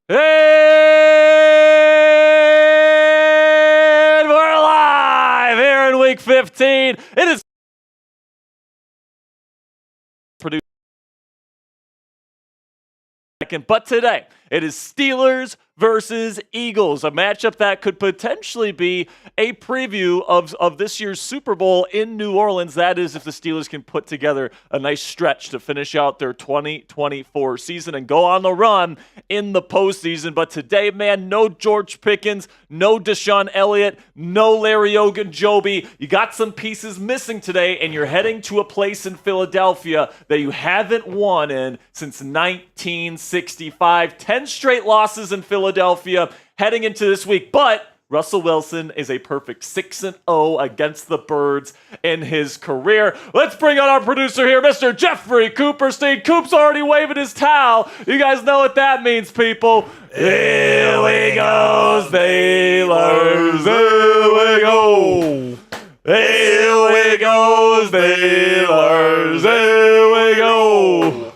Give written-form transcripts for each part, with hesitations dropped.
And we're live here in Week 15. It is produced, but today it is Steelers versus Eagles, a matchup that could potentially be a preview of this year's Super Bowl in New Orleans. That is, if the Steelers can put together a nice stretch to finish out their 2024 season and go on the run in the postseason. But today, man, no George Pickens, no Deshaun Elliott, no Larry Ogunjobi. You got some pieces missing today, and you're heading to a place in Philadelphia that you haven't won in since 1965. 10 straight losses in Philadelphia heading into this week, but Russell Wilson is a perfect 6-0 against the Birds in his career. Let's bring on our producer here, Mr. Jeffrey Cooperstein. Coop's already waving his towel. You guys know what that means, people. Here we go, Steelers. Here we go. Here we go, Steelers. Here we go.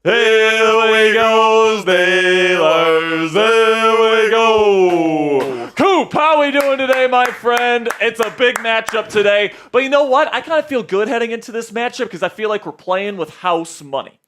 Here we go, Steelers. Here we go. Coop, how are we doing today, my friend? It's a big matchup today. But you know what? I kind of feel good heading into this matchup because I feel like we're playing with house money.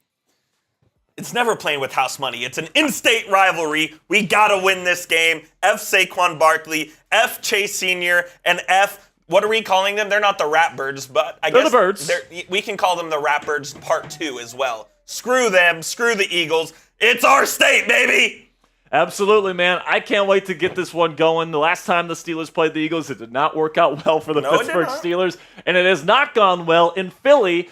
It's never playing with house money. It's an in-state rivalry. We gotta win this game. F. Saquon Barkley, F. Chase Sr., and F. What are we calling them? They're not the Ratbirds, but I guess the Birds. We can call them the Ratbirds Part 2 as well. Screw them. Screw the Eagles. It's our state, baby! Absolutely, man. I can't wait to get this one going. The last time the Steelers played the Eagles, it did not work out well for the Pittsburgh Steelers, and it has not gone well in Philly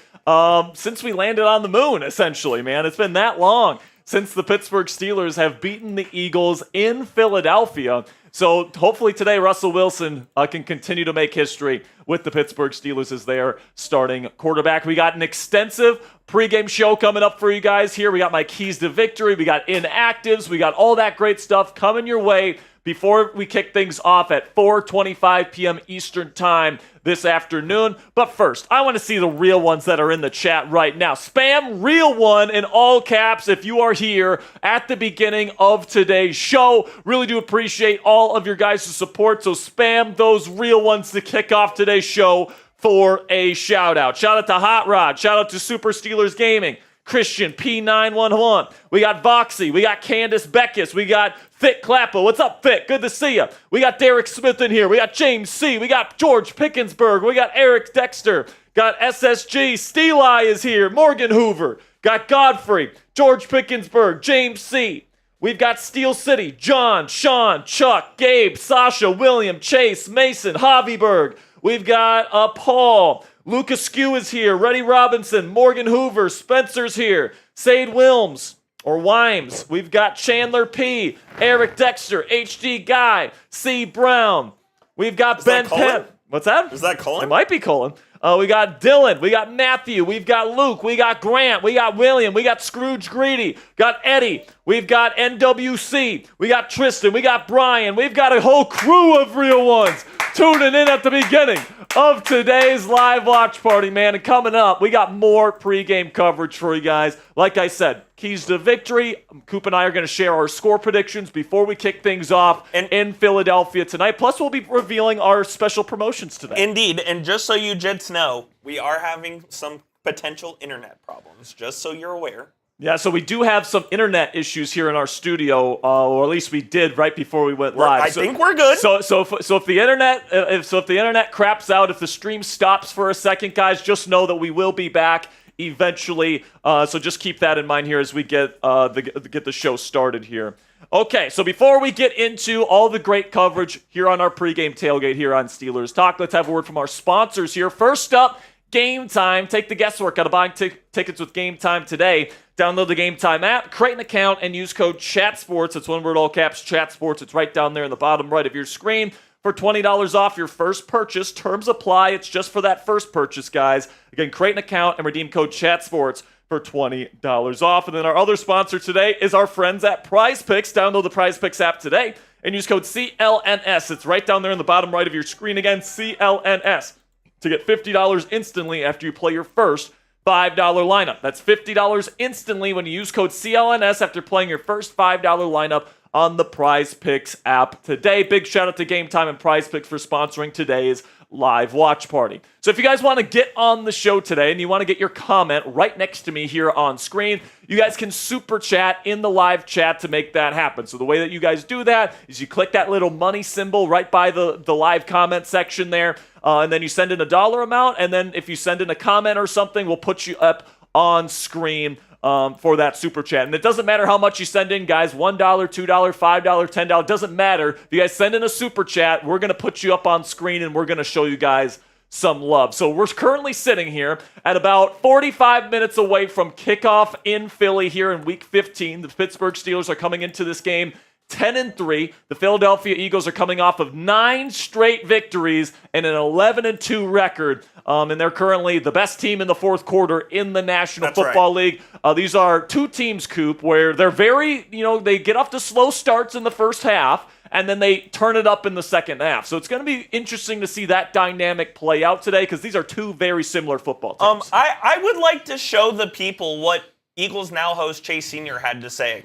since we landed on the moon, essentially, man. It's been that long since the Pittsburgh Steelers have beaten the Eagles in Philadelphia. So hopefully today Russell Wilson can continue to make history with the Pittsburgh Steelers as their starting quarterback. We got an extensive pregame show coming up for you guys here. We got my keys to victory. We got inactives. We got all that great stuff coming your way before we kick things off at 4:25 p.m. Eastern Time this afternoon. But first, I want to see the real ones that are in the chat right now. Spam real one in all caps if you are here at the beginning of today's show. Really do appreciate all of your guys' support, so spam those real ones to kick off today's show for a shout out. Shout out to Hot Rod. Shout out to Super Steelers Gaming. Christian P911. We got Voxy. We got Candace Beckus. We got Fit Clappo. What's up, Fit? Good to see you. We got Derek Smith in here. We got James C. We got George Pickensburg. We got Eric Dexter. Got SSG. Steeli is here. Morgan Hoover. Got Godfrey. George Pickensburg. James C. We've got Steel City. John, Sean, Chuck, Gabe, Sasha, William, Chase, Mason, Javiberg. We've got Paul. Lucas Skew is here. Reddy Robinson. Morgan Hoover. Spencer's here. Sade Wilms. Or Wimes. We've got Chandler P. Eric Dexter. HD Guy. C. Brown. We've got Ben Penn. What's that? Is that Colin? It might be Colin. We got Dylan. We got Matthew. We've got Luke. We got Grant. We got William. We got Scrooge Greedy. Got Eddie. We've got NWC. We got Tristan. We got Brian. We've got a whole crew of real ones tuning in at the beginning of today's live watch party, man. And coming up, we got more pregame coverage for you guys. Like I said, keys to victory. Coop and I are going to share our score predictions before we kick things off in Philadelphia tonight. Plus, we'll be revealing our special promotions today. Indeed, and just so you jits know, we are having some potential internet problems, just so you're aware. Yeah, so we do have some internet issues here in our studio, or at least we did right before we went live. I think we're good. So if the internet craps out, if the stream stops for a second, guys, just know that we will be back eventually. So just keep that in mind here as we get the show started here. Okay, so before we get into all the great coverage here on our pregame tailgate here on Steelers Talk, let's have a word from our sponsors here. First up, Game Time. Take the guesswork out of buying tickets with Game Time today. Download the Game Time app, create an account, and use code CHATSPORTS. It's one word, all caps, CHATSPORTS. It's right down there in the bottom right of your screen for $20 off your first purchase. Terms apply. It's just for that first purchase, guys. Again, create an account and redeem code CHATSPORTS for $20 off. And then our other sponsor today is our friends at Prize Picks. Download the Prize Picks app today and use code CLNS. It's right down there in the bottom right of your screen. Again, CLNS to get $50 instantly after you play your first $5 lineup. That's $50 instantly when you use code CLNS after playing your first $5 lineup on the Prize Picks app today. Big shout out to Game Time and Prize Picks for sponsoring today's live watch party. So if you guys want to get on the show today and you want to get your comment right next to me here on screen, you guys can super chat in the live chat to make that happen. So the way that you guys do that is you click that little money symbol right by the live comment section there, and then you send in a dollar amount, and then if you send in a comment or something, we'll put you up on screen for that super chat. And it doesn't matter how much you send in, guys. $1, $2, $5, $10. Doesn't matter. If you guys send in a super chat, we're going to put you up on screen and we're going to show you guys some love. So we're currently sitting here at about 45 minutes away from kickoff in Philly here in Week 15. The Pittsburgh Steelers are coming into this game 10-3. The Philadelphia Eagles are coming off of 9 straight victories and an 11-2 record. And they're currently the best team in the fourth quarter in the National Football League. These are two teams, Coop, where they're very, they get off to slow starts in the first half, and then they turn it up in the second half. So it's going to be interesting to see that dynamic play out today because these are two very similar football teams. I would like to show the people what Eagles Now host Chase Sr. had to say.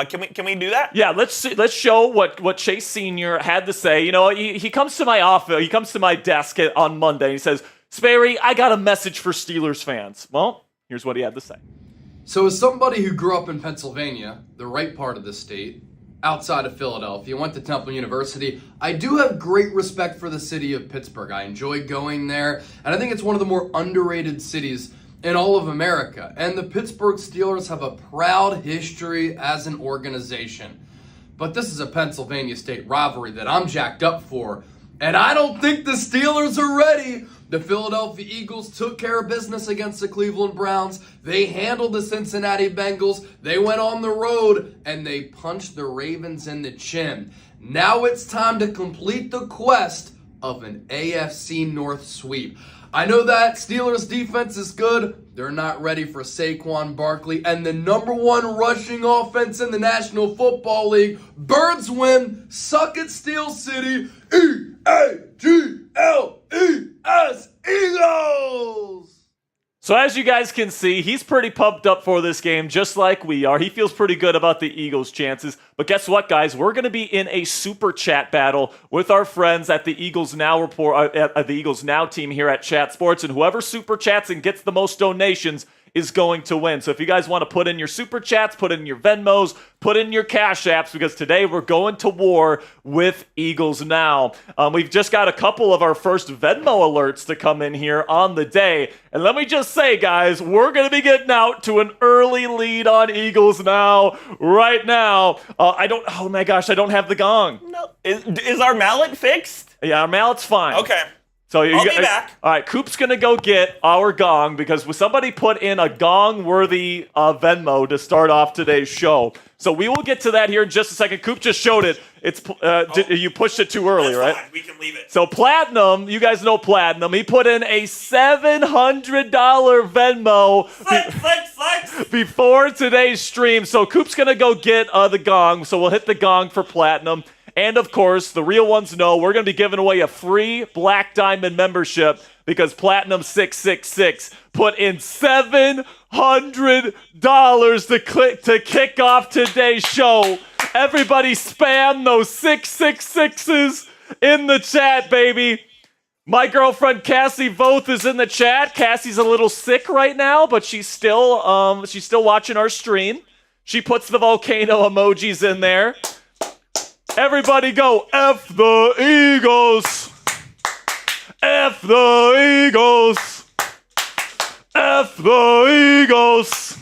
Can we do that? Yeah, let's show what Chase Sr. had to say. He comes to my office, he comes to my desk on Monday, and he says, Sperry, I got a message for Steelers fans. Well, here's what he had to say. So as somebody who grew up in Pennsylvania, the right part of the state, outside of Philadelphia, went to Temple University, I do have great respect for the city of Pittsburgh. I enjoy going there, and I think it's one of the more underrated cities in all of America. And the Pittsburgh Steelers have a proud history as an organization. But this is a Pennsylvania state rivalry that I'm jacked up for, and I don't think the Steelers are ready. The Philadelphia Eagles took care of business against the Cleveland Browns. They handled the Cincinnati Bengals. They went on the road, and they punched the Ravens in the chin. Now it's time to complete the quest of an AFC North sweep. I know that Steelers defense is good. They're not ready for Saquon Barkley. And the number one rushing offense in the National Football League. Birds win. Suck it, Steel City. E-A-G-L-E-S, Eagles! So as you guys can see, he's pretty pumped up for this game, just like we are. He feels pretty good about the Eagles' chances. But guess what, guys? We're going to be in a super chat battle with our friends at the Eagles Now at the Eagles Now team here at Chat Sports, and whoever super chats and gets the most donations is going to win. So if you guys want to put in your super chats, put in your Venmos, put in your Cash Apps, because today we're going to war with Eagles Now. We've just got a couple of our first Venmo alerts to come in here on the day. And let me just say, guys, we're going to be getting out to an early lead on Eagles Now right now. Oh my gosh, I don't have the gong. No. Is our mallet fixed? Yeah, our mallet's fine. Okay. So I'll be back. All right, Coop's going to go get our gong because somebody put in a gong-worthy Venmo to start off today's show. So we will get to that here in just a second. Coop just showed it. You pushed it too early, That's right? fine. We can leave it. So Platinum, you guys know Platinum. He put in a $700 Venmo Flex. before today's stream. So Coop's going to go get the gong. So we'll hit the gong for Platinum. And, of course, the real ones know we're going to be giving away a free Black Diamond membership because Platinum 666 put in $700 to kick off today's show. Everybody spam those 666s in the chat, baby. My girlfriend Cassie Voth is in the chat. Cassie's a little sick right now, but she's still watching our stream. She puts the volcano emojis in there. Everybody go, F the Eagles! F the Eagles! F the Eagles!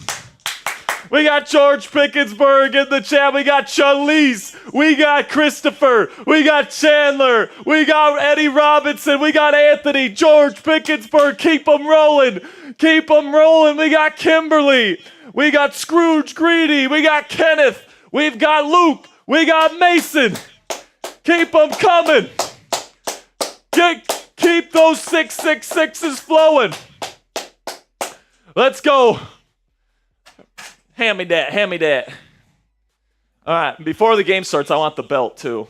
We got George Pickens in the chat. We got Charlize. We got Christopher. We got Chandler. We got Eddie Robinson. We got Anthony. George Pickens, keep them rolling. Keep them rolling. We got Kimberly. We got Scrooge Greedy. We got Kenneth. We've got Luke. We got Mason. Keep them coming. Keep those 666s flowing. Let's go. Hand me that. All right, before the game starts, I want the belt, too.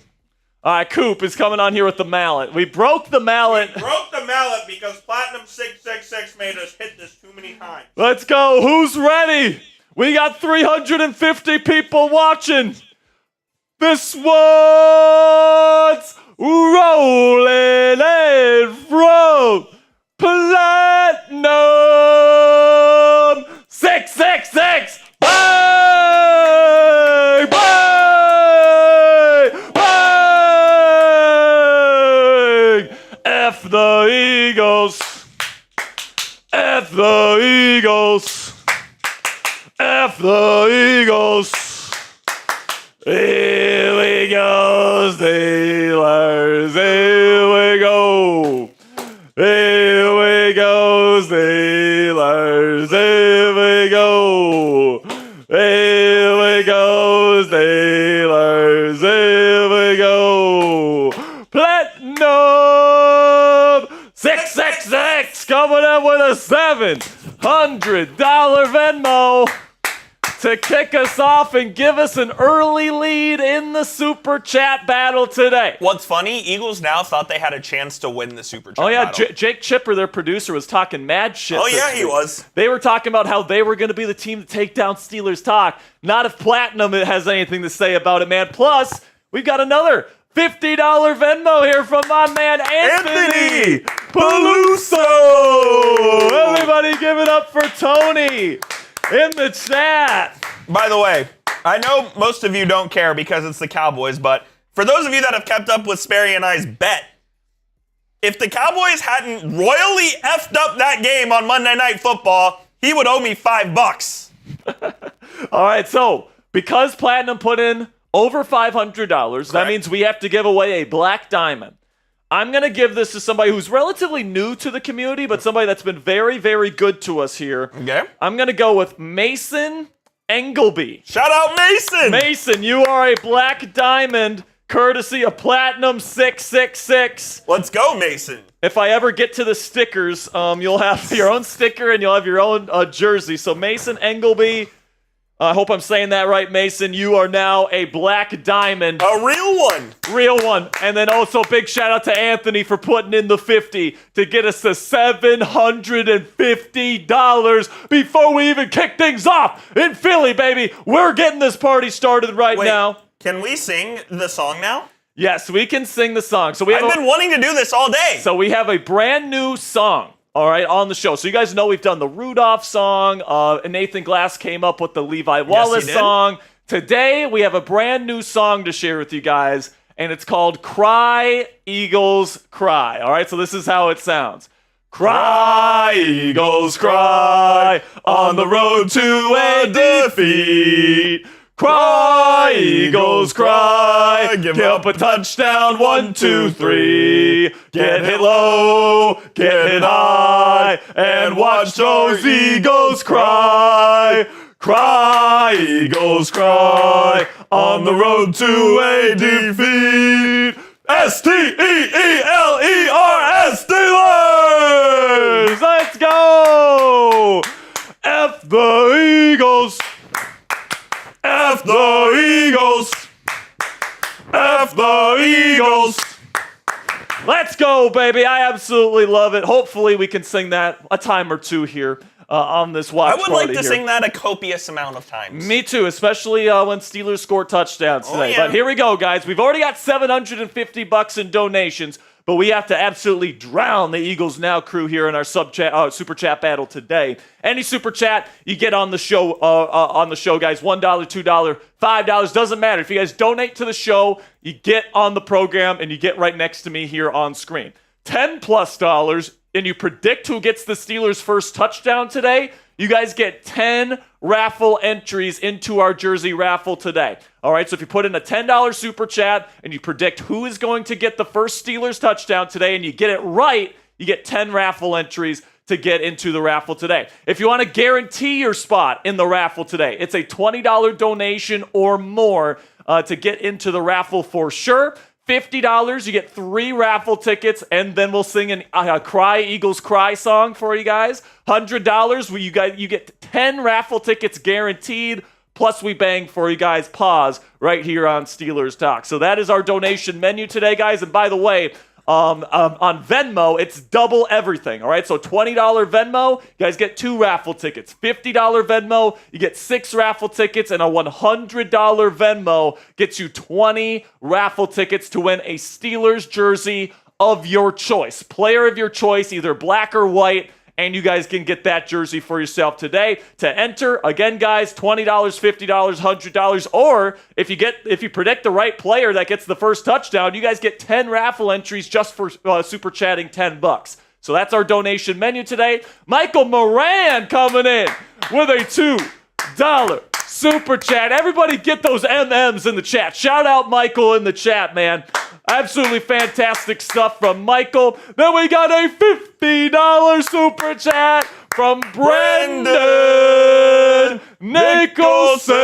All right, Coop is coming on here with the mallet. We broke the mallet. We broke the mallet because Platinum 666 made us hit this too many times. Let's go. Who's ready? We got 350 people watching. This one's rolling in from Platinum 666. Bang! Bang! Bang! F the Eagles. F the Eagles. F the Eagles. Here we go, Steelers. Here we go. Here we go, Steelers. Here we go. Here we go, Steelers. Here we go. Platinum 666 coming up with a $700 Venmo to kick us off and give us an early lead in the Super Chat battle today. What's funny, Eagles now thought they had a chance to win the Super Chat Oh, yeah, battle. Jake Chipper, their producer, was talking mad shit. Oh, yeah, he was. They were talking about how they were going to be the team to take down Steelers talk. Not if Platinum has anything to say about it, man. Plus, we've got another $50 Venmo here from my man Anthony Peluso. Everybody give it up for Tony in the chat. By the way, I know most of you don't care because it's the Cowboys, but for those of you that have kept up with Sperry and I's bet, if the Cowboys hadn't royally effed up that game on Monday Night Football, he would owe me $5. All right, so because Platinum put in over $500, that means we have to give away a black diamond. I'm going to give this to somebody who's relatively new to the community, but somebody that's been very, very good to us here. Okay. I'm going to go with Mason Engelby. Shout out Mason! Mason, you are a black diamond courtesy of Platinum 666. Let's go, Mason. If I ever get to the stickers, you'll have your own sticker and you'll have your own jersey. So Mason Engelby, I hope I'm saying that right, Mason. You are now a black diamond. A real one. Real one. And then also big shout out to Anthony for putting in the 50 to get us to $750 before we even kick things off in Philly, baby. We're getting this party started right now. Can we sing the song now? Yes, we can sing the song. So I've been wanting to do this all day. So we have a brand new song. All right, on the show. So you guys know we've done the Rudolph song. And Nathan Glass came up with the Levi Wallace song. Today, we have a brand new song to share with you guys, and it's called Cry, Eagles, Cry. All right, so this is how it sounds. Cry, Eagles, cry, on the road to a defeat. Cry, Eagles, cry, give up a touchdown, 1, 2, 3. Get hit low, get hit high, and watch those Eagles cry. Cry, Eagles, cry, on the road to a defeat. Steelers, Steelers! Let's go! F the Eagles. F the Eagles! F the Eagles! Let's go, baby. I absolutely love it. Hopefully we can sing that a time or two here on this watch I would party like to here. sing that a copious amount of times. Me too, especially when Steelers score touchdowns today. yeah. But here we go, guys. We've already got $750 in donations, but we have to absolutely drown the Eagles Now crew here in our super chat battle today. Any super chat you get on the show, guys. $1, $2, $5 doesn't matter. If you guys donate to the show, you get on the program and you get right next to me here on screen. $10+ and you predict who gets the Steelers' first touchdown today, you guys get 10 raffle entries into our jersey raffle today. All right, so if you put in a $10 super chat and you predict who is going to get the first Steelers touchdown today and you get it right, you get 10 raffle entries to get into the raffle today. If you want to guarantee your spot in the raffle today, it's a $20 donation or more to get into the raffle for sure. $50, you get 3 raffle tickets, and then we'll sing a Cry Eagles Cry song for you guys. $100, you get 10 raffle tickets guaranteed, plus we bang for you guys pause right here on Steelers Talk. So that is our donation menu today, guys. And by the way, on Venmo, it's double everything. All right, so $20 Venmo, you guys get 2 raffle tickets. $50 Venmo, you get 6 raffle tickets, and a $100 Venmo gets you 20 raffle tickets to win a Steelers jersey of your choice, player of your choice, either black or white. And you guys can get that jersey for yourself today. To enter, again, guys, $20, $50, $100, or if you predict the right player that gets the first touchdown, you guys get 10 raffle entries just for super chatting $10. So that's our donation menu today. Michael Moran coming in with a $2 super chat. Everybody get those MMs in the chat. Shout out Michael in the chat, man. Absolutely fantastic stuff from Michael. Then we got a $50 super chat from Brendan Nicholson.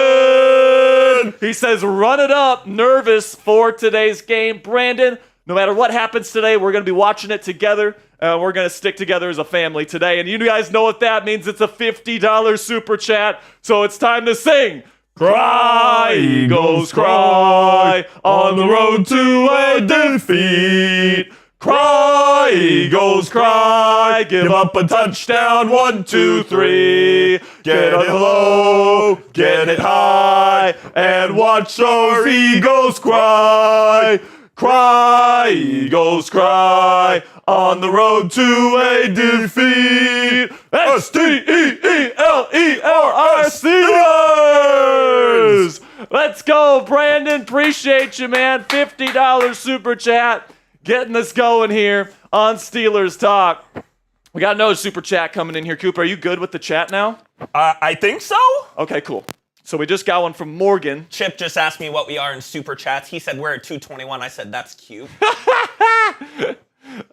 He says, run it up. Nervous for today's game. Brandon, no matter what happens today, we're going to be watching it together. We're going to stick together as a family today. And you guys know what that means. It's a $50 super chat. So it's time to sing. Cry, Eagles, cry, on the road to a defeat. Cry, Eagles, cry, give up a touchdown, 1, 2, 3. Get it low, get it high, and watch our Eagles cry. Cry, Eagles, cry, on the road to a defeat. Steelers! Steelers! Let's go, Brandon. Appreciate you, man. $50 super chat. Getting us going here on Steelers Talk. We got another super chat coming in here. Cooper, are you good with the chat now? I think so. Okay, cool. So we just got one from Morgan. Chip just asked me what we are in super chats. He said we're at 221. I said that's cute.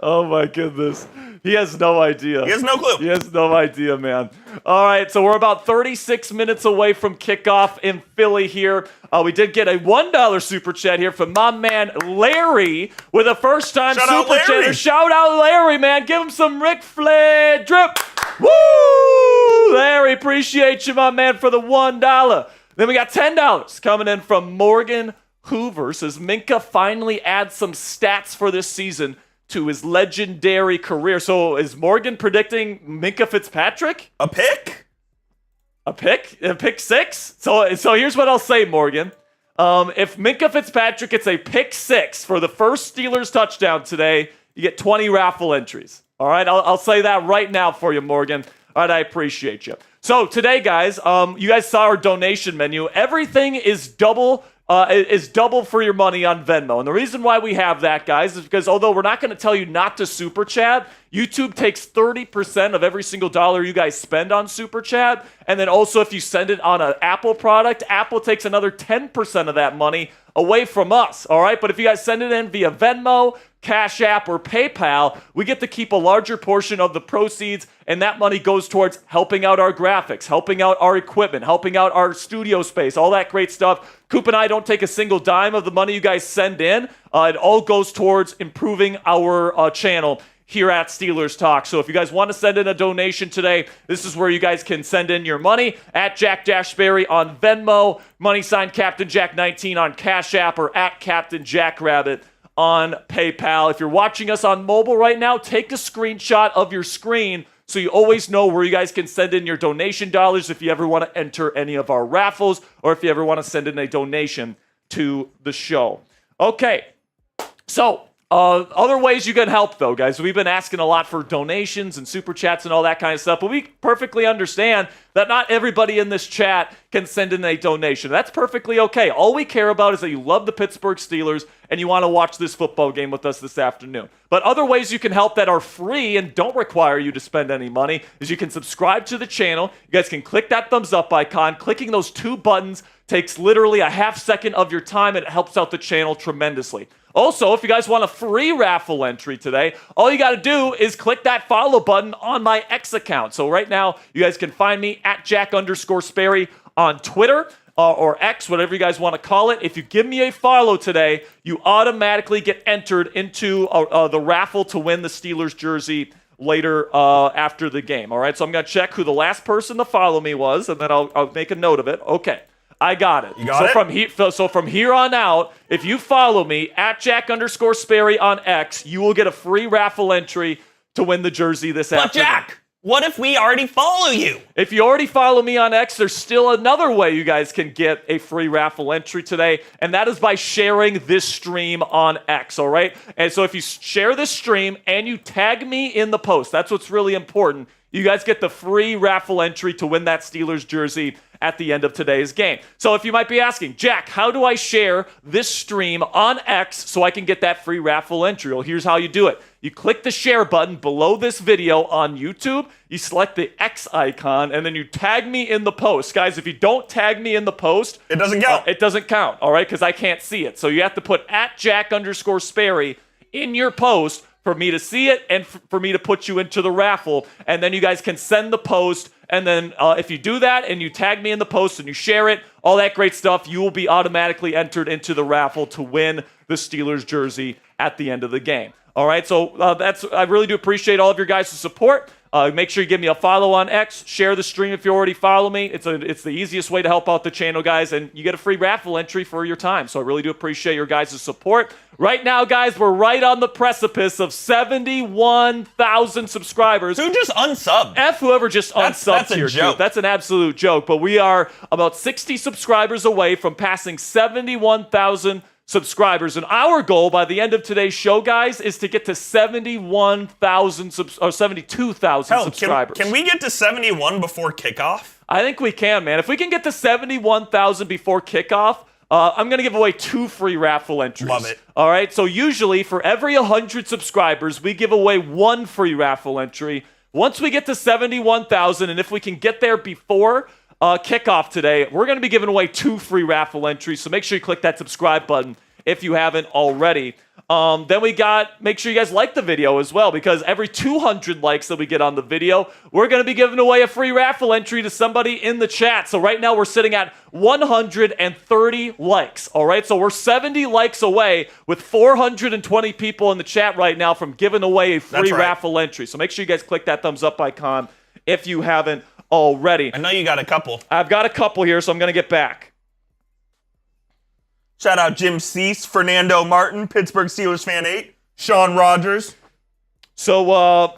Oh my goodness. He has no idea. He has no clue. He has no idea, man. All right, so we're about 36 minutes away from kickoff in Philly here. We did get a $1 super chat here from my man Larry with a first-time super chat. Shout out Larry, man. Give him some Ric Flair drip. Woo! Larry, appreciate you, my man, for the $1. Then we got $10 coming in from Morgan Hoover. Says Minka finally adds some stats for this season to his legendary career. So is Morgan predicting Minka Fitzpatrick? A pick? A pick? A pick 6? So here's what I'll say, Morgan. If Minka Fitzpatrick gets a pick 6 for the first Steelers touchdown today, you get 20 raffle entries. All right, I'll say that right now for you, Morgan. All right, I appreciate you. So today, guys, you guys saw our donation menu. Everything is double for your money on Venmo. And the reason why we have that, guys, is because although we're not going to tell you not to super chat, YouTube takes 30% of every single dollar you guys spend on super chat. And then also if you send it on an Apple product, Apple takes another 10% of that money away from us. All right. But if you guys send it in via Venmo, Cash App, or PayPal, we get to keep a larger portion of the proceeds, and that money goes towards helping out our graphics, helping out our equipment, helping out our studio space, all that great stuff. Coop and I don't take a single dime of the money you guys send in. It all goes towards improving our channel here at Steelers Talk. So if you guys want to send in a donation today, this is where you guys can send in your money at Jack Sperry on Venmo, # Captain Jack 19 on Cash App, or at Captain Jack Rabbit on PayPal. If you're watching us on mobile right now, take a screenshot of your screen so you always know where you guys can send in your donation dollars if you ever want to enter any of our raffles or if you ever want to send in a donation to the show. Okay, so other ways you can help, though, guys. We've been asking a lot for donations and super chats and all that kind of stuff, but we perfectly understand that not everybody in this chat can send in a donation. That's perfectly okay. All we care about is that you love the Pittsburgh Steelers and you want to watch this football game with us this afternoon. But other ways you can help that are free and don't require you to spend any money is you can subscribe to the channel. You guys can click that thumbs up icon. Clicking those 2 buttons takes literally a half second of your time, and it helps out the channel tremendously. Also, if you guys want a free raffle entry today, all you got to do is click that follow button on my X account. So right now, you guys can find me at Jack_Sperry on Twitter or X, whatever you guys want to call it. If you give me a follow today, you automatically get entered into the raffle to win the Steelers jersey later after the game. All right, so I'm going to check who the last person to follow me was, and then I'll make a note of it. Okay. I got it. You got it? So from here on out, if you follow me at Jack_Sperry on X, you will get a free raffle entry to win the jersey this afternoon. But Jack, what if we already follow you? If you already follow me on X, there's still another way you guys can get a free raffle entry today, and that is by sharing this stream on X, all right? And so if you share this stream and you tag me in the post, that's what's really important. You guys get the free raffle entry to win that Steelers jersey at the end of today's game. So if you might be asking, Jack, how do I share this stream on X so I can get that free raffle entry? Well, here's how you do it. You click the share button below this video on YouTube, you select the X icon, and then you tag me in the post. Guys, if you don't tag me in the post, it doesn't count. It doesn't count, all right, because I can't see it. So you have to put at Jack_Sperry in your post for me to see it and for me to put you into the raffle. And then you guys can send the post. And then if you do that and you tag me in the post and you share it, all that great stuff, you will be automatically entered into the raffle to win the Steelers jersey at the end of the game. All right, so I really do appreciate all of your guys' support. Make sure you give me a follow on X. Share the stream if you already follow me. It's the easiest way to help out the channel, guys, and you get a free raffle entry for your time. So I really do appreciate your guys' support. Right now, guys, we're right on the precipice of 71,000 subscribers. Who just unsubbed? F whoever just unsubbed here. That's a joke. That's an absolute joke. But we are about 60 subscribers away from passing 71,000 subscribers. And our goal by the end of today's show, guys, is to get to 72,000 subscribers. Can we get to 71 before kickoff? I think we can, man. If we can get to 71,000 before kickoff, I'm going to give away 2 free raffle entries. Love it. All right, so usually for every 100 subscribers, we give away 1 free raffle entry. Once we get to 71,000, and if we can get there before kickoff today, we're going to be giving away 2 free raffle entries, so make sure you click that subscribe button if you haven't already. Then make sure you guys like the video as well, because every 200 likes that we get on the video, we're going to be giving away a free raffle entry to somebody in the chat. So right now we're sitting at 130 likes, all right? So we're 70 likes away with 420 people in the chat right now from giving away a free raffle entry. So make sure you guys click that thumbs up icon if you haven't already. I know you got a couple. I've got a couple here, so I'm going to get back. Shout out Jim Cease, Fernando Martin, Pittsburgh Steelers fan 8, Sean Rogers. So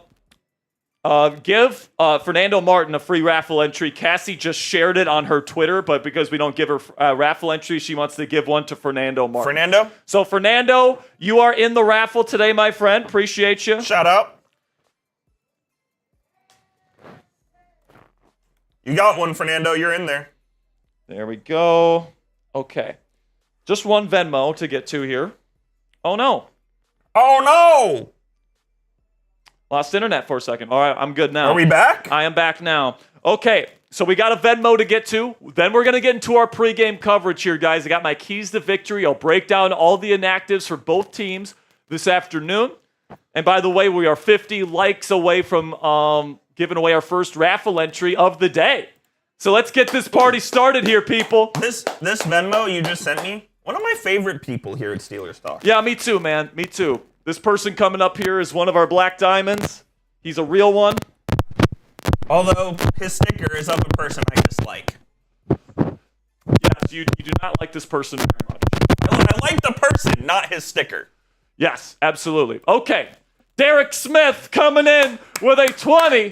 give Fernando Martin a free raffle entry. Cassie just shared it on her Twitter, but because we don't give her raffle entry, she wants to give one to Fernando Martin. Fernando? So Fernando, you are in the raffle today, my friend. Appreciate you. Shout out. You got one, Fernando. You're in there. There we go. Okay. Just one Venmo to get to here. Oh, no. Oh, no. Lost internet for a second. All right, I'm good now. Are we back? I am back now. Okay, so we got a Venmo to get to. Then we're going to get into our pregame coverage here, guys. I got my keys to victory. I'll break down all the inactives for both teams this afternoon. And by the way, we are 50 likes away from giving away our first raffle entry of the day. So let's get this party started here, people. This Venmo you just sent me, one of my favorite people here at Steelers Talk. Yeah, me too, man. Me too. This person coming up here is one of our Black Diamonds. He's a real one. Although his sticker is of a person I dislike. Yes, you do not like this person very much. I like the person, not his sticker. Yes, absolutely. Okay, Derek Smith coming in with a $20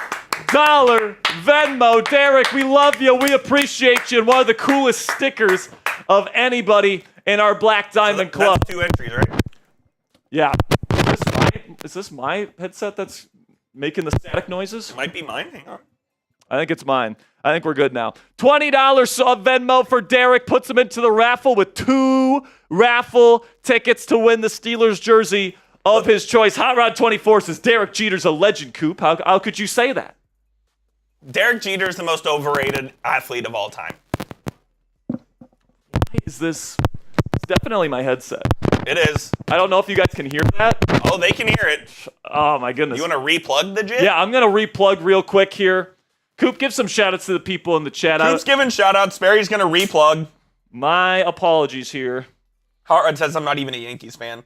Venmo. Derek, we love you. We appreciate you. And one of the coolest stickers of anybody in our Black Diamond Club. That's 2 entries, right? Yeah. Is this my headset that's making the static noises? It might be mine. Hang on. I think it's mine. I think we're good now. $20 Venmo for Derek. Puts him into the raffle with 2 raffle tickets to win the Steelers jersey of his choice. Hot Rod 24 says Derek Jeter's a legend, Coop. How could you say that? Derek Jeter's the most overrated athlete of all time. Why is this? It's definitely my headset. It is. I don't know if you guys can hear that. Oh, they can hear it. Oh, my goodness. You want to replug the jit? Yeah, I'm going to replug real quick here. Coop, give some shout-outs to the people in the chat. Coop's giving shout-outs. Sperry's going to replug. My apologies here. Harrod says I'm not even a Yankees fan.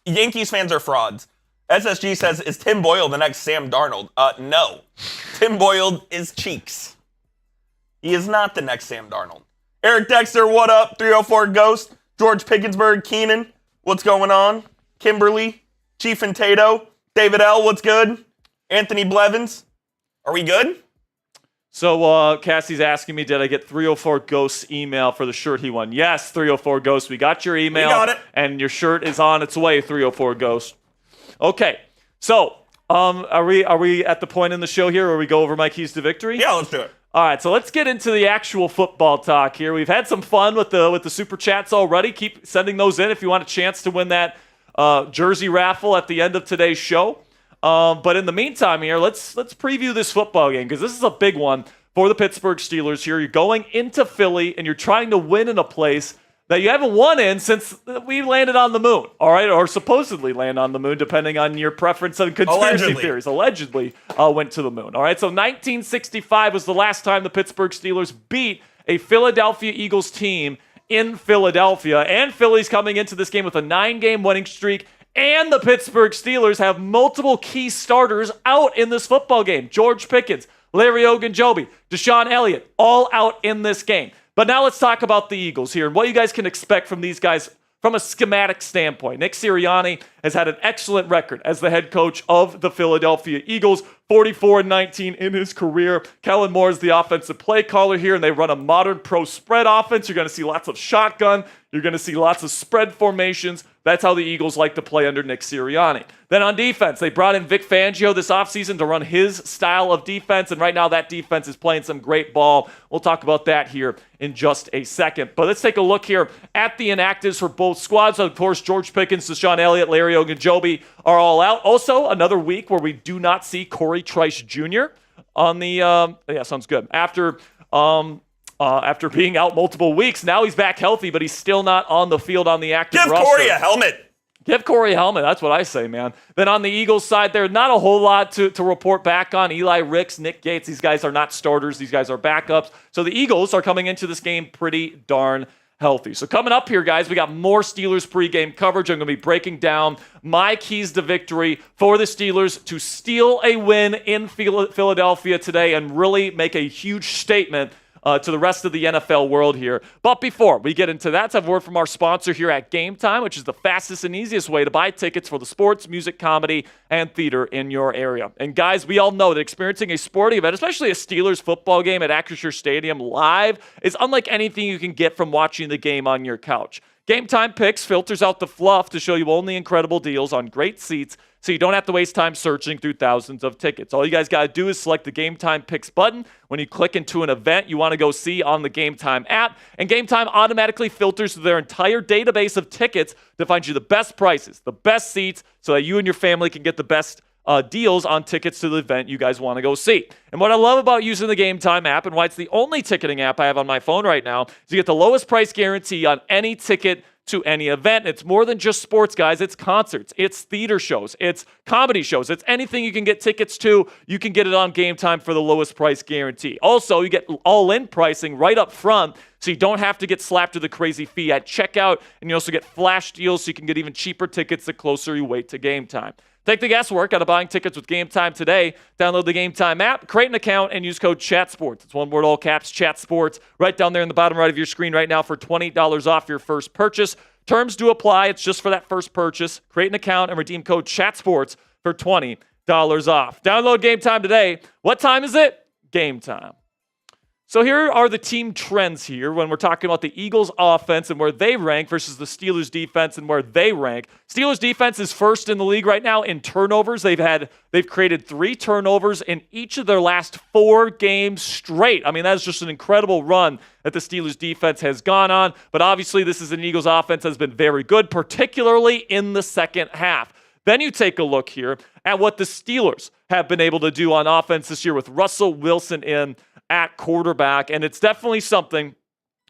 Yankees fans are frauds. SSG says, is Tim Boyle the next Sam Darnold? No. Tim Boyle is cheeks. He is not the next Sam Darnold. Eric Dexter, what up? 304 Ghost. George Pickensburg, Keenan, what's going on? Kimberly, Chief and Tato. David L., what's good? Anthony Blevins, are we good? So Cassie's asking me, did I get 304 Ghost's email for the shirt he won? Yes, 304 Ghost. We got your email. We got it. And your shirt is on its way, 304 Ghost. Okay, so are we at the point in the show here where we go over my keys to victory? Yeah, let's do it. All right, so let's get into the actual football talk here. We've had some fun with the super chats already. Keep sending those in if you want a chance to win that jersey raffle at the end of today's show. But in the meantime here, let's preview this football game because this is a big one for the Pittsburgh Steelers here. You're going into Philly and you're trying to win in a place that you haven't won in since we landed on the moon, all right? Or supposedly land on the moon, depending on your preference and conspiracy theories. Allegedly went to the moon, all right? So 1965 was the last time the Pittsburgh Steelers beat a Philadelphia Eagles team in Philadelphia. And Philly's coming into this game with a 9-game winning streak. And the Pittsburgh Steelers have multiple key starters out in this football game. George Pickens, Larry Ogunjobi, Deshaun Elliott, all out in this game. But now let's talk about the Eagles here and what you guys can expect from these guys from a schematic standpoint. Nick Sirianni has had an excellent record as the head coach of the Philadelphia Eagles, 44-19 in his career. Kellen Moore is the offensive play caller here, and they run a modern pro spread offense. You're going to see lots of shotgun. You're going to see lots of spread formations. That's how the Eagles like to play under Nick Sirianni. Then on defense, they brought in Vic Fangio this offseason to run his style of defense, and right now that defense is playing some great ball. We'll talk about that here in just a second. But let's take a look here at the inactives for both squads. Of course, George Pickens, Deshaun Elliott, Larry Ogunjobi are all out. Also, another week where we do not see Corey Trice Jr. on the sounds good. After being out multiple weeks, now he's back healthy, but he's still not on the field on the active roster. Give Corey a helmet. Give Corey a helmet. That's what I say, man. Then on the Eagles side, there's not a whole lot to report back on. Eli Ricks, Nick Gates, these guys are not starters. These guys are backups. So the Eagles are coming into this game pretty darn healthy. So coming up here, guys, we got more Steelers pregame coverage. I'm going to be breaking down my keys to victory for the Steelers to steal a win in Philadelphia today and really make a huge statement to the rest of the NFL world here. But before we get into that, let's have a word from our sponsor here at Game Time, which is the fastest and easiest way to buy tickets for the sports, music, comedy, and theater in your area. And guys, we all know that experiencing a sporting event, especially a Steelers football game at Acrisure Stadium live, is unlike anything you can get from watching the game on your couch. Game Time Picks filters out the fluff to show you only incredible deals on great seats, so you don't have to waste time searching through thousands of tickets. All you guys got to do is select the Game Time Picks button when you click into an event you want to go see on the Game Time app, and Game Time automatically filters through their entire database of tickets to find you the best prices, the best seats, so that you and your family can get the best deals on tickets to the event you guys want to go see. And what I love about using the Game Time app, and why it's the only ticketing app I have on my phone right now, is you get the lowest price guarantee on any ticket to any event. It's more than just sports, guys. It's concerts, it's theater shows, it's comedy shows, it's anything you can get tickets to. You can get it on Game Time for the lowest price guarantee. Also, you get all-in pricing right up front, so you don't have to get slapped with a crazy fee at checkout, and you also get flash deals so you can get even cheaper tickets the closer you wait to game time. Take the guesswork out of buying tickets with Game Time today. Download the Game Time app, create an account, and use code CHATSPORTS. It's one word, all caps, CHATSPORTS, right down there in the bottom right of your screen right now for $20 off your first purchase. Terms do apply. It's just for that first purchase. Create an account and redeem code CHATSPORTS for $20 off. Download Game Time today. What time is it? Game time. So here are the team trends here when we're talking about the Eagles offense and where they rank versus the Steelers defense and where they rank. Steelers defense is first in the league right now in turnovers. They've created 3 turnovers in each of their last 4 games straight. I mean, that's just an incredible run that the Steelers defense has gone on. But obviously, this is an Eagles offense that has been very good, particularly in the second half. Then you take a look here at what the Steelers have been able to do on offense this year with Russell Wilson in at quarterback, and it's definitely something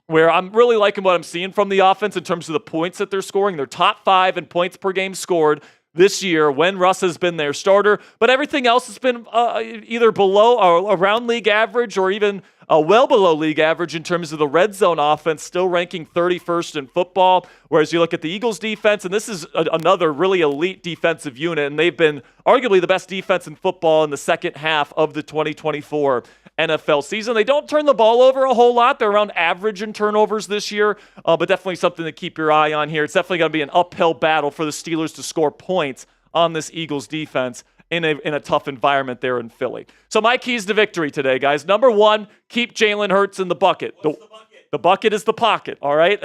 where I'm really liking what I'm seeing from the offense in terms of the points that they're scoring. They're top 5 in points per game scored this year when Russ has been their starter, but everything else has been either below or around league average or even well below league average in terms of the red zone offense, still ranking 31st in football, whereas you look at the Eagles defense, and this is another really elite defensive unit, and they've been arguably the best defense in football in the second half of the 2024 NFL season. They don't turn the ball over a whole lot. They're around average in turnovers this year, but definitely something to keep your eye on here. It's definitely going to be an uphill battle for the Steelers to score points on this Eagles defense in a tough environment there in Philly. So my keys to victory today, guys. Number one, keep Jalen Hurts in the bucket. The bucket is the pocket, all right?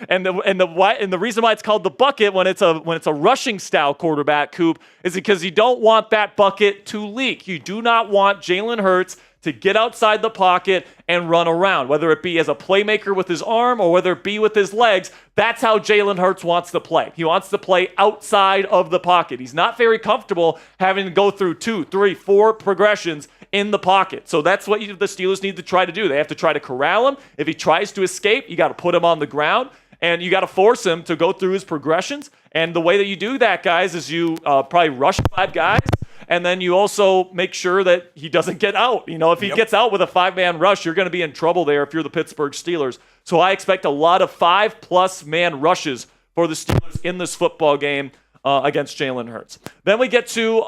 and the reason why it's called the bucket when it's a rushing style quarterback, Coop, is because you don't want that bucket to leak. You do not want Jalen Hurts to get outside the pocket and run around, whether it be as a playmaker with his arm or whether it be with his legs. That's how Jalen Hurts wants to play. He wants to play outside of the pocket. He's not very comfortable having to go through 2, 3, 4 progressions in the pocket. So that's what the Steelers need to try to do. They have to try to corral him. If he tries to escape, you got to put him on the ground, and you got to force him to go through his progressions. And the way that you do that, guys, is you probably rush 5 guys, and then you also make sure that he doesn't get out. If he gets out with a 5-man rush, you're going to be in trouble there if you're the Pittsburgh Steelers. So I expect a lot of 5+ man rushes for the Steelers in this football game against Jalen Hurts. Then we get to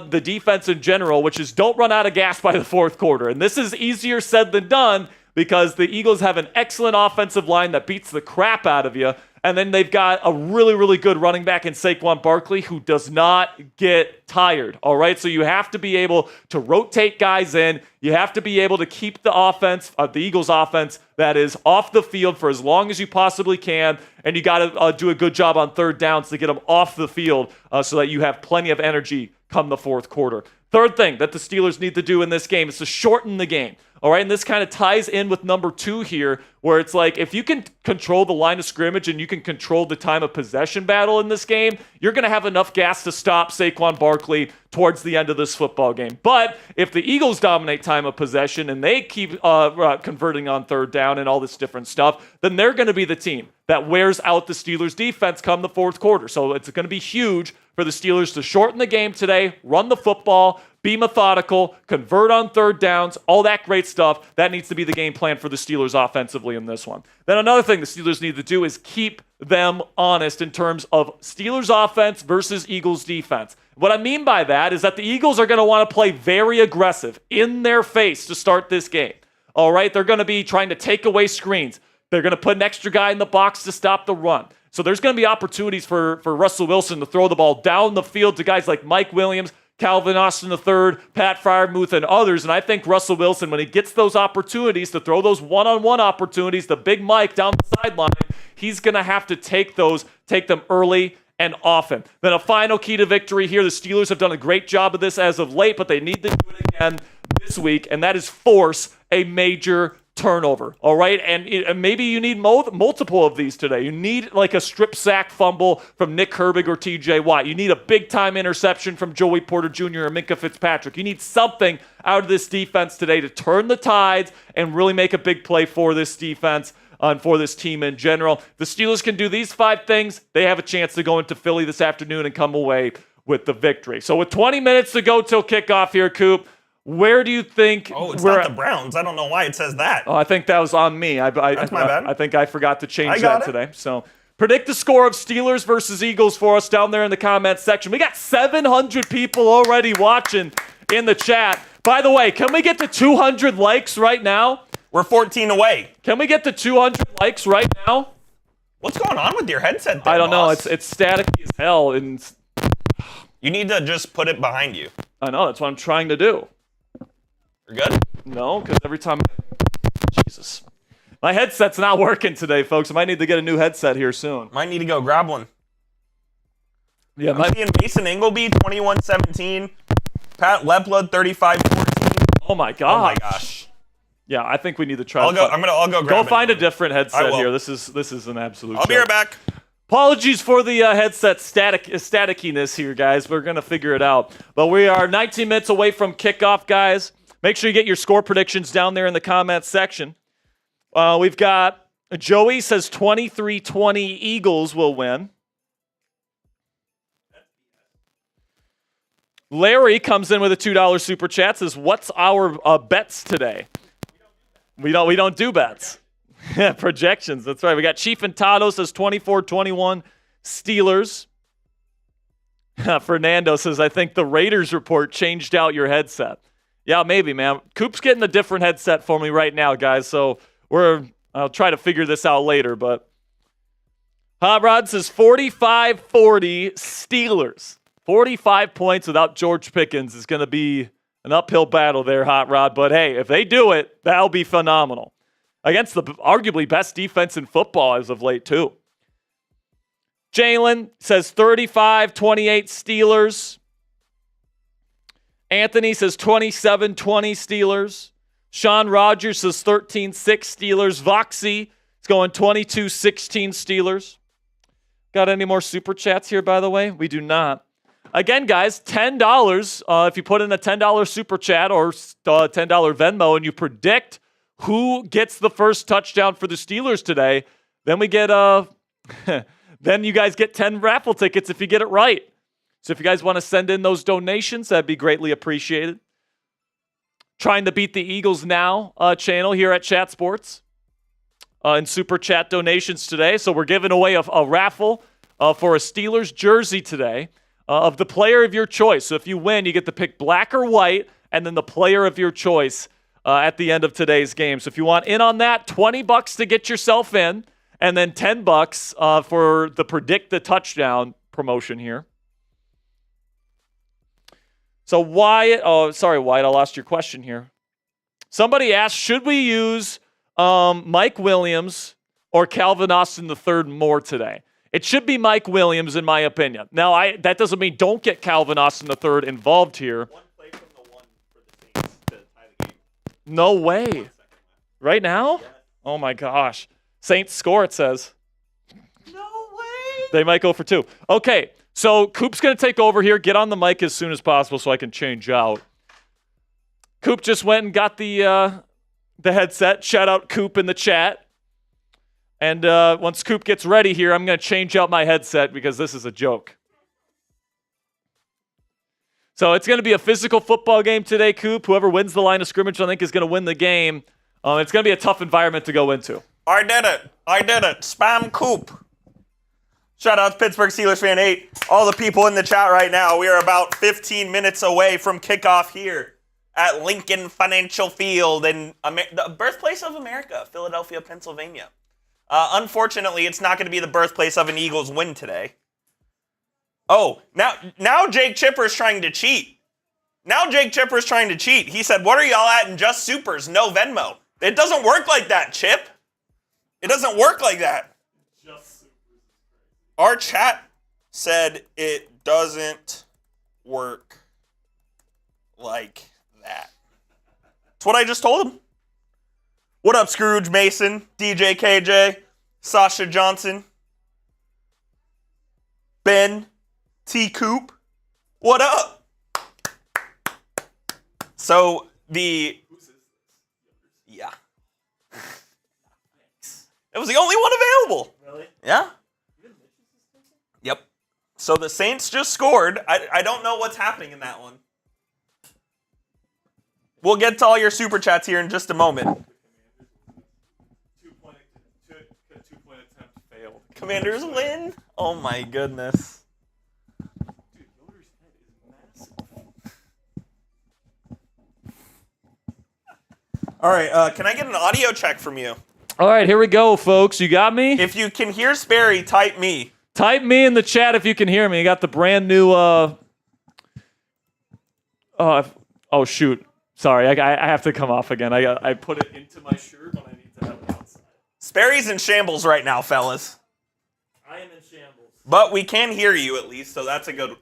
the defense in general, which is don't run out of gas by the fourth quarter. And this is easier said than done because the Eagles have an excellent offensive line that beats the crap out of you. And then they've got a really, really good running back in Saquon Barkley who does not get tired, all right? So you have to be able to rotate guys in. You have to be able to keep the offense, the Eagles offense, that is off the field for as long as you possibly can. And you got to do a good job on third downs to get them off the field so that you have plenty of energy come the fourth quarter. Third thing that the Steelers need to do in this game is to shorten the game. All right, and this kind of ties in with number 2 here, where it's like if you can control the line of scrimmage and you can control the time of possession battle in this game, you're going to have enough gas to stop Saquon Barkley towards the end of this football game. But if the Eagles dominate time of possession and they keep converting on third down and all this different stuff, then they're going to be the team that wears out the Steelers' defense come the fourth quarter. So it's going to be huge for the Steelers to shorten the game today, run the football, be methodical, convert on third downs, all that great stuff. That needs to be the game plan for the Steelers offensively in this one. Then another thing the Steelers need to do is keep them honest in terms of Steelers offense versus Eagles defense. What I mean by that is that the Eagles are going to want to play very aggressive in their face to start this game. All right, they're going to be trying to take away screens. They're going to put an extra guy in the box to stop the run. So there's going to be opportunities for Russell Wilson to throw the ball down the field to guys like Mike Williams, Calvin Austin III, Pat Freiermuth, and others. And I think Russell Wilson, when he gets those opportunities to throw those one-on-one opportunities, the big Mike down the sideline, he's going to have to take them early and often. Then a final key to victory here. The Steelers have done a great job of this as of late, but they need to do it again this week, and that is force a major turnover, all right? And maybe you need multiple of these today. You need like a strip sack fumble from Nick Herbig or TJ Watt. You need a big-time interception from Joey Porter Jr. or Minkah Fitzpatrick. You need something out of this defense today to turn the tides and really make a big play for this defense and for this team in general. If the Steelers can do these 5 things, they have a chance to go into Philly this afternoon and come away with the victory. So with 20 minutes to go till kickoff here, Coop, where do you think it's not the Browns. I don't know why it says that. Oh, I think that was on me. That's my bad. I think I forgot to change that today. So predict the score of Steelers versus Eagles for us down there in the comments section. We got 700 people already watching in the chat. By the way, can we get to 200 likes right now? We're 14 away. Can we get to 200 likes right now? What's going on with your headset there, I don't know. boss? It's staticky as hell. And you need to just put it behind you. I know. That's what I'm trying to do. You're good? No, because every time... Jesus. My headset's not working today, folks. I might need to get a new headset here soon. Might need to go grab one. Yeah, I'm seeing Mason Ingleby, 21-17. Pat Lepla, 35-14. Oh, my gosh. Oh, my gosh. Yeah, I think we need to try. I'll go grab Go it. find a different headset here. This is an absolute I'll be right back. Apologies for the headset staticiness here, guys. We're going to figure it out. But we are 19 minutes away from kickoff, guys. Make sure you get your score predictions down there in the comments section. We've got Joey says 23-20 Eagles will win. Larry comes in with a $2 super chat, says, what's our bets today? We don't do bets. Yeah, projections. That's right. We got Chief and Tato says 24-21 Steelers. Fernando says, I think the Raiders report changed out your headset. Yeah, maybe, man. Coop's getting a different headset for me right now, guys. So I'll try to figure this out later. But Hot Rod says 45-40 Steelers. 45 points without George Pickens is going to be an uphill battle there, Hot Rod. But hey, if they do it, that'll be phenomenal. Against the arguably best defense in football as of late, too. Jalen says 35-28 Steelers. Anthony says 27-20 Steelers. Sean Rogers says 13-6 Steelers. Voxy is going 22-16 Steelers. Got any more super chats here, by the way? We do not. Again, guys, $10. If you put in a $10 super chat or $10 Venmo and you predict who gets the first touchdown for the Steelers today, then we get then you guys get 10 raffle tickets if you get it right. So if you guys want to send in those donations, that'd be greatly appreciated. Trying to beat the Eagles Now channel here at Chat Sports in super chat donations today. So we're giving away a raffle for a Steelers jersey today of the player of your choice. So if you win, you get to pick black or white and then the player of your choice at the end of today's game. So if you want in on that, $20 to get yourself in, and then $10 for the Predict the Touchdown promotion here. So Wyatt, Wyatt, I lost your question here. Somebody asked, should we use Mike Williams or Calvin Austin III more today? It should be Mike Williams, in my opinion. Now, that doesn't mean don't get Calvin Austin III involved here. One play from the one for the Saints to tie the game. No way. Right now? Yes. Oh, my gosh. Saints score, it says. No way. They might go for 2. Okay, so Coop's going to take over here. Get on the mic as soon as possible so I can change out. Coop just went and got the headset. Shout out Coop in the chat. And once Coop gets ready here, I'm going to change out my headset because this is a joke. So it's going to be a physical football game today, Coop. Whoever wins the line of scrimmage, I think, is going to win the game. It's going to be a tough environment to go into. I did it. Spam Coop. Shout out to Pittsburgh Steelers fan 8. All the people in the chat right now. We are about 15 minutes away from kickoff here at Lincoln Financial Field in the birthplace of America, Philadelphia, Pennsylvania. Unfortunately, it's not going to be the birthplace of an Eagles win today. Oh, now Jake Chipper's trying to cheat. He said, what are y'all at in Just Supers? No Venmo. It doesn't work like that, Chip. It doesn't work like that. Our chat said it doesn't work like that. That's what I just told him. What up, Scrooge Mason, DJ KJ, Sasha Johnson, Ben, T. Coop? What up? So yeah. It was the only one available. Really? Yeah. Yep. So the Saints just scored. I don't know what's happening in that one. We'll get to all your super chats here in just a moment. Two-point attempt failed. Commanders win? Oh my goodness. Dude, Yoder's head is massive. All right, can I get an audio check from you? All right, here we go, folks. You got me? If you can hear Sperry, type me. Type me in the chat if you can hear me. You got the brand new... oh, shoot. Sorry, I have to come off again. I put it into my shirt when I need to have it outside. Sperry's in shambles right now, fellas. I am in shambles. But we can hear you at least, so that's a good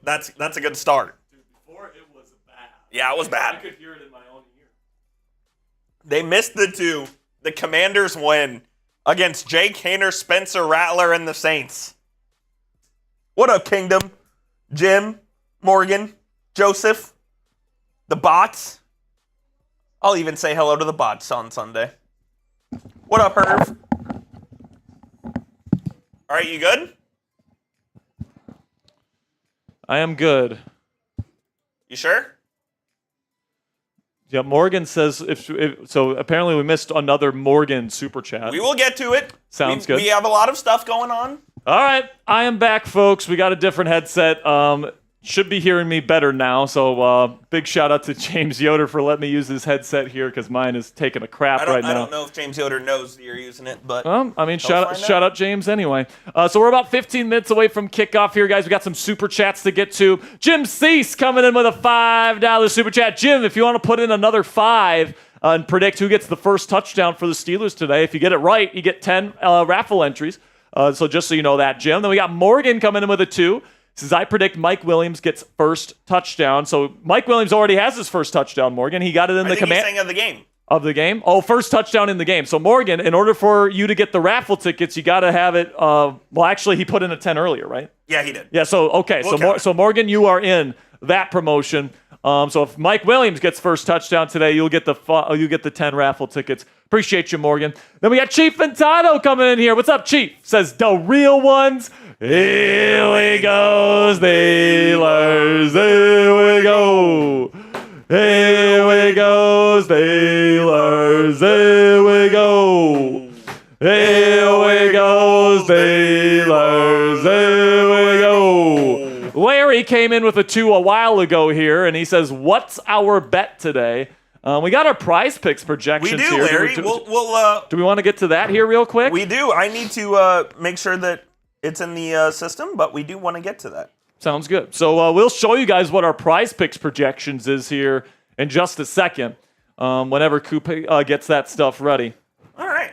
start. Dude, before it was bad. Yeah, it was bad. I could hear it in my own ear. They missed the 2. The Commanders win against Jake Hayner, Spencer Rattler, and the Saints. What up, Kingdom? Jim, Morgan, Joseph, the bots. I'll even say hello to the bots on Sunday. What up, Herb? All right, you good? I am good. You sure? Yeah, Morgan says so. Apparently, we missed another Morgan super chat. We will get to it. Sounds good. We have a lot of stuff going on. All right, I am back, folks. We got a different headset. should be hearing me better now. So big shout out to James Yoder for letting me use his headset here because mine is taking a crap right now. I don't know if James Yoder knows that you're using it, but shout out James anyway. So we're about 15 minutes away from kickoff here, guys. We got some super chats to get to. Jim Cease coming in with a $5 super chat. Jim, if you want to put in another $5 and predict who gets the first touchdown for the Steelers today, if you get it right, you get 10 raffle entries. So just so you know that, Jim. Then we got Morgan coming in with a 2. Says, I predict Mike Williams gets first touchdown. So Mike Williams already has his first touchdown, Morgan. He got it in the command. He's saying of the game. Of the game? Oh, first touchdown in the game. So Morgan, in order for you to get the raffle tickets, you got to have it. Well, actually, he put in a 10 earlier, right? Yeah, he did. Yeah. So okay. So Morgan, you are in that promotion. So if Mike Williams gets first touchdown today, you'll get the 10 raffle tickets. Appreciate you, Morgan. Then we got Chief Ventano coming in here. What's up, Chief? Says the real ones. Here we go, Steelers. Here we go. Here we go, Steelers. Here we go. Here we go, Steelers. Here we go. Larry came in with a 2 a while ago here, and he says, what's our bet today? We got our prize picks projections here. We do, Larry. Do we want to get to that here real quick? We do. I need to make sure that it's in the system, but we do want to get to that. Sounds good. So we'll show you guys what our prize picks projections is here in just a second, whenever Coop gets that stuff ready. All right.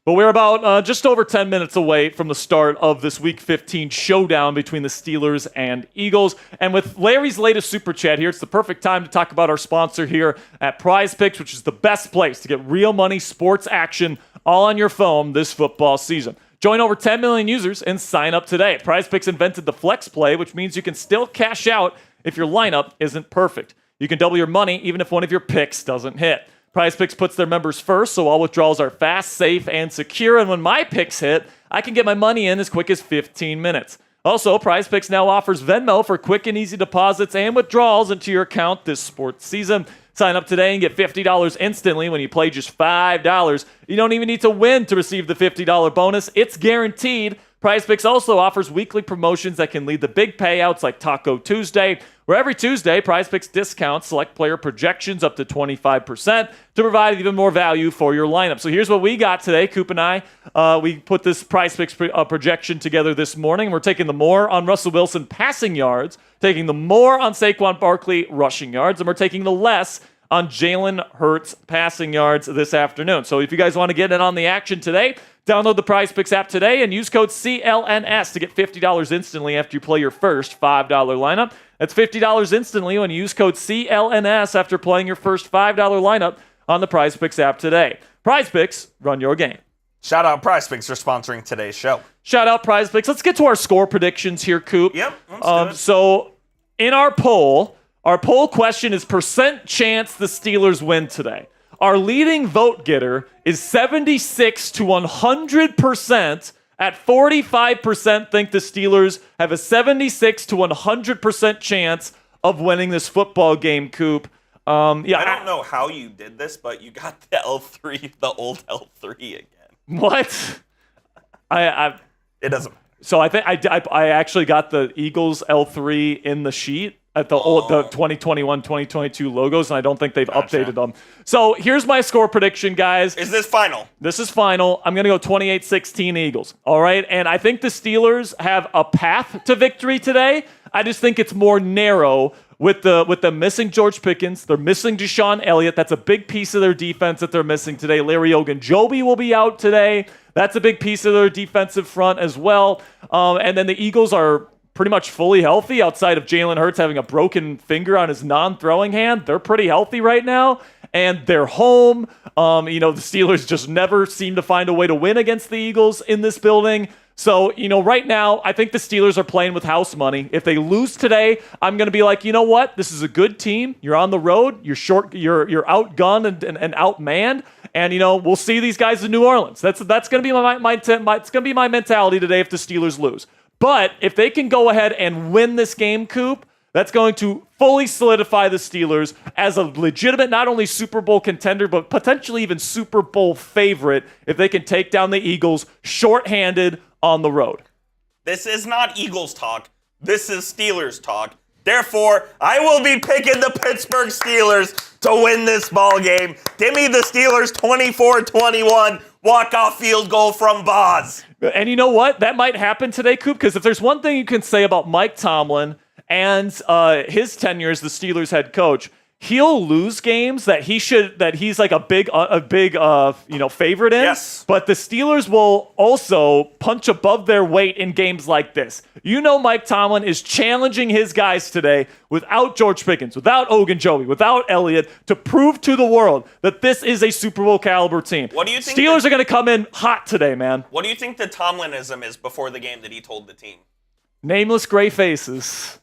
But we're about just over 10 minutes away from the start of this Week 15 showdown between the Steelers and Eagles. And with Larry's latest Super Chat here, it's the perfect time to talk about our sponsor here at Prize Picks, which is the best place to get real money sports action all on your phone this football season. Join over 10 million users and sign up today. Prize Picks invented the flex play, which means you can still cash out if your lineup isn't perfect. You can double your money even if one of your picks doesn't hit. Prize Picks puts their members first, so all withdrawals are fast, safe, and secure. And when my picks hit, I can get my money in as quick as 15 minutes. Also, Prize Picks now offers Venmo for quick and easy deposits and withdrawals into your account this sports season. Sign up today and get $50 instantly when you play just $5. You don't even need to win to receive the $50 bonus. It's guaranteed. Prize Picks also offers weekly promotions that can lead to big payouts like Taco Tuesday, where every Tuesday, Prize Picks discounts select player projections up to 25% to provide even more value for your lineup. So here's what we got today. Coop and I, we put this Prize Picks projection together this morning. We're taking the more on Russell Wilson passing yards, taking the more on Saquon Barkley rushing yards, and we're taking the less on Jalen Hurts passing yards this afternoon. So if you guys want to get in on the action today, download the Prize Picks app today and use code CLNS to get $50 instantly after you play your first $5 lineup. That's $50 instantly when you use code CLNS after playing your first $5 lineup on the Prize Picks app today. Prize Picks, run your game. Shout out Prize Picks for sponsoring today's show. Shout out Prize Picks. Let's get to our score predictions here, Coop. Yep, let's do it. So in our poll question is % chance the Steelers win today. Our leading vote getter is 76 to 100%. At 45% think the Steelers have a 76 to 100% chance of winning this football game, Coop. I don't know how you did this, but you got the L3, the old L3 again. What? It doesn't matter. So I think I actually got the Eagles L3 in the sheet at the 2021-2022 logos, and I don't think they've updated them. So here's my score prediction, guys. Is this final? This is final. I'm going to go 28-16 Eagles. All right? And I think the Steelers have a path to victory today. I just think it's more narrow with them missing George Pickens. They're missing Deshaun Elliott. That's a big piece of their defense that they're missing today. Larry Ogunjobi will be out today. That's a big piece of their defensive front as well. And then the Eagles are pretty much fully healthy outside of Jalen Hurts having a broken finger on his non-throwing hand. They're pretty healthy right now, and they're home. The Steelers just never seem to find a way to win against the Eagles in this building. So, right now, I think the Steelers are playing with house money. If they lose today, I'm going to be like, you know what? This is a good team. You're on the road. You're outgunned and outmanned. And, we'll see these guys in New Orleans. That's going to be it's going to be my mentality today if the Steelers lose. But if they can go ahead and win this game, Coop, that's going to fully solidify the Steelers as a legitimate, not only Super Bowl contender, but potentially even Super Bowl favorite if they can take down the Eagles shorthanded on the road. This is not Eagles talk. This is Steelers talk. Therefore, I will be picking the Pittsburgh Steelers to win this ball game. Give me the Steelers 24-21, walk-off field goal from Boz. And you know what? That might happen today, Coop, because if there's one thing you can say about Mike Tomlin and his tenure as the Steelers head coach, he'll lose games that he's like a big favorite in. Yes. But the Steelers will also punch above their weight in games like this. You know Mike Tomlin is challenging his guys today without George Pickens, without Ogunjobi, without Elliott to prove to the world that this is a Super Bowl caliber team. What do you think Steelers are going to come in hot today, man. What do you think the Tomlinism is before the game that he told the team? Nameless gray faces.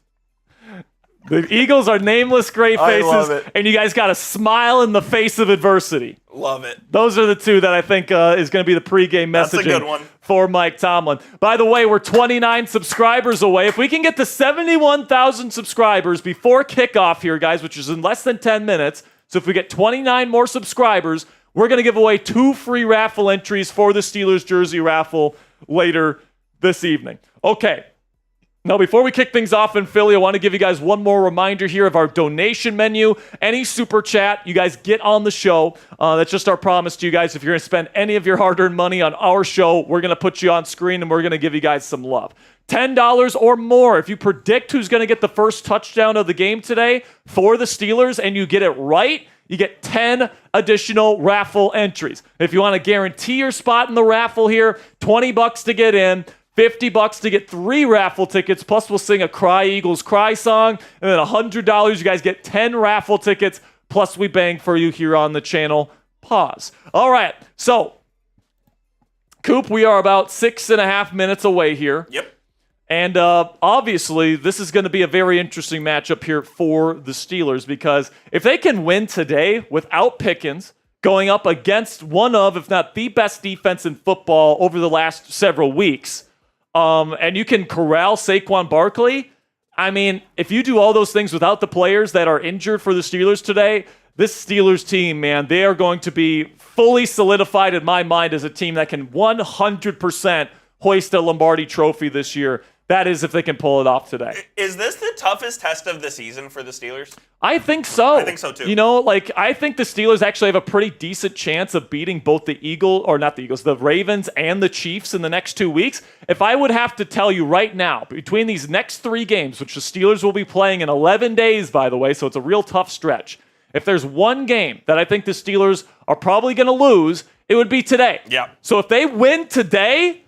The Eagles are nameless gray faces, I love it. and you guys got a smile in the face of adversity. Love it. Those are the two that I think is going to be the pregame messaging That's a good one. for Mike Tomlin. By the way, we're 29 subscribers away. If we can get to 71,000 subscribers before kickoff here, guys, which is in less than 10 minutes, so if we get 29 more subscribers, we're going to give away 2 free raffle entries for the Steelers jersey raffle later this evening. Okay. Now, before we kick things off in Philly, I want to give you guys one more reminder here of our donation menu. Any super chat, you guys get on the show. That's just our promise to you guys. If you're going to spend any of your hard-earned money on our show, we're going to put you on screen and we're going to give you guys some love. $10 or more. If you predict who's going to get the first touchdown of the game today for the Steelers and you get it right, you get 10 additional raffle entries. If you want to guarantee your spot in the raffle here, $20 to get in. $50 to get 3 raffle tickets, plus we'll sing a Cry Eagles Cry song, and then $100, you guys get 10 raffle tickets, plus we bang for you here on the channel. Pause. All right, so, Coop, we are about 6.5 minutes away here. Yep. And obviously, this is going to be a very interesting matchup here for the Steelers, because if they can win today without Pickens, going up against one of, if not the best defense in football over the last several weeks, and you can corral Saquon Barkley. I mean, if you do all those things without the players that are injured for the Steelers today, this Steelers team, man, they are going to be fully solidified in my mind as a team that can 100% hoist a Lombardi trophy this year. That is if they can pull it off today. Is this the toughest test of the season for the Steelers? I think so. I think so, too. You know, I think the Steelers actually have a pretty decent chance of beating both the the Ravens and the Chiefs in the next 2 weeks. If I would have to tell you right now, between these next 3 games, which the Steelers will be playing in 11 days, by the way, so it's a real tough stretch. If there's one game that I think the Steelers are probably going to lose, it would be today. Yeah. So if they win today,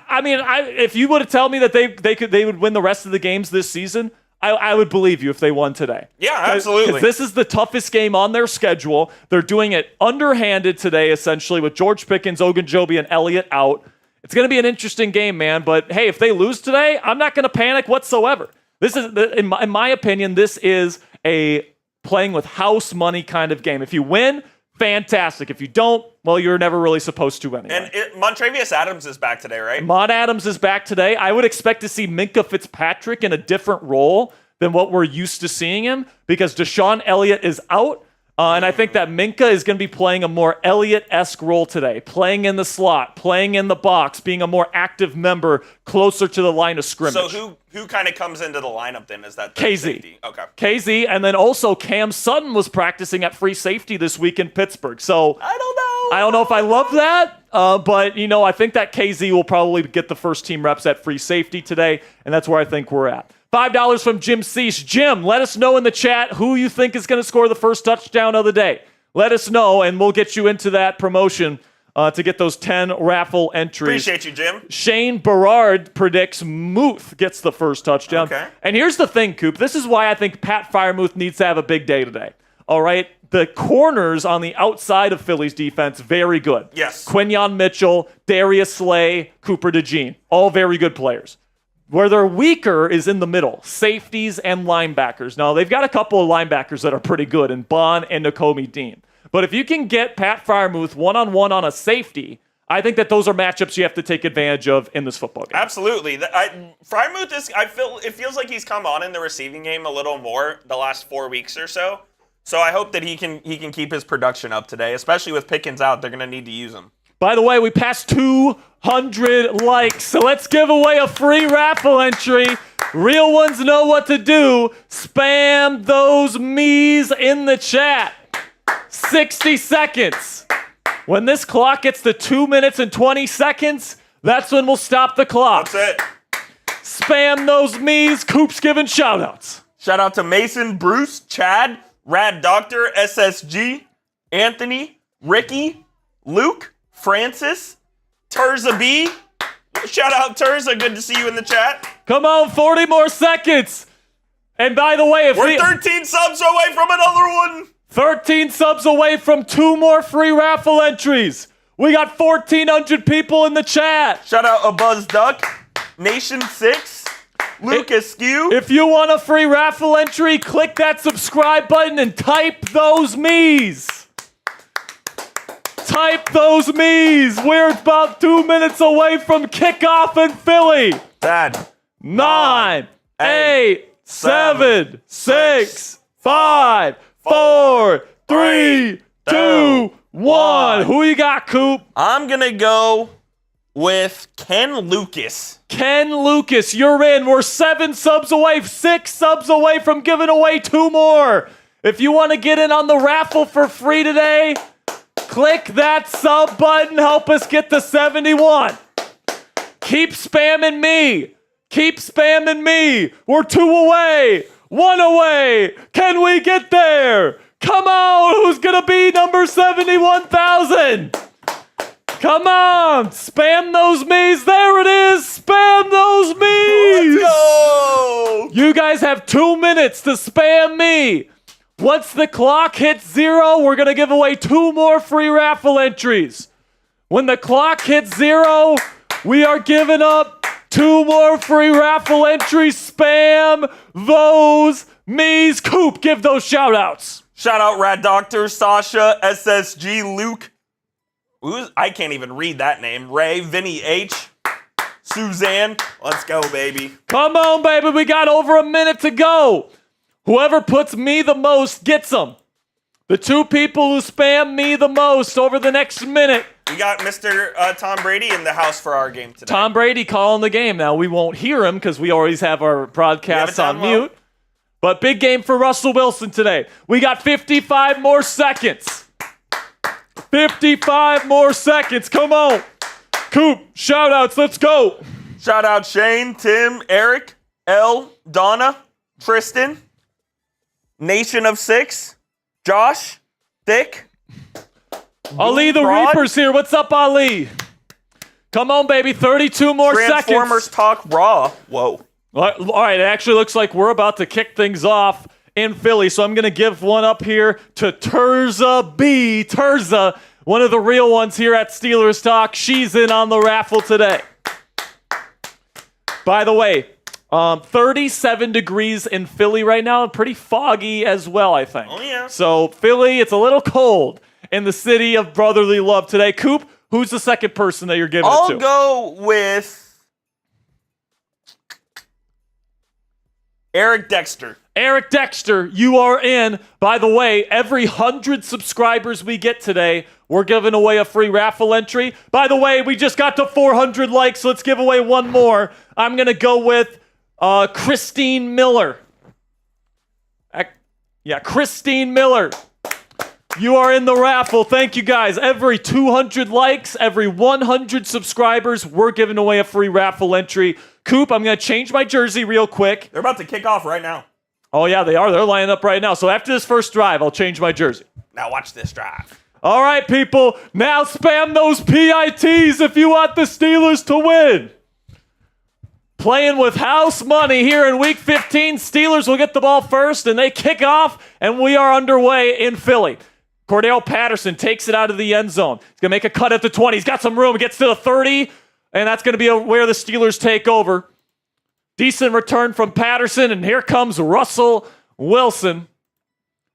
I mean, if you would have told me that they would win the rest of the games this season, I would believe you if they won today. Yeah, absolutely. Because this is the toughest game on their schedule. They're doing it underhanded today, essentially, with George Pickens, Ogunjobi, and Elliott out. It's going to be an interesting game, man. But hey, if they lose today, I'm not going to panic whatsoever. This is, in my opinion, this is a playing with house money kind of game. If you win, fantastic. If you don't, well, you're never really supposed to anyway. And Montrevious Adams is back today, right? Mon Adams is back today. I would expect to see Minka Fitzpatrick in a different role than what we're used to seeing him, because Deshaun Elliott is out. And I think that Minka is going to be playing a more Elliott-esque role today, playing in the slot, playing in the box, being a more active member closer to the line of scrimmage. So who kind of comes into the lineup then? Is that KZ. safety? Okay. KZ, and then also Cam Sutton was practicing at free safety this week in Pittsburgh. So I don't know if I love that, but I think that KZ will probably get the first team reps at free safety today, and that's where I think we're at. $5 from Jim Cease. Jim, let us know in the chat who you think is going to score the first touchdown of the day. Let us know, and we'll get you into that promotion to get those 10 raffle entries. Appreciate you, Jim. Shane Berard predicts Muth gets the first touchdown. Okay. And here's the thing, Coop. This is why I think Pat Freiermuth needs to have a big day today. All right? The corners on the outside of Philly's defense, very good. Yes. Quinyon Mitchell, Darius Slay, Cooper DeJean, all very good players. Where they're weaker is in the middle, safeties and linebackers. Now, they've got a couple of linebackers that are pretty good, in Bond and Nakobe Dean. But if you can get Pat Freiermuth one-on-one on a safety, I think that those are matchups you have to take advantage of in this football game. Absolutely. Freiermuth it feels like he's come on in the receiving game a little more the last 4 weeks or so. So I hope that he can keep his production up today, especially with Pickens out. They're going to need to use him. By the way, we passed 200 likes, so let's give away a free raffle entry Real ones know what to do. Spam those me's in the chat. 60 seconds. When this clock gets to 2 minutes and 20 seconds, that's when we'll stop the clock. That's it. Spam those me's. Coop's giving shout-outs. Shout out to Mason, Bruce, Chad, Rad Doctor, SSG, Anthony, Ricky, Luke, Francis, Terza B. Shout out Terza. Good to see you in the chat. Come on, 40 more seconds. And by the way, if We're 13 subs away from another one. 13 subs away from 2 more free raffle entries. We got 1,400 people in the chat. Shout out A Buzz Duck, Nation 6, Lucas Skew. If you want a free raffle entry, click that subscribe button and type those me's. Type those me's. We're about 2 minutes away from kickoff in Philly. 10, 9, 8, 7, 6, 5, 4, 3, 2, 1. Who you got, Coop? I'm going to go with Ken Lucas. Ken Lucas, you're in. We're 7 subs away, 6 subs away from giving away 2 more. If you want to get in on the raffle for free today, click that sub button. Help us get to 71. Keep spamming me. Keep spamming me. We're 2 away. 1 away. Can we get there? Come on. Who's going to be number 71,000? Come on. Spam those me's. There it is. Spam those me's. Let's go. You guys have 2 minutes to spam me. Once the clock hits 0, we're going to give away 2 more free raffle entries. When the clock hits 0, we are giving up 2 more free raffle entries. Spam those me's. Coop, give those shout-outs. Shout out Rad Doctor, Sasha, SSG, Luke. I can't even read that name. Ray, Vinny H, Suzanne. Let's go, baby. Come on, baby. We got over a minute to go. Whoever puts me the most gets them. The 2 people who spam me the most over the next minute. We got Mr. Tom Brady in the house for our game today. Tom Brady calling the game. Now, we won't hear him because we always have our broadcasts on mute. But big game for Russell Wilson today. We got 55 more seconds. 55 more seconds. Come on. Coop, shout-outs. Let's go. Shout out Shane, Tim, Eric, L, Donna, Tristan, Nation of 6, Josh, Thick, Ali the Rod. Reaper's here. What's up, Ali? Come on, baby. 32 more Transformers seconds. Talk Raw. Whoa. All right, it actually looks like we're about to kick things off in Philly, so I'm going to give one up here to Terza B. Terza, one of the real ones here at Steelers Talk. She's in on the raffle today. By the way, 37 degrees in Philly right now, and pretty foggy as well, I think. Oh, yeah. So, Philly, it's a little cold in the city of brotherly love today. Coop, who's the second person that you're giving it to? I'll go with Eric Dexter. Eric Dexter, you are in. By the way, every 100 subscribers we get today, we're giving away a free raffle entry. By the way, we just got to 400 likes, so let's give away one more. I'm going to go with Christine Miller. Christine Miller. You are in the raffle. Thank you, guys. Every 200 likes, every 100 subscribers, we're giving away a free raffle entry. Coop, I'm going to change my jersey real quick. They're about to kick off right now. Oh, yeah, they are. They're lining up right now. So after this first drive, I'll change my jersey. Now watch this drive. All right, people. Now spam those PITs if you want the Steelers to win. Playing with house money here in Week 15. Steelers will get the ball first, and they kick off, and we are underway in Philly. Cordell Patterson takes it out of the end zone. He's going to make a cut at the 20. He's got some room. He gets to the 30, and that's going to be where the Steelers take over. Decent return from Patterson, and here comes Russell Wilson.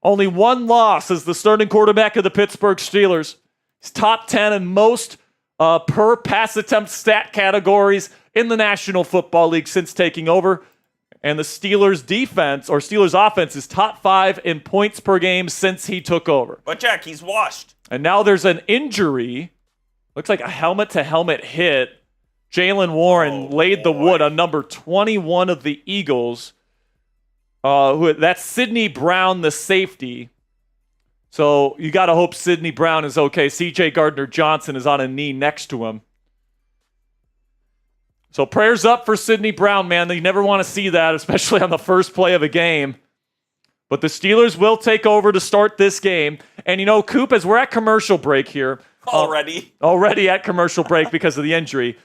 Only one loss as the starting quarterback of the Pittsburgh Steelers. He's top 10 in most per pass attempt stat categories in the National Football League since taking over. And the Steelers defense, or Steelers offense, is top 5 in points per game since he took over. But Jack, he's washed. And now there's an injury. Looks like a helmet-to-helmet hit Jalen Warren laid the wood on number 21 of the Eagles. That's Sidney Brown, the safety. So you got to hope Sidney Brown is okay. C.J. Gardner-Johnson is on a knee next to him. So prayers up for Sidney Brown, man. You never want to see that, especially on the first play of a game. But the Steelers will take over to start this game. And, Coop, as we're at commercial break here. Already at commercial break because of the injury.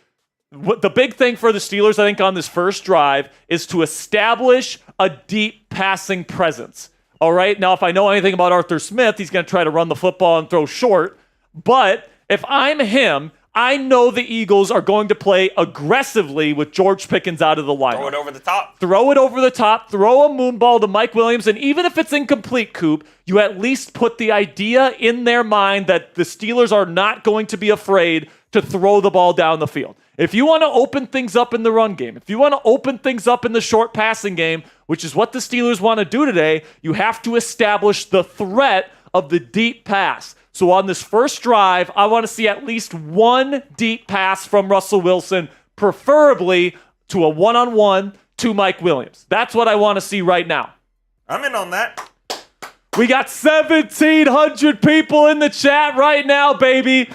The big thing for the Steelers, I think, on this first drive is to establish a deep passing presence. All right? Now, if I know anything about Arthur Smith, he's going to try to run the football and throw short. But if I'm him, I know the Eagles are going to play aggressively with George Pickens out of the lineup. Throw it over the top. Throw a moon ball to Mike Williams, and even if it's incomplete, Coop, you at least put the idea in their mind that the Steelers are not going to be afraid to throw the ball down the field. If you want to open things up in the run game, if you want to open things up in the short passing game, which is what the Steelers want to do today, you have to establish the threat of the deep pass. So on this first drive, I want to see at least one deep pass from Russell Wilson, preferably to a one-on-one to Mike Williams. That's what I want to see right now. I'm in on that. We got 1,700 people in the chat right now, baby.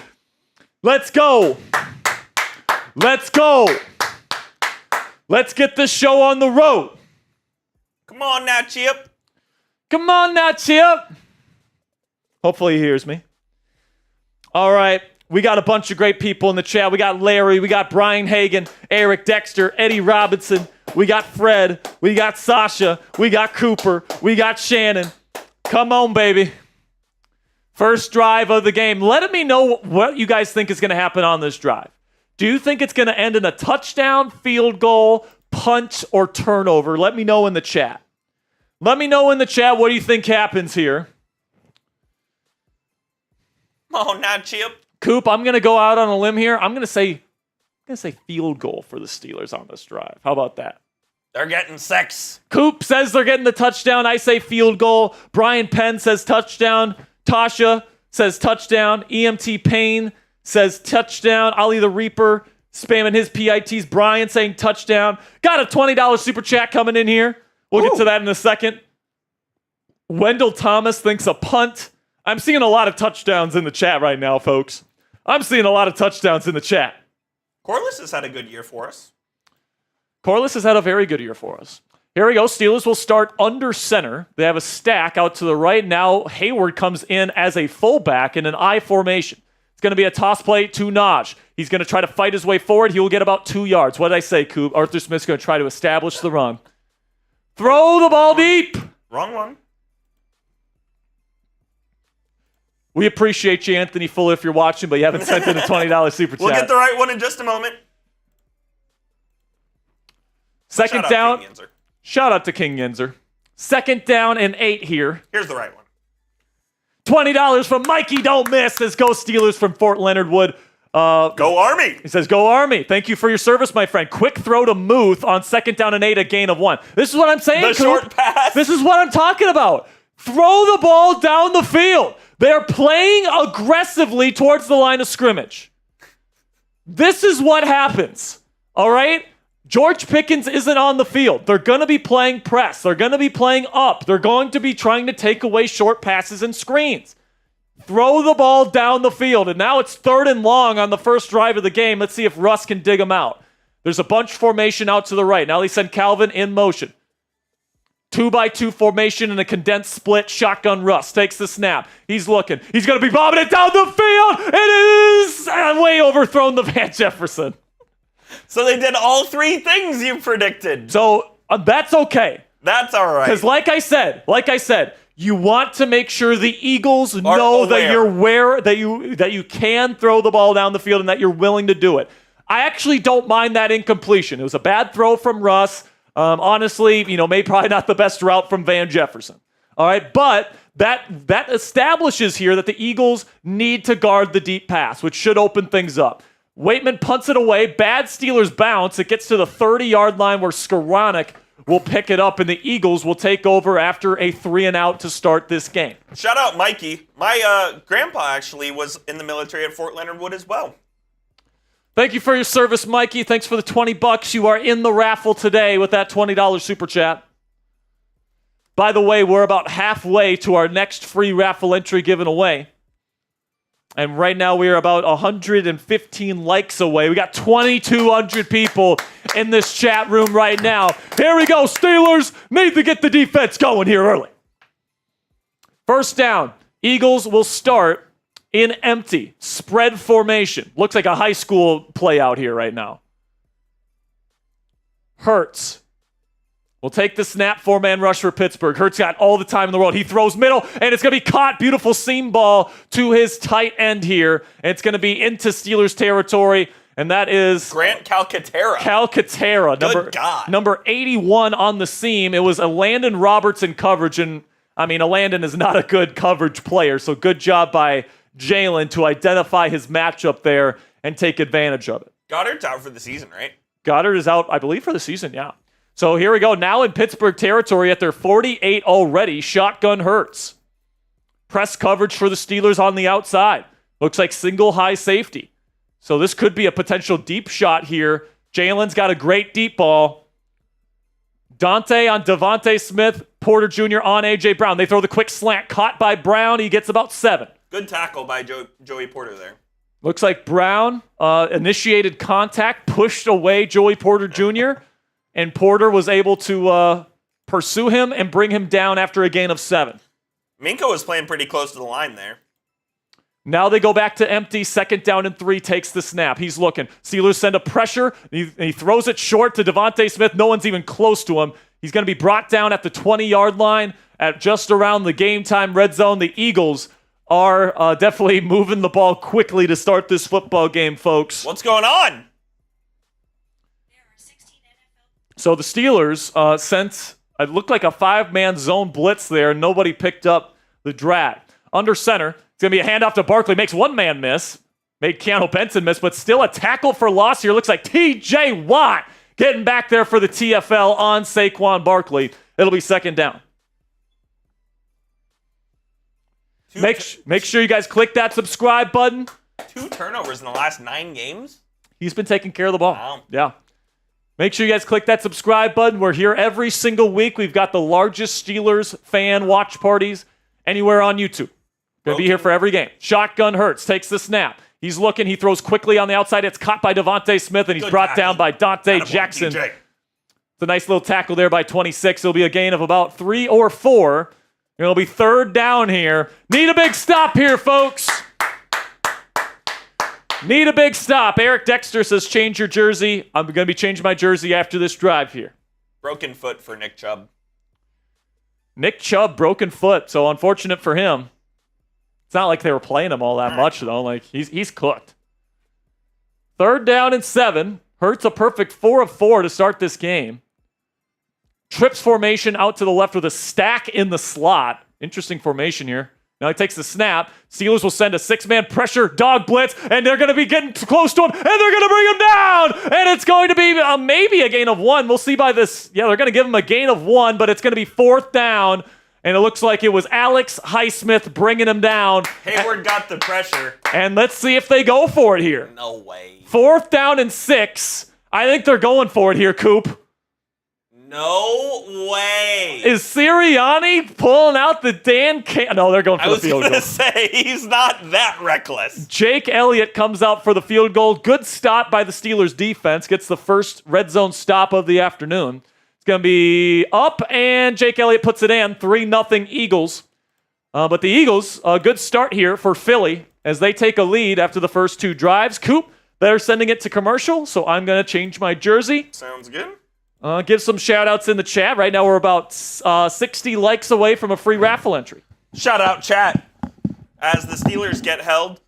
Let's go. Let's get this show on the road. Come on now, Chip. Hopefully he hears me. All right. We got a bunch of great people in the chat. We got Larry. We got Brian Hagan, Eric Dexter, Eddie Robinson. We got Fred. We got Sasha. We got Cooper. We got Shannon. Come on, baby. First drive of the game. Let me know what you guys think is going to happen on this drive. Do you think it's going to end in a touchdown, field goal, punt, or turnover? Let me know in the chat. What do you think happens here? Oh, now, Chip. Coop, I'm going to go out on a limb here. I'm going to say field goal for the Steelers on this drive. How about that? They're getting sex. Coop says they're getting the touchdown. I say field goal. Brian Penn says touchdown. Tasha says touchdown. EMT Payne says touchdown. Ali the Reaper spamming his PITs. Brian saying touchdown. Got a $20 super chat coming in here. We'll get to that in a second. Wendell Thomas thinks a punt. I'm seeing a lot of touchdowns in the chat right now, folks. Corliss has had a good year for us. Corliss has had a very good year for us. Here we go. Steelers will start under center. They have a stack out to the right. Now Hayward comes in as a fullback in an I formation. It's going to be a toss play to Naj. He's going to try to fight his way forward. He will get about 2 yards. What did I say, Coop? Arthur Smith's going to try to establish the run. Throw the ball deep. Wrong one. We appreciate you, Anthony Fuller, if you're watching, but you haven't sent in a $20 super chat. We'll get the right one in just a moment. Second down. Shout out to King Yinzer. Second down and 8 here. Here's the right one. $20 from Mikey Don't Miss. Says go Steelers from Fort Leonard Wood. Go Army. He says go Army. Thank you for your service, my friend. Quick throw to Muth on second down and 8, a gain of 1. This is what I'm saying, The short pass. This is what I'm talking about. Throw the ball down the field. They're playing aggressively towards the line of scrimmage. This is what happens. All right? George Pickens isn't on the field. They're going to be playing press. They're going to be playing up. They're going to be trying to take away short passes and screens. Throw the ball down the field. And now it's 3rd and long on the first drive of the game. Let's see if Russ can dig them out. There's a bunch formation out to the right. Now they send Calvin in motion. 2x2 formation and a condensed split. Shotgun Russ takes the snap. He's looking. He's going to be bobbing it down the field. It is way overthrown to Van Jefferson. So they did all 3 things you predicted. So that's okay. That's all right. Because like I said, you want to make sure the Eagles know that you're aware, that you can throw the ball down the field and that you're willing to do it. I actually don't mind that incompletion. It was a bad throw from Russ. Honestly, maybe probably not the best route from Van Jefferson. All right, but that establishes here that the Eagles need to guard the deep pass, which should open things up. Waitman punts it away. Bad Steelers bounce. It gets to the 30-yard line where Skoranek will pick it up, and the Eagles will take over after a 3-and-out to start this game. Shout out Mikey. My grandpa actually was in the military at Fort Leonard Wood as well. Thank you for your service, Mikey. Thanks for the $20. You are in the raffle today with that $20 super chat. By the way, we're about halfway to our next free raffle entry given away. And right now we are about 115 likes away. We got 2,200 people in this chat room right now. Here we go. Steelers need to get the defense going here early. First down. Eagles will start in empty. Spread formation. Looks like a high school play out here right now. Hurts will take the snap, 4-man rush for Pittsburgh. Hurts got all the time in the world. He throws middle, and it's going to be caught. Beautiful seam ball to his tight end here. And it's going to be into Steelers territory, and that is Grant Calcaterra. Calcaterra, God. number 81 on the seam. It was a Landon Robertson coverage, and I mean, a Landon is not a good coverage player, so good job by Jalen to identify his matchup there and take advantage of it. Goddard's out for the season, right? Goddard is out, I believe, for the season, yeah. So here we go. Now in Pittsburgh territory at their 48 already. Shotgun Hurts. Press coverage for the Steelers on the outside. Looks like single high safety. So this could be a potential deep shot here. Jalen's got a great deep ball. Dante on Devontae Smith. Porter Jr. on A.J. Brown. They throw the quick slant. Caught by Brown. He gets about 7. Good tackle by Joey Porter there. Looks like Brown initiated contact, pushed away Joey Porter Jr., and Porter was able to pursue him and bring him down after a gain of 7. Minka was playing pretty close to the line there. Now they go back to empty. 2nd down and 3, takes the snap. He's looking. Steelers send a pressure. He throws it short to Devontae Smith. No one's even close to him. He's going to be brought down at the 20-yard line at just around the game time red zone. The Eagles are definitely moving the ball quickly to start this football game, folks. What's going on? So the Steelers sent, it looked like a 5-man zone blitz there. Nobody picked up the drag. Under center, it's going to be a handoff to Barkley. Makes one man miss. Made Keanu Benson miss, but still a tackle for loss here. Looks like T.J. Watt getting back there for the TFL on Saquon Barkley. It'll be 2nd down. Make sure you guys click that subscribe button. 2 turnovers in the last 9 games? He's been taking care of the ball. Wow. Yeah. Make sure you guys click that subscribe button. We're here every single week. We've got the largest Steelers fan watch parties anywhere on YouTube. Going to be here for every game. Shotgun Hurts takes the snap. He's looking. He throws quickly on the outside. It's caught by Devontae Smith, and he's brought down by Dante Jackson. It's a nice little tackle there by 26. It'll be a gain of about 3 or 4. It'll be 3rd down here. Need a big stop here, folks. Need a big stop. Eric Dexter says, change your jersey. I'm going to be changing my jersey after this drive here. Broken foot for Nick Chubb. Nick Chubb, broken foot. So unfortunate for him. It's not like they were playing him all that much, though. Like he's cooked. 3rd down and 7. Hurts a perfect 4 of 4 to start this game. Trips formation out to the left with a stack in the slot. Interesting formation here. Now he takes the snap. Steelers will send a 6-man pressure dog blitz, and they're going to be getting close to him, and they're going to bring him down, and it's going to be maybe a gain of 1. We'll see by this. Yeah, they're going to give him a gain of 1, but it's going to be 4th down, and it looks like it was Alex Highsmith bringing him down. Hayward got the pressure. And let's see if they go for it here. No way. 4th down and 6. I think they're going for it here, Coop. No way. Is Sirianni pulling out the No, they're going for the field goal. I was going to say, he's not that reckless. Jake Elliott comes out for the field goal. Good stop by the Steelers defense. Gets the first red zone stop of the afternoon. It's going to be up, and Jake Elliott puts it in. 3-0 Eagles. But the Eagles, a good start here for Philly as they take a lead after the first 2 drives. Coop, they're sending it to commercial, so I'm going to change my jersey. Sounds good. Give some shout-outs in the chat. Right now we're about 60 likes away from a free raffle entry. Shout out chat as the Steelers get held.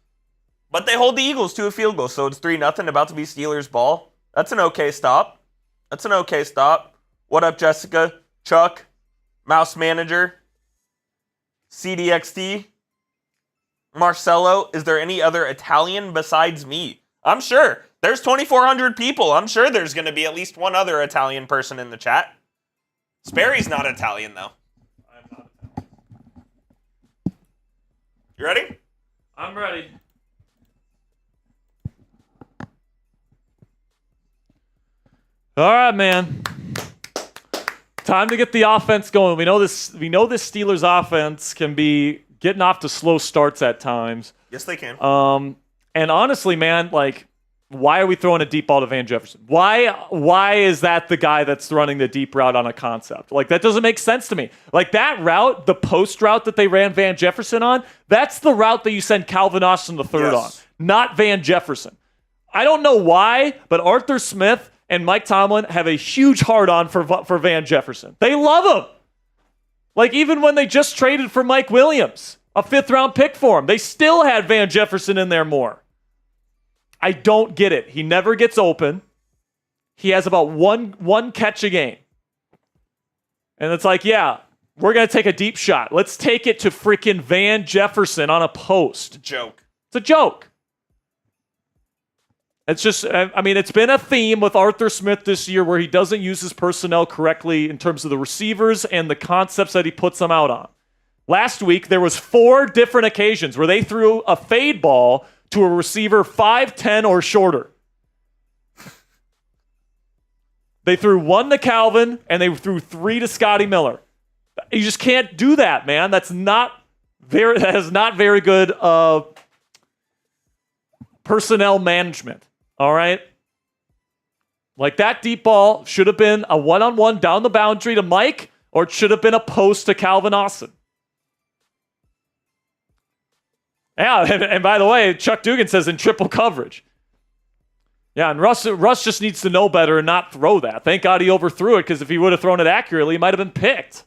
But they hold the Eagles to a field goal, so it's 3-0, about to be Steelers ball. That's an okay stop. What up, Jessica? Chuck? Mouse Manager? CDXT? Marcelo? Is there any other Italian besides me? I'm sure. There's 2,400 people. I'm sure there's going to be at least one other Italian person in the chat. Sperry's not Italian, though. I'm not Italian. You ready? I'm ready. All right, man. Time to get the offense going. We know this Steelers offense can be getting off to slow starts at times. Yes, they can. And honestly, man, like, why are we throwing a deep ball to Van Jefferson? Why is that the guy that's running the deep route on a concept? Like, that doesn't make sense to me. Like, that route, the post route that they ran Van Jefferson on, that's the route that you send Calvin Austin the third on, not Van Jefferson. I don't know why, but Arthur Smith and Mike Tomlin have a huge hard-on for Van Jefferson. They love him. Like, even when they just traded for Mike Williams, a 5th-round pick for him, they still had Van Jefferson in there more. I don't get it. He never gets open. He has about one catch a game. And it's like, yeah, we're going to take a deep shot. Let's take it to freaking Van Jefferson on a post. Joke. It's a joke. It's just, I mean, it's been a theme with Arthur Smith this year where he doesn't use his personnel correctly in terms of the receivers and the concepts that he puts them out on. Last week, there was 4 different occasions where they threw a fade ball to a receiver 5'10" or shorter. They threw 1 to Calvin, and they threw 3 to Scotty Miller. You just can't do that, man. That is not very good personnel management. All right? Like, that deep ball should have been a one-on-one down the boundary to Mike, or it should have been a post to Calvin Austin. Yeah, and by the way, Chuck Dugan says in triple coverage. Yeah, and Russ just needs to know better and not throw that. Thank God he overthrew it, because if he would have thrown it accurately, he might have been picked.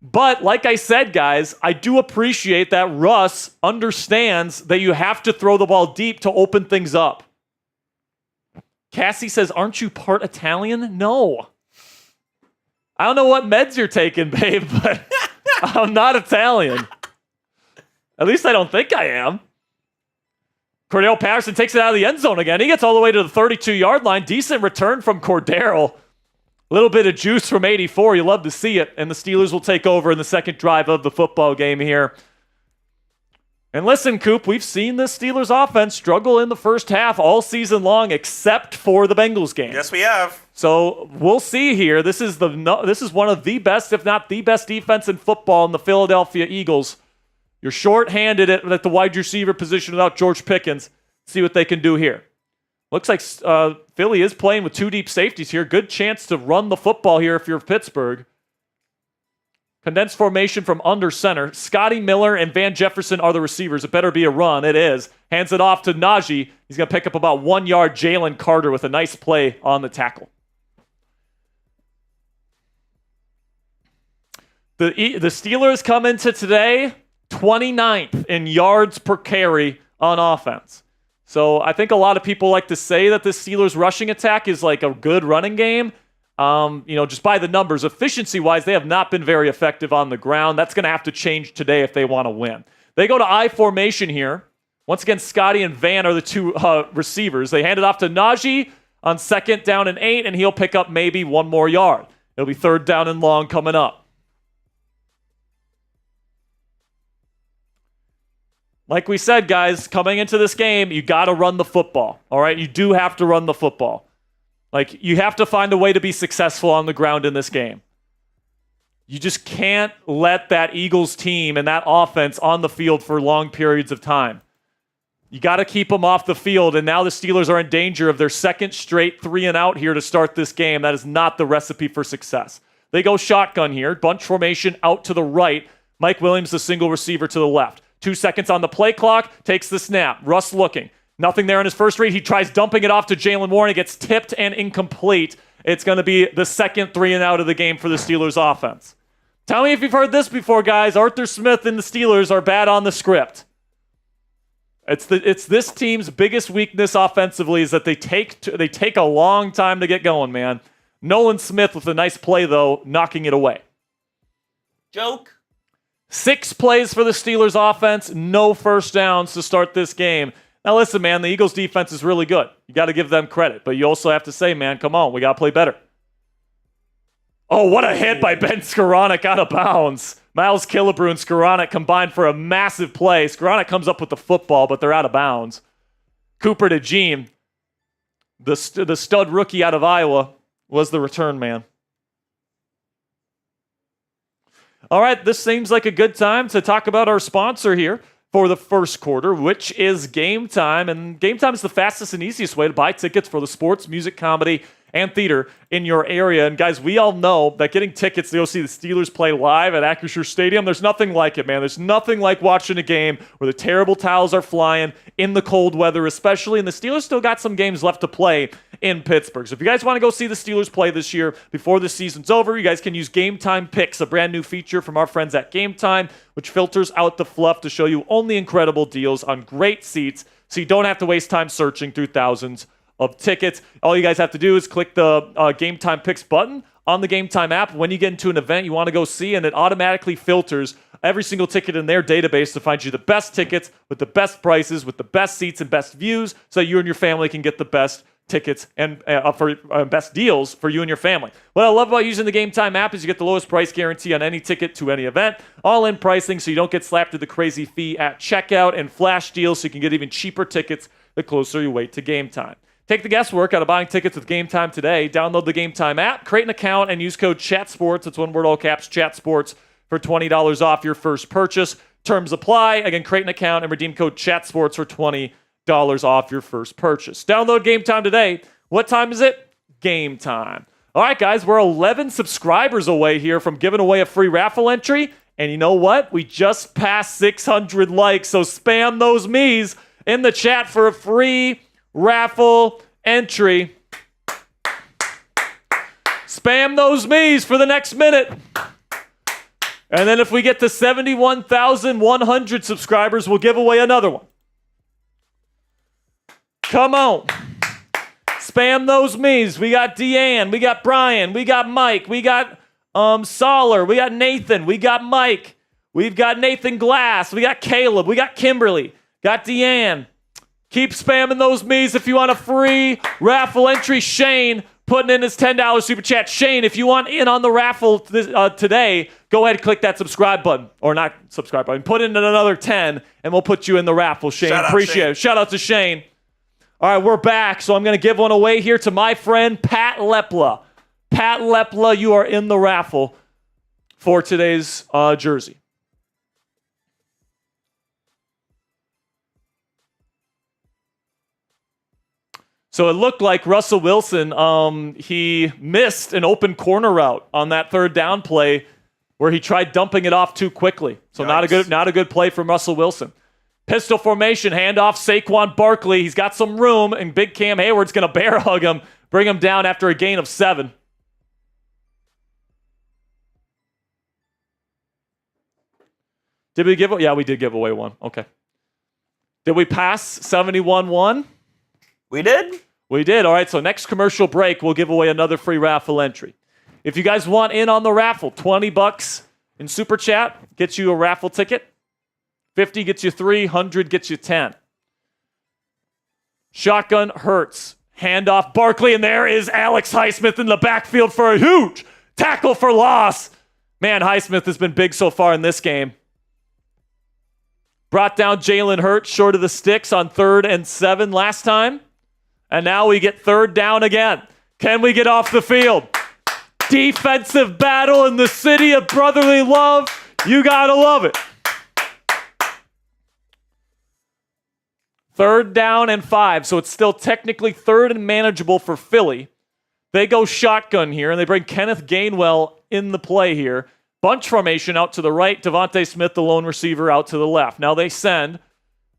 But like I said, guys, I do appreciate that Russ understands that you have to throw the ball deep to open things up. Cassie says, aren't you part Italian? No. I don't know what meds you're taking, babe, but I'm not Italian. At least I don't think I am. Cordell Patterson takes it out of the end zone again. He gets all the way to the 32-yard line. Decent return from Cordero. A little bit of juice from 84. You love to see it. And the Steelers will take over in the second drive of the football game here. And listen, Coop, we've seen this Steelers offense struggle in the first half all season long, except for the Bengals game. Yes, we have. So we'll see here. This is one of the best, if not the best defense in football in the Philadelphia Eagles. You're short-handed at the wide receiver position without George Pickens. See what they can do here. Looks like Philly is playing with 2 deep safeties here. Good chance to run the football here if you're Pittsburgh. Condensed formation from under center. Scotty Miller and Van Jefferson are the receivers. It better be a run. It is. Hands it off to Najee. He's going to pick up about 1 yard. Jalen Carter with a nice play on the tackle. The Steelers come into today 29th in yards per carry on offense. So I think a lot of people like to say that this Steelers rushing attack is like a good running game. Just by the numbers, efficiency-wise, they have not been very effective on the ground. That's going to have to change today if they want to win. They go to I formation here. Once again, Scotty and Van are the 2 receivers. They hand it off to Najee on 2nd down and 8, and he'll pick up maybe 1 more yard. It'll be 3rd down and long coming up. Like we said, guys, coming into this game, you got to run the football. All right? You do have to run the football. Like, you have to find a way to be successful on the ground in this game. You just can't let that Eagles team and that offense on the field for long periods of time. You got to keep them off the field, and now the Steelers are in danger of their 2nd straight 3-and-out here to start this game. That is not the recipe for success. They go shotgun here, bunch formation out to the right. Mike Williams, the single receiver to the left. 2 seconds on the play clock, takes the snap. Russ looking. Nothing there in his first read. He tries dumping it off to Jalen Warren. It gets tipped and incomplete. It's going to be the 2nd 3-and-out of the game for the Steelers offense. Tell me if you've heard this before, guys. Arthur Smith and the Steelers are bad on the script. It's this team's biggest weakness offensively is that they take a long time to get going, man. Nolan Smith with a nice play, though, knocking it away. Joke. 6 plays for the Steelers offense, no first downs to start this game. Now listen, man, the Eagles defense is really good. You got to give them credit, but you also have to say, man, come on, we got to play better. Oh, what a hit by Ben Skoranek out of bounds. Miles Killebrew and Skoranek combined for a massive play. Skoranek comes up with the football, but they're out of bounds. Cooper to Gene. the stud rookie out of Iowa, was the return man. All right, this seems like a good time to talk about our sponsor here for the first quarter, which is Game Time. And Game Time is the fastest and easiest way to buy tickets for the sports, music, comedy, and theater in your area. And guys, we all know that getting tickets to go see the Steelers play live at Acrisure Stadium, there's nothing like it, man. There's nothing like watching a game where the terrible towels are flying in the cold weather, especially, and the Steelers still got some games left to play in Pittsburgh. So if you guys want to go see the Steelers play this year before the season's over, you guys can use Game Time Picks, a brand new feature from our friends at Game Time, which filters out the fluff to show you only incredible deals on great seats, so you don't have to waste time searching through thousands of tickets. All you guys have to do is click the Game Time Picks button on the Game Time app when you get into an event you want to go see, and it automatically filters every single ticket in their database to find you the best tickets with the best prices, with the best seats and best views, so you and your family can get the best tickets and for best deals for you and your family. What I love about using the Game Time app is you get the lowest price guarantee on any ticket to any event, all-in pricing so you don't get slapped with the crazy fee at checkout, and flash deals so you can get even cheaper tickets the closer you wait to game time. Take the guesswork out of buying tickets with Game Time today. Download the Game Time app, create an account, and use code CHATSPORTS. It's one word, all caps, CHATSPORTS, for $20 off your first purchase. Terms apply. Again, create an account and redeem code CHATSPORTS for $20 off your first purchase. Download Game Time today. What time is it? Game time. All right, guys, we're 11 subscribers away here from giving away a free raffle entry. And you know what? We just passed 600 likes, so spam those me's in the chat for a free raffle entry. Spam those me's for the next minute. And then if we get to 71,100 subscribers, we'll give away another one. Come on. Spam those me's. We got Deanne, we got Brian, we got Mike, we got Solar, we got Nathan, we got Mike, we've got Nathan Glass, we got Caleb, we got Kimberly, got Deanne. Keep spamming those me's if you want a free raffle entry. Shane putting in his $10 super chat. Shane, if you want in on the raffle today, go ahead and click that subscribe button. Or not subscribe button. Put in another 10, and we'll put you in the raffle, Shane. Appreciate it. Shout out to Shane. All right, we're back, so I'm going to give one away here to my friend Pat Lepla. Pat Lepla, you are in the raffle for today's jersey. So it looked like Russell Wilson, he missed an open corner route on that third down play where he tried dumping it off too quickly. So Yikes. not a good play from Russell Wilson. Pistol formation, handoff, Saquon Barkley. He's got some room, and Big Cam Hayward's going to bear hug him, bring him down after a gain of 7. Did we give it? Yeah, we did give away one. Okay. Did we pass 71-1? We did? We did. All right, so next commercial break, we'll give away another free raffle entry. If you guys want in on the raffle, $20 in Super Chat gets you a raffle ticket. 50 gets you 3, 100 gets you 10. Shotgun Hurts. Handoff Barkley, and there is Alex Highsmith in the backfield for a huge tackle for loss. Man, Highsmith has been big so far in this game. Brought down Jalen Hurts short of the sticks on 3rd and 7 last time. And now we get 3rd down again. Can we get off the field? Defensive battle in the city of brotherly love. You gotta love it. 3rd down and 5. So it's still technically 3rd and manageable for Philly. They go shotgun here, and they bring Kenneth Gainwell in the play here. Bunch formation out to the right. Devontae Smith, the lone receiver, out to the left. Now they send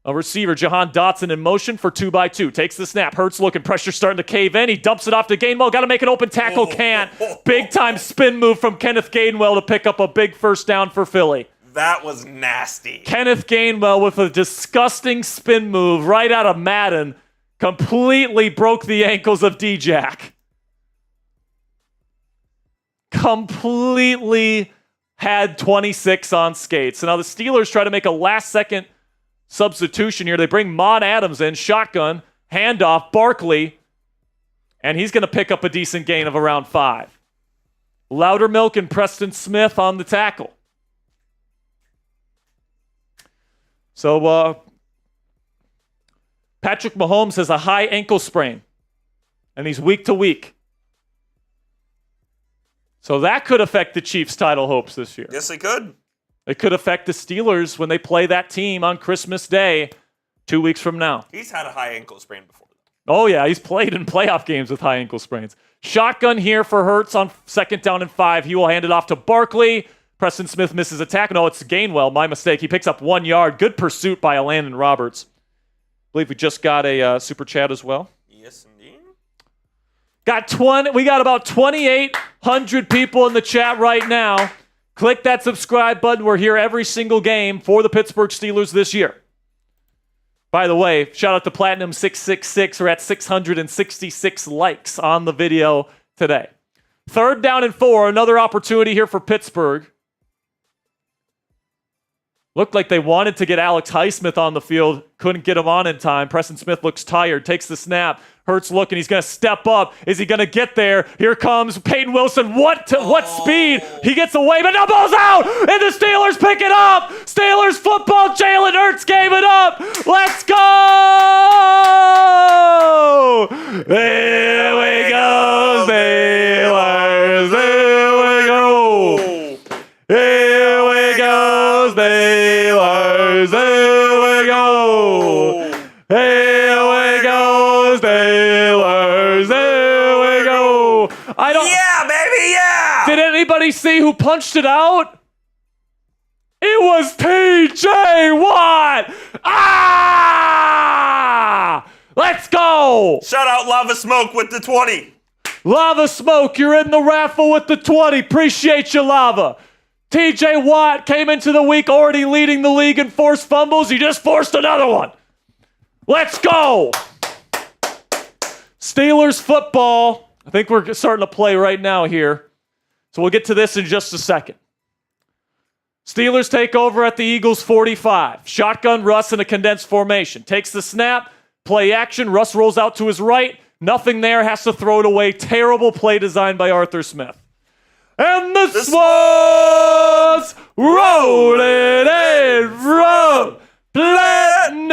a receiver, Jahan Dotson, in motion for 2x2. Takes the snap. Hurts looking. Pressure starting to cave in. He dumps it off to Gainwell. Got to make an open tackle. Can't. Big-time spin move from Kenneth Gainwell to pick up a big first down for Philly. That was nasty. Kenneth Gainwell with a disgusting spin move right out of Madden completely broke the ankles of D-Jack. Completely had 26 on skates. So now the Steelers try to make a last-second substitution here. They bring Mon Adams in, shotgun, handoff, Barkley, and he's going to pick up a decent gain of around 5. Loudermilk and Preston Smith on the tackle. So Patrick Mahomes has a high ankle sprain. and he's week to week. So that could affect the Chiefs' title hopes this year. Yes, it could. It could affect the Steelers when they play that team on Christmas Day 2 weeks from now. He's had a high ankle sprain before. Oh, yeah, he's played in playoff games with high ankle sprains. Shotgun here for Hurts on 2nd down and 5. He will hand it off to Barkley. Preston Smith misses a tackle. No, it's Gainwell. My mistake. He picks up 1 yard. Good pursuit by Landon Roberts. I believe we just got a super chat as well. Yes, indeed. We got about 2,800 people in the chat right now. Click that subscribe button. We're here every single game for the Pittsburgh Steelers this year. By the way, shout out to Platinum666. We're at 666 likes on the video today. 3rd down and 4. Another opportunity here for Pittsburgh. Looked like they wanted to get Alex Highsmith on the field. Couldn't get him on in time. Preston Smith looks tired. Takes the snap. Hurts looking. He's going to step up. Is he going to get there? Here comes Peyton Wilson. What speed? He gets away, but the ball's out! And the Steelers pick it up! Steelers football. Jalen Hurts gave it up! Let's go! Here we go, Steelers! Here we go! Here we go, Steelers! Here we go! Here we go, Steelers! Here we go! Yeah, baby, yeah! Did anybody see who punched it out? It was T.J. Watt! Ah! Let's go! Shout out Lava Smoke with the 20. Lava Smoke, you're in the raffle with the 20. Appreciate you, Lava. T.J. Watt came into the week already leading the league in forced fumbles. He just forced another one. Let's go! Steelers football. I think we're starting to play right now here. So we'll get to this in just a second. Steelers take over at the Eagles' 45. Shotgun Russ in a condensed formation. Takes the snap. Play action. Russ rolls out to his right. Nothing there. Has to throw it away. Terrible play design by Arthur Smith. And the Swans rolling in from Platinum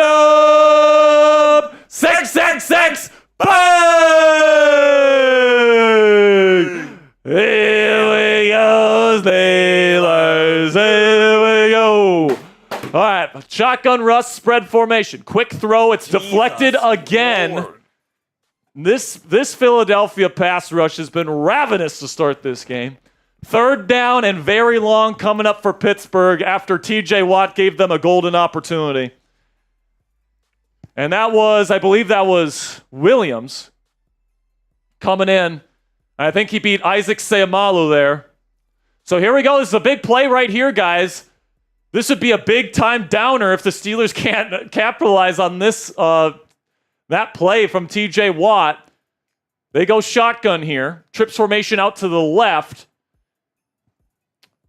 666 bang! Here we go, Steelers. Here we go. All right, shotgun Russ spread formation. Quick throw. It's deflected again. Lord. This Philadelphia pass rush has been ravenous to start this game. 3rd down and very long coming up for Pittsburgh after T.J. Watt gave them a golden opportunity. And that was, I believe that was Williams coming in. I think he beat Isaac Seumalo there. So here we go. This is a big play right here, guys. This would be a big-time downer if the Steelers can't capitalize on this that play from T.J. Watt. They go shotgun here. Trips formation out to the left.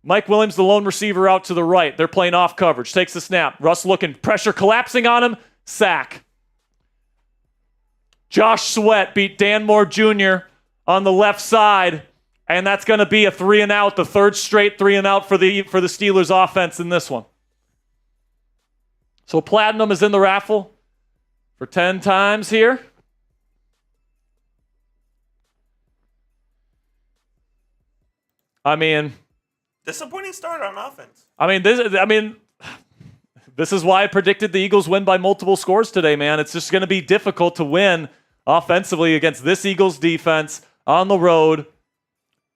Mike Williams, the lone receiver, out to the right. They're playing off coverage. Takes the snap. Russ looking. Pressure collapsing on him. Sack. Josh Sweat beat Dan Moore Jr. on the left side. And that's going to be a 3-and-out. The 3rd straight 3-and-out for the Steelers offense in this one. So Platinum is in the raffle for 10 times here. I mean, disappointing start on offense. This is why I predicted the Eagles win by multiple scores today, man. It's just going to be difficult to win offensively against this Eagles defense on the road.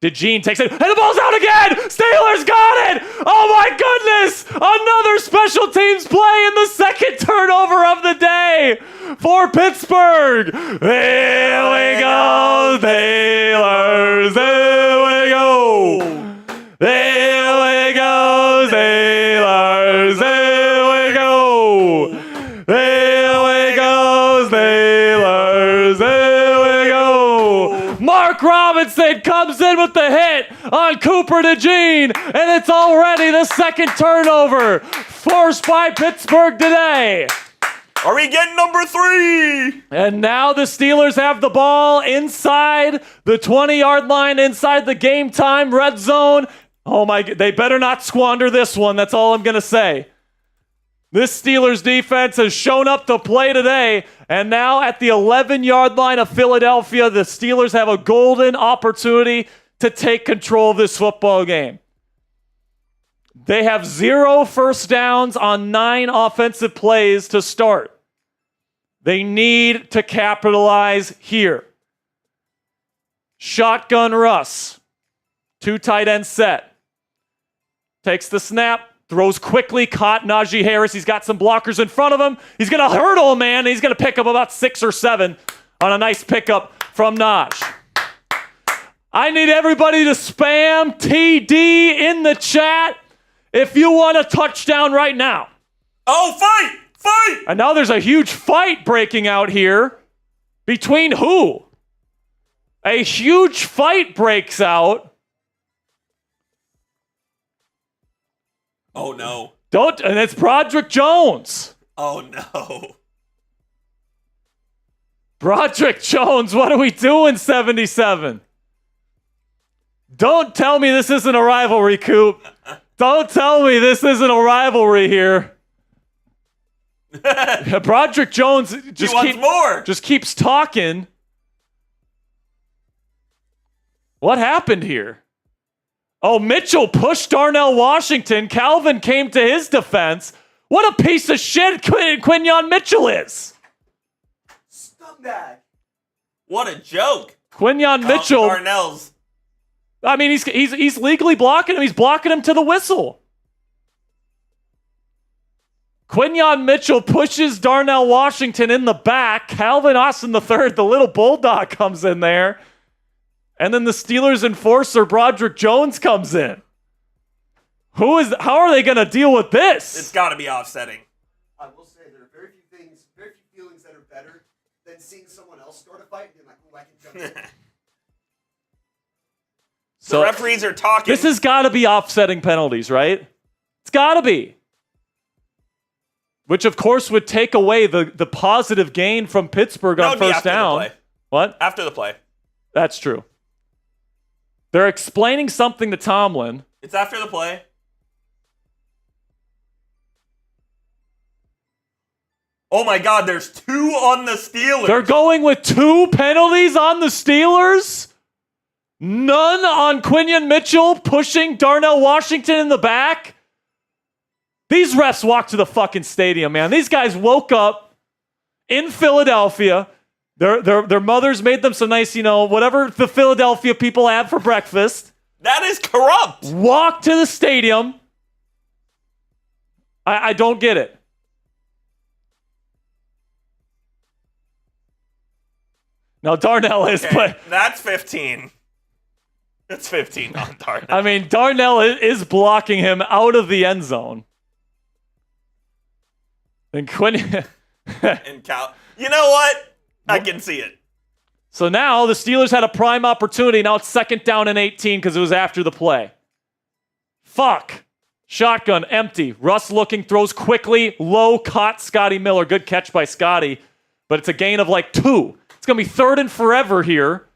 DeJean takes it, and the ball's out again! Steelers got it! Oh my goodness! Another special teams play in the 2nd turnover of the day for Pittsburgh! Here we go, Steelers! Here we go! Here we go, Steelers! Here we go! Here we go, Steelers! Here we go! Mark Robinson comes in with the hit on Cooper DeJean, and it's already the 2nd turnover forced by Pittsburgh today. Are we getting number 3? And now the Steelers have the ball inside the 20-yard line, inside the game time red zone. Oh my, they better not squander this one. That's all I'm going to say. This Steelers defense has shown up to play today, and now at the 11-yard line of Philadelphia, the Steelers have a golden opportunity to take control of this football game. They have 0 first downs on 9 offensive plays to start. They need to capitalize here. Shotgun Russ. 2 tight end set. Takes the snap. Throws quickly. Caught Najee Harris. He's got some blockers in front of him. He's going to hurdle a man. He's going to pick up about 6 or 7 on a nice pickup from Naj. I need everybody to spam TD in the chat if you want a touchdown right now. Oh, fight! Fight! And now there's a huge fight breaking out here. Between who? A huge fight breaks out. Oh, no. And it's Broderick Jones. Oh, no. Broderick Jones, what are we doing, 77? Don't tell me this isn't a rivalry, Coop. Don't tell me this isn't a rivalry here. Broderick Jones just keeps talking. What happened here? Oh, Mitchell pushed Darnell Washington. Calvin came to his defense. What a piece of shit Quinyon Mitchell is. Scumbag. What a joke. Quinyon Mitchell. Darnell's. I mean, he's legally blocking him. He's blocking him to the whistle. Quinyon Mitchell pushes Darnell Washington in the back. Calvin Austin III, the little bulldog, comes in there. And then the Steelers enforcer, Broderick Jones, comes in. How are they going to deal with this? It's got to be offsetting. I will say there are very few feelings that are better than seeing someone else start a fight and being like, oh, I can jump in. So the referees are talking. This has got to be offsetting penalties, right? It's got to be. Which, of course, would take away the positive gain from Pittsburgh on first down. What? After the play. That's true. They're explaining something to Tomlin. It's after the play. Oh my God, there's 2 on the Steelers. They're going with 2 penalties on the Steelers? None on Quinyon Mitchell pushing Darnell Washington in the back? These refs walked to the fucking stadium, man. These guys woke up in Philadelphia. Their mothers made them some nice, whatever the Philadelphia people have for breakfast. That is corrupt. Walk to the stadium. I don't get it. Now Darnell is that's 15. That's 15 on Darnell. I mean, Darnell is blocking him out of the end zone. And Quinn. And Cal. You know what? I can see it. So now the Steelers had a prime opportunity. Now it's 2nd down and 18 because it was after the play. Fuck. Shotgun, empty. Russ looking, throws quickly. Low, caught Scotty Miller. Good catch by Scotty. But it's a gain of like 2. It's going to be 3rd and forever here.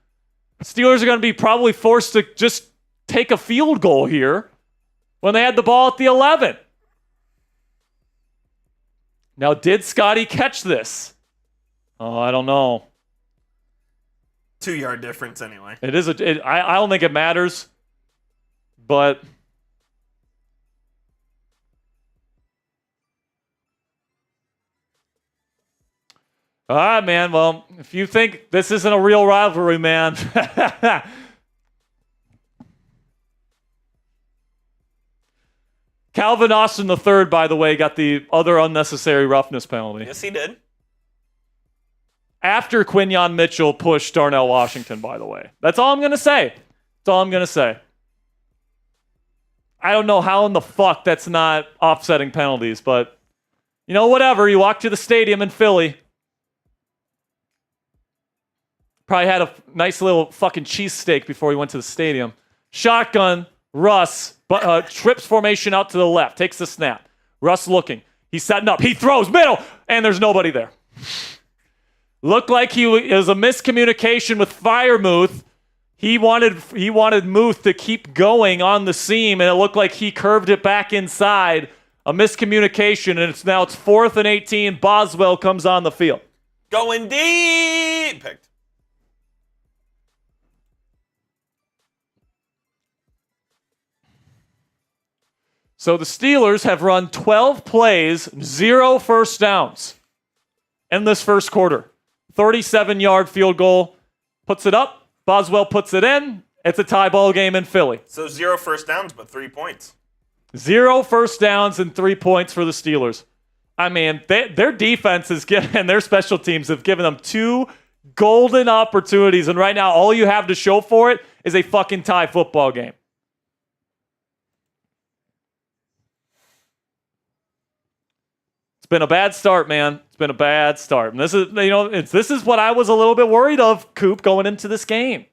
Steelers are going to be probably forced to just take a field goal here when they had the ball at the 11. Now, did Scotty catch this? Oh, I don't know. 2-yard difference anyway. It is. I don't think it matters, but all right, man. Well, if you think this isn't a real rivalry, man. Calvin Austin III, by the way, got the other unnecessary roughness penalty. Yes, he did. After Quinyon Mitchell pushed Darnell Washington, by the way. That's all I'm going to say. That's all I'm going to say. I don't know how in the fuck that's not offsetting penalties, but, whatever. You walk to the stadium in Philly. Probably had a nice little fucking cheesesteak before he went to the stadium. Shotgun, Russ, trips formation out to the left. Takes the snap. Russ looking. He's setting up. He throws middle, and there's nobody there. Looked like it was a miscommunication with Freiermuth. He wanted Muth to keep going on the seam, and it looked like he curved it back inside a miscommunication, and it's 4th and 18. Boswell comes on the field. Going deep. Picked. So the Steelers have run 12 plays, 0 first downs in this first quarter. 37-yard field goal. Puts it up. Boswell puts it in. It's a tie ball game in Philly. So 0 first downs, but 3 points. 0 first downs and 3 points for the Steelers. I mean, their defense is and their special teams have given them 2 golden opportunities, and right now all you have to show for it is a fucking tie football game. It's been a bad start, man. It's been a bad start. And this is what I was a little bit worried of, Coop, going into this game.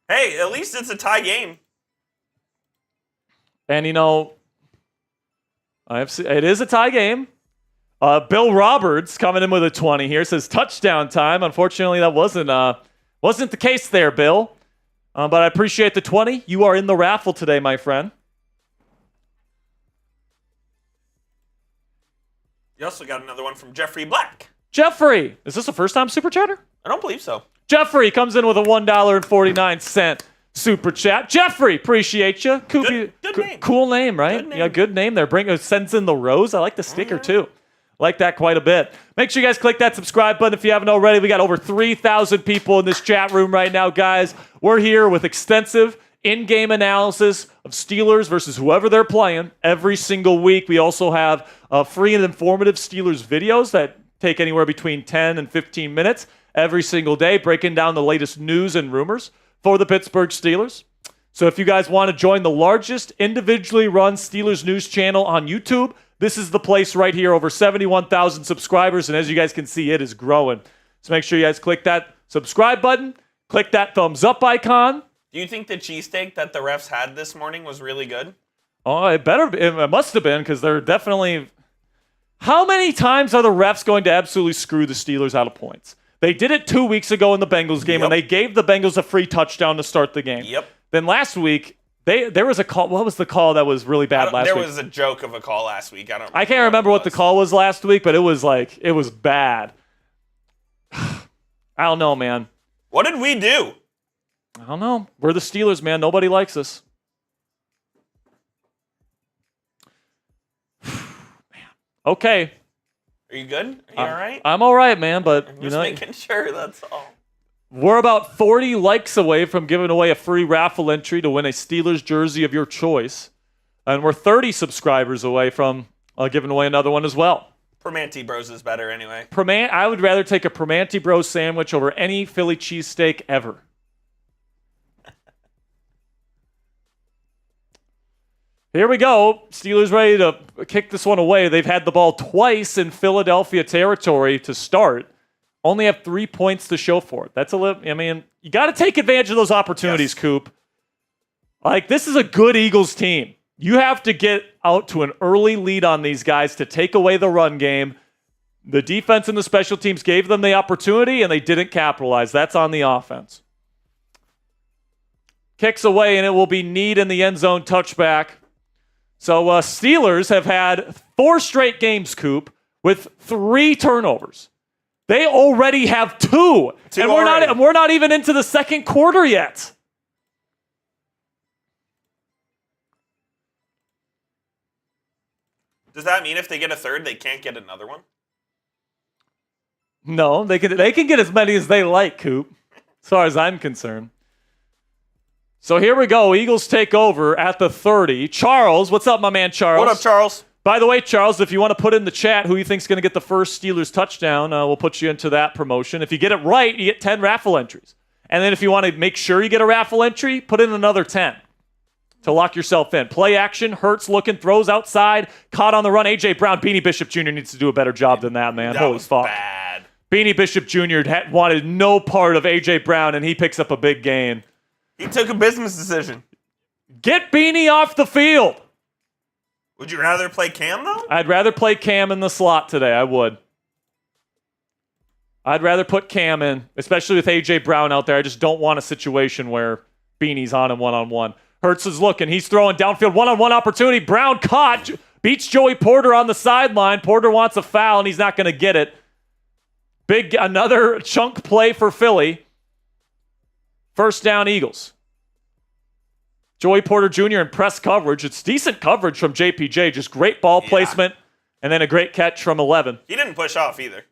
Hey, at least it's a tie game. And, it is a tie game. Bill Roberts coming in with a 20 here, says touchdown time. Unfortunately, that wasn't the case there, Bill. But I appreciate the 20. You are in the raffle today, my friend. You also got another one from Jeffrey Black. Jeffrey, is this a first-time super chatter? I don't believe so. Jeffrey comes in with a $1.49 super chat. Jeffrey, appreciate you. Good name. Cool name, right? Good name. Yeah, good name there. Sends in the rose. I like the sticker, too. Like that quite a bit. Make sure you guys click that subscribe button if you haven't already. We got over 3,000 people in this chat room right now, guys. We're here with extensive in-game analysis of Steelers versus whoever they're playing every single week. We also have free and informative Steelers videos that take anywhere between 10 and 15 minutes every single day, breaking down the latest news and rumors for the Pittsburgh Steelers. So if you guys want to join the largest individually run Steelers news channel on YouTube, this is the place right here. Over 71,000 subscribers, and as you guys can see, it is growing. So make sure you guys click that subscribe button, click that thumbs up icon. Do you think the cheesesteak that the refs had this morning was really good? Oh, it must have been, because they're definitely... How many times are the refs going to absolutely screw the Steelers out of points? They did it 2 weeks ago in the Bengals game, and they gave the Bengals a free touchdown to start the game. Yep. Then last week, there was a call. What was the call that was really bad last week? There was a joke of a call last week. I can't remember what the call was last week, but it was bad. I don't know, man. What did we do? I don't know. We're the Steelers, man. Nobody likes us. Man. Okay. Are you good? Are you all right? I'm all right, man, but I'm just making sure, that's all. We're about 40 likes away from giving away a free raffle entry to win a Steelers jersey of your choice. And we're 30 subscribers away from giving away another one as well. Primanti Bros is better anyway. I would rather take a Primanti Bros sandwich over any Philly cheesesteak ever. Here we go. Steelers ready to kick this one away. They've had the ball twice in Philadelphia territory to start. Only have 3 points to show for it. That's you got to take advantage of those opportunities, yes. Coop. This is a good Eagles team. You have to get out to an early lead on these guys to take away the run game. The defense and the special teams gave them the opportunity, and they didn't capitalize. That's on the offense. Kicks away, and it will be Need in the end zone touchback. So Steelers have had 4 straight games, Coop, with 3 turnovers. They already have 2, and we're not even into the second quarter yet. Does that mean if they get a third, they can't get another one? No, they can get as many as they like, Coop, as far as I'm concerned. So here we go. Eagles take over at the 30. Charles, what's up, my man Charles? What up, Charles? By the way, Charles, if you want to put in the chat who you think's going to get the first Steelers touchdown, we'll put you into that promotion. If you get it right, you get 10 raffle entries. And then if you want to make sure you get a raffle entry, put in another 10 to lock yourself in. Play action, Hurts looking, throws outside, caught on the run. A.J. Brown, Beanie Bishop Jr. needs to do a better job than that, man. That was fuck. Bad. Beanie Bishop Jr. wanted no part of A.J. Brown, and he picks up a big gain. He took a business decision. Get Beanie off the field. Would you rather play Cam, though? I'd rather play Cam in the slot today. I would. I'd rather put Cam in, especially with A.J. Brown out there. I just don't want a situation where Beanie's on him one-on-one. Hurts is looking. He's throwing downfield one-on-one opportunity. Brown caught. Beats Joey Porter on the sideline. Porter wants a foul, and he's not going to get it. Another chunk play for Philly. First down, Eagles. Joey Porter Jr. in press coverage. It's decent coverage from JPJ. Just great ball placement, and then a great catch from 11. He didn't push off either.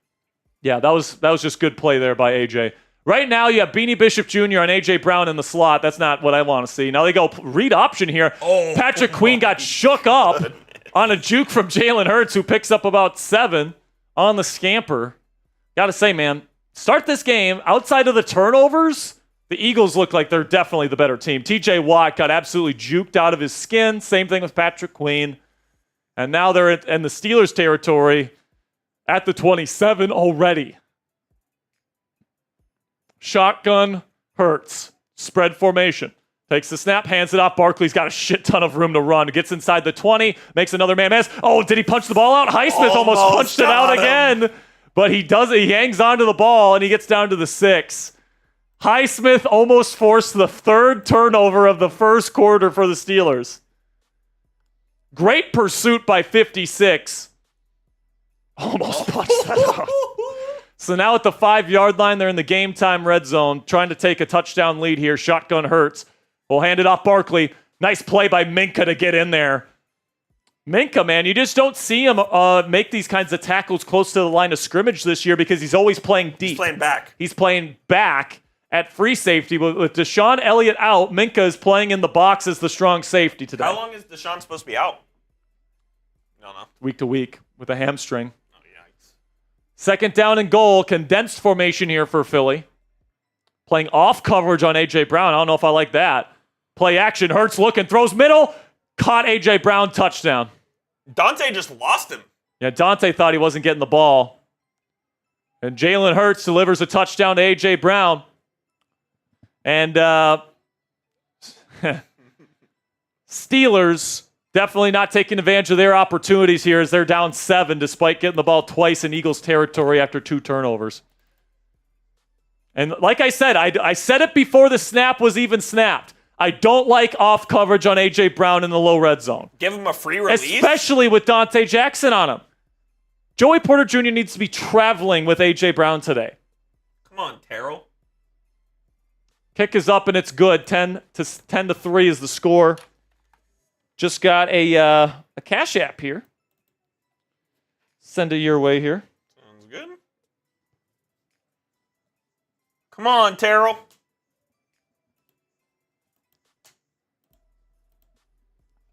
Yeah, that was just good play there by AJ. Right now, you have Beanie Bishop Jr. on A.J. Brown in the slot. That's not what I want to see. Now they go read option here. Patrick Queen got shook up on a juke from Jalen Hurts, who picks up about 7 on the scamper. Got to say, man, start this game. Outside of the turnovers, the Eagles look like they're definitely the better team. T.J. Watt got absolutely juked out of his skin. Same thing with Patrick Queen. And now they're in the Steelers territory at the 27 already. Shotgun Hurts. Spread formation. Takes the snap, hands it off. Barkley's got a shit ton of room to run. Gets inside the 20, makes another man miss. Oh, did he punch the ball out? Highsmith almost punched it out again. But he does it. He hangs on to the ball, and he gets down to the 6. Highsmith almost forced the 3rd turnover of the first quarter for the Steelers. Great pursuit by 56. Almost punched that out. So now at the 5-yard line, they're in the game time red zone, trying to take a touchdown lead here. Shotgun Hurts. We'll hand it off Barkley. Nice play by Minka to get in there. Minka, man, you just don't see him make these kinds of tackles close to the line of scrimmage this year because he's always playing deep. He's playing back at free safety. But with Deshaun Elliott out, Minka is playing in the box as the strong safety today. How long is Deshaun supposed to be out? No. Week to week with a hamstring. Oh, yikes. Second down and goal. Condensed formation here for Philly. Playing off coverage on A.J. Brown. I don't know if I like that. Play action. Hurts looking. Throws middle. Caught A.J. Brown. Touchdown. Dante just lost him. Yeah, Dante thought he wasn't getting the ball. And Jalen Hurts delivers a touchdown to A.J. Brown. And Steelers definitely not taking advantage of their opportunities here as they're down 7 despite getting the ball twice in Eagles territory after 2 turnovers. And like I said, I said it before the snap was even snapped. I don't like off coverage on A.J. Brown in the low red zone. Give him a free release? Especially with Dante Jackson on him. Joey Porter Jr. needs to be traveling with A.J. Brown today. Come on, Terrell. Kick is up and it's good. 10-3 is the score. Just got a Cash App here. Send it your way here. Sounds good. Come on, Terrell.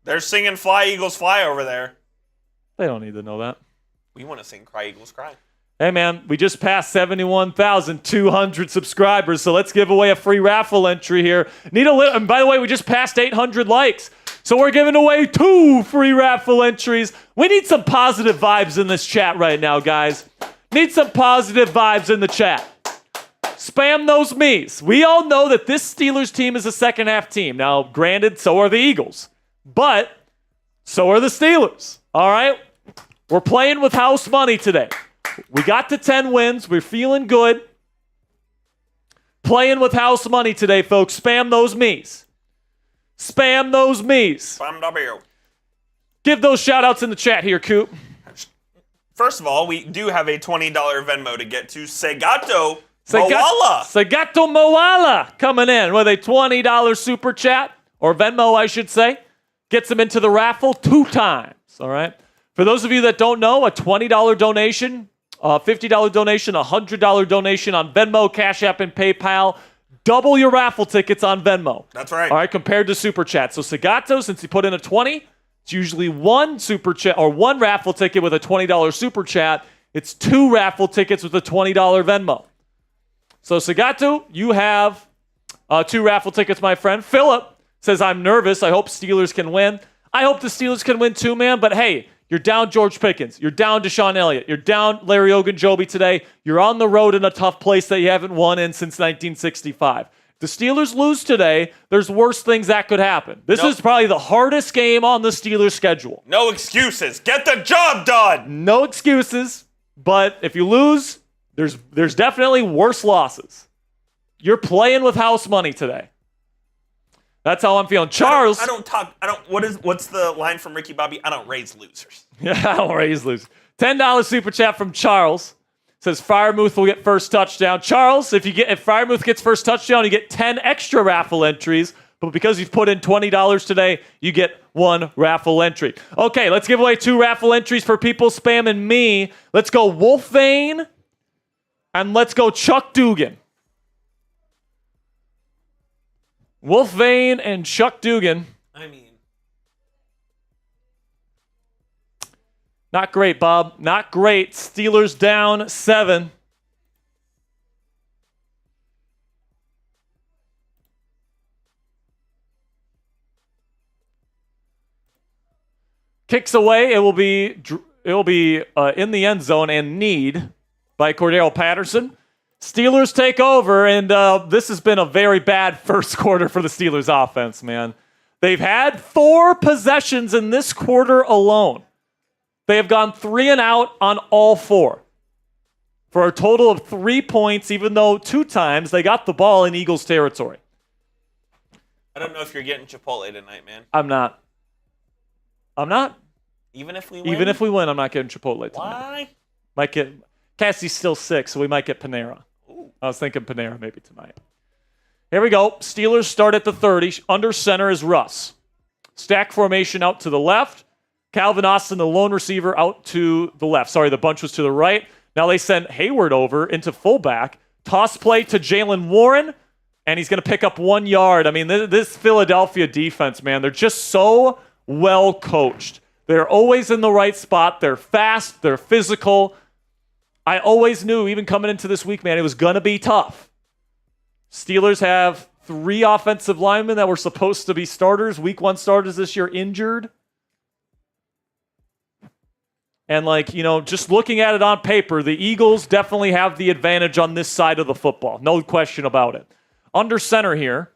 They're singing Fly, Eagles, Fly over there. They don't need to know that. We want to sing Cry, Eagles, Cry. Hey, man, we just passed 71,200 subscribers, so let's give away a free raffle entry here. And by the way, we just passed 800 likes, so we're giving away 2 free raffle entries. We need some positive vibes in this chat right now, guys. Need some positive vibes in the chat. Spam those me's. We all know that this Steelers team is a second-half team. Now, granted, so are the Eagles. But so are the Steelers, all right? We're playing with house money today. We got to 10 wins. We're feeling good. Playing with house money today, folks. Spam those me's. Spam those me's. Spam W. Give those shout-outs in the chat here, Coop. First of all, we do have a $20 Venmo to get to. Segato Moala. Segato Moala coming in with a $20 super chat, or Venmo, I should say. Gets them into the raffle 2 times, all right? For those of you that don't know, a $20 donation, a $50 donation, a $100 donation on Venmo, Cash App, and PayPal. Double your raffle tickets on Venmo. That's right. All right, compared to Super Chat. So Segato, since he put in a 20, it's usually 1 Super Chat or 1 raffle ticket with a $20 Super Chat. It's 2 raffle tickets with a $20 Venmo. So Segato, you have 2 raffle tickets, my friend. Philip says, I'm nervous. I hope Steelers can win. I hope the Steelers can win too, man. But hey, you're down George Pickens. You're down Deshaun Elliott. You're down Larry Ogunjobi today. You're on the road in a tough place that you haven't won in since 1965. If the Steelers lose today, there's worse things that could happen. This is probably the hardest game on the Steelers schedule. No excuses. Get the job done. No excuses. But if you lose, there's definitely worse losses. You're playing with house money today. That's how I'm feeling. Charles. What's the line from Ricky Bobby? I don't raise losers. Yeah, I don't raise losers. $10 super chat from Charles. Says Firemouth will get first touchdown. Charles, if Firemouth gets first touchdown, you get 10 extra raffle entries. But because you've put in $20 today, you get 1 raffle entry. Okay, let's give away 2 raffle entries for people spamming me. Let's go Wolfvane and let's go Chuck Dugan. Wolfvane and Chuck Dugan. I mean, not great, Bob. Not great. Steelers down 7. Kicks away. It will be in the end zone and need by Cordero Patterson. Steelers take over, and this has been a very bad first quarter for the Steelers offense, man. They've had 4 possessions in this quarter alone. They have gone 3 and out on all 4 for a total of 3 points, even though 2 times they got the ball in Eagles territory. I don't know if you're getting Chipotle tonight, man. I'm not. Even if we win? Even if we win, I'm not getting Chipotle tonight. Why? Might get Cassie's still sick, so we might get Panera. Ooh. I was thinking Panera maybe tonight. Here we go. Steelers start at the 30. Under center is Russ. Stack formation out to the left. Calvin Austin, the lone receiver, out to the left. Sorry, the bunch was to the right. Now they send Hayward over into fullback. Toss play to Jalen Warren, and he's going to pick up 1 yard. I mean, this Philadelphia defense, man, they're just so well coached. They're always in the right spot. They're fast. They're physical. I always knew, even coming into this week, man, it was going to be tough. Steelers have 3 offensive linemen that were supposed to be starters, week 1 starters this year, injured. And, just looking at it on paper, the Eagles definitely have the advantage on this side of the football. No question about it. Under center here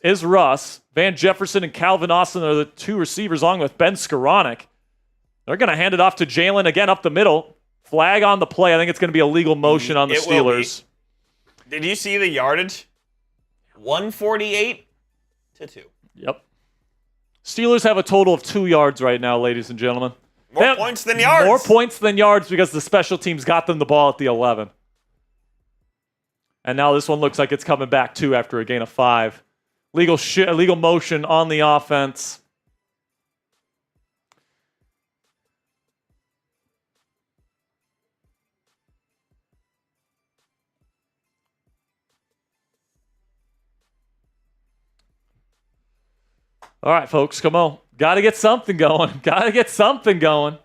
is Russ. Van Jefferson and Calvin Austin are the 2 receivers, along with Ben Skoranek. They're going to hand it off to Jalen again up the middle. Flag on the play. I think it's going to be a legal motion on the Steelers. Did you see the yardage? 148 to 2. Yep. Steelers have a total of 2 yards right now, ladies and gentlemen. More points than yards. More points than yards because the special teams got them the ball at the 11. And now this one looks like it's coming back, too, after a gain of 5. Legal motion on the offense. All right, folks, come on. Got to get something going. Got to get something going.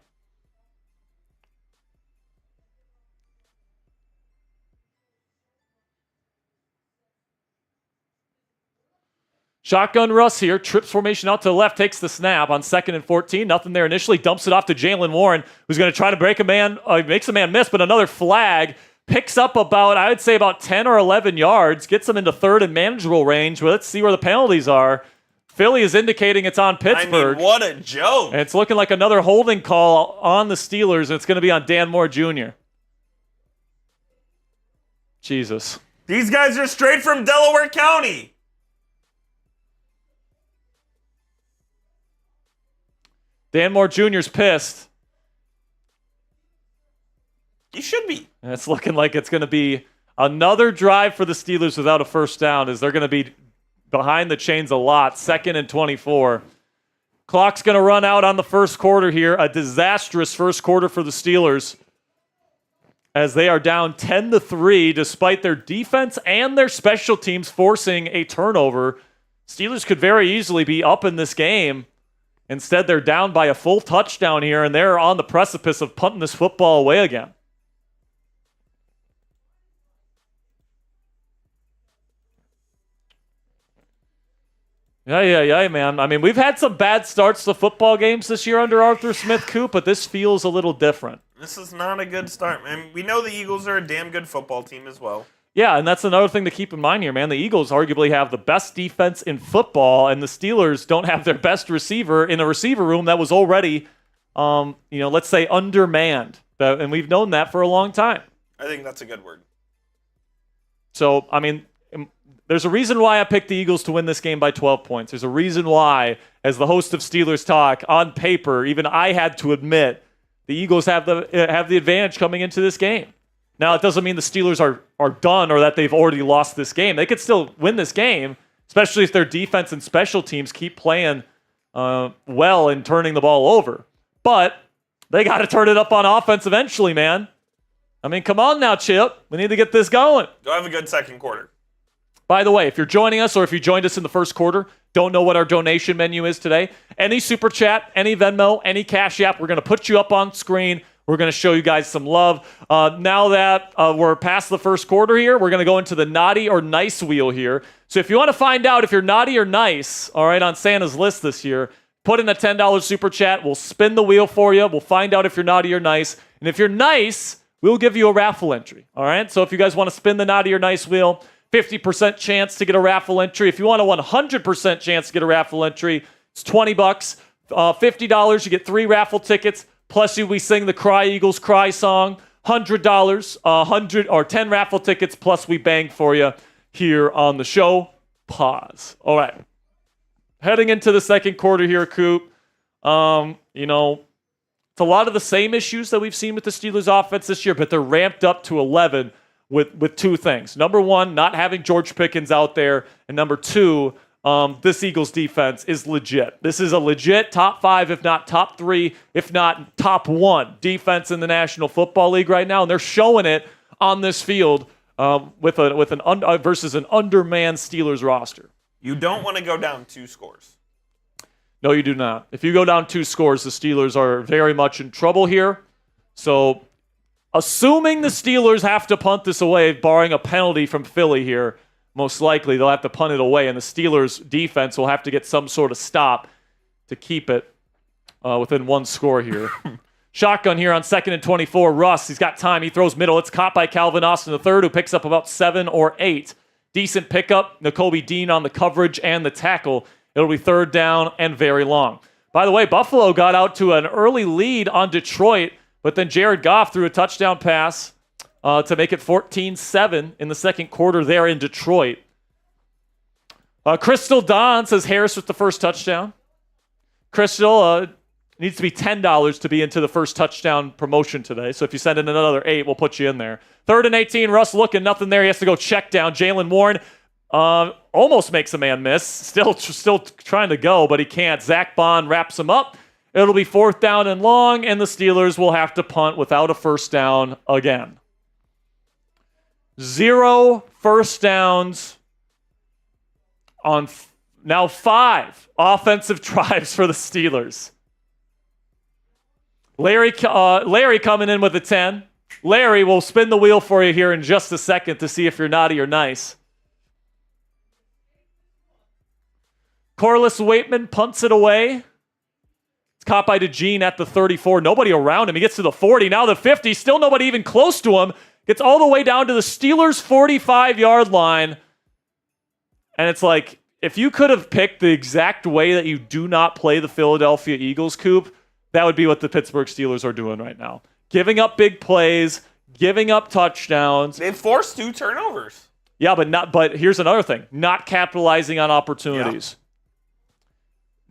Shotgun Russ here. Trips formation out to the left. Takes the snap on 2nd and 14. Nothing there initially. Dumps it off to Jalen Warren, who's going to try to break a man. Makes a man miss, but another flag. Picks up about 10 or 11 yards. Gets them into 3rd and manageable range. Well, let's see where the penalties are. Philly is indicating it's on Pittsburgh. I mean, what a joke. And it's looking like another holding call on the Steelers, and it's going to be on Dan Moore Jr. Jesus. These guys are straight from Delaware County. Dan Moore Jr.'s pissed. You should be. And it's looking like it's going to be another drive for the Steelers without a first down, as they're going to be behind the chains a lot. 2nd and 24. Clock's going to run out on the first quarter here. A disastrous first quarter for the Steelers, as they are down 10-3 despite their defense and their special teams forcing a turnover. Steelers could very easily be up in this game. Instead, they're down by a full touchdown here, and they're on the precipice of punting this football away again. Yeah, man. I mean, we've had some bad starts to football games this year under Arthur Smith Coop, but this feels a little different. This is not a good start, man. We know the Eagles are a damn good football team as well. Yeah, and that's another thing to keep in mind here, man. The Eagles arguably have the best defense in football, and the Steelers don't have their best receiver in a receiver room that was already, let's say undermanned. And we've known that for a long time. I think that's a good word. So, I mean, there's a reason why I picked the Eagles to win this game by 12 points. There's a reason why, as the host of Steelers Talk, on paper, even I had to admit the Eagles have the advantage coming into this game. Now, it doesn't mean the Steelers are done or that they've already lost this game. They could still win this game, especially if their defense and special teams keep playing well and turning the ball over. But they got to turn it up on offense eventually, man. I mean, come on now, Chip. We need to get this going. Go have a good second quarter. By the way, if you're joining us or if you joined us in the first quarter, don't know what our donation menu is today, any Super Chat, any Venmo, any Cash App, we're going to put you up on screen. We're going to show you guys some love. Now that we're past the first quarter here, we're going to go into the naughty or nice wheel here. So if you want to find out if you're naughty or nice, all right, on Santa's list this year, put in a $10 Super Chat. We'll spin the wheel for you. We'll find out if you're naughty or nice. And if you're nice, we'll give you a raffle entry, all right? So if you guys want to spin the naughty or nice wheel, 50% chance to get a raffle entry. If you want a 100% chance to get a raffle entry, it's $20. $50, you get 3 raffle tickets. Plus, we sing the Cry Eagles Cry song. $100, 100 or 10 raffle tickets. Plus, we bang for you here on the show. Pause. All right. Heading into the second quarter here, Coop. It's a lot of the same issues that we've seen with the Steelers offense this year, but they're ramped up to 11 with 2 things. Number 1, not having George Pickens out there. And number 2, this Eagles defense is legit. This is a legit top 5, if not top 3, if not top 1 defense in the National Football League right now. And they're showing it on this field versus an undermanned Steelers roster. You don't want to go down 2 scores. No, you do not. If you go down 2 scores, the Steelers are very much in trouble here. So, assuming the Steelers have to punt this away, barring a penalty from Philly here, most likely they'll have to punt it away, and the Steelers' defense will have to get some sort of stop to keep it within 1 score here. Shotgun here on 2nd and 24. Russ, he's got time. He throws middle. It's caught by Calvin Austin III, who picks up about 7 or 8. Decent pickup. Nakobe Dean on the coverage and the tackle. It'll be 3rd down and very long. By the way, Buffalo got out to an early lead on Detroit, but then Jared Goff threw a touchdown pass to make it 14-7 in the second quarter there in Detroit. Crystal Don says Harris with the first touchdown. Crystal needs to be $10 to be into the first touchdown promotion today. So if you send in another 8, we'll put you in there. 3rd and 18, Russ looking, nothing there. He has to go check down. Jalen Warren almost makes a man miss. Still trying to go, but he can't. Zach Bond wraps him up. It'll be 4th down and long, and the Steelers will have to punt without a first down again. 0 first downs on now 5 offensive drives for the Steelers. Larry coming in with a 10. Larry will spin the wheel for you here in just a second to see if you're naughty or nice. Corliss Waitman punts it away. It's caught by DeJean at the 34. Nobody around him. He gets to the 40. Now the 50. Still nobody even close to him. Gets all the way down to the Steelers' 45-yard line. And it's like, if you could have picked the exact way that you do not play the Philadelphia Eagles, Coop, that would be what the Pittsburgh Steelers are doing right now. Giving up big plays, giving up touchdowns. They've forced 2 turnovers. Yeah, but here's another thing. Not capitalizing on opportunities. Yeah.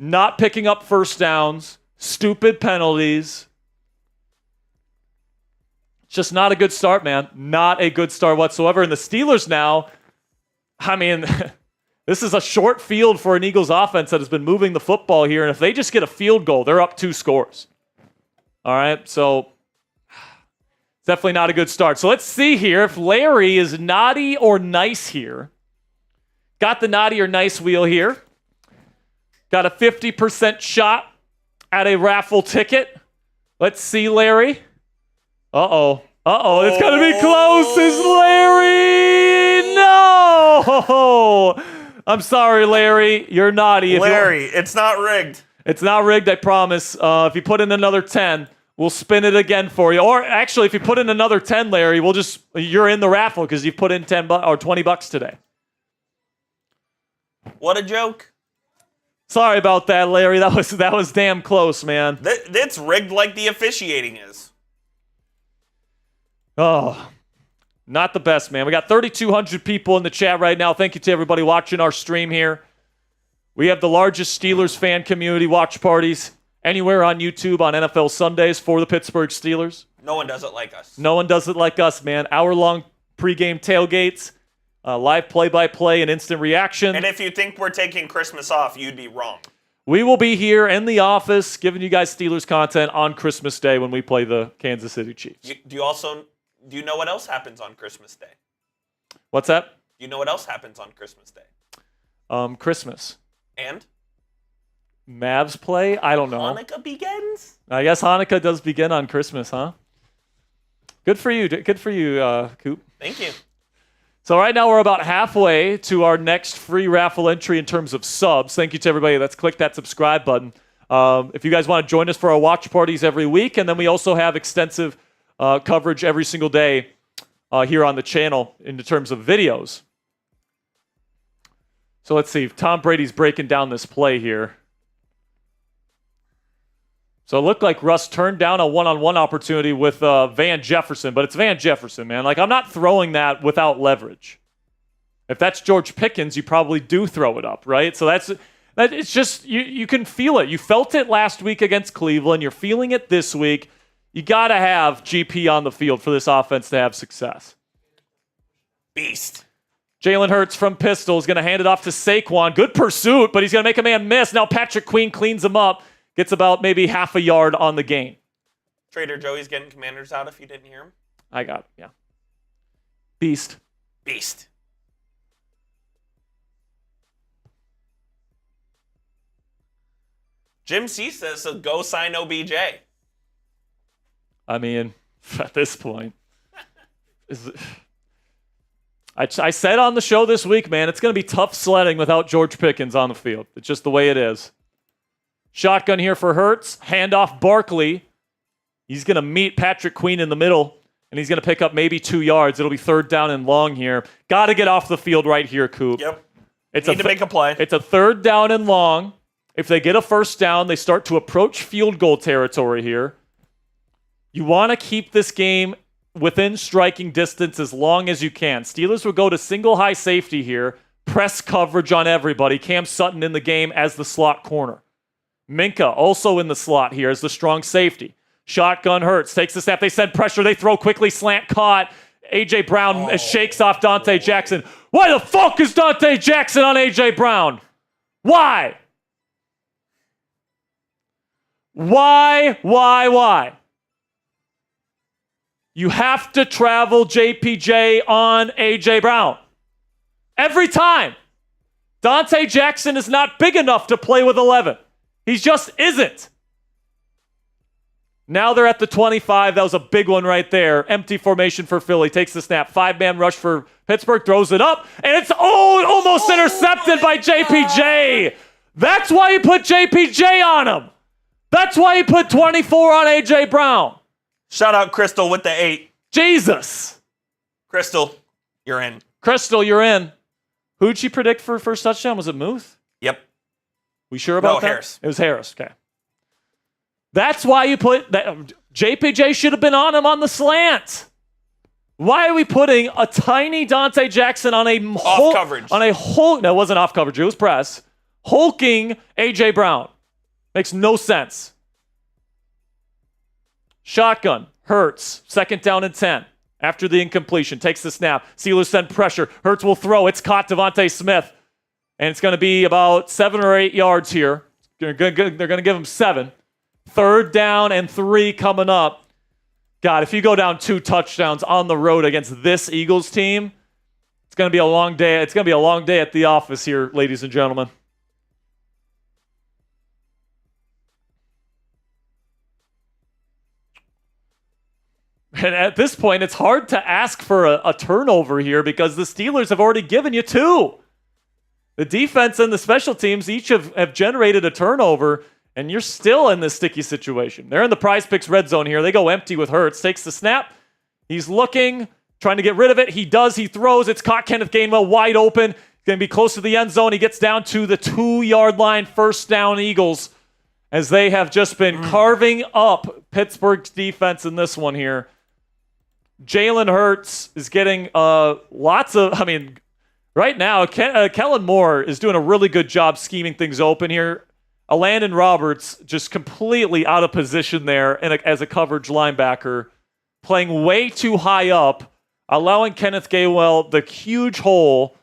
Not picking up first downs. Stupid penalties. It's just not a good start, man. Not a good start whatsoever. And the Steelers now, I mean, this is a short field for an Eagles offense that has been moving the football here. And if they just get a field goal, they're up 2 scores. All right, so it's definitely not a good start. So let's see here if Larry is naughty or nice here. Got the naughty or nice wheel here. Got a 50% shot at a raffle ticket. Let's see, Larry. Uh-oh. It's going to be close. Is Larry? No! I'm sorry, Larry. You're naughty. Larry, it's not rigged. It's not rigged, I promise. If you put in another 10, we'll spin it again for you. Or actually, if you put in another 10, Larry, you're in the raffle because you've put in $10 or $20 today. What a joke. Sorry about that, Larry. That was damn close, man. It's rigged like the officiating is. Oh. Not the best, man. We got 3,200 people in the chat right now. Thank you to everybody watching our stream here. We have the largest Steelers fan community watch parties anywhere on YouTube on NFL Sundays for the Pittsburgh Steelers. No one does it like us. No one does it like us, man. Hour-long pregame tailgates, live play-by-play and instant reaction. And if you think we're taking Christmas off, you'd be wrong. We will be here in the office giving you guys Steelers content on Christmas Day when we play the Kansas City Chiefs. Do you know what else happens on Christmas Day? What's that? Do you know what else happens on Christmas Day? Christmas. And? Mavs play? I don't know. Hanukkah begins? I guess Hanukkah does begin on Christmas, huh? Good for you. Good for you, Coop. Thank you. So right now we're about halfway to our next free raffle entry in terms of subs. Thank you to everybody that's clicked that subscribe button. If you guys want to join us for our watch parties every week, and then we also have extensive coverage every single day here on the channel in terms of videos. So let's see. Tom Brady's breaking down this play here. So it looked like Russ turned down a one-on-one opportunity with Van Jefferson, but it's Van Jefferson, man. Like, I'm not throwing that without leverage. If that's George Pickens, you probably do throw it up, right? So it's just, you can feel it. You felt it last week against Cleveland. You're feeling it this week. You got to have GP on the field for this offense to have success. Beast. Jalen Hurts from Pistol is going to hand it off to Saquon. Good pursuit, but he's going to make a man miss. Now Patrick Queen cleans him up. Gets about maybe half a yard on the gain. Trader Joey's getting Commanders out if you didn't hear him. I got it, yeah. Beast. Beast. Jim C says, so go sign OBJ. I mean, at this point. I said on the show this week, man, it's going to be tough sledding without George Pickens on the field. It's just the way it is. Shotgun here for Hurts. Handoff Barkley. He's going to meet Patrick Queen in the middle, and he's going to pick up maybe 2 yards. It'll be 3rd down and long here. Got to get off the field right here, Coop. Yep. Need to make a play. It's a 3rd down and long. If they get a 1st down, they start to approach field goal territory here. You want to keep this game within striking distance as long as you can. Steelers will go to single high safety here. Press coverage on everybody. Cam Sutton in the game as the slot corner. Minka also in the slot here as the strong safety. Shotgun Hurts. Takes the snap. They send pressure. They throw quickly. Slant caught. A.J. Brown shakes off Dante Jackson. Why the fuck is Dante Jackson on A.J. Brown? Why? Why? You have to travel JPJ on A.J. Brown. Every time. Dante Jackson is not big enough to play with 11. He just isn't. Now they're at the 25. That was a big one right there. Empty formation for Philly. Takes the snap. 5-man rush for Pittsburgh. Throws it up. And it's almost intercepted by JPJ. That's why you put JPJ on him. That's why you put 24 on A.J. Brown. Shout out Crystal with the 8. Jesus. Crystal, you're in. Crystal, you're in. Who'd she predict for first touchdown? Was it Muth? Yep. We sure about that? Harris. It was Harris. Okay. That's why you put that. JPJ should have been on him on the slant. Why are we putting a tiny Dante Jackson on a off coverage? No, it wasn't off coverage. It was press. Hulking A.J. Brown. Makes no sense. Shotgun. Hurts. 2nd down and 10. After the incompletion. Takes the snap. Steelers send pressure. Hurts will throw. It's caught Devontae Smith. And it's going to be about 7 or 8 yards here. They're going to give him 7. 3rd down and 3 coming up. God, if you go down 2 touchdowns on the road against this Eagles team, it's going to be a long day. It's going to be a long day at the office here, ladies and gentlemen. And at this point, it's hard to ask for a turnover here because the Steelers have already given you 2. The defense and the special teams each have generated a turnover, and you're still in this sticky situation. They're in the Prize Picks red zone here. They go empty with Hurts. Takes the snap. He's looking, trying to get rid of it. He does. He throws. It's caught Kenneth Gainwell wide open. Going to be close to the end zone. He gets down to the 2-yard line. 1st down Eagles as they have just been carving up Pittsburgh's defense in this one here. Jalen Hurts is getting lots of, right now, Kellen Moore is doing a really good job scheming things open here. Landon Roberts just completely out of position there as a coverage linebacker, playing way too high up, allowing Kenneth Gainwell the huge hole.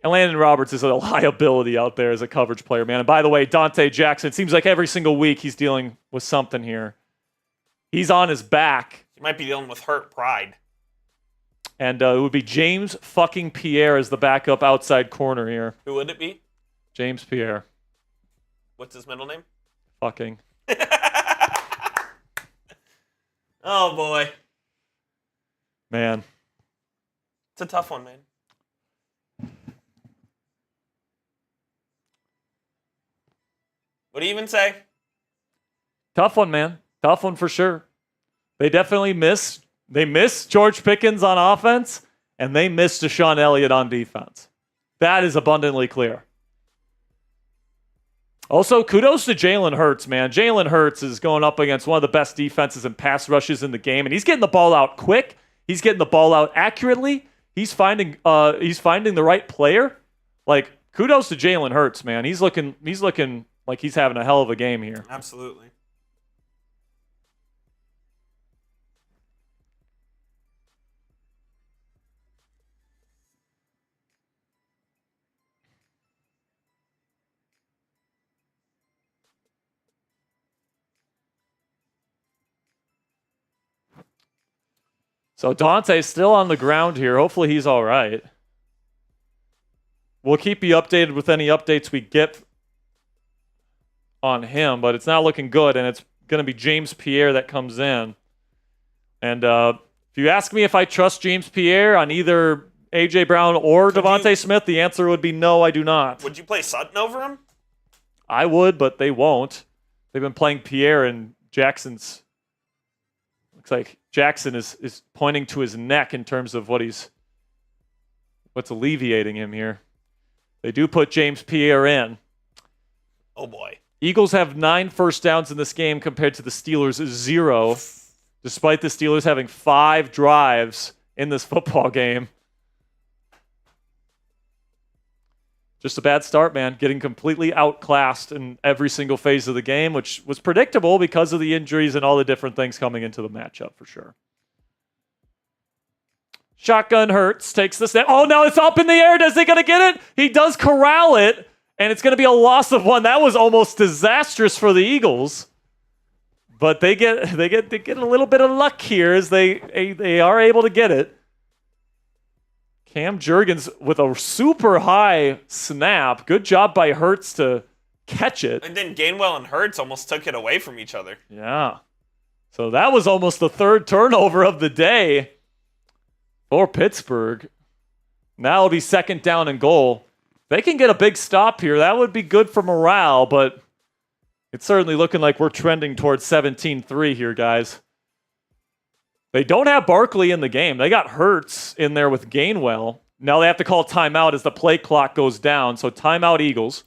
And Landon Roberts is a liability out there as a coverage player, man. And by the way, Dante Jackson, it seems like every single week he's dealing with something here. He's on his back. He might be dealing with hurt pride. And it would be James fucking Pierre as the backup outside corner here. Who would it be? James Pierre. What's his middle name? Fucking. Oh, boy. Man. It's a tough one, man. What do you even say? Tough one, man. Tough one for sure. They definitely miss. They miss George Pickens on offense, and they miss Deshaun Elliott on defense. That is abundantly clear. Also, kudos to Jalen Hurts, man. Jalen Hurts is going up against one of the best defenses and pass rushes in the game, and he's getting the ball out quick. He's getting the ball out accurately. He's finding the right player. Like, kudos to Jalen Hurts, man. He's looking like he's having a hell of a game here. Absolutely. So Dante's still on the ground here. Hopefully he's all right. We'll keep you updated with any updates we get on him, but it's not looking good, and it's going to be James Pierre that comes in. And if you ask me if I trust James Pierre on either A.J. Brown or Devontae Smith, the answer would be no, I do not. Would you play Sutton over him? I would, but they won't. They've been playing Pierre, and Jackson's... Looks like Jackson is pointing to his neck in terms of what's alleviating him here. They do put James Pierre in. Oh, boy. Eagles have 9 first downs in this game compared to the Steelers' 0, despite the Steelers having 5 drives in this football game. Just a bad start, man. Getting completely outclassed in every single phase of the game, which was predictable because of the injuries and all the different things coming into the matchup for sure. Shotgun Hurts takes the snap. Oh, no, it's up in the air. Is he going to get it? He does corral it, and it's going to be a loss of 1. That was almost disastrous for the Eagles. But they get a little bit of luck here as they are able to get it. Cam Jurgens with a super high snap. Good job by Hurts to catch it. And then Gainwell and Hurts almost took it away from each other. Yeah. So that was almost the 3rd turnover of the day for Pittsburgh. Now it'll be 2nd down and goal. They can get a big stop here. That would be good for morale, but it's certainly looking like we're trending towards 17-3 here, guys. They don't have Barkley in the game. They got Hurts in there with Gainwell. Now they have to call timeout as the play clock goes down. So timeout Eagles.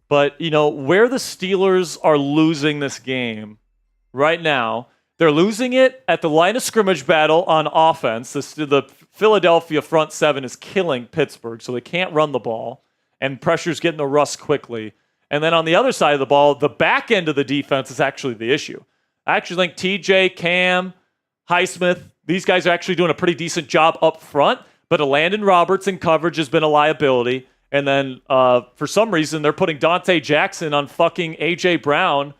But, where the Steelers are losing this game right now, they're losing it at the line of scrimmage battle on offense. The Philadelphia front 7 is killing Pittsburgh, so they can't run the ball. And pressure's getting to Russ quickly. And then on the other side of the ball, the back end of the defense is actually the issue. I actually think TJ, Cam, Highsmith, these guys are actually doing a pretty decent job up front, but Landon Roberts in coverage has been a liability. And then for some reason, they're putting Dante Jackson on fucking A.J. Brown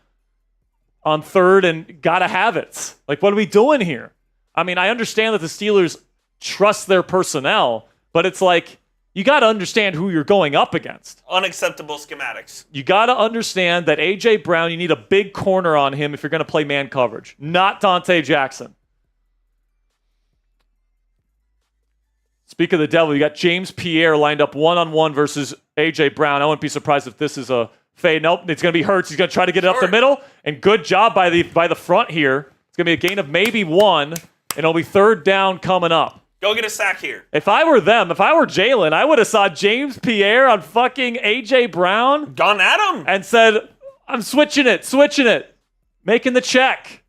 on 3rd and gotta have it. Like, what are we doing here? I mean, I understand that the Steelers trust their personnel, but it's like, you got to understand who you're going up against. Unacceptable schematics. You got to understand that A.J. Brown, you need a big corner on him if you're going to play man coverage, not Dante Jackson. Speak of the devil, you got James Pierre lined up one-on-one versus A.J. Brown. I wouldn't be surprised if this is a fade. Nope, it's going to be Hurts. He's going to try to get it up the middle, and good job by the front here. It's going to be a gain of maybe 1, and it'll be 3rd down coming up. Go get a sack here. If I were Jalen, I would have saw James Pierre on fucking A.J. Brown. Gone at him. And said, I'm switching it. Making the check.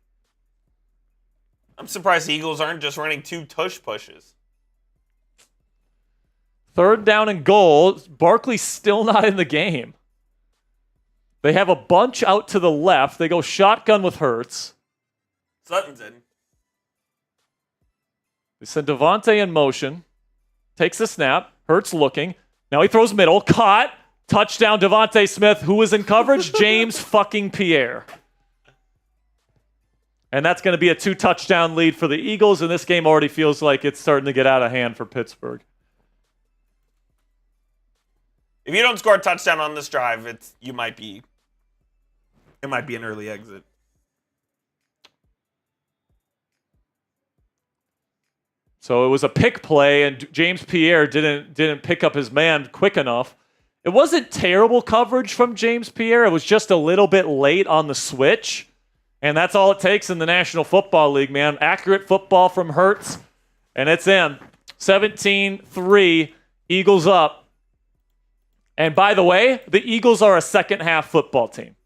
I'm surprised the Eagles aren't just running 2 tush pushes. 3rd down and goal. Barkley's still not in the game. They have a bunch out to the left. They go shotgun with Hurts. Sutton's in. They send Devontae in motion. Takes the snap. Hurts looking. Now he throws middle. Caught. Touchdown Devontae Smith. Who was in coverage? James fucking Pierre. And that's going to be a 2-touchdown lead for the Eagles, and this game already feels like it's starting to get out of hand for Pittsburgh. If you don't score a touchdown on this drive, it might be an early exit. So it was a pick play, and James Pierre didn't pick up his man quick enough. It wasn't terrible coverage from James Pierre. It was just a little bit late on the switch. And that's all it takes in the National Football League, man. Accurate football from Hurts, and it's in. 17-3, Eagles up. And by the way, the Eagles are a second-half football team.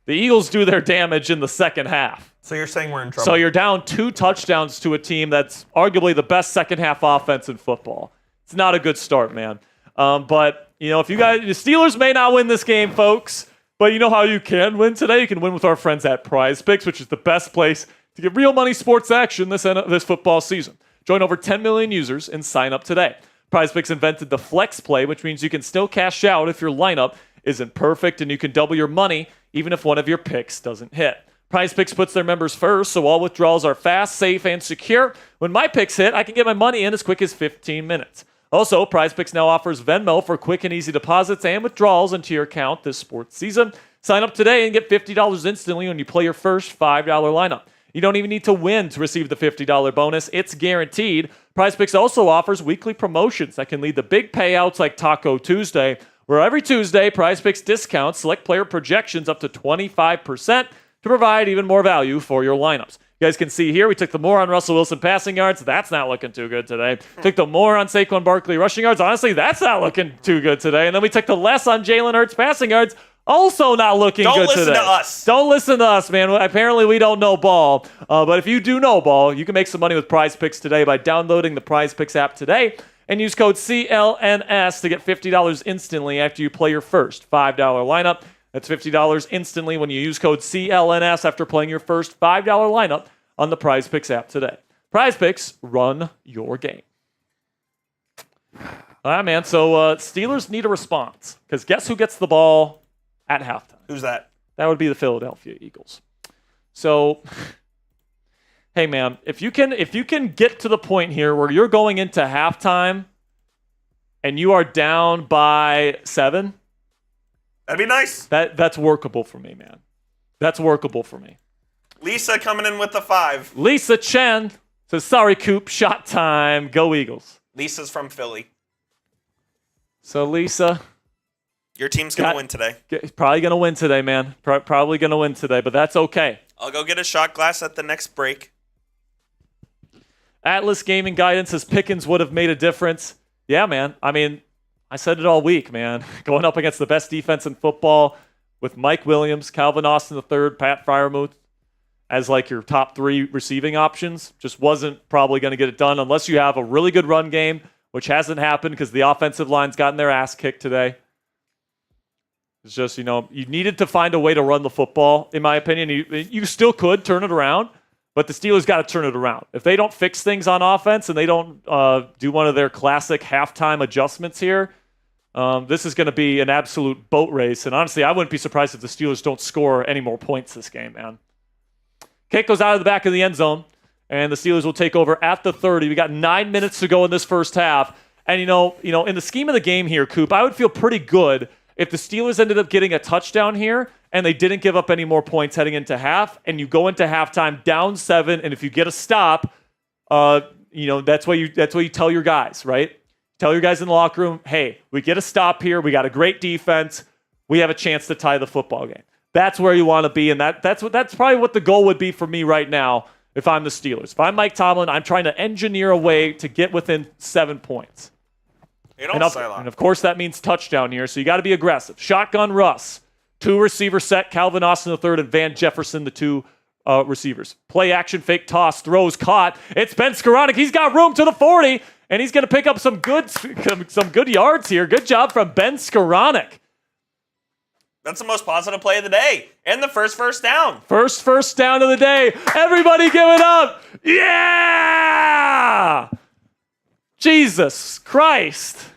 The Eagles do their damage in the second half. So you're saying we're in trouble. So you're down 2 touchdowns to a team that's arguably the best second-half offense in football. It's not a good start, man. But, you know, the Steelers may not win this game, folks. But you know how you can win today? You can win with our friends at Prize Picks, which is the best place to get real money sports action this football season. Join over 10 million users and sign up today. Prize Picks invented the flex play, which means you can still cash out if your lineup isn't perfect, and you can double your money even if one of your picks doesn't hit. Prize Picks puts their members first, so all withdrawals are fast, safe, and secure. When my picks hit, I can get my money in as quick as 15 minutes. Also, Prize Picks now offers Venmo for quick and easy deposits and withdrawals into your account this sports season. Sign up today and get $50 instantly when you play your first $5 lineup. You don't even need to win to receive the $50 bonus. It's guaranteed. Prize Picks also offers weekly promotions that can lead to big payouts like Taco Tuesday, where every Tuesday, Prize Picks discounts select player projections up to 25% to provide even more value for your lineups. You guys can see here, we took the more on Russell Wilson passing yards. That's not looking too good today. Took the more on Saquon Barkley rushing yards. Honestly, that's not looking too good today. And then we took the less on Jalen Hurts passing yards. Also not looking good today. Don't listen to us. Don't listen to us, man. Apparently we don't know ball. But if you do know ball, you can make some money with Prize Picks today by downloading the Prize Picks app today and use code CLNS to get $50 instantly after you play your first $5 lineup. That's $50 instantly when you use code CLNS after playing your first $5 lineup on the Prize Picks app today. Prize Picks, run your game. All right, man. So Steelers need a response because guess who gets the ball at halftime? Who's that? That would be the Philadelphia Eagles. So, hey, man, if you can get to the point here where you're going into halftime and you are down by 7, that'd be nice. That's workable for me, man. That's workable for me. Lisa coming in with the 5. Lisa Chen says, sorry, Coop, shot time. Go Eagles. Lisa's from Philly. So, Lisa. Your team's going to win today. Probably going to win today, man. Probably going to win today, but that's okay. I'll go get a shot glass at the next break. Atlas Gaming Guidance says Pickens would have made a difference. Yeah, man. I mean, I said it all week, man. Going up against the best defense in football with Mike Williams, Calvin Austin III, Pat Freiermuth as like your top 3 receiving options just wasn't probably going to get it done unless you have a really good run game, which hasn't happened because the offensive line's gotten their ass kicked today. It's just, you needed to find a way to run the football, in my opinion. You still could turn it around, but the Steelers got to turn it around. If they don't fix things on offense and they don't do one of their classic halftime adjustments here, this is going to be an absolute boat race. And honestly, I wouldn't be surprised if the Steelers don't score any more points this game, man. Kick goes out of the back of the end zone, and the Steelers will take over at the 30. We got 9 minutes to go in this first half. And, in the scheme of the game here, Coop, I would feel pretty good if the Steelers ended up getting a touchdown here and they didn't give up any more points heading into half, and you go into halftime down 7, and if you get a stop, that's why you tell your guys, right? Tell your guys in the locker room, hey, we get a stop here. We got a great defense. We have a chance to tie the football game. That's where you want to be, and that's probably what the goal would be for me right now if I'm the Steelers. If I'm Mike Tomlin, I'm trying to engineer a way to get within 7 points. And of course, that means touchdown here, so you got to be aggressive. Shotgun Russ. 2 receiver set, Calvin Austin the third and Van Jefferson the 2 receivers. Play action, fake toss, throws caught. It's Ben Skoranek. He's got room to the 40, and he's going to pick up some good yards here. Good job from Ben Skoranek. That's the most positive play of the day. And the first down. First down of the day. Everybody give it up. Yeah! Jesus Christ.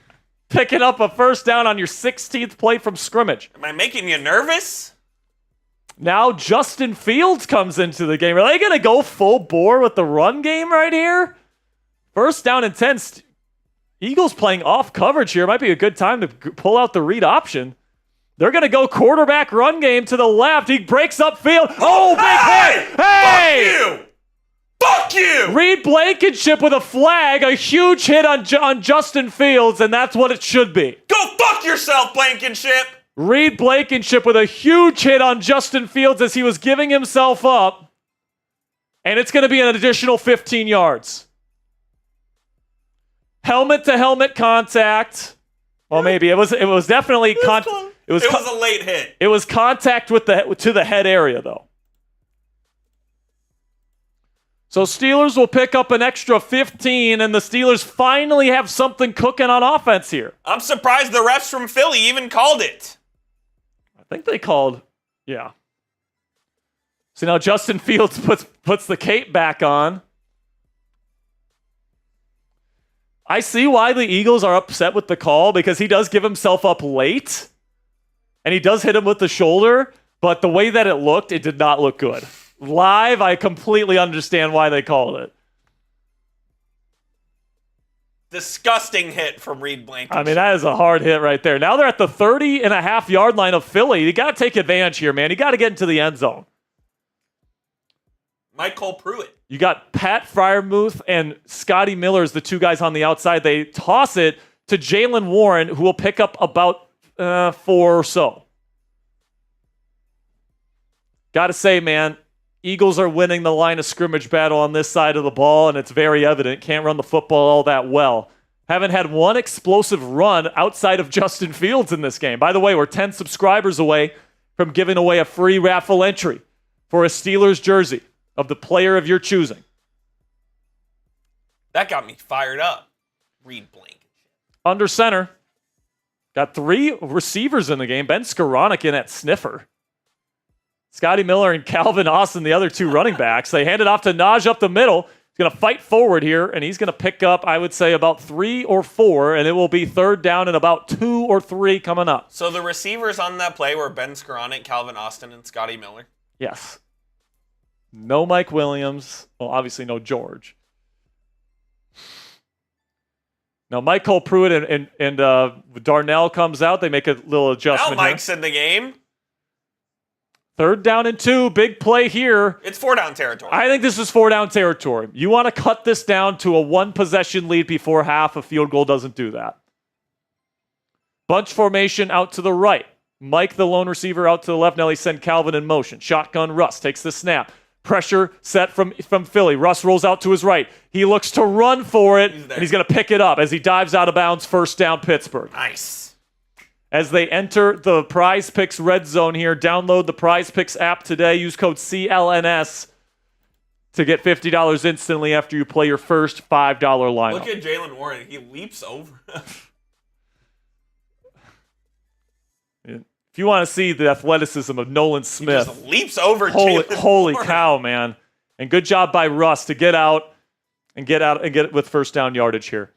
Picking up a first down on your 16th play from scrimmage. Am I making you nervous? Now Justin Fields comes into the game. Are they going to go full bore with the run game right here? First down and 10. Eagles playing off coverage here. Might be a good time to pull out the read option. They're going to go quarterback run game to the left. He breaks up field. Oh, big hit. Hey! Fuck you! Reed Blankenship with a flag. A huge hit on Justin Fields, and that's what it should be. Go fuck yourself, Blankenship! Reed Blankenship with a huge hit on Justin Fields as he was giving himself up. And it's going to be an additional 15 yards. Helmet-to-helmet contact. Well, maybe. It was definitely... It was a late hit. It was contact to the head area, though. So Steelers will pick up an extra 15, and the Steelers finally have something cooking on offense here. I'm surprised the refs from Philly even called it. I think they called, yeah. So now Justin Fields puts the cape back on. I see why the Eagles are upset with the call, because he does give himself up late, and he does hit him with the shoulder, but the way that it looked, it did not look good. Live, I completely understand why they called it. Disgusting hit from Reed Blankenship. I mean, that is a hard hit right there. Now they're at the 30.5-yard line of Philly. You got to take advantage here, man. You got to get into the end zone. Michael Pruitt. You got Pat Freiermuth and Scotty Miller as the 2 guys on the outside. They toss it to Jalen Warren, who will pick up about 4 or so. Got to say, man, Eagles are winning the line of scrimmage battle on this side of the ball, and it's very evident. Can't run the football all that well. Haven't had one explosive run outside of Justin Fields in this game. By the way, we're 10 subscribers away from giving away a free raffle entry for a Steelers jersey of the player of your choosing. That got me fired up. Reed Blankenship. Under center. Got 3 receivers in the game. Ben Skoranek in at sniffer. Scotty Miller and Calvin Austin, the other 2 running backs. They hand it off to Naj up the middle. He's going to fight forward here, and he's going to pick up, I would say, about 3 or 4, and it will be 3rd down and about 2 or 3 coming up. So the receivers on that play were Ben Skoranek, Calvin Austin, and Scotty Miller? Yes. No Mike Williams. Well, obviously no George. Now, Michael Pruitt and Darnell comes out. They make a little adjustment. Now Mike's in the game. 3rd down and 2. Big play here. It's 4-down territory. I think this is 4-down territory. You want to cut this down to a 1-possession lead before half. A field goal doesn't do that. Bunch formation out to the right. Mike, the lone receiver, out to the left. Now they send Calvin in motion. Shotgun Russ takes the snap. Pressure set from Philly. Russ rolls out to his right. He looks to run for it, and he's going to pick it up as he dives out of bounds. 1st down, Pittsburgh. Nice. As they enter the Prize Picks red zone here, download the Prize Picks app today. Use code CLNS to get $50 instantly after you play your first $5 lineup. Look at Jalen Warren. He leaps over. If you want to see the athleticism of Nolan Smith, he just leaps over. Holy cow, man! And good job by Russ to get out and get it with 1st down yardage here.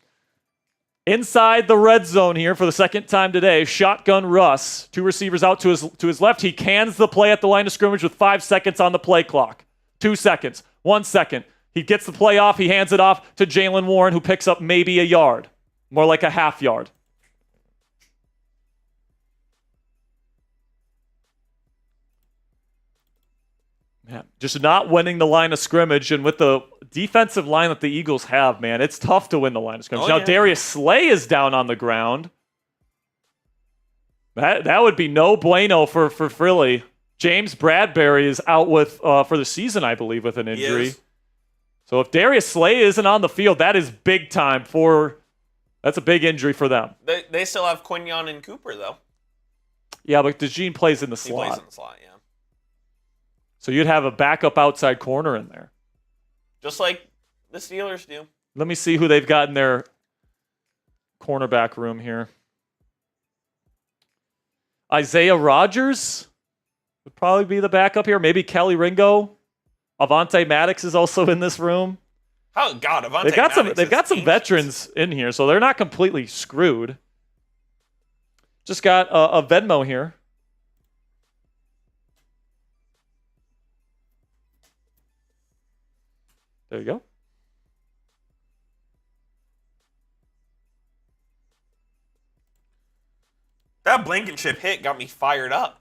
Inside the red zone here for the 2nd time today, shotgun Russ. 2 receivers out to his left. He cans the play at the line of scrimmage with 5 seconds on the play clock. 2 seconds. 1 second. He gets the play off. He hands it off to Jalen Warren, who picks up maybe a yard. More like a half yard. Man, just not winning the line of scrimmage, and with the defensive line that the Eagles have, man, it's tough to win the line of scrimmage. Now, Darius Slay is down on the ground. That would be no bueno for Philly. James Bradbury is out with for the season, I believe, with an injury. So if Darius Slay isn't on the field, that is big time that's a big injury for them. They still have Quinion and Cooper, though. Yeah, but DeJean plays in the slot. He plays in the slot, yeah. So you'd have a backup outside corner in there. Just like the Steelers do. Let me see who they've got in their cornerback room here. Isaiah Rodgers would probably be the backup here. Maybe Kelly Ringo. Avonte Maddox is also in this room. Oh, God, Avonte Maddox. They've got some veterans in here, so they're not completely screwed. Just got a Venmo here. There you go. That Blankenship hit got me fired up.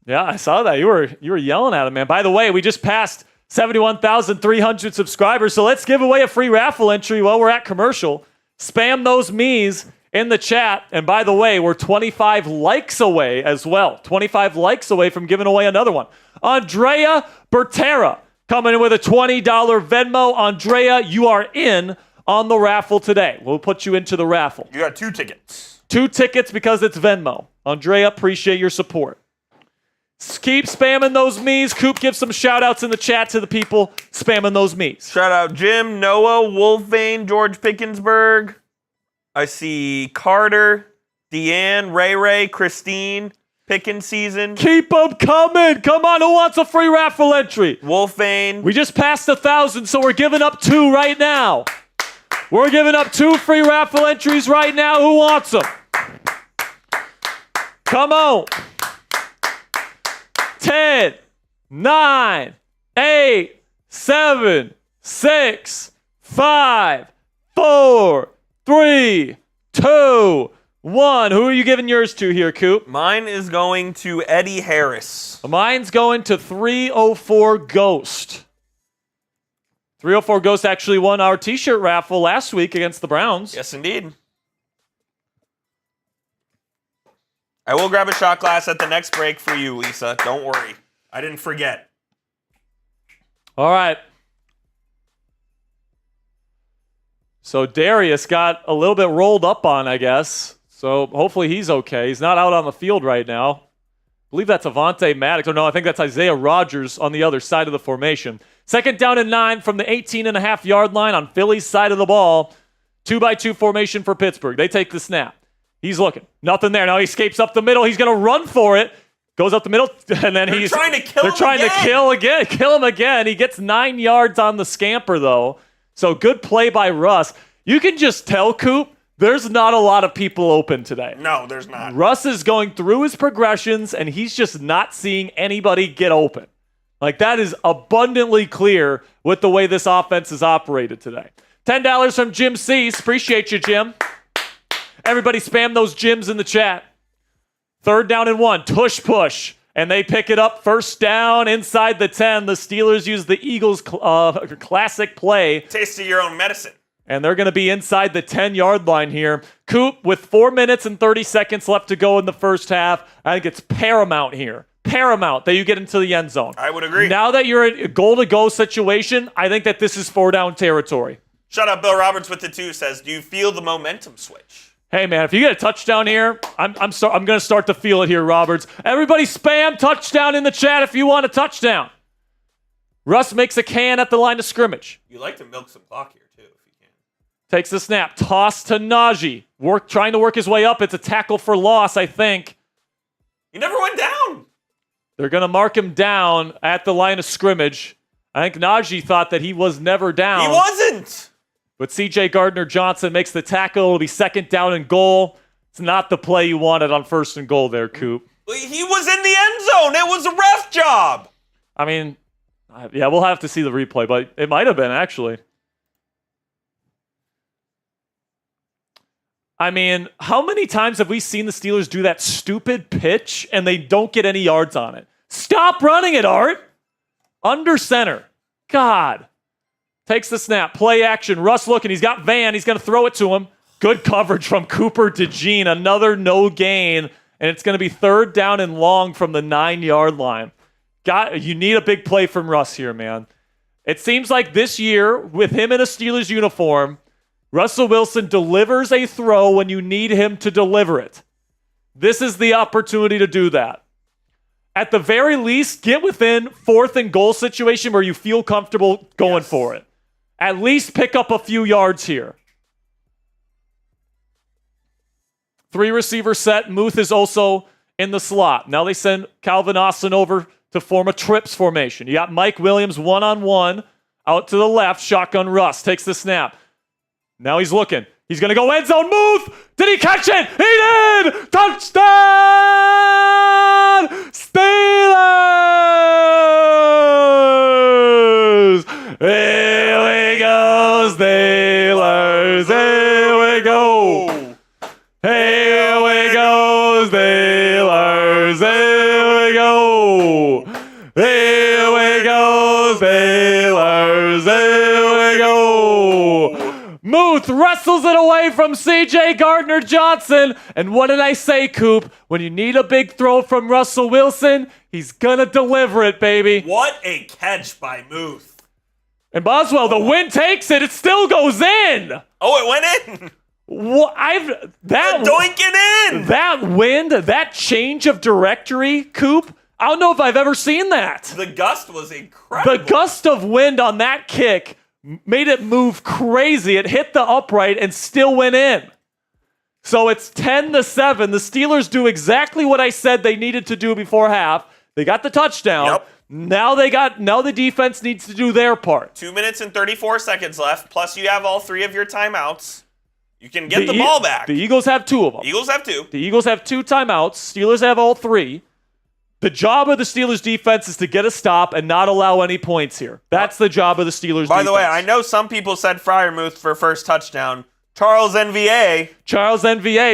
Yeah, I saw that. You were yelling at him, man. By the way, we just passed 71,300 subscribers, so let's give away a free raffle entry while we're at commercial. Spam those me's in the chat. And by the way, we're 25 likes away as well. 25 likes away from giving away another one. Andrea Bertera coming in with a $20 Venmo. Andrea, you are in on the raffle today. We'll put you into the raffle. You got 2 tickets. 2 tickets because it's Venmo. Andrea, appreciate your support. Keep spamming those me's. Coop, give some shout-outs in the chat to the people spamming those me's. Shout out Jim, Noah, Wolfvane, George Pickensburg. I see Carter, Deanne, Ray, Christine, Pickens season. Keep them coming. Come on, who wants a free raffle entry? Wolfvane. We just passed 1,000, so we're giving up 2 right now. We're giving up 2 free raffle entries right now. Who wants them? Come on. 10, 9, 8, 7, 6, 5, 4, 3, 2, 1. Who are you giving yours to here, Coop? Mine is going to Eddie Harris. Mine's going to 304 Ghost. 304 Ghost actually won our t-shirt raffle last week against the Browns. Yes, indeed. I will grab a shot glass at the next break for you, Lisa. Don't worry. I didn't forget. All right. So Darius got a little bit rolled up on, I guess. So hopefully he's okay. He's not out on the field right now. I believe that's Avonte Maddox. Or no, I think that's Isaiah Rodgers on the other side of the formation. 2nd down and 9 from the 18.5-yard line on Philly's side of the ball. 2-by-2 formation for Pittsburgh. They take the snap. He's looking. Nothing there. Now he escapes up the middle. He's going to run for it. Goes up the middle, and then They're trying to kill him again. Kill him again. He gets 9 yards on the scamper, though. So good play by Russ. You can just tell, Coop, there's not a lot of people open today. No, there's not. Russ is going through his progressions, and he's just not seeing anybody get open. Like, that is abundantly clear with the way this offense is operated today. $10 from Jim Cease. Appreciate you, Jim. Everybody spam those Jims in the chat. 3rd down and 1. Push. And they pick it up. 1st down inside the 10. The Steelers use the Eagles' classic play. Taste of your own medicine. And they're going to be inside the 10-yard line here. Coop, with 4 minutes and 30 seconds left to go in the first half, I think it's paramount here. Paramount that you get into the end zone. I would agree. Now that you're in a goal-to-go situation, I think that this is 4-down territory. Shout out Bill Roberts with the 2 says, do you feel the momentum switch? Hey, man, if you get a touchdown here, I'm going to start to feel it here, Roberts. Everybody spam touchdown in the chat if you want a touchdown. Russ makes a can at the line of scrimmage. You like to milk some clock here, too, if you can. Takes the snap. Toss to Najee. Trying to work his way up. It's a tackle for loss, I think. He never went down. They're going to mark him down at the line of scrimmage. I think Najee thought that he was never down. He wasn't. But C.J. Gardner-Johnson makes the tackle. It'll be 2nd down and goal. It's not the play you wanted on 1st and goal there, Coop. He was in the end zone. It was a ref job. I mean, yeah, we'll have to see the replay, but it might have been, actually. I mean, how many times have we seen the Steelers do that stupid pitch and they don't get any yards on it? Stop running it, Art. Under center. God. Takes the snap. Play action. Russ looking. He's got Van. He's going to throw it to him. Good coverage from Cooper DeJean. Another no gain. And it's going to be 3rd down and long from the 9-yard line. You need a big play from Russ here, man. It seems like this year, with him in a Steelers uniform, Russell Wilson delivers a throw when you need him to deliver it. This is the opportunity to do that. At the very least, get within 4th and goal situation where you feel comfortable going for it. At least pick up a few yards here. 3 receiver set. Muth is also in the slot. Now they send Calvin Austin over to form a trips formation. You got Mike Williams one-on-one out to the left. Shotgun Russ takes the snap. Now he's looking. He's going to go end zone. Muth! Did he catch it? He did! Touchdown! Steelers! Here we go, Steelers! Here we go! Here we go, Steelers! Here we go! Here we go, Steelers! Here we go! Muth wrestles it away from C.J. Gardner-Johnson. And what did I say, Coop? When you need a big throw from Russell Wilson, he's going to deliver it, baby. What a catch by Muth. And Boswell, the wind takes it. It still goes in. Oh, it went in. Doink it in. That wind, that change of directory, Coop, I don't know if I've ever seen that. The gust was incredible. The gust of wind on that kick made it move crazy. It hit the upright and still went in. So it's 10-7. The Steelers do exactly what I said they needed to do before half. They got the touchdown. Yep. Now the defense needs to do their part. 2 minutes and 34 seconds left, plus you have all 3 of your timeouts. You can get the ball back. The Eagles have 2 of them. Eagles have 2. The Eagles have 2 timeouts. Steelers have all 3. The job of the Steelers defense is to get a stop and not allow any points here. That's the job of the Steelers defense. By the way, I know some people said Freiermuth for first touchdown. Charles NVA,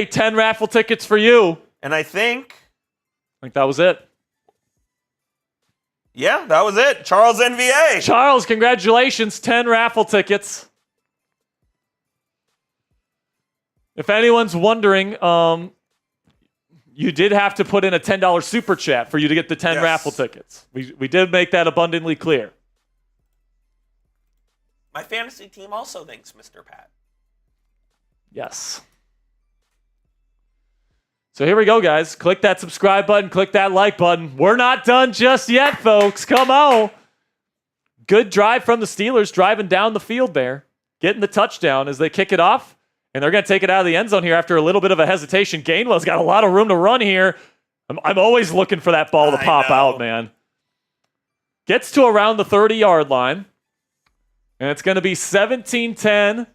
10 raffle tickets for you. And I think that was it. Yeah, that was it. Charles NVA. Charles, congratulations. 10 raffle tickets. If anyone's wondering, you did have to put in a $10 super chat for you to get the 10 raffle tickets. We did make that abundantly clear. My fantasy team also thanks Mr. Pat. Yes. So here we go, guys. Click that subscribe button. Click that like button. We're not done just yet, folks. Come on. Good drive from the Steelers, driving down the field there, getting the touchdown as they kick it off. And they're going to take it out of the end zone here after a little bit of a hesitation. Gainwell's got a lot of room to run here. I'm always looking for that ball to pop out, man. Gets to around the 30-yard line. And it's going to be 17-10.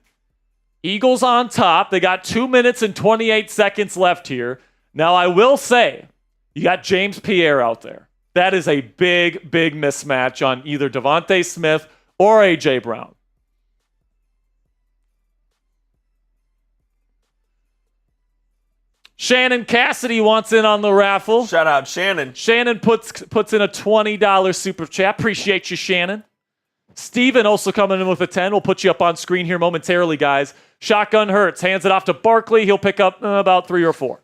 Eagles on top. They got 2 minutes and 28 seconds left here. Now, I will say, you got James Pierre out there. That is a big, big mismatch on either Devontae Smith or A.J. Brown. Shannon Cassidy wants in on the raffle. Shout out, Shannon. Shannon puts in a $20 super chat. Appreciate you, Shannon. Steven also coming in with a 10. We'll put you up on screen here momentarily, guys. Shotgun Hurts. Hands it off to Barkley. He'll pick up about 3 or 4.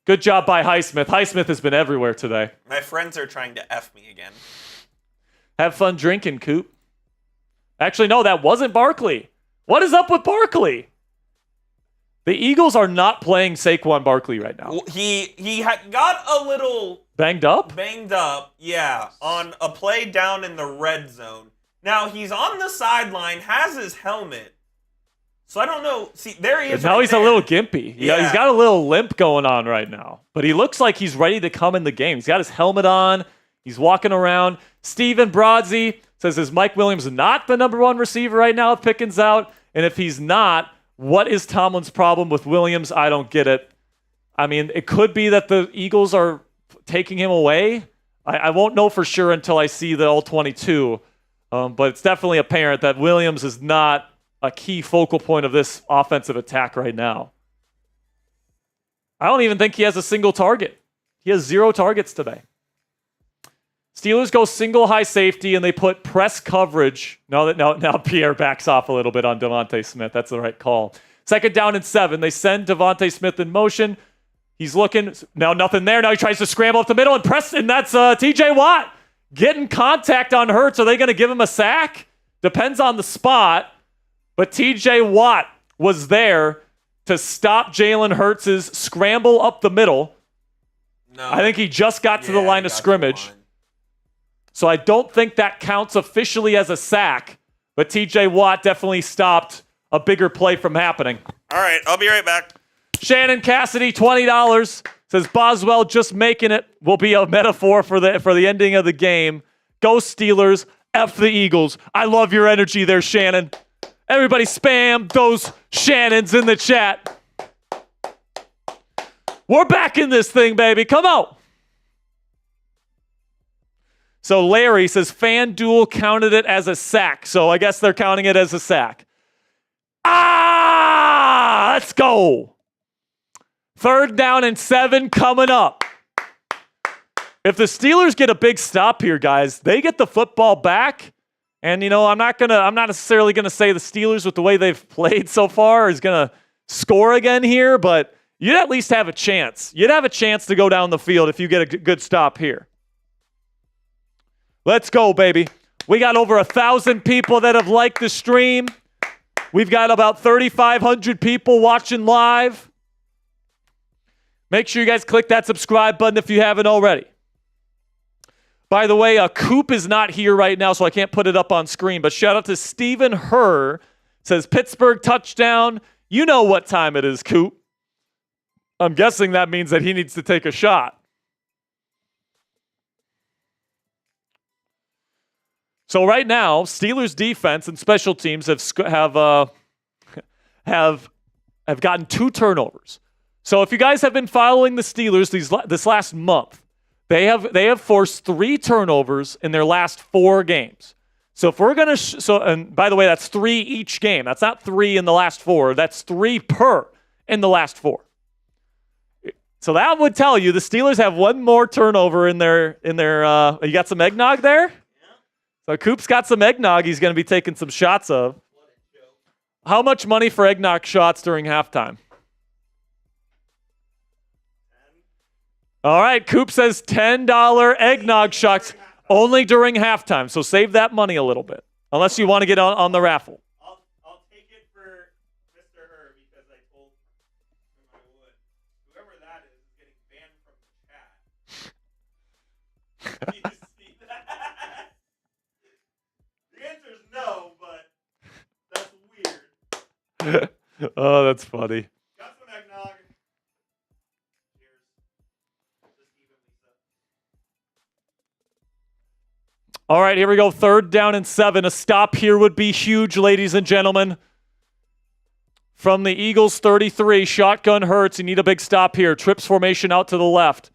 Good job by Highsmith. Highsmith has been everywhere today. My friends are trying to F me again. Have fun drinking, Coop. Actually, no, that wasn't Barkley. What is up with Barkley? The Eagles are not playing Saquon Barkley right now. He got a little banged up, yeah, on a play down in the red zone. Now he's on the sideline, has his helmet, so I don't know. See, there he is. Now he's a little gimpy. Yeah, he's got a little limp going on right now, but he looks like he's ready to come in the game. He's got his helmet on. He's walking around. Steven Brodsey says, is Mike Williams not the number 1 receiver right now if Pickens out? And if he's not, what is Tomlin's problem with Williams? I don't get it. I mean, it could be that the Eagles are taking him away. I won't know for sure until I see the all-22. But it's definitely apparent that Williams is not a key focal point of this offensive attack right now. I don't even think he has a single target. He has 0 targets today. Steelers go single high safety, and they put press coverage. Now Pierre backs off a little bit on Devontae Smith. That's the right call. 2nd down and 7. They send Devontae Smith in motion. He's looking. Now nothing there. Now he tries to scramble up the middle and press, and that's T.J. Watt. getting contact on Hurts. Are they going to give him a sack? Depends on the spot. But TJ Watt was there to stop Jalen Hurts' scramble up the middle. No. I think he just got to the line of scrimmage. So I don't think that counts officially as a sack. But TJ Watt definitely stopped a bigger play from happening. All right, I'll be right back. Shannon Cassidy, $20. Says Boswell just making it will be a metaphor for the ending of the game. Go Steelers. F the Eagles. I love your energy there, Shannon. Everybody spam those Shannons in the chat. We're back in this thing, baby. Come on. So Larry says FanDuel counted it as a sack. So I guess they're counting it as a sack. Let's go. 3rd down and 7 coming up. If the Steelers get a big stop here, guys, they get the football back. And, I'm not necessarily going to say the Steelers, with the way they've played so far, is going to score again here, but you'd at least have a chance. You'd have a chance to go down the field if you get a good stop here. Let's go, baby. We got over 1,000 people that have liked the stream. We've got about 3,500 people watching live. Make sure you guys click that subscribe button if you haven't already. By the way, Coop is not here right now, so I can't put it up on screen. But shout out to Stephen Herr. Says, Pittsburgh touchdown. You know what time it is, Coop. I'm guessing that means that he needs to take a shot. So right now, Steelers defense and special teams have gotten 2 turnovers. So if you guys have been following the Steelers this last month, they have forced 3 turnovers in their last 4 games. So if we're going to and by the way, that's 3 each game. That's not 3 in the last 4. That's 3 per in the last 4. So that would tell you the Steelers have 1 more turnover in their you got some eggnog there? So Coop's got some eggnog he's going to be taking some shots of. How much money for eggnog shots during halftime? All right, Coop says $10 eggnog shots only during halftime. So save that money a little bit, unless you want to get on the raffle. I'll take it for Mr. Herr because I told him I would. Whoever that is getting banned from the chat. Did you see that? The answer is no, but that's weird. Oh, that's funny. Got some eggnog. Cheers. Just even Lisa. All right, here we go. 3rd down and 7. A stop here would be huge, ladies and gentlemen. From the Eagles 33, shotgun Hurts. You need a big stop here. Trips formation out to the left.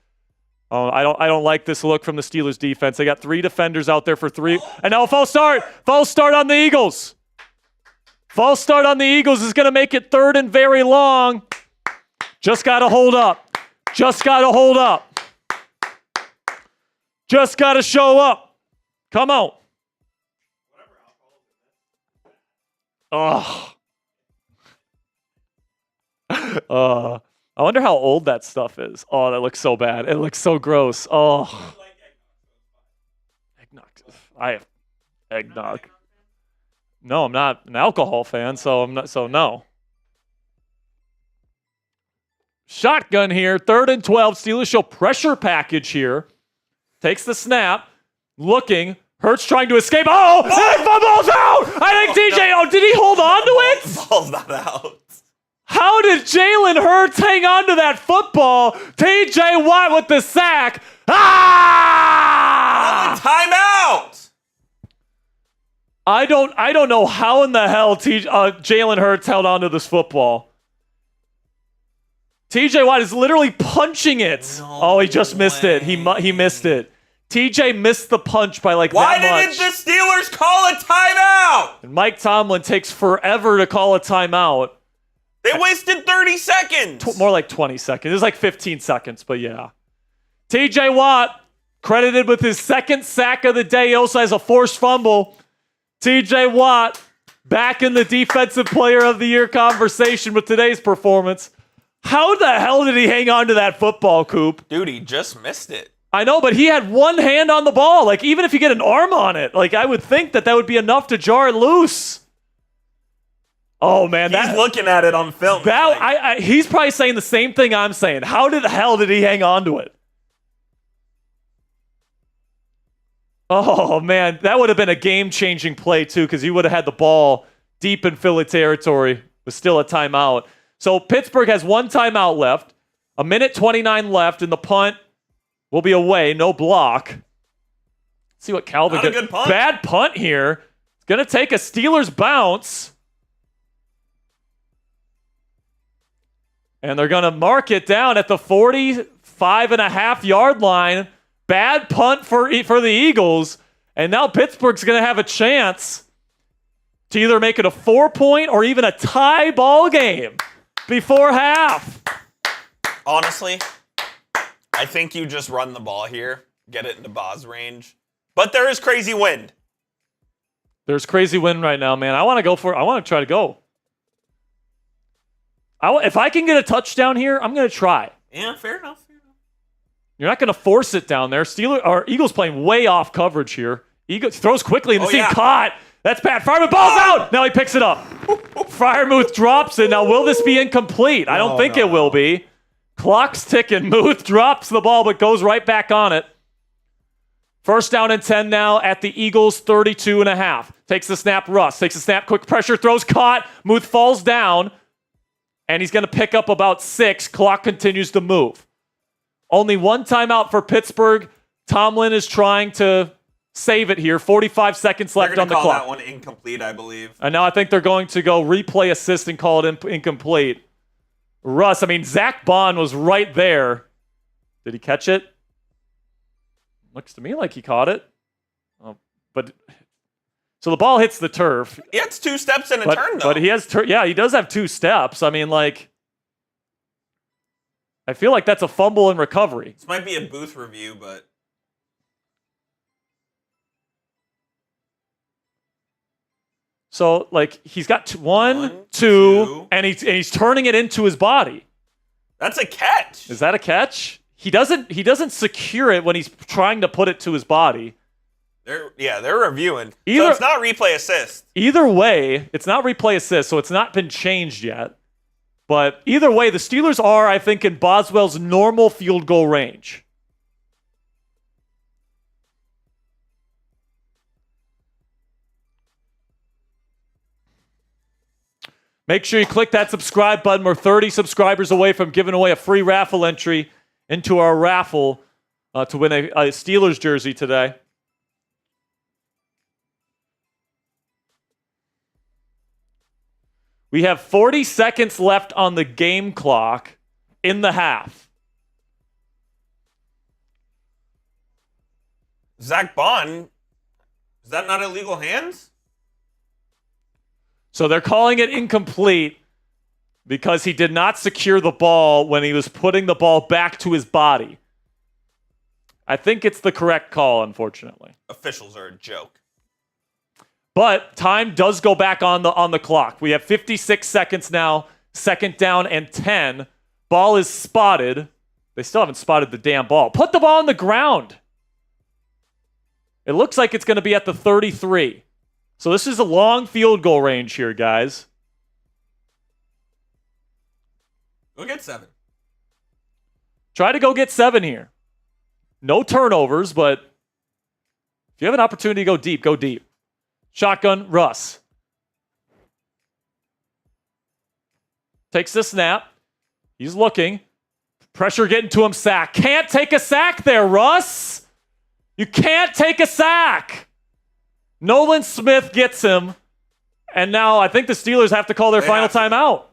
Oh, I don't like this look from the Steelers defense. They got 3 defenders out there for 3. And now a false start. False start on the Eagles. False start on the Eagles is going to make it 3rd and very long. Just got to hold up. Just got to hold up. Just got to show up. Come on. Oh. I wonder how old that stuff is. Oh, that looks so bad. It looks so gross. Oh. Eggnog. I have eggnog. No, I'm not an alcohol fan, so no. Shotgun here, 3rd and 12. Steelers show pressure package here. Takes the snap. Looking. Hurts trying to escape. Oh! And fumbles out! I think TJ, did he hold on to it? The ball's not out. How did Jalen Hurts hang on to that football? TJ Watt with the sack. Timeout! I don't know how in the hell Jalen Hurts held on to this football. TJ Watt is literally punching it. He just missed it. He missed it. TJ missed the punch by that much. Why didn't the Steelers call a timeout? And Mike Tomlin takes forever to call a timeout. They wasted 30 seconds. More like 20 seconds. It was like 15 seconds, but yeah. TJ Watt, credited with his 2nd sack of the day. He also has a forced fumble. TJ Watt, back in the Defensive Player of the Year conversation with today's performance. How the hell did he hang on to that football, Coop? Dude, he just missed it. I know, but he had one hand on the ball. Like, even if you get an arm on it, like, I would think that would be enough to jar it loose. Oh, man. He's looking at it on film. He's probably saying the same thing I'm saying. How the hell did he hang on to it? Oh, man. That would have been a game-changing play, too, because you would have had the ball deep in Philly territory with still a timeout. So Pittsburgh has one timeout left. 1:29 left, and the punt will be away. No block. Let's see what Calvin Not a good punt. Bad punt here. It's going to take a Steelers bounce. And they're going to mark it down at the 45.5-yard line. Bad punt for the Eagles. And now Pittsburgh's going to have a chance to either make it a 4-point or even a tie ball game before half. Honestly, I think you just run the ball here, get it into Boz range. But there is crazy wind. There's crazy wind right now, man. I want to try to go. If I can get a touchdown here, I'm going to try. Yeah, fair enough. You're not going to force it down there. Eagles playing way off coverage here. Eagles throws quickly and caught. That's Pat Freiermuth. Ball's out. Now he picks it up. Freiermuth drops it. Now, will this be incomplete? I don't think it will be. Clock's ticking. Muth drops the ball but goes right back on it. First down and 10 now at the Eagles 32.5. Takes the snap. Russ takes the snap. Quick pressure. Throws caught. Muth falls down. And he's going to pick up about 6. Clock continues to move. Only one timeout for Pittsburgh. Tomlin is trying to save it here. 45 seconds left on the clock. They're going to call that one incomplete, I believe. And now I think they're going to go replay assist and call it incomplete. Russ, Zach Bond was right there. Did he catch it? Looks to me like he caught it. So the ball hits the turf. He has 2 steps in a turn, though. But he has, he does have 2 steps. I feel like that's a fumble and recovery. This might be a booth review, but so he's got one, two, and he's turning it into his body. That's a catch. Is that a catch? He doesn't secure it when he's trying to put it to his body. They're reviewing. So it's not replay assist. Either way, it's not replay assist, so it's not been changed yet. But either way, the Steelers are, I think, in Boswell's normal field goal range. Make sure you click that subscribe button. We're 30 subscribers away from giving away a free raffle entry into our raffle to win a Steelers jersey today. We have 40 seconds left on the game clock in the half. Zach Bond, is that not illegal hands? So they're calling it incomplete because he did not secure the ball when he was putting the ball back to his body. I think it's the correct call, unfortunately. Officials are a joke. But time does go back on the clock. We have 56 seconds now. Second down and 10. Ball is spotted. They still haven't spotted the damn ball. Put the ball on the ground. It looks like it's going to be at the 33. So this is a long field goal range here, guys. Go get 7. Try to go get 7 here. No turnovers, but if you have an opportunity to go deep, go deep. Shotgun, Russ. Takes the snap. He's looking. Pressure getting to him, sack. Can't take a sack there, Russ. You can't take a sack. Nolan Smith gets him. And now I think the Steelers have to call their final timeout.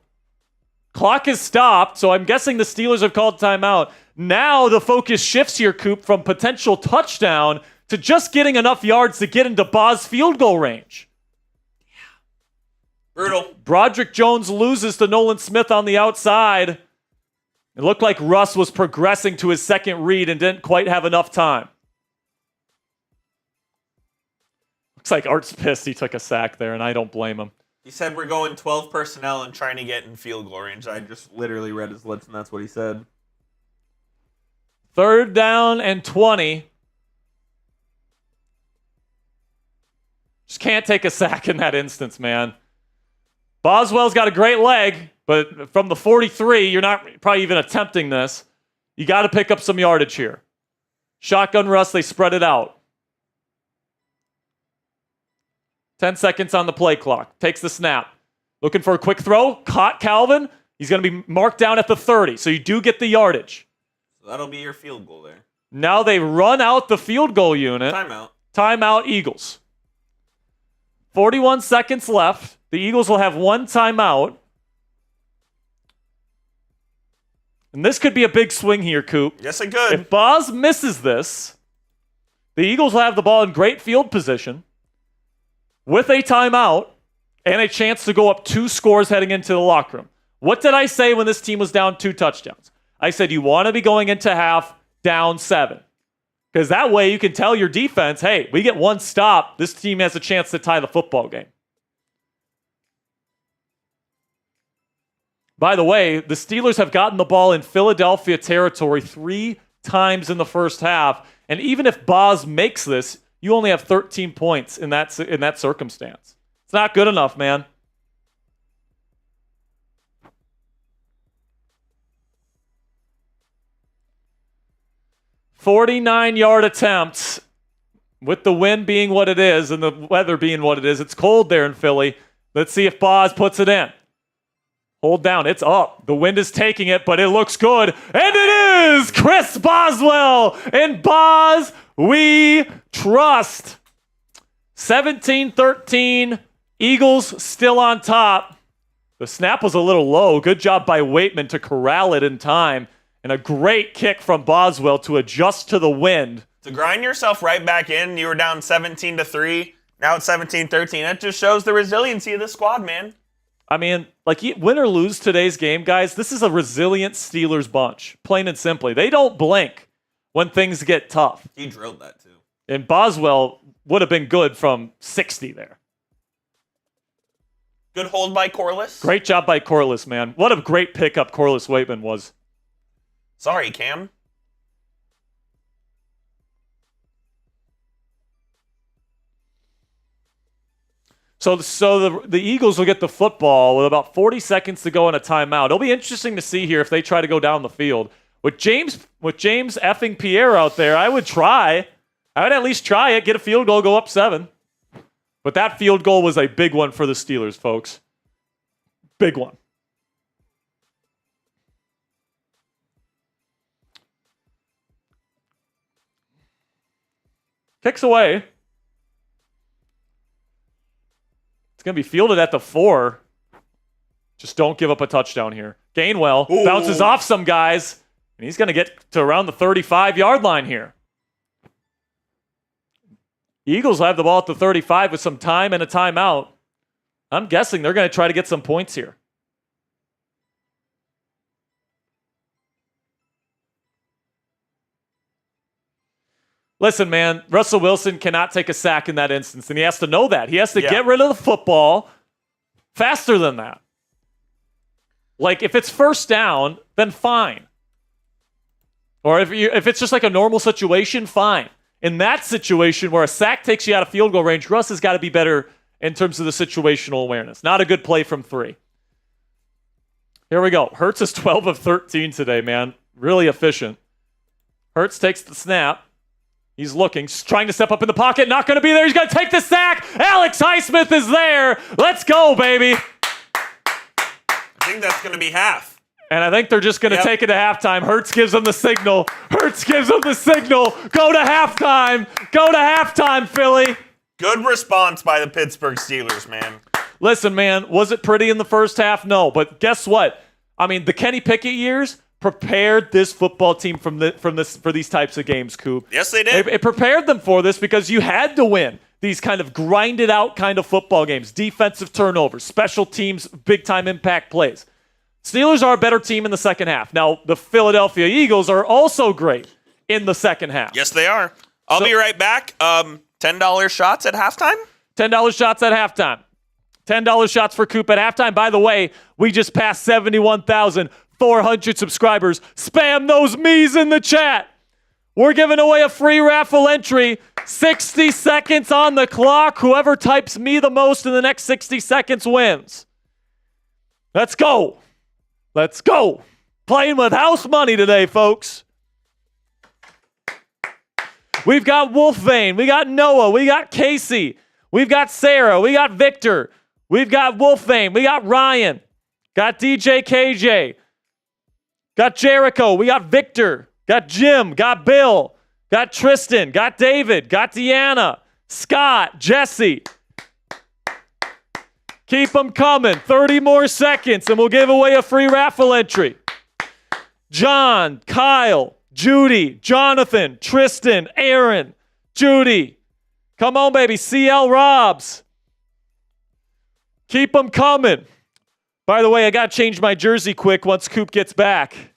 Clock is stopped, so I'm guessing the Steelers have called timeout. Now the focus shifts here, Coop, from potential touchdown to just getting enough yards to get into Boz field goal range. Brutal. Broderick Jones loses to Nolan Smith on the outside. It looked like Russ was progressing to his second read and didn't quite have enough time. Looks like Art's pissed he took a sack there, and I don't blame him. He said we're going 12 personnel and trying to get in field goal range. I just literally read his lips, and that's what he said. 3rd down and 20. Just can't take a sack in that instance, man. Boswell's got a great leg, but from the 43, you're not probably even attempting this. You got to pick up some yardage here. Shotgun Russ, they spread it out. 10 seconds on the play clock. Takes the snap. Looking for a quick throw. Caught Calvin. He's going to be marked down at the 30, so you do get the yardage. So that'll be your field goal there. Now they run out the field goal unit. Timeout. Timeout, Eagles. 41 seconds left. The Eagles will have one timeout. And this could be a big swing here, Coop. Yes, it could. If Boz misses this, the Eagles will have the ball in great field position with a timeout and a chance to go up 2 scores heading into the locker room. What did I say when this team was down 2 touchdowns? I said you want to be going into half down 7. Because that way you can tell your defense, hey, we get one stop, this team has a chance to tie the football game. By the way, the Steelers have gotten the ball in Philadelphia territory 3 times in the first half. And even if Boz makes this, you only have 13 points in that circumstance. It's not good enough, man. "49-yard attempts with the wind being what it is and the weather being what it is. It's cold there in Philly. Let's see if Boz puts it in. Hold down. It's up. The wind is taking it, but it looks good. And it is Chris Boswell. And Boz, we trust. 17-13. Eagles still on top. The snap was a little low. Good job by Waitman to corral it in time. And a great kick from Boswell to adjust to the wind. To grind yourself right back in, you were down 17-3. Now it's 17-13. That just shows the resiliency of this squad, man. I mean, like, win or lose today's game, guys, this is a resilient Steelers bunch, plain and simply. They don't blink when things get tough. He drilled that, too. And Boswell would have been good from 60 there. Good hold by Corliss. Great job by Corliss, man. What a great pickup Corliss Waitman was. Sorry, Cam. So the Eagles will get the football with about 40 seconds to go in a timeout. It'll be interesting to see here if they try to go down the field. With James effing Pierre out there, I would try. I would at least try it, get a field goal, go up 7. But that field goal was a big one for the Steelers, folks. Big one. Kicks away. It's going to be fielded at the 4. Just don't give up a touchdown here. Gainwell bounces off some guys, and he's going to get to around the 35-yard line here. Eagles have the ball at the 35 with some time and a timeout. I'm guessing they're going to try to get some points here. Listen, man, Russell Wilson cannot take a sack in that instance, and he has to know that. He has to get rid of the football faster than that. Like, if it's first down, then fine. Or if it's just like a normal situation, fine. In that situation where a sack takes you out of field goal range, Russ has got to be better in terms of the situational awareness. Not a good play from 3. Here we go. Hurts is 12 of 13 today, man. Really efficient. Hurts takes the snap. He's looking, trying to step up in the pocket. Not going to be there. He's going to take the sack. Alex Highsmith is there. Let's go, baby. I think that's going to be half. And I think they're just going to take it to halftime. Hurts gives them the signal. Hurts gives them the signal. Go to halftime. Go to halftime, Philly. Good response by the Pittsburgh Steelers, man. Listen, man, was it pretty in the first half? No. But guess what? I mean, the Kenny Pickett years prepared this football team for these types of games, Coop. Yes, they did. It prepared them for this because you had to win these kind of grinded out kind of football games. Defensive turnovers, special teams, big-time impact plays. Steelers are a better team in the second half. Now, the Philadelphia Eagles are also great in the second half. Yes, they are. I'll be right back. $10 shots at halftime? $10 shots at halftime. $10 shots for Coop at halftime. By the way, we just passed 71,400 subscribers. Spam those me's in the chat. We're giving away a free raffle entry. 60 seconds on the clock. Whoever types me the most in the next 60 seconds wins. Let's go. Let's go. Playing with house money today, folks. We've got Wolfvane. We got Noah. We got Casey. We've got Sarah. We got Victor. We've got Wolfvane. We got Ryan. Got DJ KJ. Got Jericho. We got Victor. Got Jim. Got Bill. Got Tristan. Got David. Got Deanna. Scott. Jesse. Keep them coming. 30 more seconds and we'll give away a free raffle entry. John. Kyle. Judy. Jonathan. Tristan. Aaron. Judy. Come on, baby. CL Robs. Keep them coming. By the way, I got to change my jersey quick once Coop gets back.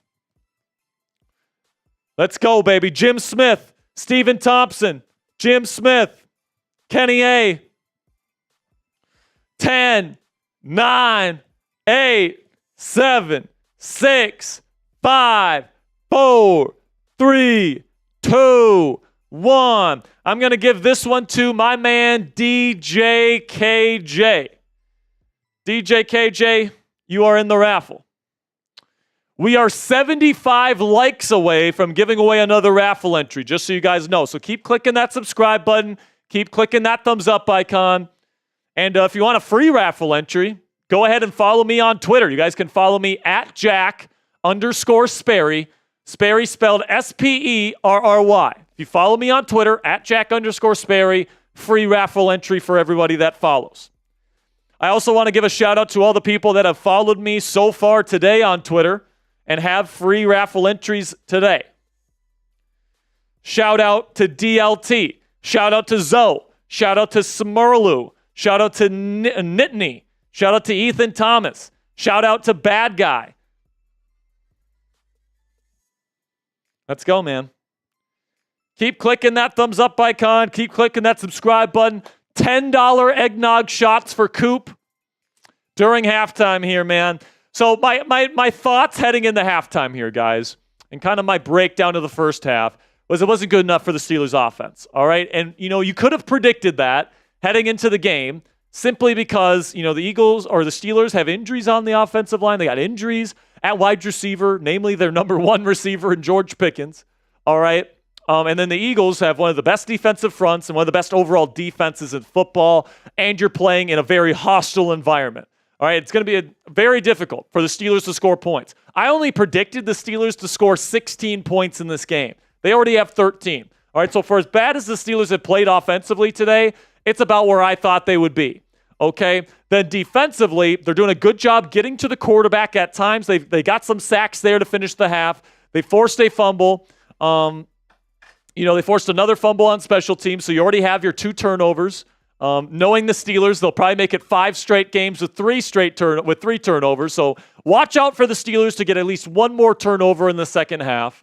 Let's go, baby. Jim Smith, Stephen Thompson, Jim Smith, Kenny A. 10, 9, 8, 7, 6, 5, 4, 3, 2, 1. I'm going to give this one to my man, DJ KJ. DJ KJ, you are in the raffle. We are 75 likes away from giving away another raffle entry, just so you guys know. So keep clicking that subscribe button. Keep clicking that thumbs up icon. And if you want a free raffle entry, go ahead and follow me on Twitter. You guys can follow me at Jack_Sperry. Sperry spelled Sperry. If you follow me on Twitter, at Jack_Sperry, free raffle entry for everybody that follows. I also want to give a shout out to all the people that have followed me so far today on Twitter and have free raffle entries today. Shout out to DLT. Shout out to Zoe. Shout out to Smurlu. Shout out to Nittany. Shout out to Ethan Thomas. Shout out to Bad Guy. Let's go, man. Keep clicking that thumbs up icon. Keep clicking that subscribe button. $10 eggnog shots for Coop during halftime here, man. So my thoughts heading into halftime here, guys, and kind of my breakdown of the first half was it wasn't good enough for the Steelers offense, all right? And, you could have predicted that heading into the game simply because, the Eagles or the Steelers have injuries on the offensive line. They got injuries at wide receiver, namely their number one receiver in George Pickens, all right? And then the Eagles have one of the best defensive fronts and one of the best overall defenses in football, and you're playing in a very hostile environment. All right, it's going to be very difficult for the Steelers to score points. I only predicted the Steelers to score 16 points in this game. They already have 13. All right, so for as bad as the Steelers have played offensively today, it's about where I thought they would be. Okay, then defensively, they're doing a good job getting to the quarterback at times. They got some sacks there to finish the half. They forced a fumble. They forced another fumble on special teams, so you already have your 2 turnovers. Knowing the Steelers, they'll probably make it 5 straight games with 3 turnovers. So watch out for the Steelers to get at least 1 more turnover in the second half.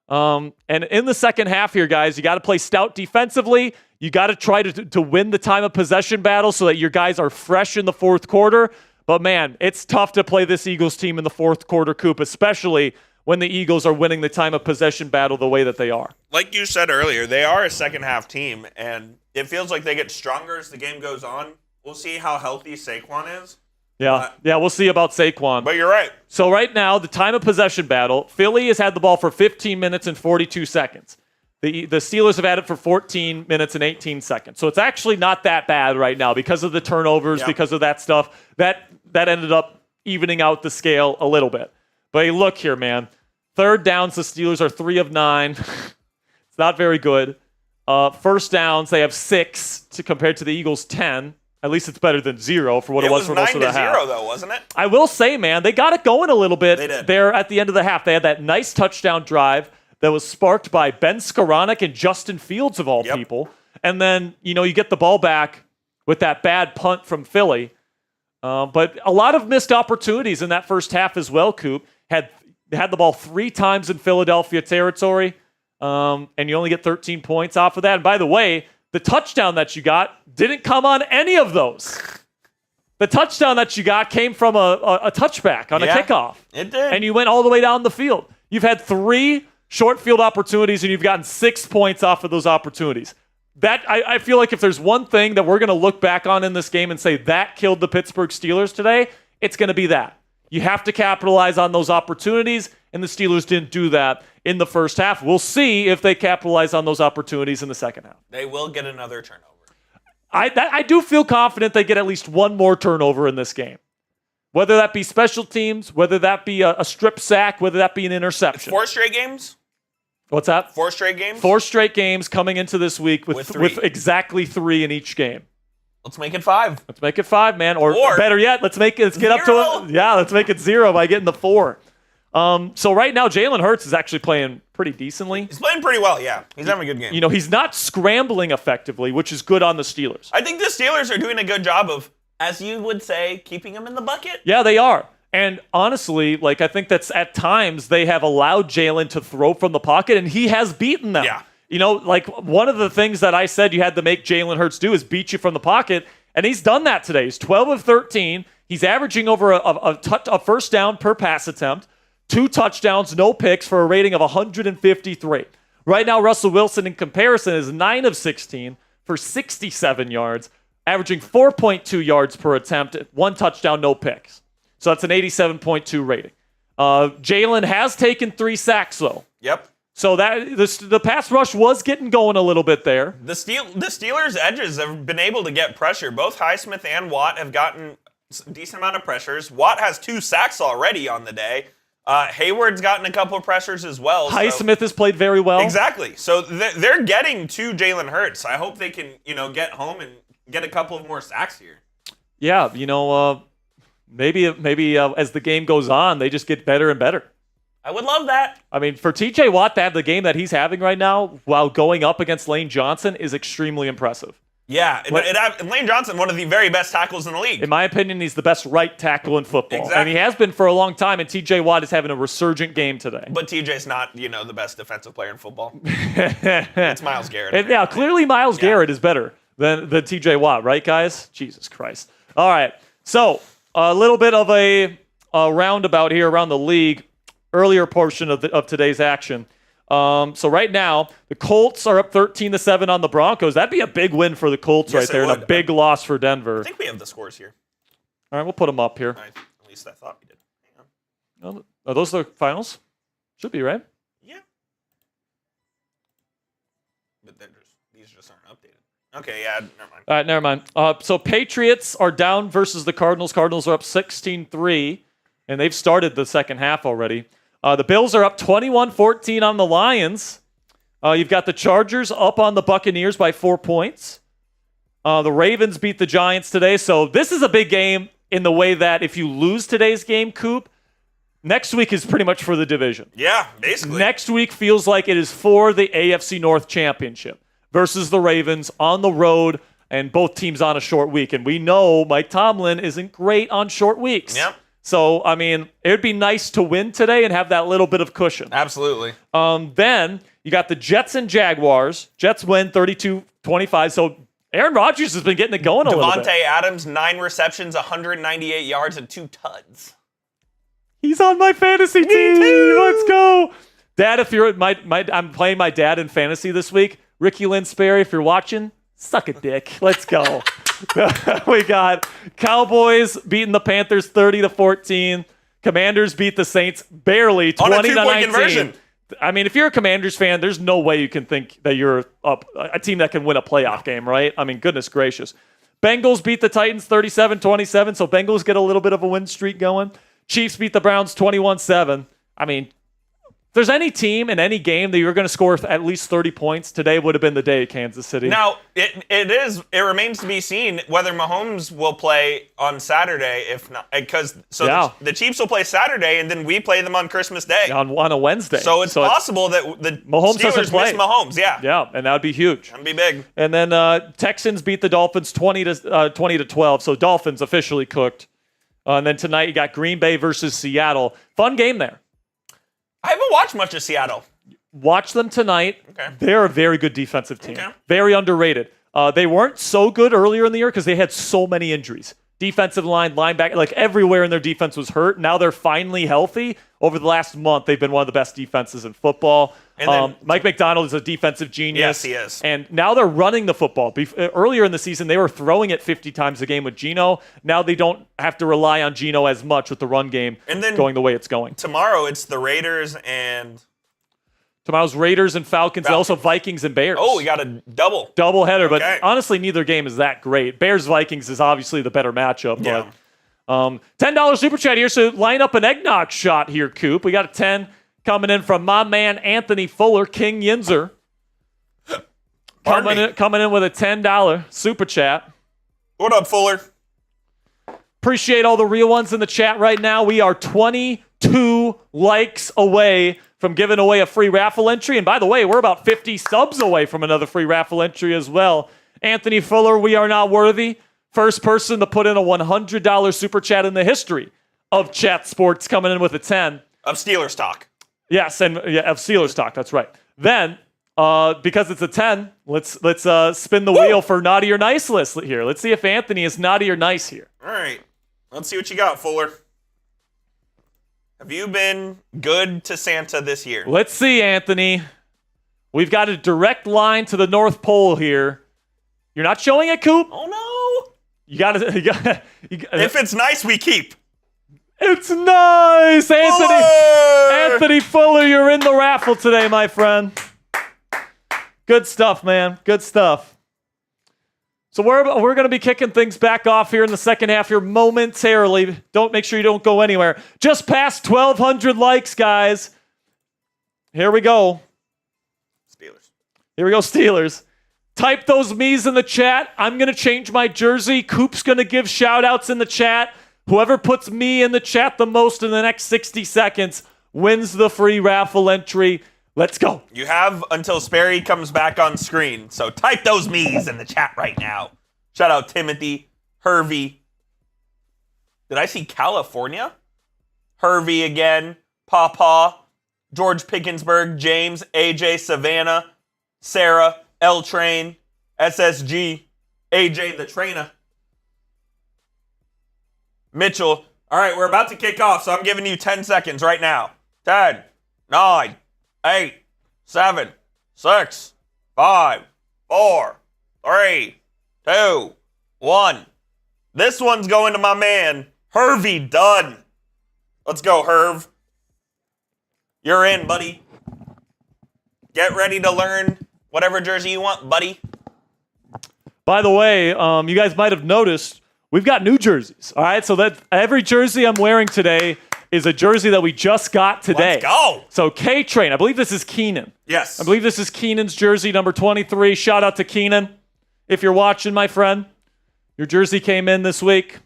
And in the second half here, guys, you got to play stout defensively. You got to try to win the time of possession battle so that your guys are fresh in the fourth quarter. But, man, it's tough to play this Eagles team in the fourth quarter, Coop, especially when the Eagles are winning the time of possession battle the way that they are. Like you said earlier, they are a second-half team, and it feels like they get stronger as the game goes on. We'll see how healthy Saquon is. Yeah, we'll see about Saquon. But you're right. So right now, the time of possession battle, Philly has had the ball for 15 minutes and 42 seconds. The Steelers have had it for 14 minutes and 18 seconds. So it's actually not that bad right now because of the turnovers, because of that stuff. That ended up evening out the scale a little bit. But hey, look here, man. Third downs, the Steelers are 3 of 9. It's not very good. First downs, they have 6 compared to the Eagles' 10. At least it's better than 0 for what it was for most of the half. It was 9-0 though, wasn't it? I will say, man, they got it going a little bit there at the end of the half. They had that nice touchdown drive that was sparked by Ben Skoranek and Justin Fields, of all people. And then, you get the ball back with that bad punt from Philly. But a lot of missed opportunities in that first half as well, Coop. Had the ball 3 times in Philadelphia territory, and you only get 13 points off of that. And by the way, the touchdown that you got didn't come on any of those. The touchdown that you got came from a touchback on a kickoff. It did. And you went all the way down the field. You've had 3 short field opportunities, and you've gotten 6 points off of those opportunities. That I feel like if there's one thing that we're going to look back on in this game and say that killed the Pittsburgh Steelers today, it's going to be that. You have to capitalize on those opportunities, and the Steelers didn't do that in the first half. We'll see if they capitalize on those opportunities in the second half. They will get another turnover. I do feel confident they get at least one more turnover in this game. Whether that be special teams, whether that be a strip sack, whether that be an interception. 4 straight games? What's that? 4 straight games? 4 straight games coming into this week with exactly 3 in each game. Let's make it 5. Let's make it 5, man. Or better yet, let's get 0. Up to it. Yeah, let's make it 0 by getting the 4. So right now, Jalen Hurts is actually playing pretty decently. He's playing pretty well, yeah. He's having a good game. You know, he's not scrambling effectively, which is good on the Steelers. I think the Steelers are doing a good job of, as you would say, keeping him in the bucket. Yeah, they are. And honestly, like I think that's at times they have allowed Jalen to throw from the pocket, and he has beaten them. Yeah. You know, like one of the things that I said you had to make Jalen Hurts do is beat you from the pocket, and he's done that today. He's 12 of 13. He's averaging over a first down per pass attempt, 2 touchdowns, no picks for a rating of 153. Right now, Russell Wilson in comparison is 9 of 16 for 67 yards, averaging 4.2 yards per attempt, 1 touchdown, no picks. So that's an 87.2 rating. Jalen has taken 3 sacks, though. Yep. So that the pass rush was getting going a little bit there. The Steelers' edges have been able to get pressure. Both Highsmith and Watt have gotten a decent amount of pressures. Watt has 2 sacks already on the day. Hayward's gotten a couple of pressures as well. Highsmith has played very well. Exactly. So they're getting to Jalen Hurts. I hope they can, get home and get a couple of more sacks here. Yeah, maybe as the game goes on, they just get better and better. I would love that. I mean, for TJ Watt to have the game that he's having right now while going up against Lane Johnson is extremely impressive. Yeah, and Lane Johnson, one of the very best tackles in the league. In my opinion, he's the best right tackle in football. Exactly. And he has been for a long time, and TJ Watt is having a resurgent game today. But TJ's not, the best defensive player in football. It's Myles Garrett. And clearly Myles Garrett is better than TJ Watt, right, guys? Jesus Christ. All right, so a little bit of a roundabout here around the league, earlier portion of today's action. So right now, the Colts are up 13-7 on the Broncos. That'd be a big win for the Colts right there, and a big loss for Denver. I think we have the scores here. All right, we'll put them up here. At least I thought we did. Hang on. Are those the finals? Should be, right? Yeah. But these just aren't updated. Okay, yeah, never mind. All right, never mind. So Patriots are down versus the Cardinals. Cardinals are up 16-3, and they've started the second half already. The Bills are up 21-14 on the Lions. You've got the Chargers up on the Buccaneers by 4 points. The Ravens beat the Giants today. So this is a big game in the way that if you lose today's game, Coop, next week is pretty much for the division. Yeah, basically. Next week feels like it is for the AFC North Championship versus the Ravens on the road, and both teams on a short week. And we know Mike Tomlin isn't great on short weeks. Yep. So, I mean, it would be nice to win today and have that little bit of cushion. Absolutely. Then you got the Jets and Jaguars. Jets win 32-25. So Aaron Rodgers has been getting it going a little bit. Devontae Adams, 9 receptions, 198 yards, and 2 tuds. He's on my fantasy team. Let's go. Dad, if you're I'm playing my dad in fantasy this week. Ricky Lynn Sperry, if you're watching, suck a dick. Let's go. We got Cowboys beating the Panthers 30-14. Commanders beat the Saints barely 20-19. Conversion. I mean, if you're a Commanders fan, there's no way you can think that you're a team that can win a playoff game, right? I mean, goodness gracious. Bengals beat the Titans 37-27, so Bengals get a little bit of a win streak going. Chiefs beat the Browns 21-7. I mean, if there's any team in any game that you're going to score at least 30 points, today would have been the day at Kansas City. Now, it remains to be seen whether Mahomes will play on Saturday, if not, because the Chiefs will play Saturday, and then we play them on Christmas Day. On a Wednesday. So it's possible that the Mahomes Steelers miss Mahomes, yeah. Yeah, and that would be huge. That would be big. And then Texans beat the Dolphins 20-12, so Dolphins officially cooked. And then tonight you got Green Bay versus Seattle. Fun game there. I haven't watched much of Seattle. Watch them tonight. Okay. They're a very good defensive team. Okay. Very underrated. They weren't so good earlier in the year because they had so many injuries. defensive line, linebacker, like everywhere in their defense was hurt. Now they're finally healthy. Over the last month, they've been one of the best defenses in football. And then, Mike McDonald is a defensive genius. Yes, he is. And now they're running the football. Earlier in the season, they were throwing it 50 times a game with Geno. Now they don't have to rely on Geno as much with the run game going the way it's going. Tomorrow, it's the Raiders and... Tomorrow's Raiders and Falcons. And also Vikings and Bears. Oh, we got a double. Double header, Okay. but honestly, neither game is that great. Bears-Vikings is obviously the better matchup. Yeah. But, $10 super chat here, so line up an eggnog shot here, Coop. We got a 10 coming in from my man Anthony Fuller, King Yinzer. Coming in with a $10 super chat. What up, Fuller? Appreciate all the real ones in the chat right now. We are 22 likes away from giving away a free raffle entry. And by the way, we're about 50 subs away from another free raffle entry as well. Anthony Fuller, we are not worthy. First person to put in a $100 super chat in the history of Chat Sports, coming in with a 10. Of Steelers talk. Yes, and of Steelers talk, that's right. Then, because it's a 10, let's spin the wheel for naughty or nice list here. Let's see if Anthony is naughty or nice here. All right. Let's see what you got, Fuller. Have you been good to Santa this year? Let's see, Anthony. We've got a direct line to the North Pole here. You're not showing it, Coop? Oh, no. You got to. If it's nice, we keep. It's nice, Anthony. Fuller! Anthony Fuller, you're in the raffle today, my friend. Good stuff, man. Good stuff. So we're going to be kicking things back off here in the second half here momentarily. Make sure you don't go anywhere. Just past 1,200 likes, guys. Here we go. Steelers. Type those me's in the chat. I'm going to change my jersey. Coop's going to give shout-outs in the chat. Whoever puts me in the chat the most in the next 60 seconds wins the free raffle entry. Let's go. You have until Sperry comes back on screen, so type those me's in the chat right now. Shout out Timothy, Hervey. Did I see California? Hervey again, Pawpaw, George Pickensburg, James, AJ, Savannah, Sarah, L Train, SSG, AJ the Trainer, Mitchell. All right, we're about to kick off, so I'm giving you 10 seconds right now. 10, 9, 8, 7, 6, 5, 4, 3, 2, 1. This one's going to my man, Hervey Dunn. Let's go, Herv. You're in, buddy. Get ready to learn whatever jersey you want, buddy. By the way, you guys might have noticed we've got new jerseys. All right, so that every jersey I'm wearing today is a jersey that we just got today. Let's go. So K-Train, I believe this is Keenan. Yes. I believe this is Keenan's jersey, number 23. Shout out to Keenan. If you're watching, my friend, your jersey came in this week.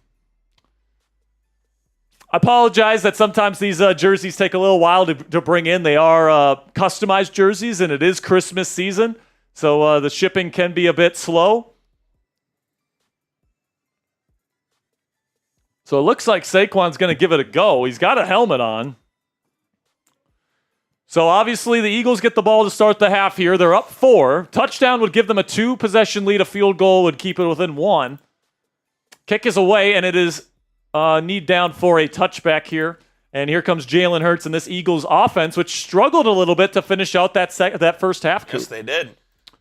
I apologize that sometimes these jerseys take a little while to bring in. They are customized jerseys, and it is Christmas season, so the shipping can be a bit slow. So it looks like Saquon's going to give it a go. He's got a helmet on. So obviously the Eagles get the ball to start the half here. They're up 4. Touchdown would give them a 2-possession lead. A field goal would keep it within 1. Kick is away, and it is need down for a touchback here. And here comes Jalen Hurts and this Eagles offense, which struggled a little bit to finish out that first half. Yes, they did.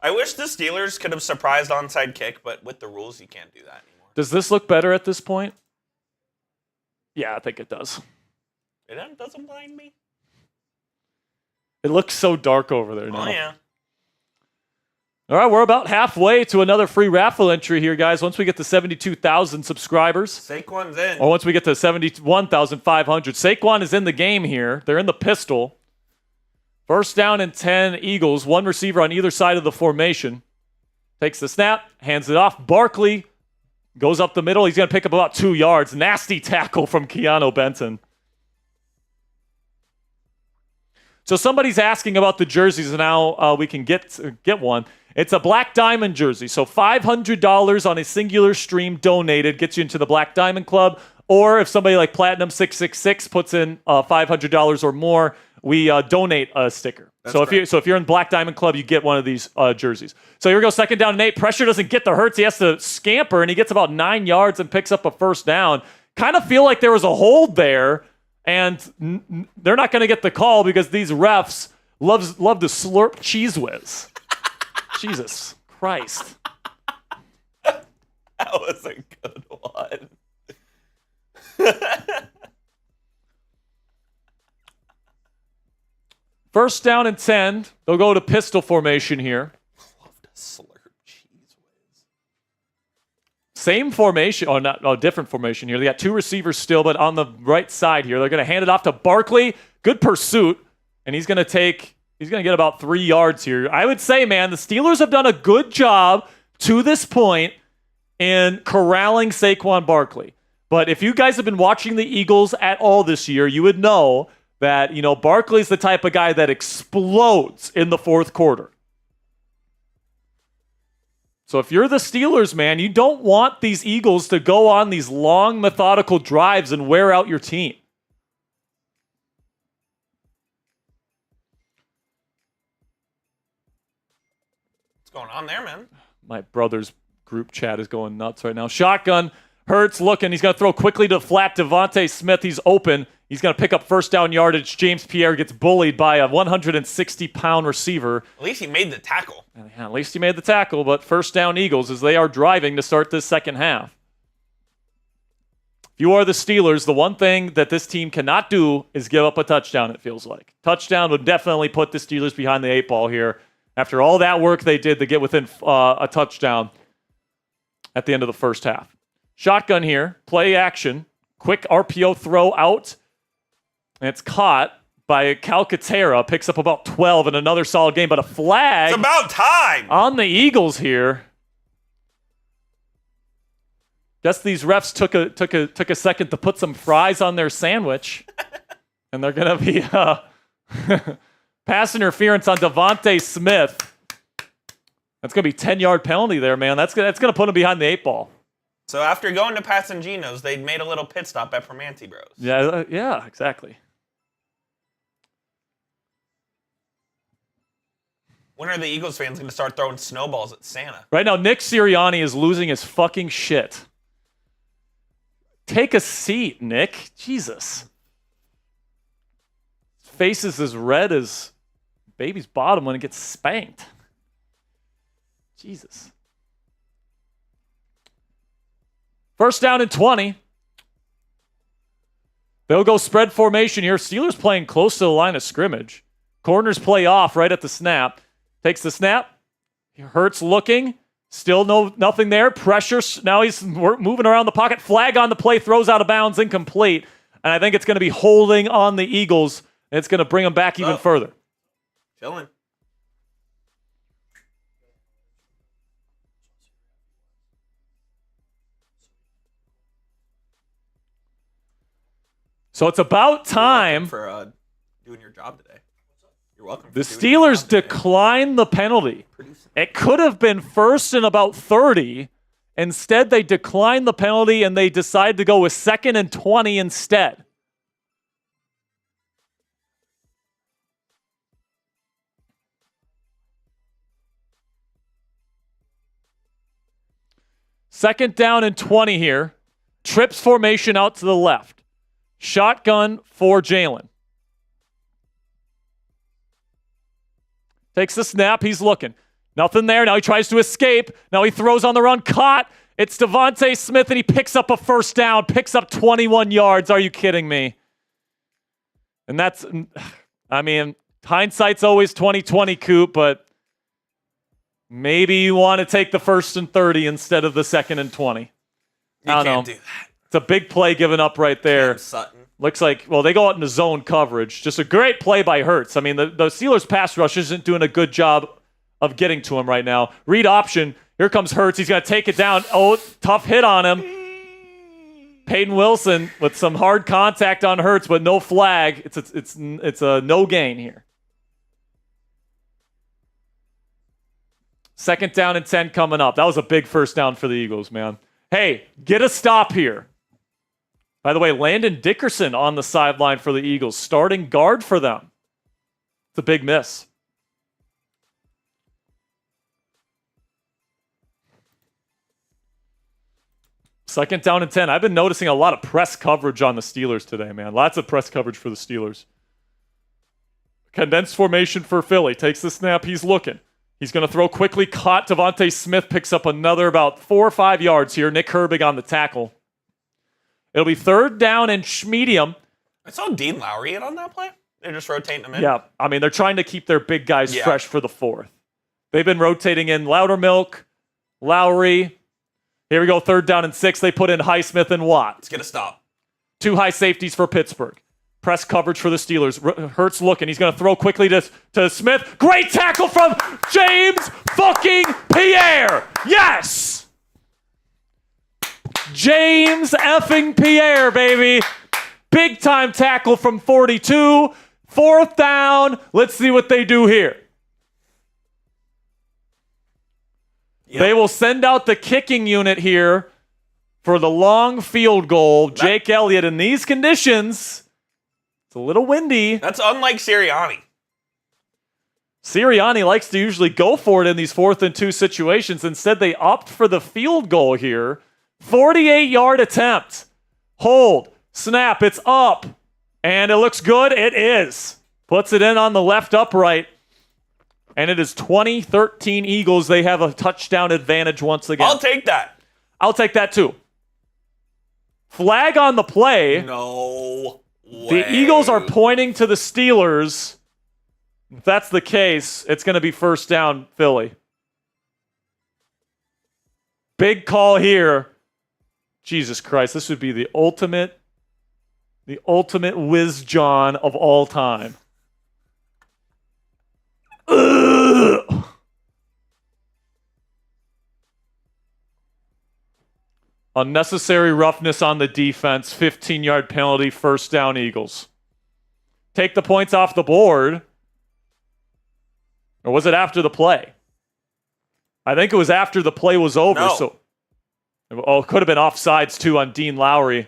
I wish the Steelers could have surprised onside kick, but with the rules, you can't do that anymore. Does this look better at this point? Yeah, I think it does. It doesn't blind me. It looks so dark over there now. Oh, yeah. All right, we're about halfway to another free raffle entry here, guys. Once we get to 72,000 subscribers. Saquon's in. Or once we get to 71,500. Saquon is in the game here. They're in the pistol. First down and 10 Eagles. One receiver on either side of the formation. Takes the snap, hands it off. Barkley goes up the middle. He's going to pick up about 2 yards. Nasty tackle from Keanu Benton. So somebody's asking about the jerseys and how we can get one. It's a Black Diamond jersey. So $500 on a singular stream donated gets you into the Black Diamond Club. Or if somebody like Platinum666 puts in $500 or more, we donate a sticker. So if you're in Black Diamond Club, you get one of these jerseys. So here we go, 2nd down and 8. Pressure doesn't get to Hurts. He has to scamper, and he gets about 9 yards and picks up a first down. Kind of feel like there was a hold there, and they're not going to get the call because these refs love to slurp Cheese Whiz. Jesus Christ. That was a good one. First down and 10. They'll go to pistol formation here. Love to slurp Cheese Whiz. Same formation. Different formation here. They got 2 receivers still, but on the right side here. They're going to hand it off to Barkley. Good pursuit. And he's going to get about 3 yards here. I would say, man, the Steelers have done a good job to this point in corralling Saquon Barkley. But if you guys have been watching the Eagles at all this year, you would know that, Barkley's the type of guy that explodes in the fourth quarter. So if you're the Steelers, man, you don't want these Eagles to go on these long, methodical drives and wear out your team. What's going on there, man? My brother's group chat is going nuts right now. Shotgun. Hurts looking. He's going to throw quickly to flat. Devontae Smith, he's open. He's going to pick up first down yardage. James Pierre gets bullied by a 160-pound receiver. At least he made the tackle. Yeah, at least he made the tackle, but first down Eagles as they are driving to start this second half. If you are the Steelers, the one thing that this team cannot do is give up a touchdown, it feels like. Touchdown would definitely put the Steelers behind the 8 ball here after all that work they did to get within a touchdown at the end of the first half. Shotgun here, play action, quick RPO throw out, and it's caught by Calcaterra, picks up about 12 in another solid game, but a flag. It's about time on the Eagles here. Guess these refs took a second to put some fries on their sandwich, and they're gonna be pass interference on Devontae Smith. That's gonna be 10-yard penalty there, man. That's gonna put him behind the 8 ball. So after going to Passangino's, they made a little pit stop at Permanente Bros. Yeah, exactly. When are the Eagles fans going to start throwing snowballs at Santa? Right now, Nick Sirianni is losing his fucking shit. Take a seat, Nick. Jesus. His face is as red as baby's bottom when it gets spanked. Jesus. First down and 20. They'll go spread formation here. Steelers playing close to the line of scrimmage. Corners play off right at the snap. Takes the snap. Hurts looking. Still nothing there. Pressure. Now he's moving around the pocket. Flag on the play. Throws out of bounds. Incomplete. And I think it's going to be holding on the Eagles. And it's going to bring them back even further. Chilling. So it's about time. For doing your job today. You're welcome. The Steelers declined the penalty. It could have been first and about 30. Instead, they declined the penalty and they decided to go with 2nd and 20 instead. Second down and 20 here. Trips formation out to the left. Shotgun for Jalen. Takes the snap. He's looking. Nothing there. Now he tries to escape. Now he throws on the run. Caught. It's Devontae Smith, and he picks up a first down. Picks up 21 yards. Are you kidding me? And that's, I mean, hindsight's always 20/20, Coop, but maybe you want to take the 1st and 30 instead of the 2nd and 20. You I don't can't know. do that. It's a big play given up right there. Sutton. Looks like, well, they go out into zone coverage. Just a great play by Hurts. I mean, the Steelers pass rush isn't doing a good job of getting to him right now. Read option. Here comes Hurts. He's going to take it down. Oh, tough hit on him. Peyton Wilson with some hard contact on Hurts, but no flag. It's a no gain here. Second down and 10 coming up. That was a big first down for the Eagles, man. Hey, get a stop here. By the way, Landon Dickerson on the sideline for the Eagles, starting guard for them. It's a big miss. Second down and 10. I've been noticing a lot of press coverage on the Steelers today, man. Lots of press coverage for the Steelers. Condensed formation for Philly. Takes the snap. He's looking. He's going to throw quickly. Caught. Devontae Smith picks up another about 4 or 5 yards here. Nick Herbig on the tackle. It'll be third down and medium. I saw Dean Lowry in on that play. They're just rotating him in. Yeah, I mean, they're trying to keep their big guys fresh for the fourth. They've been rotating in Loudermilk, Lowry. Here we go, third down and 6. They put in Highsmith and Watt. It's going to stop. 2 high safeties for Pittsburgh. Press coverage for the Steelers. Hurts looking. He's going to throw quickly to Smith. Great tackle from James fucking Pierre. Yes! James effing Pierre, baby. Big time tackle from 42. Fourth down. Let's see what they do here. Yep. They will send out the kicking unit here for the long field goal. Jake Elliott, in these conditions, it's a little windy. That's unlike Sirianni. Sirianni likes to usually go for it in these 4th and 2 situations. Instead, they opt for the field goal here. 48-yard attempt. Hold. Snap. It's up. And it looks good. It is. Puts it in on the left upright. And it is 20-13 Eagles. They have a touchdown advantage once again. I'll take that. I'll take that too. Flag on the play. No way. The Eagles are pointing to the Steelers. If that's the case, it's going to be first down, Philly. Big call here. Jesus Christ, this would be the ultimate whiz John of all time. Ugh. Unnecessary roughness on the defense. 15-yard penalty. First down, Eagles. Take the points off the board. Or was it after the play? I think it was after the play was over. No. So, it could have been offsides too on Dean Lowry.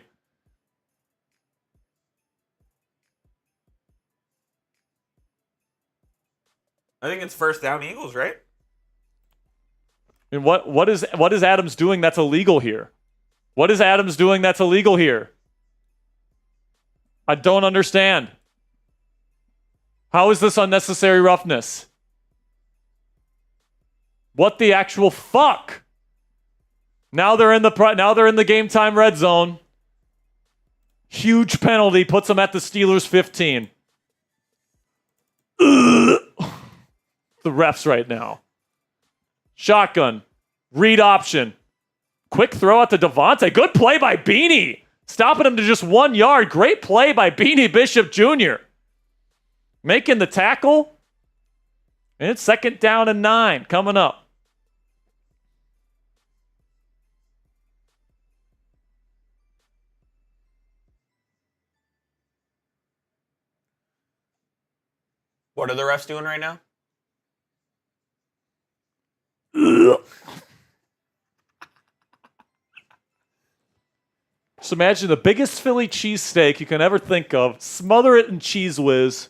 I think it's first down Eagles, right? And what is Adams doing that's illegal here? What is Adams doing that's illegal here? I don't understand. How is this unnecessary roughness? What the actual fuck? Now they're in the game time red zone. Huge penalty puts them at the Steelers 15. Ugh. The refs right now. Shotgun. Read option. Quick throw out to Devontae. Good play by Beanie. Stopping him to just 1 yard. Great play by Beanie Bishop Jr. Making the tackle. And it's second down and 9 coming up. What are the refs doing right now? Just imagine the biggest Philly cheesesteak you can ever think of. Smother it in Cheese Whiz.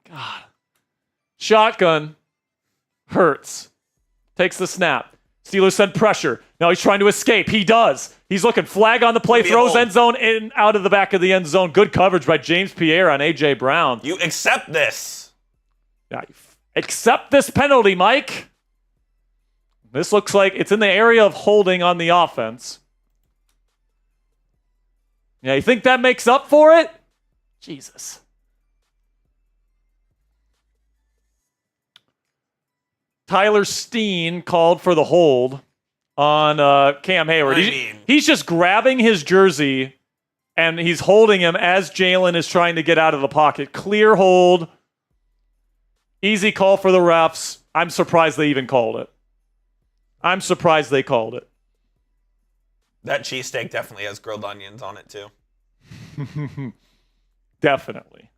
God. Shotgun. Hurts. Takes the snap. Steelers send pressure. Now he's trying to escape. He does. He's looking. Flag on the play. Throws end zone in out of the back of the end zone. Good coverage by James Pierre on A.J. Brown. You accept this. Yeah, accept this penalty, Mike. This looks like it's in the area of holding on the offense. Yeah, you think that makes up for it? Jesus. Tyler Steen called for the hold on Cam Hayward. He's just grabbing his jersey and he's holding him as Jalen is trying to get out of the pocket. Clear hold. Easy call for the refs. I'm surprised they even called it. I'm surprised they called it. That cheesesteak definitely has grilled onions on it, too. Definitely.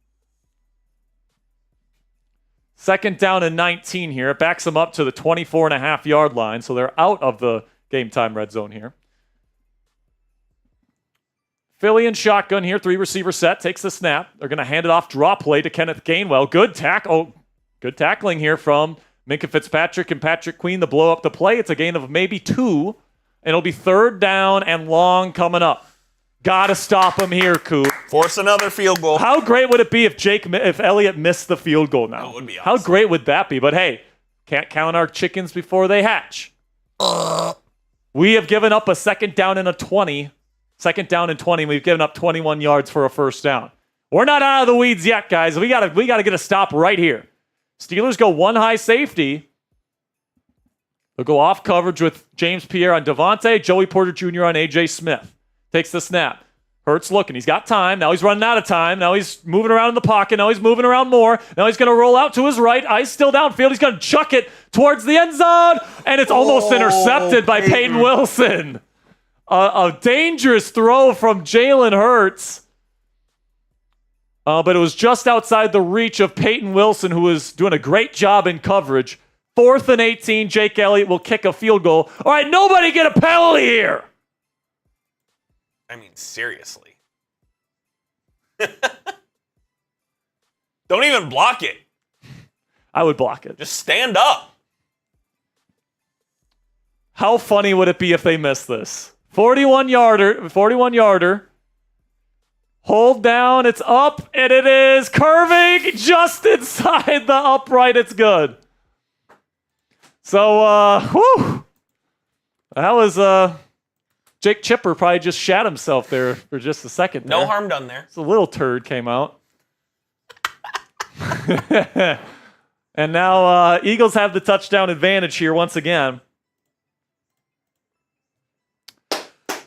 Second down and 19 here. It backs them up to the 24.5-yard line, so they're out of the game time red zone here. Philly and shotgun here. 3 receiver set. Takes the snap. They're going to hand it off. Draw play to Kenneth Gainwell. Good tackling here from Minkah Fitzpatrick and Patrick Queen to blow up the play. It's a gain of maybe 2. And it'll be 3rd down and long coming up. Gotta stop him here, Coop. Force another field goal. How great would it be if Elliott missed the field goal now? That would be awesome. How great would that be? But hey, can't count our chickens before they hatch. We have given up a 2nd down and 20. 2nd down and 20. We've given up 21 yards for a 1st down. We're not out of the weeds yet, guys. We gotta get a stop right here. Steelers go 1 high safety. They'll go off coverage with James Pierre on Devontae, Joey Porter Jr. on A.J. Smith. Takes the snap. Hurts looking. He's got time. Now he's running out of time. Now he's moving around in the pocket. Now he's moving around more. Now he's going to roll out to his right. Eyes still downfield. He's going to chuck it towards the end zone. And it's almost intercepted by Peyton Wilson. A dangerous throw from Jalen Hurts. But it was just outside the reach of Peyton Wilson, who was doing a great job in coverage. 4th and 18. Jake Elliott will kick a field goal. All right, nobody get a penalty here. I mean, seriously. Don't even block it. I would block it. Just stand up. How funny would it be if they missed this? 41-yarder. Hold down, it's up, and it is curving just inside the upright. It's good. So, that was, Jake Chipper probably just shat himself there for just a second there. No harm done there. So a little turd came out. And now Eagles have the touchdown advantage here once again.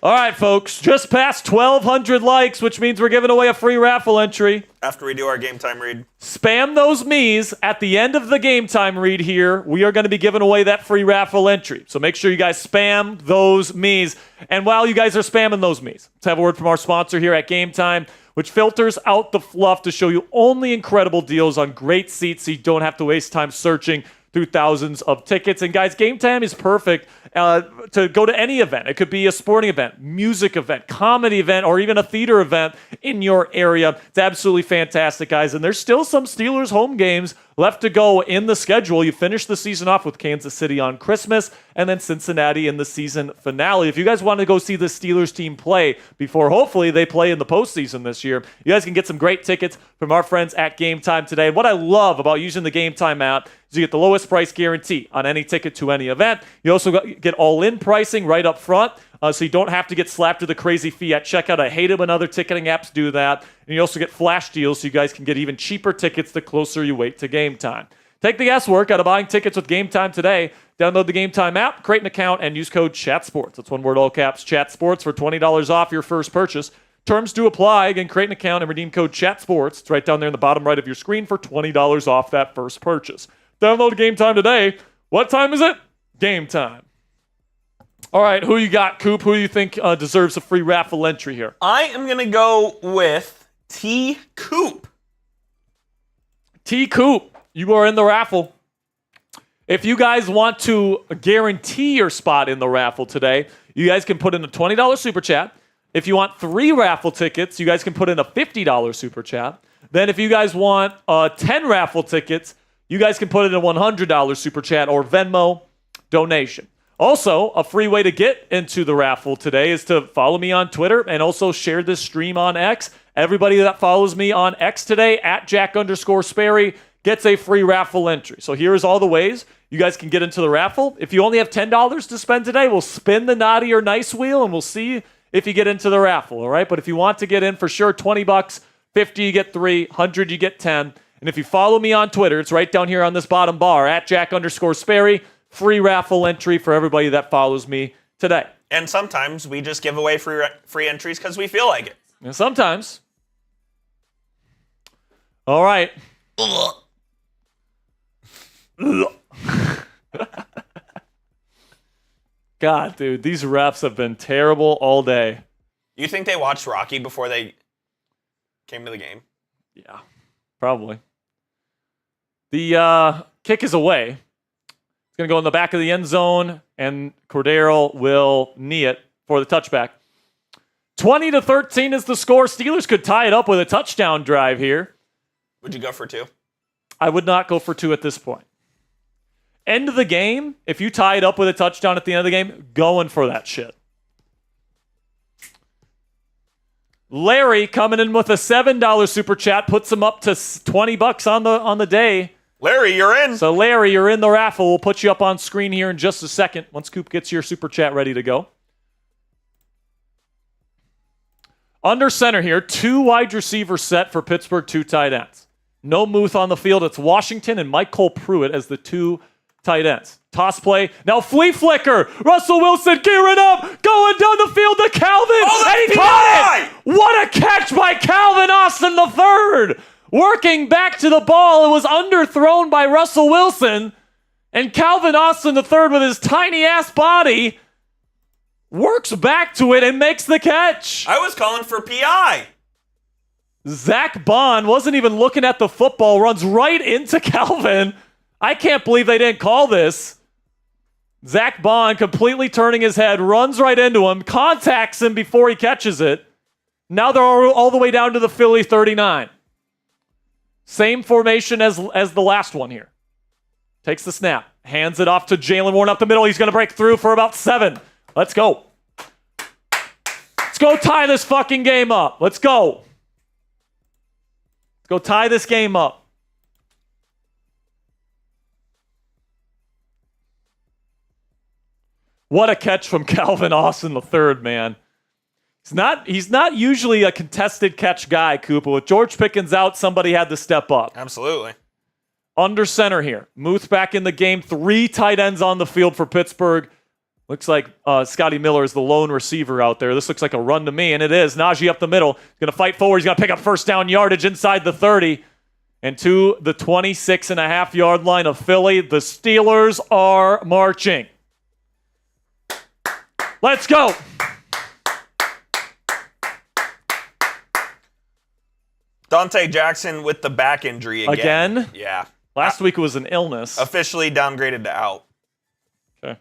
All right, folks, just past 1,200 likes, which means we're giving away a free raffle entry. After we do our game time read. Spam those me's. At the end of the game time read here, we are going to be giving away that free raffle entry. So make sure you guys spam those me's. And while you guys are spamming those me's, let's have a word from our sponsor here at Game Time, which filters out the fluff to show you only incredible deals on great seats so you don't have to waste time searching through thousands of tickets. And guys, Game Time is perfect to go to any event. It could be a sporting event, music event, comedy event, or even a theater event in your area. It's absolutely fantastic, guys. And there's still some Steelers home games left to go in the schedule. You finish the season off with Kansas City on Christmas and then Cincinnati in the season finale. If you guys want to go see the Steelers team play before hopefully they play in the postseason this year, you guys can get some great tickets from our friends at Game Time today. And what I love about using the Game Time app is you get the lowest price guarantee on any ticket to any event. You also get all-in pricing right up front, so you don't have to get slapped with a crazy fee at checkout. I hate it when other ticketing apps do that. And you also get flash deals so you guys can get even cheaper tickets the closer you wait to game time. Take the guesswork out of buying tickets with Game Time today. Download the Game Time app, create an account, and use code CHATSPORTS. That's one word, all caps, CHATSPORTS for $20 off your first purchase. Terms do apply. Again, create an account and redeem code CHATSPORTS. It's right down there in the bottom right of your screen for $20 off that first purchase. Download Game Time today. What time is it? Game time. All right, who you got, Coop? Who do you think deserves a free raffle entry here? I am going to go with T. Coop. T. Coop, you are in the raffle. If you guys want to guarantee your spot in the raffle today, you guys can put in a $20 super chat. If you want 3 raffle tickets, you guys can put in a $50 super chat. Then if you guys want 10 raffle tickets, you guys can put in a $100 super chat or Venmo donation. Also, a free way to get into the raffle today is to follow me on Twitter and also share this stream on X. Everybody that follows me on X today, at Jack_Sperry, gets a free raffle entry. So here's all the ways you guys can get into the raffle. If you only have $10 to spend today, we'll spin the naughty or nice wheel and we'll see if you get into the raffle, all right? But if you want to get in, for sure, $20, 50 you get 3, 100 you get 10. And if you follow me on Twitter, it's right down here on this bottom bar, at Jack_Sperry. Free raffle entry for everybody that follows me today. And sometimes we just give away free entries because we feel like it. And sometimes. All right. God, dude, these refs have been terrible all day. You think they watched Rocky before they came to the game? Yeah, probably. The kick is away. It's going to go in the back of the end zone, and Cordero will knee it for the touchback. 20-13 is the score. Steelers could tie it up with a touchdown drive here. Would you go for 2? I would not go for 2 at this point. End of the game, if you tie it up with a touchdown at the end of the game, going for that shit. Larry coming in with a $7 super chat, puts him up to $20 on the day. Larry, you're in. So Larry, you're in the raffle. We'll put you up on screen here in just a second once Coop gets your super chat ready to go. Under center here, 2 wide receivers set for Pittsburgh, 2 tight ends. No Muth on the field. It's Washington and Mike Cole Pruitt as the 2 tight ends. Toss play. Now flea flicker. Russell Wilson gearing up. Going down the field to Calvin. Oh, and he caught it. What a catch by Calvin Austin III. Working back to the ball. It was underthrown by Russell Wilson. And Calvin Austin III with his tiny ass body works back to it and makes the catch. I was calling for PI. Zach Bond wasn't even looking at the football. Runs right into Calvin. I can't believe they didn't call this. Zach Bond completely turning his head, runs right into him, contacts him before he catches it. Now they're all the way down to the Philly 39. Same formation as the last one here. Takes the snap, hands it off to Jalen Warren up the middle. He's going to break through for about 7. Let's go. Let's go tie this fucking game up. Let's go. Let's go tie this game up. What a catch from Calvin Austin III, man. He's not usually a contested catch guy, Cooper. With George Pickens out, somebody had to step up. Absolutely. Under center here. Muth back in the game. 3 tight ends on the field for Pittsburgh. Looks like Scotty Miller is the lone receiver out there. This looks like a run to me, and it is. Najee up the middle. He's going to fight forward. He's going to pick up first down yardage inside the 30. And to the 26.5-yard line of Philly, the Steelers are marching. Let's go. Dante Jackson with the back injury again. Again? Yeah. Last week it was an illness. Officially downgraded to out. Okay.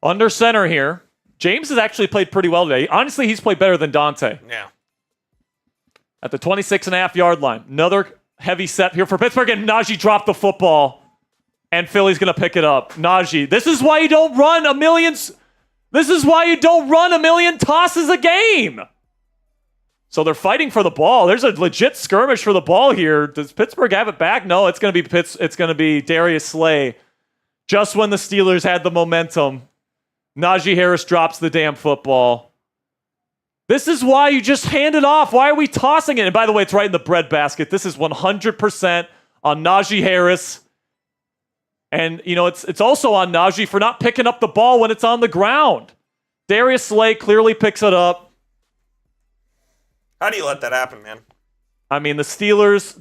Under center here. James has actually played pretty well today. Honestly, he's played better than Dante. Yeah. At the 26.5-yard line. Another heavy set here for Pittsburgh, and Najee dropped the football. And Philly's going to pick it up. Najee. This is why you don't run a million tosses a game. So they're fighting for the ball. There's a legit skirmish for the ball here. Does Pittsburgh have it back? No, it's going to be Darius Slay. Just when the Steelers had the momentum, Najee Harris drops the damn football. This is why you just hand it off. Why are we tossing it? And by the way, it's right in the breadbasket. This is 100% on Najee Harris. And, it's also on Najee for not picking up the ball when it's on the ground. Darius Slay clearly picks it up. How do you let that happen, man? I mean, the Steelers,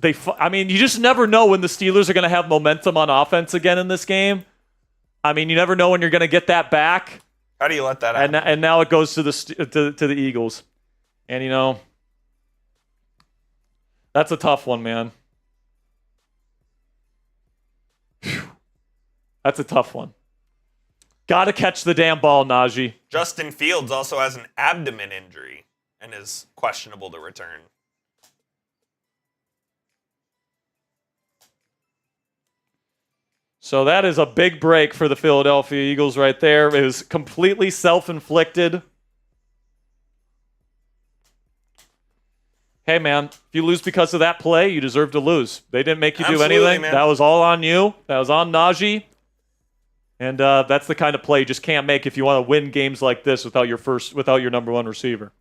you just never know when the Steelers are going to have momentum on offense again in this game. I mean, you never know when you're going to get that back. How do you let that happen? And now it goes to the Eagles. And, that's a tough one, man. Whew. That's a tough one. Got to catch the damn ball, Najee. Justin Fields also has an abdomen injury and is questionable to return. So that is a big break for the Philadelphia Eagles right there. It was completely self-inflicted. Hey, man, if you lose because of that play, you deserve to lose. They didn't make you do anything. Man. That was all on you. That was on Najee. And that's the kind of play you just can't make if you want to win games like this without your number one receiver.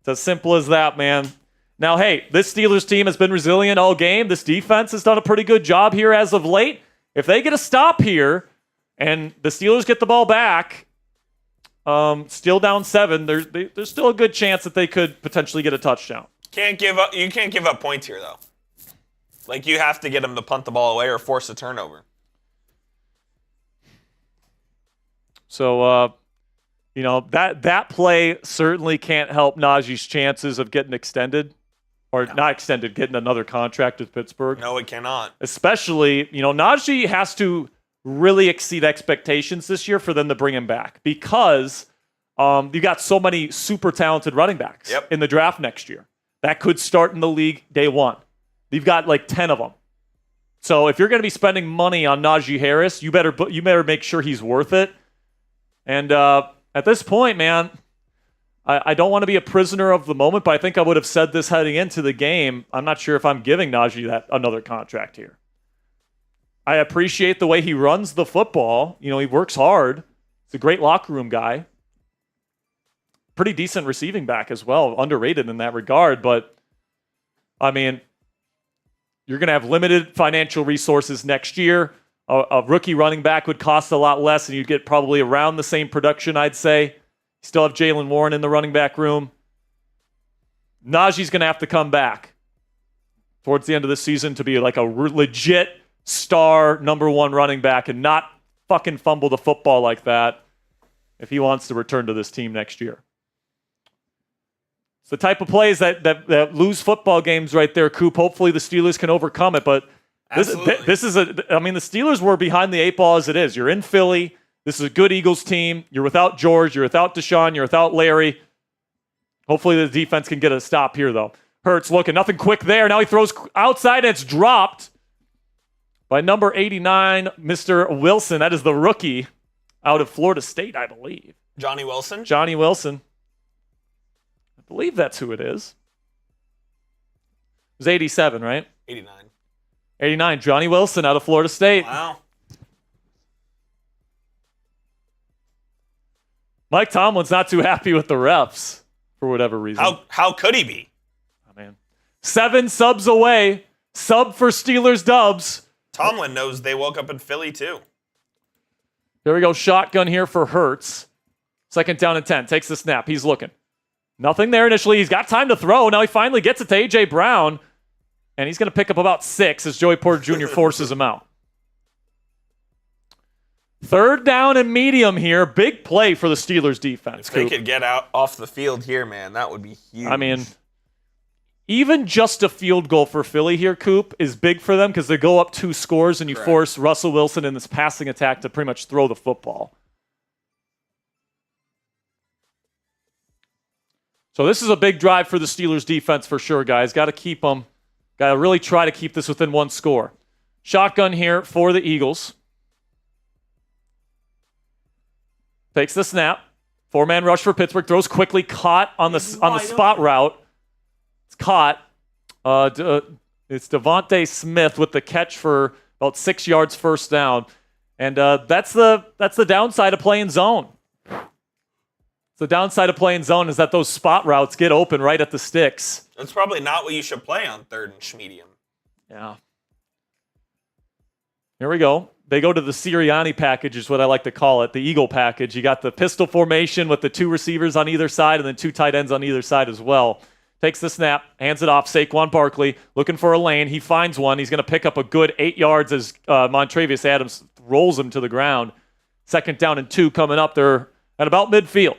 It's as simple as that, man. Now, hey, this Steelers team has been resilient all game. This defense has done a pretty good job here as of late. If they get a stop here and the Steelers get the ball back, still down 7, there's still a good chance that they could potentially get a touchdown. You can't give up points here, though. Like, you have to get them to punt the ball away or force a turnover. So, that play certainly can't help Najee's chances of getting extended. Or not extended, getting another contract with Pittsburgh. No, it cannot. Especially, Najee has to really exceed expectations this year for them to bring him back. Because you got so many super talented running backs in the draft next year. That could start in the league day one. You've got like 10 of them. So if you're going to be spending money on Najee Harris, you better make sure he's worth it. And at this point, man, I don't want to be a prisoner of the moment, but I think I would have said this heading into the game. I'm not sure if I'm giving Najee another contract here. I appreciate the way he runs the football. You know, he works hard. He's a great locker room guy. Pretty decent receiving back as well. Underrated in that regard. But, I mean, you're going to have limited financial resources next year. A rookie running back would cost a lot less, and you'd get probably around the same production, I'd say. You still have Jaylen Warren in the running back room. Najee's going to have to come back towards the end of the season to be like a legit star number one running back and not fucking fumble the football like that if he wants to return to this team next year. It's the type of plays that lose football games right there, Coop. Hopefully the Steelers can overcome it, but the Steelers were behind the eight ball as it is. You're in Philly. This is a good Eagles team. You're without George. You're without Deshaun. You're without Larry. Hopefully the defense can get a stop here, though. Hurts looking. Nothing quick there. Now he throws outside, and it's dropped by number 89, Mr. Wilson. That is the rookie out of Florida State, I believe. Johnny Wilson? Johnny Wilson. I believe that's who it is. It was 87, right? 89. 89, Johnny Wilson out of Florida State. Wow. Mike Tomlin's not too happy with the refs for whatever reason. How could he be? Oh, man. 7 subs away. Sub for Steelers dubs. Tomlin knows they woke up in Philly too. Here we go. Shotgun here for Hurts. 2nd down and 10. Takes the snap. He's looking. Nothing there initially. He's got time to throw. Now he finally gets it to A.J. Brown. And he's going to pick up about 6 as Joey Porter Jr. forces him out. 3rd down and medium here. Big play for the Steelers defense. If they could get out off the field here, man, that would be huge. I mean, even just a field goal for Philly here, Coop, is big for them because they go up 2 scores and you force Russell Wilson in this passing attack to pretty much throw the football. So this is a big drive for the Steelers defense for sure, guys. Got to keep them. Got to really try to keep this within 1 score. Shotgun here for the Eagles. Takes the snap. 4-man rush for Pittsburgh. Throws quickly. Caught on the spot route. It's caught. It's Devontae Smith with the catch for about 6 yards, 1st down. And that's the downside of playing zone. The downside of playing zone is that those spot routes get open right at the sticks. That's probably not what you should play on 3rd and medium. Yeah. Here we go. They go to the Sirianni package is what I like to call it, the Eagle package. You got the pistol formation with the 2 receivers on either side and then 2 tight ends on either side as well. Takes the snap, hands it off. Saquon Barkley looking for a lane. He finds one. He's going to pick up a good 8 yards as Montravius Adams rolls him to the ground. 2nd down and 2 coming up. They're at about midfield.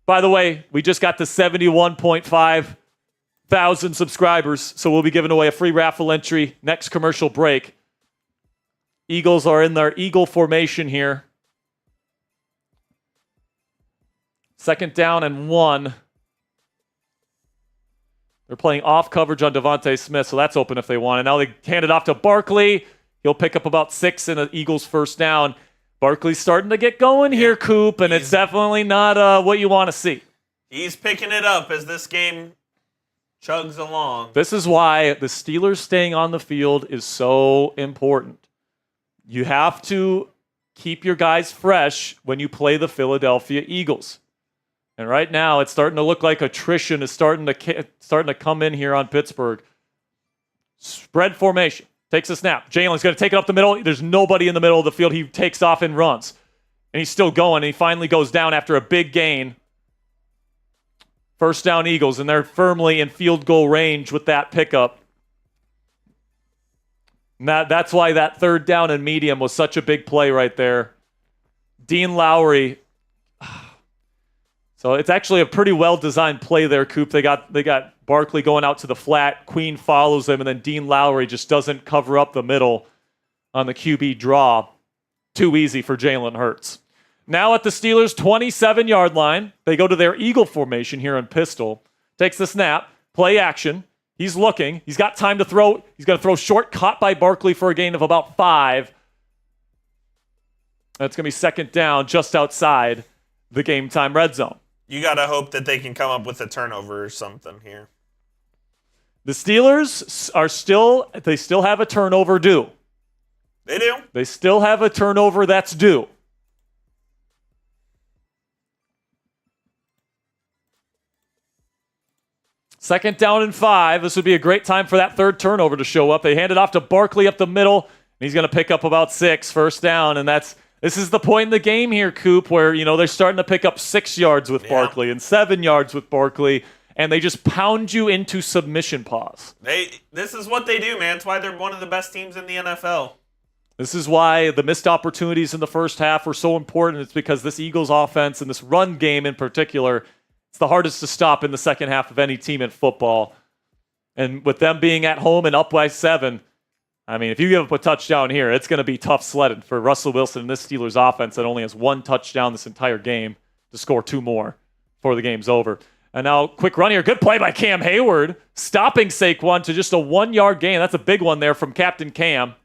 By the way, we just got to 71.5 thousand subscribers, so we'll be giving away a free raffle entry next commercial break. Eagles are in their Eagle formation here. 2nd down and 1. They're playing off coverage on Devontae Smith, so that's open if they want it. Now they hand it off to Barkley. He'll pick up about 6 in the Eagles' 1st down. Barkley's starting to get going here, Coop, and it's definitely not what you want to see. He's picking it up as this game chugs along. This is why the Steelers staying on the field is so important. You have to keep your guys fresh when you play the Philadelphia Eagles. And right now, it's starting to look like attrition is starting to come in here on Pittsburgh. Spread formation. Takes a snap. Jalen's going to take it up the middle. There's nobody in the middle of the field. He takes off and runs. And he's still going. And he finally goes down after a big gain. 1st down Eagles. And they're firmly in field goal range with that pickup. And that's why that 3rd down and medium was such a big play right there. Dean Lowry. So it's actually a pretty well-designed play there, Coop. They got Barkley going out to the flat. Queen follows him, and then Dean Lowry just doesn't cover up the middle on the QB draw. Too easy for Jalen Hurts. Now at the Steelers' 27-yard line, they go to their Eagle formation here in pistol. takes the snap, play action. He's looking. He's got time to throw. He's going to throw short, caught by Barkley for a gain of about 5. That's going to be second down just outside the game time red zone. You got to hope that they can come up with a turnover or something here. The Steelers they still have a turnover due. They do. They still have a turnover that's due. Second down and 5. This would be a great time for that third turnover to show up. They hand it off to Barkley up the middle, and he's going to pick up about 6 first down. And this is the point in the game here, Coop, where they're starting to pick up 6 yards with Barkley and 7 yards with Barkley, and they just pound you into submission pause. This is what they do, man. It's why they're one of the best teams in the NFL. This is why the missed opportunities in the first half were so important. It's because this Eagles offense and this run game in particular, it's the hardest to stop in the second half of any team in football. And with them being at home and up by 7, I mean, if you give up a touchdown here, it's going to be tough sledding for Russell Wilson and this Steelers offense that only has 1 touchdown this entire game to score 2 more before the game's over. And now, quick run here. Good play by Cam Hayward, stopping Saquon to just a 1-yard gain. That's a big one there from Captain Cam.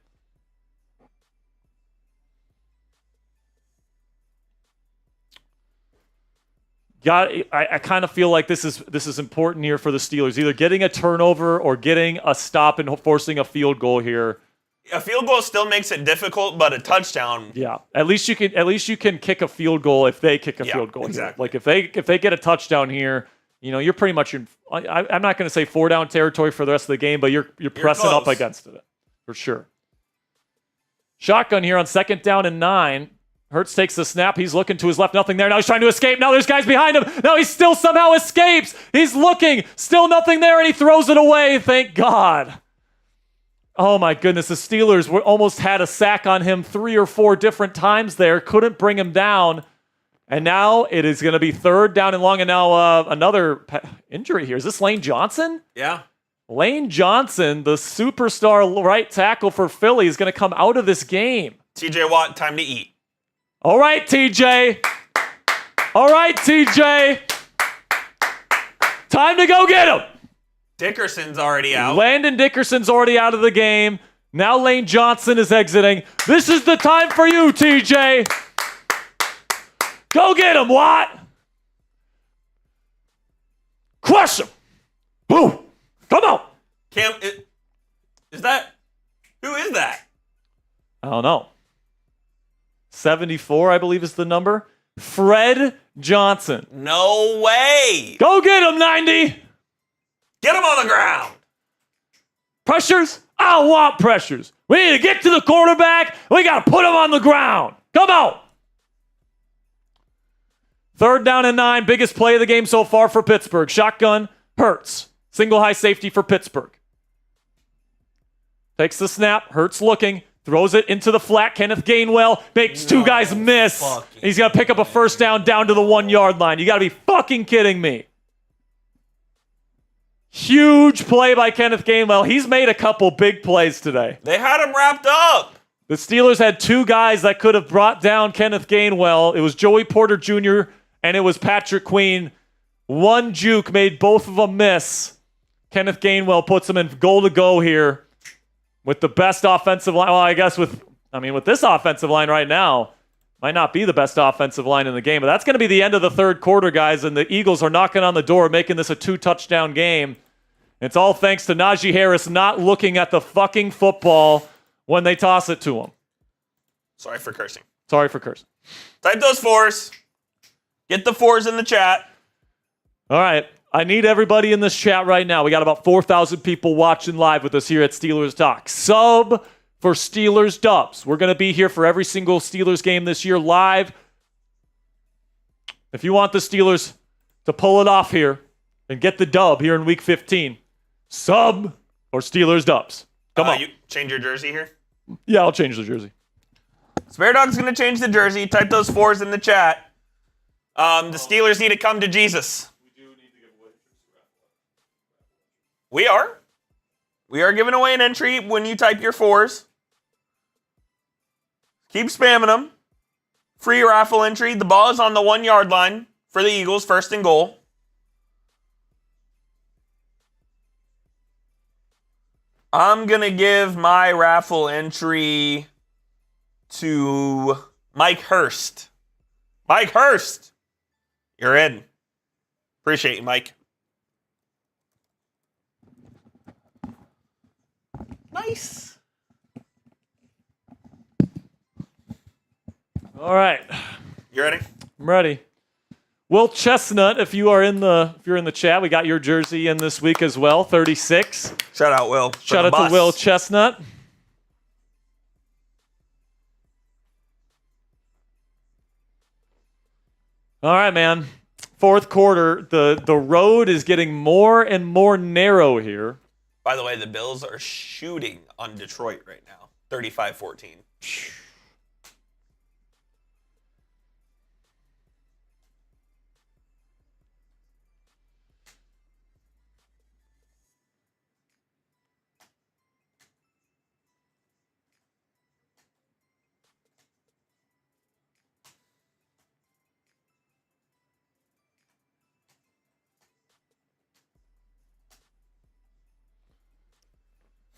I kind of feel like this is important here for the Steelers, either getting a turnover or getting a stop and forcing a field goal here. A field goal still makes it difficult, but a touchdown. Yeah, at least you can kick a field goal if they kick a field goal. Exactly. Here. Like if they get a touchdown here, you're pretty much in. I'm not going to say 4-down territory for the rest of the game, but you're pressing up against it for sure. Shotgun here on second down and 9. Hurts takes the snap. He's looking to his left. Nothing there. Now he's trying to escape. Now there's guys behind him. Now he still somehow escapes. He's looking. Still nothing there, and he throws it away. Thank God. Oh, my goodness. The Steelers almost had a sack on him 3 or 4 different times there. Couldn't bring him down. And now it is going to be third down and long. And now another injury here. Is this Lane Johnson? Yeah. Lane Johnson, the superstar right tackle for Philly, is going to come out of this game. TJ Watt, time to eat. All right, TJ. All right, TJ. Time to go get him. Dickerson's already out. Landon Dickerson's already out of the game. Now Lane Johnson is exiting. This is the time for you, TJ. Go get him, Watt. Crush him. Woo. Come on. Cam, is that? Who is that? I don't know. 74, I believe, is the number. Fred Johnson. No way. Go get him, 90. Get him on the ground. Pressures? I want pressures. We need to get to the quarterback. We got to put him on the ground. Come on. Third down and 9. Biggest play of the game so far for Pittsburgh. Shotgun, Hurts. Single high safety for Pittsburgh. Takes the snap. Hurts looking. Throws it into the flat. Kenneth Gainwell makes 2 guys miss. He's going to pick up a first down to the 1-yard line. You got to be fucking kidding me. Huge play by Kenneth Gainwell. He's made a couple big plays today. They had him wrapped up. The Steelers had 2 guys that could have brought down Kenneth Gainwell. It was Joey Porter Jr. and it was Patrick Queen. One juke made both of them miss. Kenneth Gainwell puts them in goal to go here. With the best offensive line, well, I guess with this offensive line right now, might not be the best offensive line in the game, but that's going to be the end of the third quarter, guys, and the Eagles are knocking on the door, making this a 2-touchdown game. It's all thanks to Najee Harris not looking at the fucking football when they toss it to him. Sorry for cursing. Type those 4s. Get the 4s in the chat. All right. I need everybody in this chat right now. We got about 4,000 people watching live with us here at Steelers Talk. Sub for Steelers Dubs. We're going to be here for every single Steelers game this year live. If you want the Steelers to pull it off here and get the dub here in Week 15, sub for Steelers Dubs. Come on. You change your jersey here? Yeah, I'll change the jersey. Spare Dog's going to change the jersey. Type those 4s in the chat. The Steelers need to come to Jesus. We are. We are giving away an entry when you type your 4s. Keep spamming them. Free raffle entry. The ball is on the 1-yard line for the Eagles, first and goal. I'm going to give my raffle entry to Mike Hurst. Mike Hurst, you're in. Appreciate you, Mike. Nice. All right. You ready? I'm ready. Will Chestnut, if you're in the chat, we got your jersey in this week as well, 36. Shout out, Will. Shout out to Will Chestnut. All right, man. Fourth quarter, the road is getting more and more narrow here. By the way, the Bills are shooting on Detroit right now, 35-14.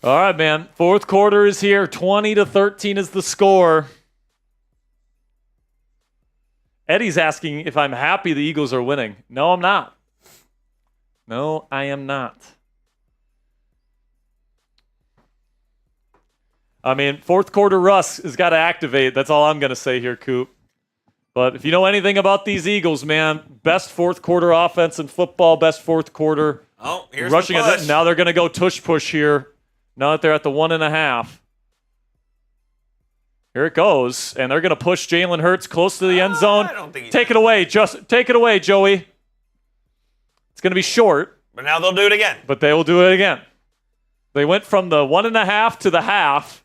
All right, man. Fourth quarter is here. 20-13 is the score. Eddie's asking if I'm happy the Eagles are winning. No, I'm not. No, I am not. I mean, fourth quarter Russ has got to activate. That's all I'm going to say here, Coop. But if you know anything about these Eagles, man, best fourth quarter offense in football, best fourth quarter Here's rushing. the push. Now they're going to go tush push here. Now that they're at the 1.5. Here it goes. And they're going to push Jalen Hurts close to the end zone. I don't think take it away. Just take it away, Joey. It's going to be short. But now they'll do it again. But they will do it again. They went from the 1.5 to the half.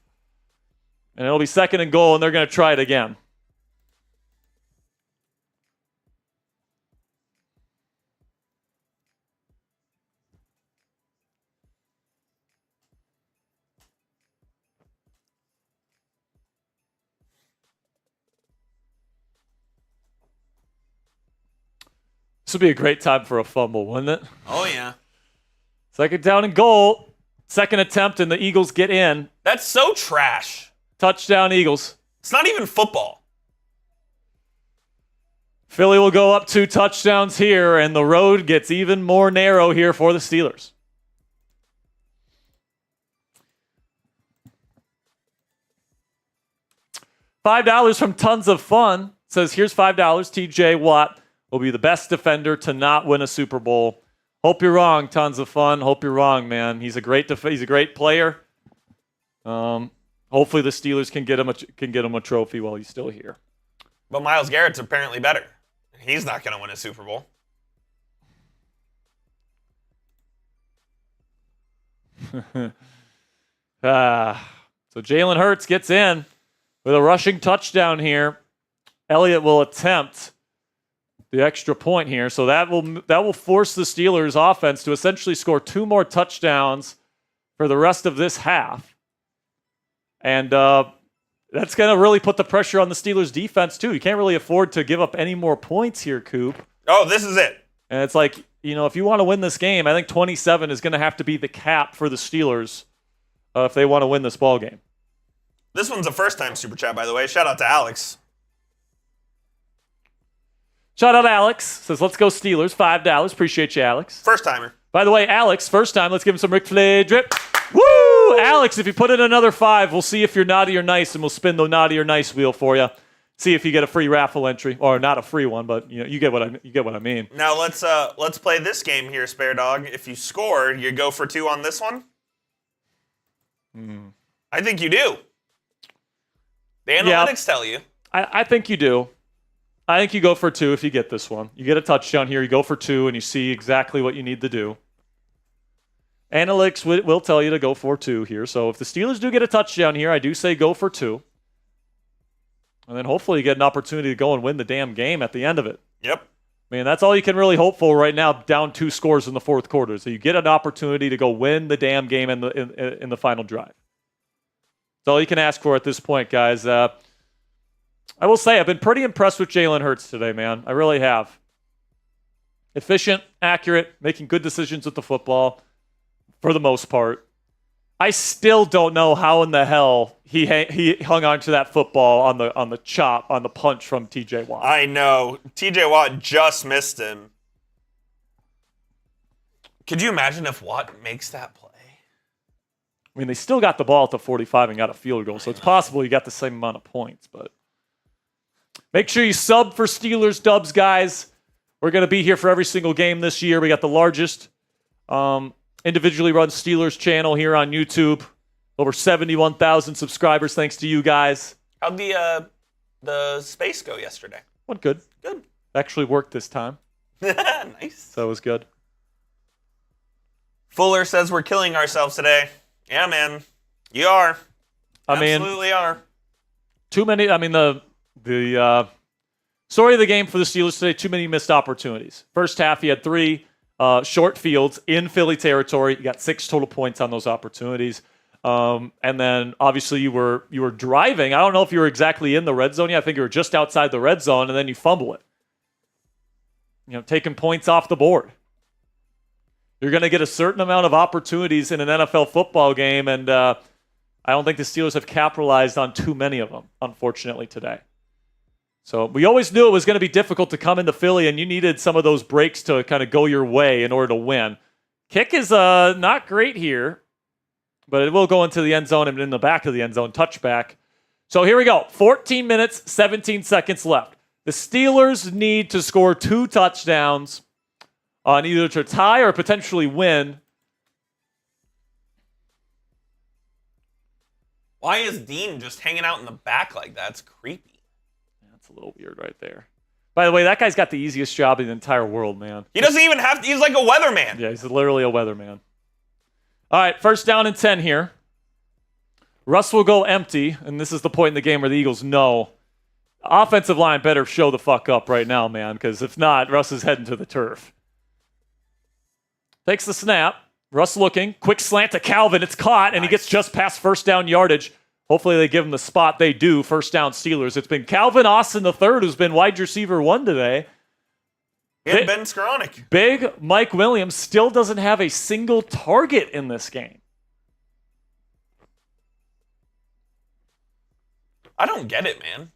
And it'll be second and goal, and they're going to try it again. This would be a great time for a fumble, wouldn't it? Oh, yeah. Second down and goal. Second attempt, and the Eagles get in. That's so trash. Touchdown, Eagles. It's not even football. Philly will go up 2 touchdowns here, and the road gets even more narrow here for the Steelers. $5 from Tons of Fun says, here's $5. TJ Watt will be the best defender to not win a Super Bowl. Hope you're wrong, Tons of Fun. Hope you're wrong, man. He's a great player. Hopefully the Steelers can get him a trophy while he's still here. But Myles Garrett's apparently better. He's not going to win a Super Bowl. So Jalen Hurts gets in with a rushing touchdown here. Elliott will attempt the extra point here. So that will force the Steelers offense to essentially score 2 more touchdowns for the rest of this half. And that's going to really put the pressure on the Steelers defense too. You can't really afford to give up any more points here, Coop. Oh, this is it. And it's like, if you want to win this game, I think 27 is going to have to be the cap for the Steelers if they want to win this ball game. This one's a first-time Super Chat, by the way. Shout out to Alex. Shout out Alex. Says, let's go Steelers. $5. Appreciate you, Alex. First-timer. By the way, Alex, first time. Let's give him some Ric Flair drip. Woo! Alex, if you put in another 5, we'll see if you're naughty or nice, and we'll spin the naughty or nice wheel for you. See if you get a free raffle entry, or not a free one, but you get what I mean. Now let's play this game here, Spare Dog. If you score, you go for 2 on this one. I think you do. The analytics tell you. I think you do. I think you go for 2 if you get this one. You get a touchdown here, you go for 2, and you see exactly what you need to do. Analytics will tell you to go for 2 here. So if the Steelers do get a touchdown here, I do say go for 2. And then hopefully you get an opportunity to go and win the damn game at the end of it. Yep. I mean, that's all you can really hope for right now, down 2 scores in the fourth quarter. So you get an opportunity to go win the damn game in the final drive. That's all you can ask for at this point, guys. I will say I've been pretty impressed with Jalen Hurts today, man. I really have. Efficient, accurate, making good decisions with the football for the most part. I still don't know how in the hell he hung on to that football on the punch from T.J. Watt. I know. T.J. Watt just missed him. Could you imagine if Watt makes that play? I mean, they still got the ball at the 45 and got a field goal, so it's possible you got the same amount of points. But make sure you sub for Steelers Dubs, guys. We're going to be here for every single game this year. We got the largest individually run Steelers channel here on YouTube. Over 71,000 subscribers, thanks to you guys. How'd the space go yesterday? Went good. Good. Actually worked this time. Nice. So it was good. Fuller says we're killing ourselves today. Yeah, man. You are. Absolutely are. Too many. I mean, the story of the game for the Steelers today, too many missed opportunities. First half, he had 3 short fields in Philly territory. You got 6 total points on those opportunities. And then, obviously, you were driving. I don't know if you were exactly in the red zone yet. I think you were just outside the red zone, and then you fumble it. Taking points off the board. You're going to get a certain amount of opportunities in an NFL football game, and I don't think the Steelers have capitalized on too many of them, unfortunately, today. So we always knew it was going to be difficult to come into Philly, and you needed some of those breaks to kind of go your way in order to win. Kick is not great here, but it will go into the end zone and in the back of the end zone, touchback. So here we go. 14 minutes, 17 seconds left. The Steelers need to score 2 touchdowns on either to tie or potentially win. Why is Dean just hanging out in the back like that? It's creepy. That's a little weird right there. By the way, that guy's got the easiest job in the entire world, man. He doesn't even have to. He's like a weatherman. Yeah, he's literally a weatherman. All right, first down and 10 here. Russ will go empty, and this is the point in the game where the Eagles know. Offensive line better show the fuck up right now, man, because if not, Russ is heading to the turf. Takes the snap. Russ looking. Quick slant to Calvin. It's caught, and He gets just past first down yardage. Hopefully they give him the spot. They do. First down Steelers. It's been Calvin Austin III who's been wide receiver 1 today. And Ben Skowronek. Big Mike Williams still doesn't have a single target in this game. I don't get it, man.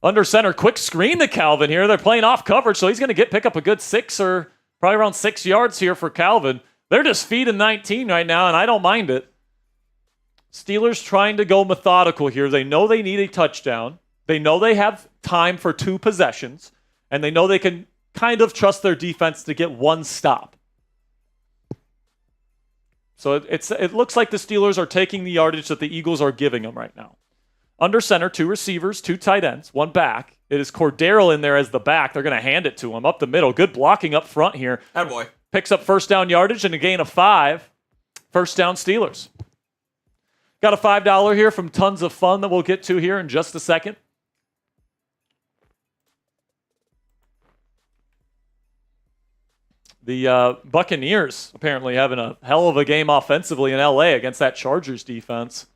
Under center, quick screen to Calvin here. They're playing off coverage, so he's going to pick up a good 6 or probably around 6 yards here for Calvin. They're just feeding 19 right now, and I don't mind it. Steelers trying to go methodical here. They know they need a touchdown. They know they have time for 2 possessions, and they know they can kind of trust their defense to get 1 stop. So it looks like the Steelers are taking the yardage that the Eagles are giving them right now. Under center, 2 receivers, 2 tight ends, 1 back. It is Cordero in there as the back. They're going to hand it to him up the middle. Good blocking up front here. Attaboy. Picks up first down yardage and a gain of 5. First down Steelers. Got a $5 here from Tons of Fun that we'll get to here in just a second. The Buccaneers apparently having a hell of a game offensively in LA against that Chargers defense.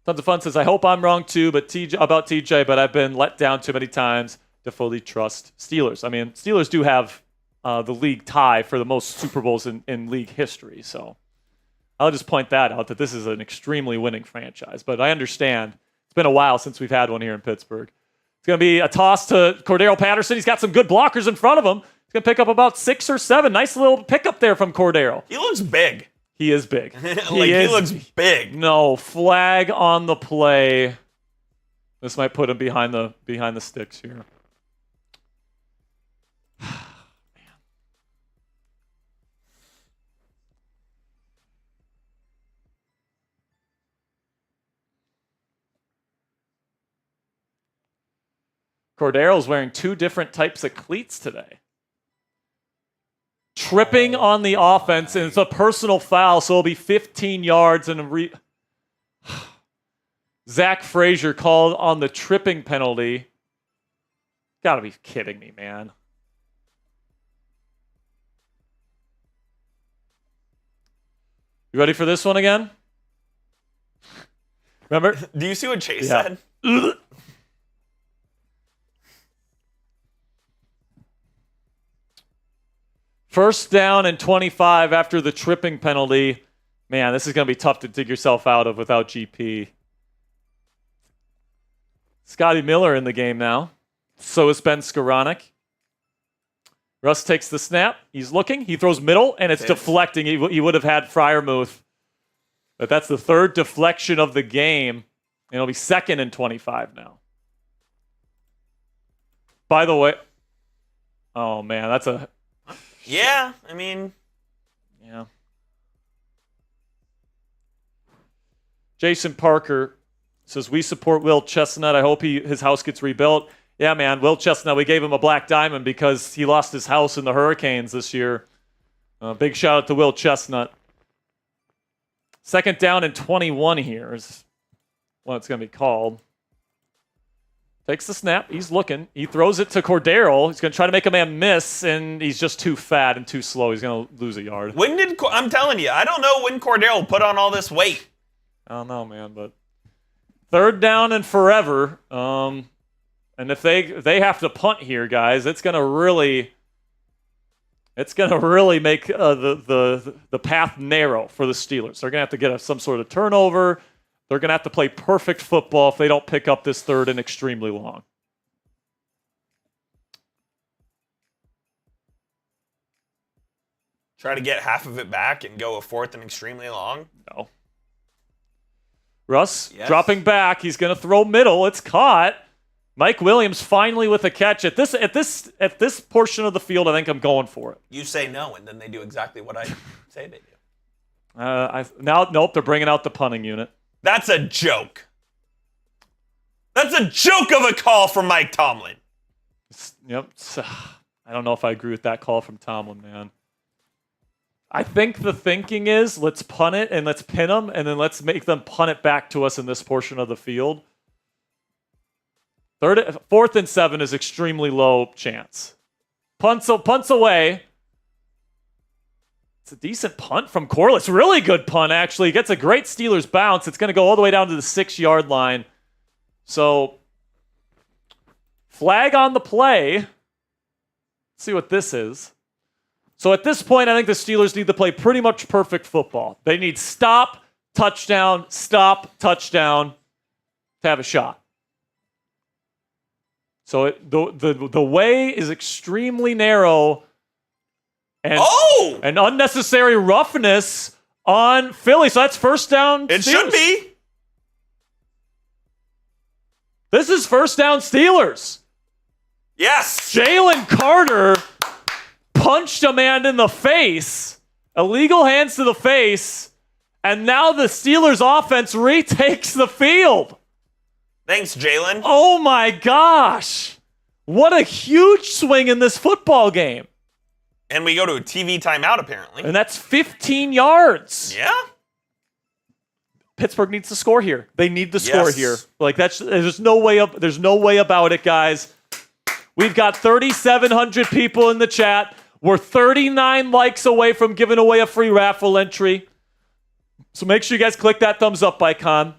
Tons of Fun says, I hope I'm wrong too about TJ, but I've been let down too many times to fully trust Steelers. I mean, Steelers do have the league tie for the most Super Bowls in league history. So I'll just point that out, that this is an extremely winning franchise. But I understand. It's been a while since we've had one here in Pittsburgh. It's going to be a toss to Cordero Patterson. He's got some good blockers in front of him. He's going to pick up about 6 or 7. Nice little pickup there from Cordero. He looks big. He is big. He looks big. No, flag on the play. This might put him behind the sticks here. Cordero's wearing 2 different types of cleats today. Tripping on the offense, and it's a personal foul, so it'll be 15 yards. And Zach Frazier called on the tripping penalty. Gotta be kidding me, man. You ready for this one again? Remember? Do you see what Chase said? First down and 25 after the tripping penalty. Man, this is going to be tough to dig yourself out of without GP. Scotty Miller in the game now. So is Ben Skoranek. Russ takes the snap. He's looking. He throws middle, and it's deflecting. He would have had Freiermuth. But that's the third deflection of the game. And it'll be 2nd and 25 now. By the way, oh, man, that's a... Yeah, I mean... Yeah. Jason Parker says, we support Will Chestnut. I hope his house gets rebuilt. Yeah, man, Will Chestnut, we gave him a black diamond because he lost his house in the hurricanes this year. Big shout out to Will Chestnut. 2nd down and 21 here is what it's going to be called. Takes the snap. He's looking. He throws it to Cordero. He's going to try to make a man miss, and he's just too fat and too slow. He's going to lose a yard. I'm telling you, I don't know when Cordero put on all this weight. I don't know, man, but 3rd down and forever. And if they have to punt here, guys, it's going to really make the path narrow for the Steelers. They're going to have to get some sort of turnover. They're going to have to play perfect football if they don't pick up this 3rd and extremely long. Try to get half of it back and go a 4th and extremely long? No. Russ dropping back. He's going to throw middle. It's caught. Mike Williams finally with a catch. At this portion of the field, I think I'm going for it. You say no, and then they do exactly what I say they do. Nope, they're bringing out the punting unit. That's a joke. That's a joke of a call from Mike Tomlin. Yep. I don't know if I agree with that call from Tomlin, man. I think the thinking is let's punt it and let's pin them, and then let's make them punt it back to us in this portion of the field. 4th and 7 is extremely low chance. Punts away. It's a decent punt from Corliss. Really good punt, actually. He gets a great Steelers bounce. It's going to go all the way down to the 6-yard line. So, flag on the play. Let's see what this is. So at this point, I think the Steelers need to play pretty much perfect football. They need stop, touchdown to have a shot. So the way is extremely narrow, and an unnecessary roughness on Philly. So that's 1st down. It should be. This is 1st down Steelers. Yes. Jalen Carter punched a man in the face. Illegal hands to the face. And now the Steelers offense retakes the field. Thanks, Jalen. Oh my gosh. What a huge swing in this football game. And we go to a TV timeout, apparently. And that's 15 yards. Yeah. Pittsburgh needs to score here. They need to score here. Like there's no way about it, guys. We've got 3,700 people in the chat. We're 39 likes away from giving away a free raffle entry. So make sure you guys click that thumbs up icon.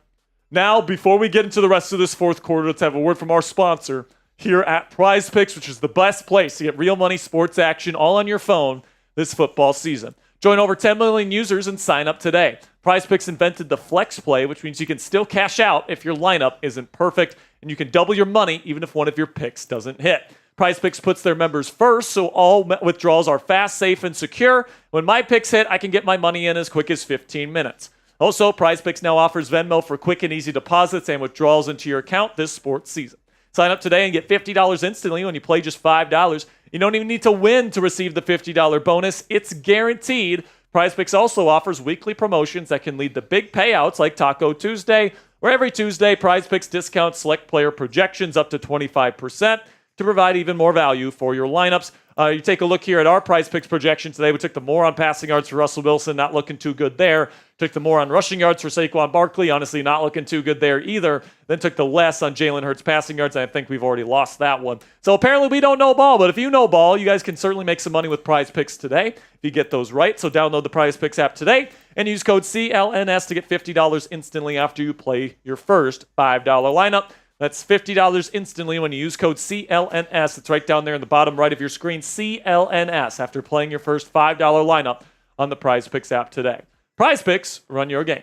Now, before we get into the rest of this 4th quarter, let's have a word from our sponsor here at Prize Picks, which is the best place to get real money sports action all on your phone this football season. Join over 10 million users and sign up today. Prize Picks invented the flex play, which means you can still cash out if your lineup isn't perfect, and you can double your money even if one of your picks doesn't hit. Prize Picks puts their members first, so all withdrawals are fast, safe, and secure. When my picks hit, I can get my money in as quick as 15 minutes. Also, Prize Picks now offers Venmo for quick and easy deposits and withdrawals into your account this sports season. Sign up today and get $50 instantly when you play just $5. You don't even need to win to receive the $50 bonus. It's guaranteed. Prize Picks also offers weekly promotions that can lead to big payouts like Taco Tuesday, where every Tuesday, Prize Picks discounts select player projections up to 25% to provide even more value for your lineups. You take a look here at our prize picks projection today. We took the more on passing yards for Russell Wilson, not looking too good there. Took the more on rushing yards for Saquon Barkley, honestly not looking too good there either. Then took the less on Jalen Hurts passing yards, and I think we've already lost that one. So apparently we don't know ball, but if you know ball, you guys can certainly make some money with prize picks today if you get those right. So download the prize picks app today and use code CLNS to get $50 instantly after you play your first $5 lineup. That's $50 instantly when you use code CLNS. It's right down there in the bottom right of your screen, CLNS, after playing your first $5 lineup on the Prize Picks app today. Prize Picks, run your game.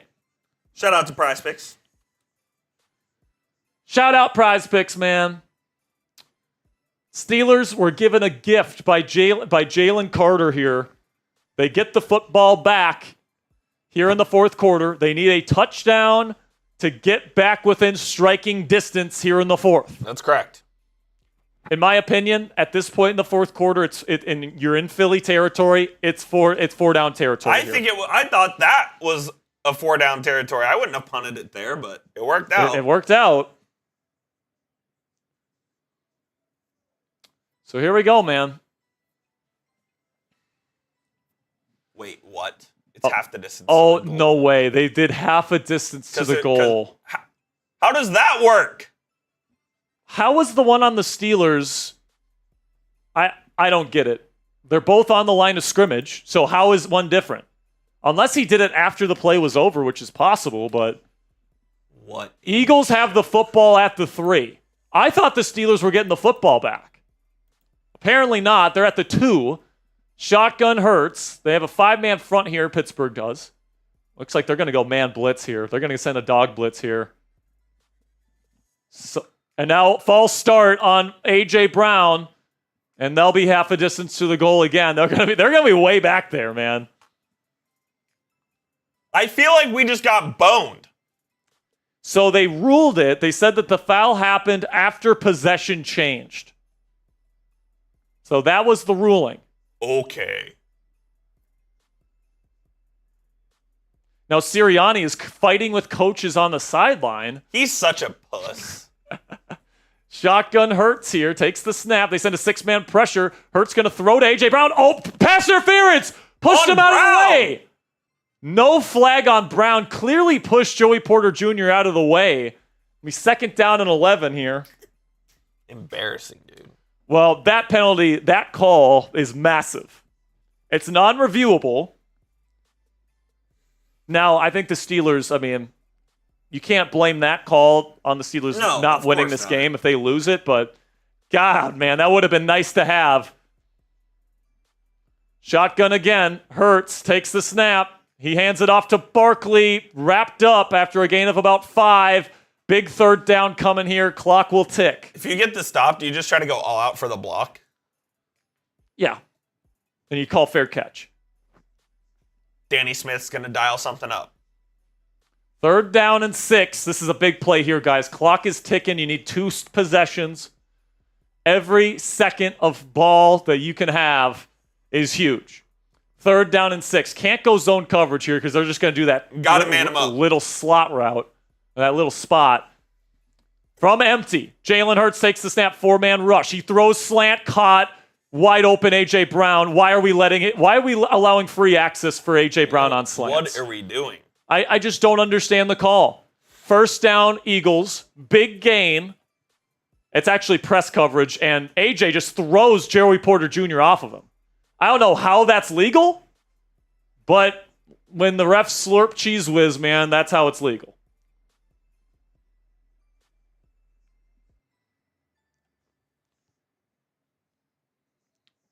Shout out to Prize Picks. Shout out Prize Picks, man. Steelers were given a gift by Jalen Carter here. They get the football back here in the fourth quarter. They need a touchdown to get back within striking distance here in the fourth. That's correct. In my opinion, at this point in the fourth quarter, you're in Philly territory. It's four down territory. I thought that was a 4 down territory. I wouldn't have punted it there, but it worked out. It worked out. So here we go, man. Wait, what? It's half the distance. Oh, to the goal. no way. They did half a distance to the goal. How does that work? How was the one on the Steelers? I don't get it. They're both on the line of scrimmage, so how is one different? Unless he did it after the play was over, which is possible, but... What? Eagles have the football at the 3. I thought the Steelers were getting the football back. Apparently not. They're at the 2. Shotgun Hurts. They have a 5-man front here, Pittsburgh does. Looks like they're going to go man blitz here. They're going to send a dog blitz here. And now false start on A.J. Brown, and they'll be half a distance to the goal again. They're going to be way back there, man. I feel like we just got boned. So they ruled it. They said that the foul happened after possession changed. So that was the ruling. Okay. Now Sirianni is fighting with coaches on the sideline. He's such a puss. Shotgun Hurts here, takes the snap. They send a 6-man pressure. Hurts going to throw to A.J. Brown. Oh, pass interference! Pushed him out of the way. No flag on Brown. Clearly pushed Joey Porter Jr. out of the way. We 2nd down and 11 here. Embarrassing, dude. Well, that penalty, that call is massive. It's non-reviewable. Now, I think the Steelers, you can't blame that call on the Steelers not winning this game if they lose it, but God, man, that would have been nice to have. Shotgun again. Hurts takes the snap. He hands it off to Barkley, wrapped up after a gain of about 5. Big 3rd down coming here. Clock will tick. If you get the stop, do you just try to go all out for the block? Yeah. And you call fair catch. Danny Smith's going to dial something up. 3rd down and 6. This is a big play here, guys. Clock is ticking. You need 2 possessions. Every second of ball that you can have is huge. 3rd down and 6. Can't go zone coverage here because they're just going to do that little slot route. That little spot. From empty. Jalen Hurts takes the snap. 4-man rush. He throws slant, caught. Wide open A.J. Brown. Why are we allowing free access for A.J. Brown on slants? What are we doing? I just don't understand the call. 1st down, Eagles. Big gain. It's actually press coverage, and A.J. just throws Joey Porter Jr. off of him. I don't know how that's legal, but when the refs slurp cheese whiz, man, that's how it's legal.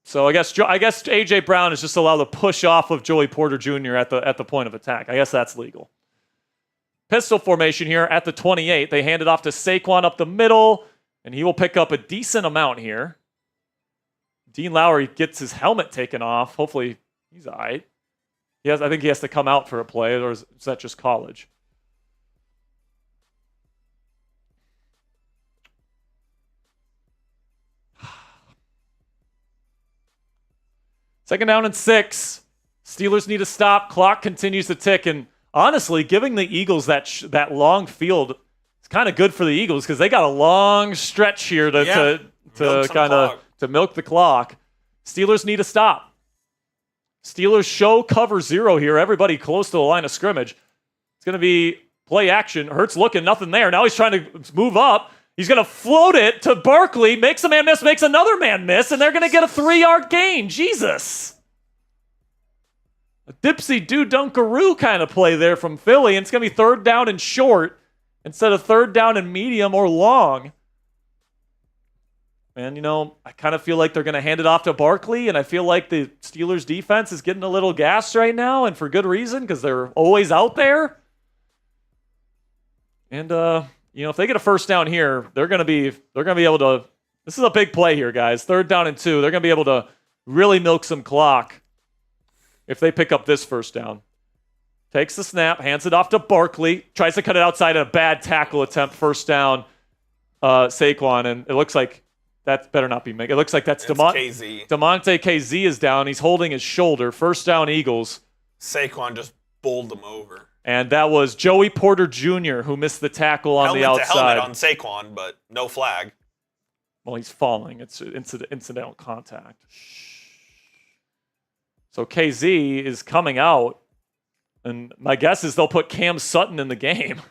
So I guess A.J. Brown is just allowed to push off of Joey Porter Jr. at the point of attack. I guess that's legal. Pistol formation here at the 28. They hand it off to Saquon up the middle, and he will pick up a decent amount here. Dean Lowry gets his helmet taken off. Hopefully he's all right. I think he has to come out for a play, or is that just college? Second down and 6. Steelers need to stop. Clock continues to tick. And honestly, giving the Eagles that long field is kind of good for the Eagles because they got a long stretch here to milk the clock. Steelers need a stop. Steelers show cover 0 here. Everybody close to the line of scrimmage. It's going to be play action. Hurts looking, nothing there. Now he's trying to move up. He's going to float it to Barkley, makes a man miss, makes another man miss, and they're going to get a 3-yard gain. Jesus. A dipsy-do dunkaroo kind of play there from Philly, and it's going to be 3rd down and short instead of 3rd down and medium or long. And, I kind of feel like they're going to hand it off to Barkley, and I feel like the Steelers defense is getting a little gassed right now, and for good reason, because they're always out there. And, if they get a first down here, they're going to be able to, this is a big play here, guys. 3rd down and 2. They're going to be able to really milk some clock if they pick up this first down. Takes the snap, hands it off to Barkley, tries to cut it outside, a bad tackle attempt, first down, Saquon, and it looks like that better not be Mick. It looks like that's KZ. Demonte KZ is down. He's holding his shoulder. First down, Eagles. Saquon just bowled him over. And that was Joey Porter Jr. who missed the tackle on the outside. Helmet on Saquon, but no flag. Well, he's falling. It's incidental contact. So KZ is coming out, and my guess is they'll put Cam Sutton in the game.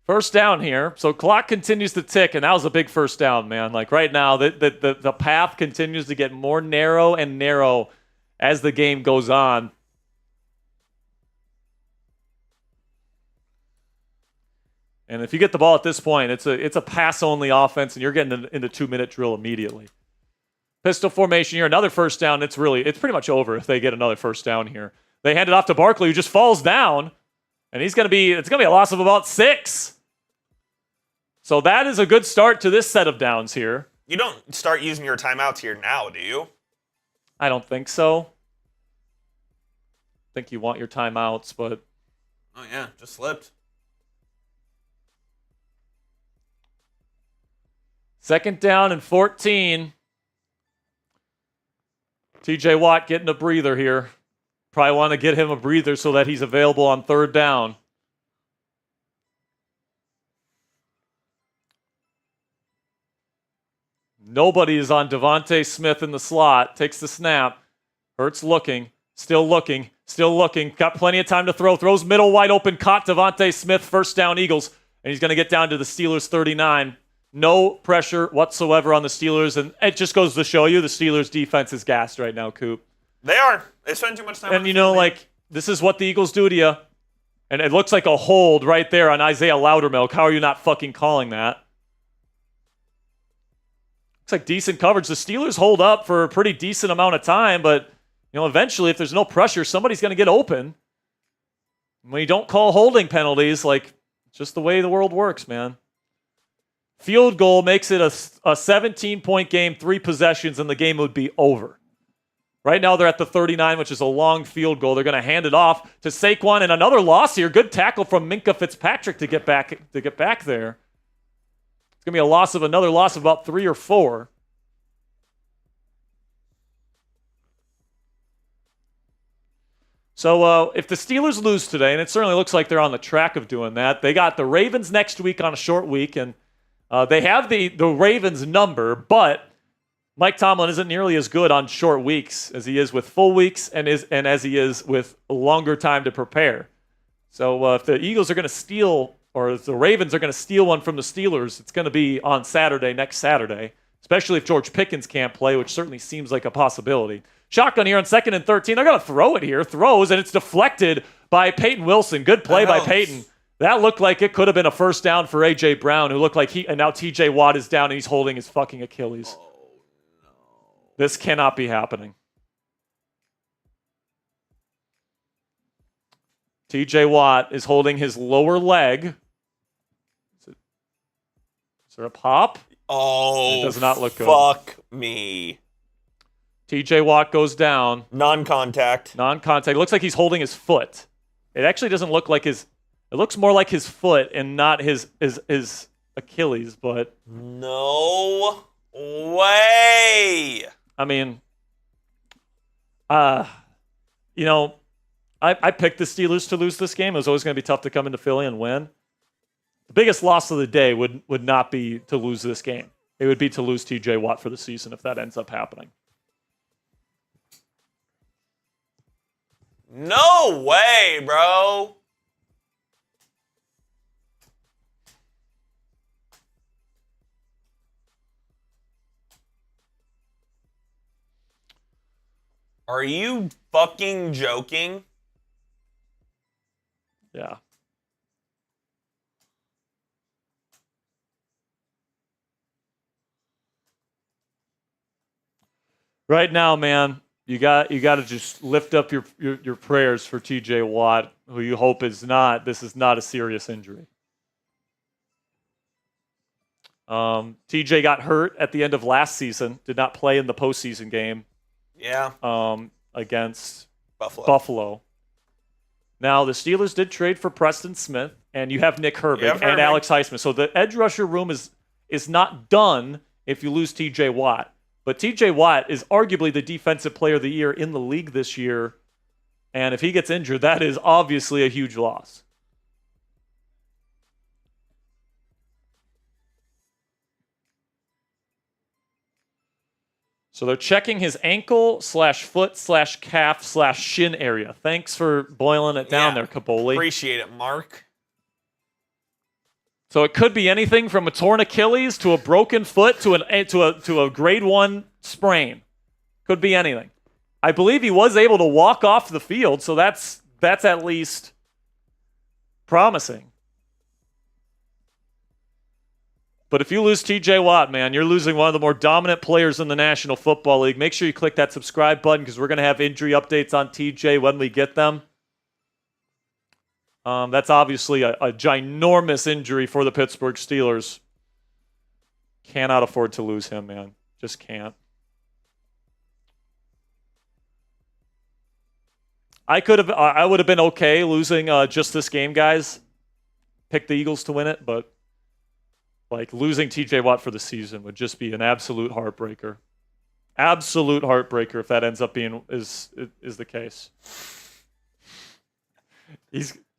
First down here. So clock continues to tick, and that was a big first down, man. Like right now, the path continues to get more narrow and narrow as the game goes on. And if you get the ball at this point, it's a pass-only offense, and you're getting into 2-minute drill immediately. Pistol formation here, another first down. It's pretty much over if they get another first down here. They hand it off to Barkley, who just falls down, and it's gonna be a loss of about 6. So that is a good start to this set of downs here. You don't start using your timeouts here now, do you? I don't think so. I think you want your timeouts, but... Oh, yeah, just slipped. 2nd down and 14. TJ Watt getting a breather here. Probably want to get him a breather so that he's available on 3rd down. Nobody is on Devontae Smith in the slot. Takes the snap. Hurts looking. Still looking. Got plenty of time to throw. Throws middle wide open. Caught Devontae Smith. First down, Eagles. And he's going to get down to the Steelers 39. No pressure whatsoever on the Steelers. And it just goes to show you the Steelers defense is gassed right now, Coop. They are. They spend too much time on the field, this is what the Eagles do to you. And it looks like a hold right there on Isaiah Loudermilk. How are you not fucking calling that? Looks like decent coverage. The Steelers hold up for a pretty decent amount of time, but eventually if there's no pressure, somebody's going to get open. When you don't call holding penalties, just the way the world works, man. Field goal makes it a 17-point game, 3 possessions, and the game would be over. Right now they're at the 39, which is a long field goal. They're going to hand it off to Saquon, and another loss here. Good tackle from Minkah Fitzpatrick to get back there. It's going to be another loss of about 3 or 4. So if the Steelers lose today, and it certainly looks like they're on the track of doing that, they got the Ravens next week on a short week, and they have the Ravens number, but Mike Tomlin isn't nearly as good on short weeks as he is with full weeks and as he is with a longer time to prepare. So if the Eagles are going to steal, or if the Ravens are going to steal one from the Steelers, it's going to be on next Saturday, especially if George Pickens can't play, which certainly seems like a possibility. Shotgun here on 2nd and 13. They're going to throw it here. Throws, and it's deflected by Peyton Wilson. Good play by Peyton. That looked like it could have been a first down for A.J. Brown, who looked like and now T.J. Watt is down and he's holding his fucking Achilles. Oh, no. This cannot be happening. T.J. Watt is holding his lower leg. Is there a pop? Oh, it does not look good. Fuck me. T.J. Watt goes down. Non-contact. It looks like he's holding his foot. It actually doesn't look like his... It looks more like his foot and not his Achilles, but... No way! I mean... I picked the Steelers to lose this game. It was always going to be tough to come into Philly and win. The biggest loss of the day would not be to lose this game. It would be to lose TJ Watt for the season if that ends up happening. No way, bro. Are you fucking joking? Yeah. Right now, man, you got to just lift up your prayers for TJ Watt, who you hope this is not a serious injury. TJ got hurt at the end of last season, did not play in the postseason game. Yeah. Against Buffalo. Now, the Steelers did trade for Preston Smith, and you have Nick Herbig and Alex Highsmith. So the edge rusher room is not done if you lose TJ Watt. But TJ Watt is arguably the defensive player of the year in the league this year. And if he gets injured, that is obviously a huge loss. So they're checking his ankle /foot /calf /shin area. Thanks for boiling it down there, Capoli. Appreciate it, Mark. So it could be anything from a torn Achilles to a broken foot to a grade 1 sprain. Could be anything. I believe he was able to walk off the field, so that's at least promising. But if you lose TJ Watt, man, you're losing one of the more dominant players in the National Football League. Make sure you click that subscribe button because we're going to have injury updates on TJ when we get them. That's obviously a ginormous injury for the Pittsburgh Steelers. Cannot afford to lose him, man. Just can't. I would have been okay losing just this game, guys. Pick the Eagles to win it, but losing TJ Watt for the season would just be an absolute heartbreaker. Absolute heartbreaker if that ends up being is the case.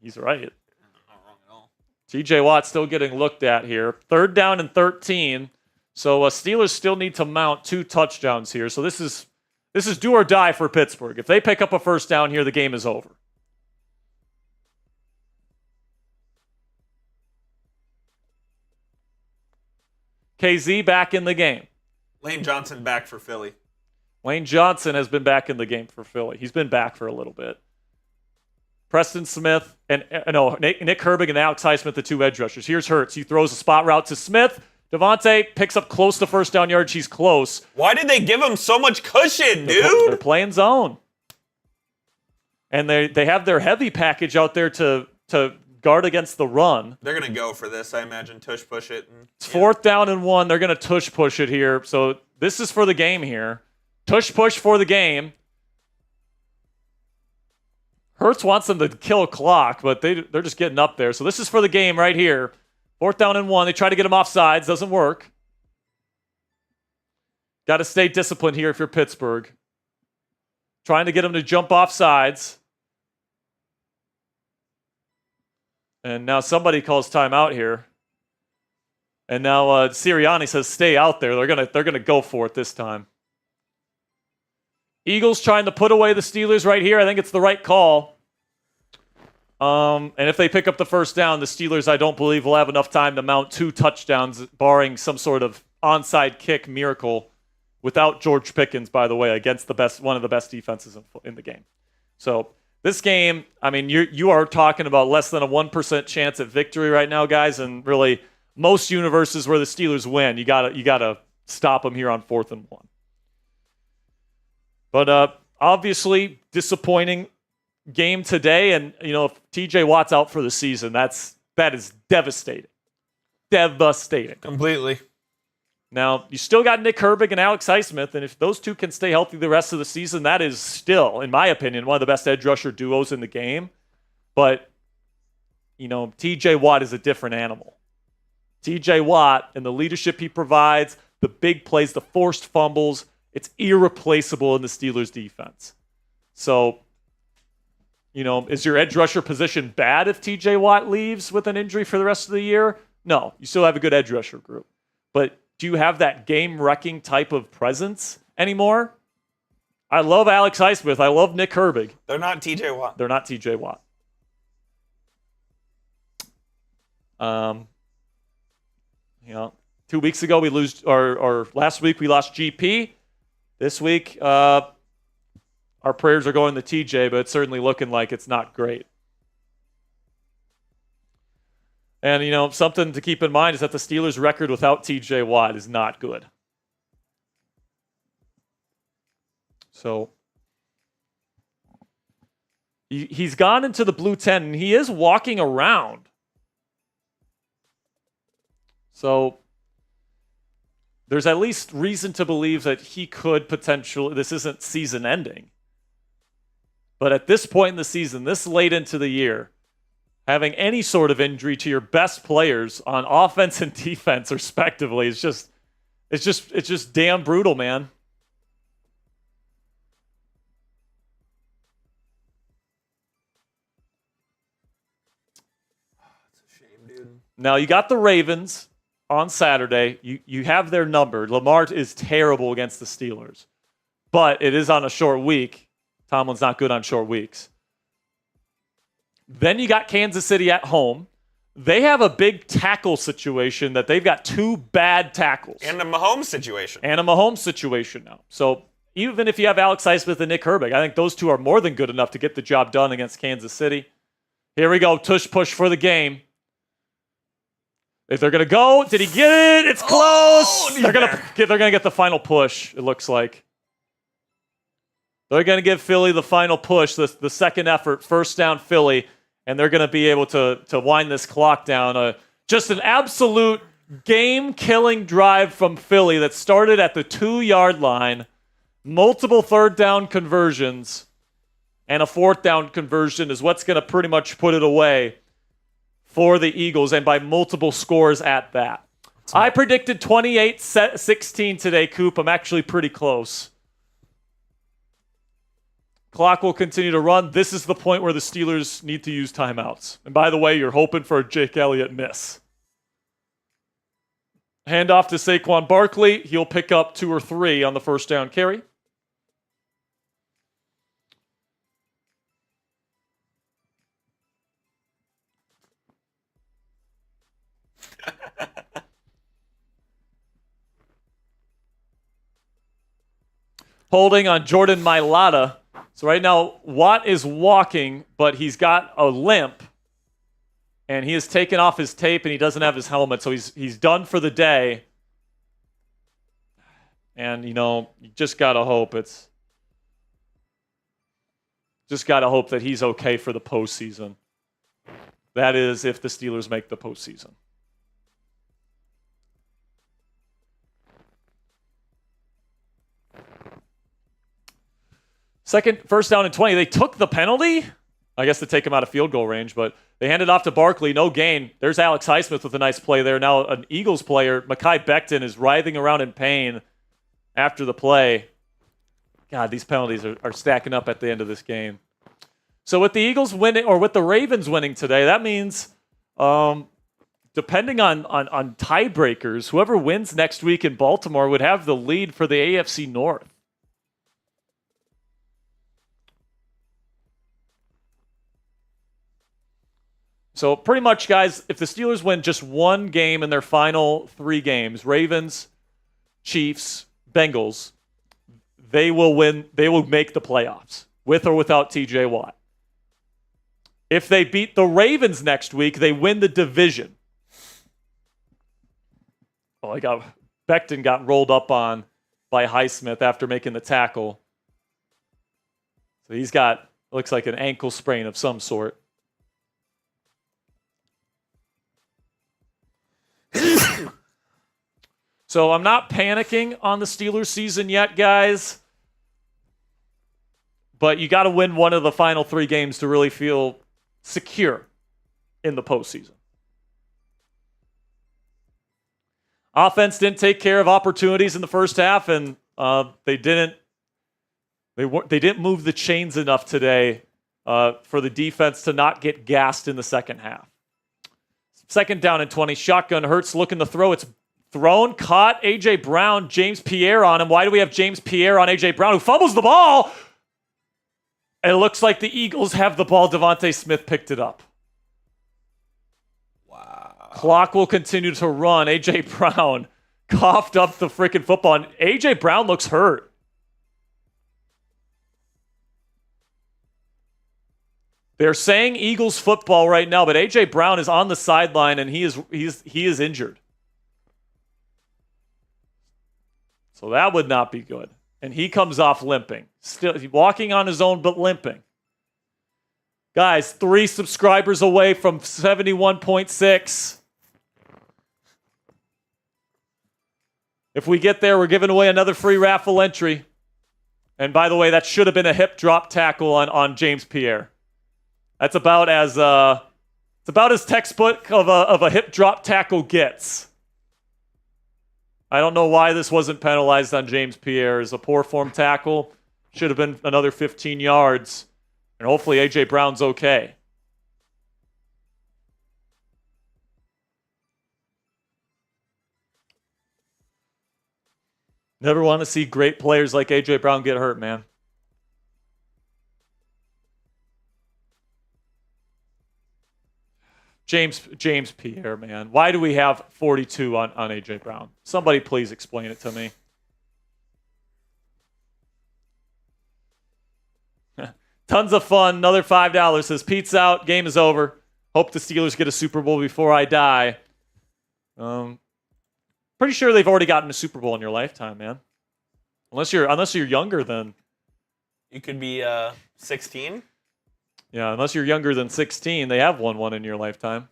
He's right. Not wrong at all. TJ Watt still getting looked at here. 3rd down and 13. So Steelers still need to mount 2 touchdowns here. So this is do or die for Pittsburgh. If they pick up a first down here, the game is over. KZ back in the game. Lane Johnson back for Philly. Lane Johnson has been back in the game for Philly. He's been back for a little bit. Preston Smith Nick Herbig and Alex Highsmith, the 2 edge rushers. Here's Hurts. He throws a spot route to Smith. Devontae picks up close to first down yardage. He's close. Why did they give him so much cushion, dude? They're playing zone. And they have their heavy package out there to guard against the run. They're going to go for this, I imagine. Tush push it. It's 4th down and 1. They're going to tush push it here. So this is for the game here. Tush push for the game. Hurts wants them to kill a clock, but they're just getting up there. So this is for the game right here. 4th down and 1. They try to get him off sides. Doesn't work. Got to stay disciplined here if you're Pittsburgh. Trying to get him to jump off sides. And now somebody calls timeout here. And now Sirianni says stay out there. They're gonna go for it this time. Eagles trying to put away the Steelers right here. I think it's the right call. And if they pick up the first down, the Steelers, I don't believe, will have enough time to mount 2 touchdowns, barring some sort of onside kick miracle, without George Pickens, by the way, against one of the best defenses in the game. So this game, I mean, you are talking about less than a 1% chance at victory right now, guys, and really most universes where the Steelers win, you gotta stop them here on 4th and 1. But obviously, disappointing game today, and if TJ Watt's out for the season, that is devastating. Devastating. Completely. Now, you still got Nick Herbig and Alex Highsmith, and if those 2 can stay healthy the rest of the season, that is still, in my opinion, one of the best edge rusher duos in the game. But, TJ Watt is a different animal. TJ Watt and the leadership he provides, the big plays, the forced fumbles, it's irreplaceable in the Steelers' defense. So, is your edge rusher position bad if TJ Watt leaves with an injury for the rest of the year? No, you still have a good edge rusher group. But do you have that game-wrecking type of presence anymore? I love Alex Highsmith. I love Nick Herbig. They're not TJ Watt. They're not TJ Watt. 2 weeks ago we lose, or last week we lost GP. This week, our prayers are going to TJ, but it's certainly looking like it's not great. And, something to keep in mind is that the Steelers' record without TJ Watt is not good. So, he's gone into the blue 10, and he is walking around. So, there's at least reason to believe that he could potentially, this isn't season ending. But at this point in the season, this late into the year, having any sort of injury to your best players on offense and defense, respectively, is just damn brutal, man. It's a shame, dude. Now you got the Ravens on Saturday. You have their number. Lamar is terrible against the Steelers, but it is on a short week. Tomlin's not good on short weeks. Then you got Kansas City at home. They have a big tackle situation that they've got 2 bad tackles. And a Mahomes situation. Now. So even if you have Alex Highsmith and Nick Herbig, I think those 2 are more than good enough to get the job done against Kansas City. Here we go. Tush push for the game. If they're going to go, did he get it? It's close. They're going to get the final push, it looks like. They're going to give Philly the final push, the second effort, first down Philly, and they're going to be able to wind this clock down. Just an absolute game-killing drive from Philly that started at the 2-yard line, multiple third down conversions, and a fourth down conversion is what's going to pretty much put it away for the Eagles, and by multiple scores at that. I predicted 28-16 today, Coop. I'm actually pretty close. Clock will continue to run. This is the point where the Steelers need to use timeouts. And by the way, you're hoping for a Jake Elliott miss. Handoff to Saquon Barkley. He'll pick up 2 or 3 on the first down carry. Holding on Jordan Mailata. So right now, Watt is walking, but he's got a limp. And he has taken off his tape, and he doesn't have his helmet. So he's done for the day. And, you just got to hope that he's okay for the postseason. That is, if the Steelers make the postseason. First down and 20. They took the penalty, I guess, to take him out of field goal range, but they handed off to Barkley. No gain. There's Alex Highsmith with a nice play there. Now an Eagles player, Mekhi Becton, is writhing around in pain after the play. God, these penalties are stacking up at the end of this game. So with the Eagles winning, or with the Ravens winning today, that means, depending on tiebreakers, whoever wins next week in Baltimore would have the lead for the AFC North. So pretty much, guys, if the Steelers win just one game in their final 3 games, Ravens, Chiefs, Bengals, they will win. They will make the playoffs, with or without TJ Watt. If they beat the Ravens next week, they win the division. Oh, Becton got rolled up on by Highsmith after making the tackle. So he's got, looks like an ankle sprain of some sort. So I'm not panicking on the Steelers season yet, guys. But you got to win one of the final 3 games to really feel secure in the postseason. Offense didn't take care of opportunities in the first half, and they didn't move the chains enough today for the defense to not get gassed in the second half. 2nd down and 20. Shotgun. Hurts looking to throw. It's thrown, caught. A.J. Brown, James Pierre on him. Why do we have James Pierre on A.J. Brown, who fumbles the ball? And it looks like the Eagles have the ball. Devontae Smith picked it up. Wow. Clock will continue to run. A.J. Brown coughed up the freaking football. And A.J. Brown looks hurt. They're saying Eagles football right now, but A.J. Brown is on the sideline, and he is injured. So that would not be good. And he comes off limping. Still walking on his own, but limping. Guys, 3 subscribers away from 71.6. If we get there, we're giving away another free raffle entry. And by the way, that should have been a hip drop tackle on James Pierre. That's about as textbook of a hip drop tackle gets. I don't know why this wasn't penalized on James Pierre. As a poor form tackle, should have been another 15 yards. And hopefully A.J. Brown's okay. Never want to see great players like A.J. Brown get hurt, man. James Pierre, man. Why do we have 42 on A.J. Brown? Somebody please explain it to me. Tons of fun. Another $5 says, Pete's out. Game is over. Hope the Steelers get a Super Bowl before I die. Pretty sure they've already gotten a Super Bowl in your lifetime, man. Unless you're younger than... You could be 16. Yeah, unless you're younger than 16, they have won one in your lifetime.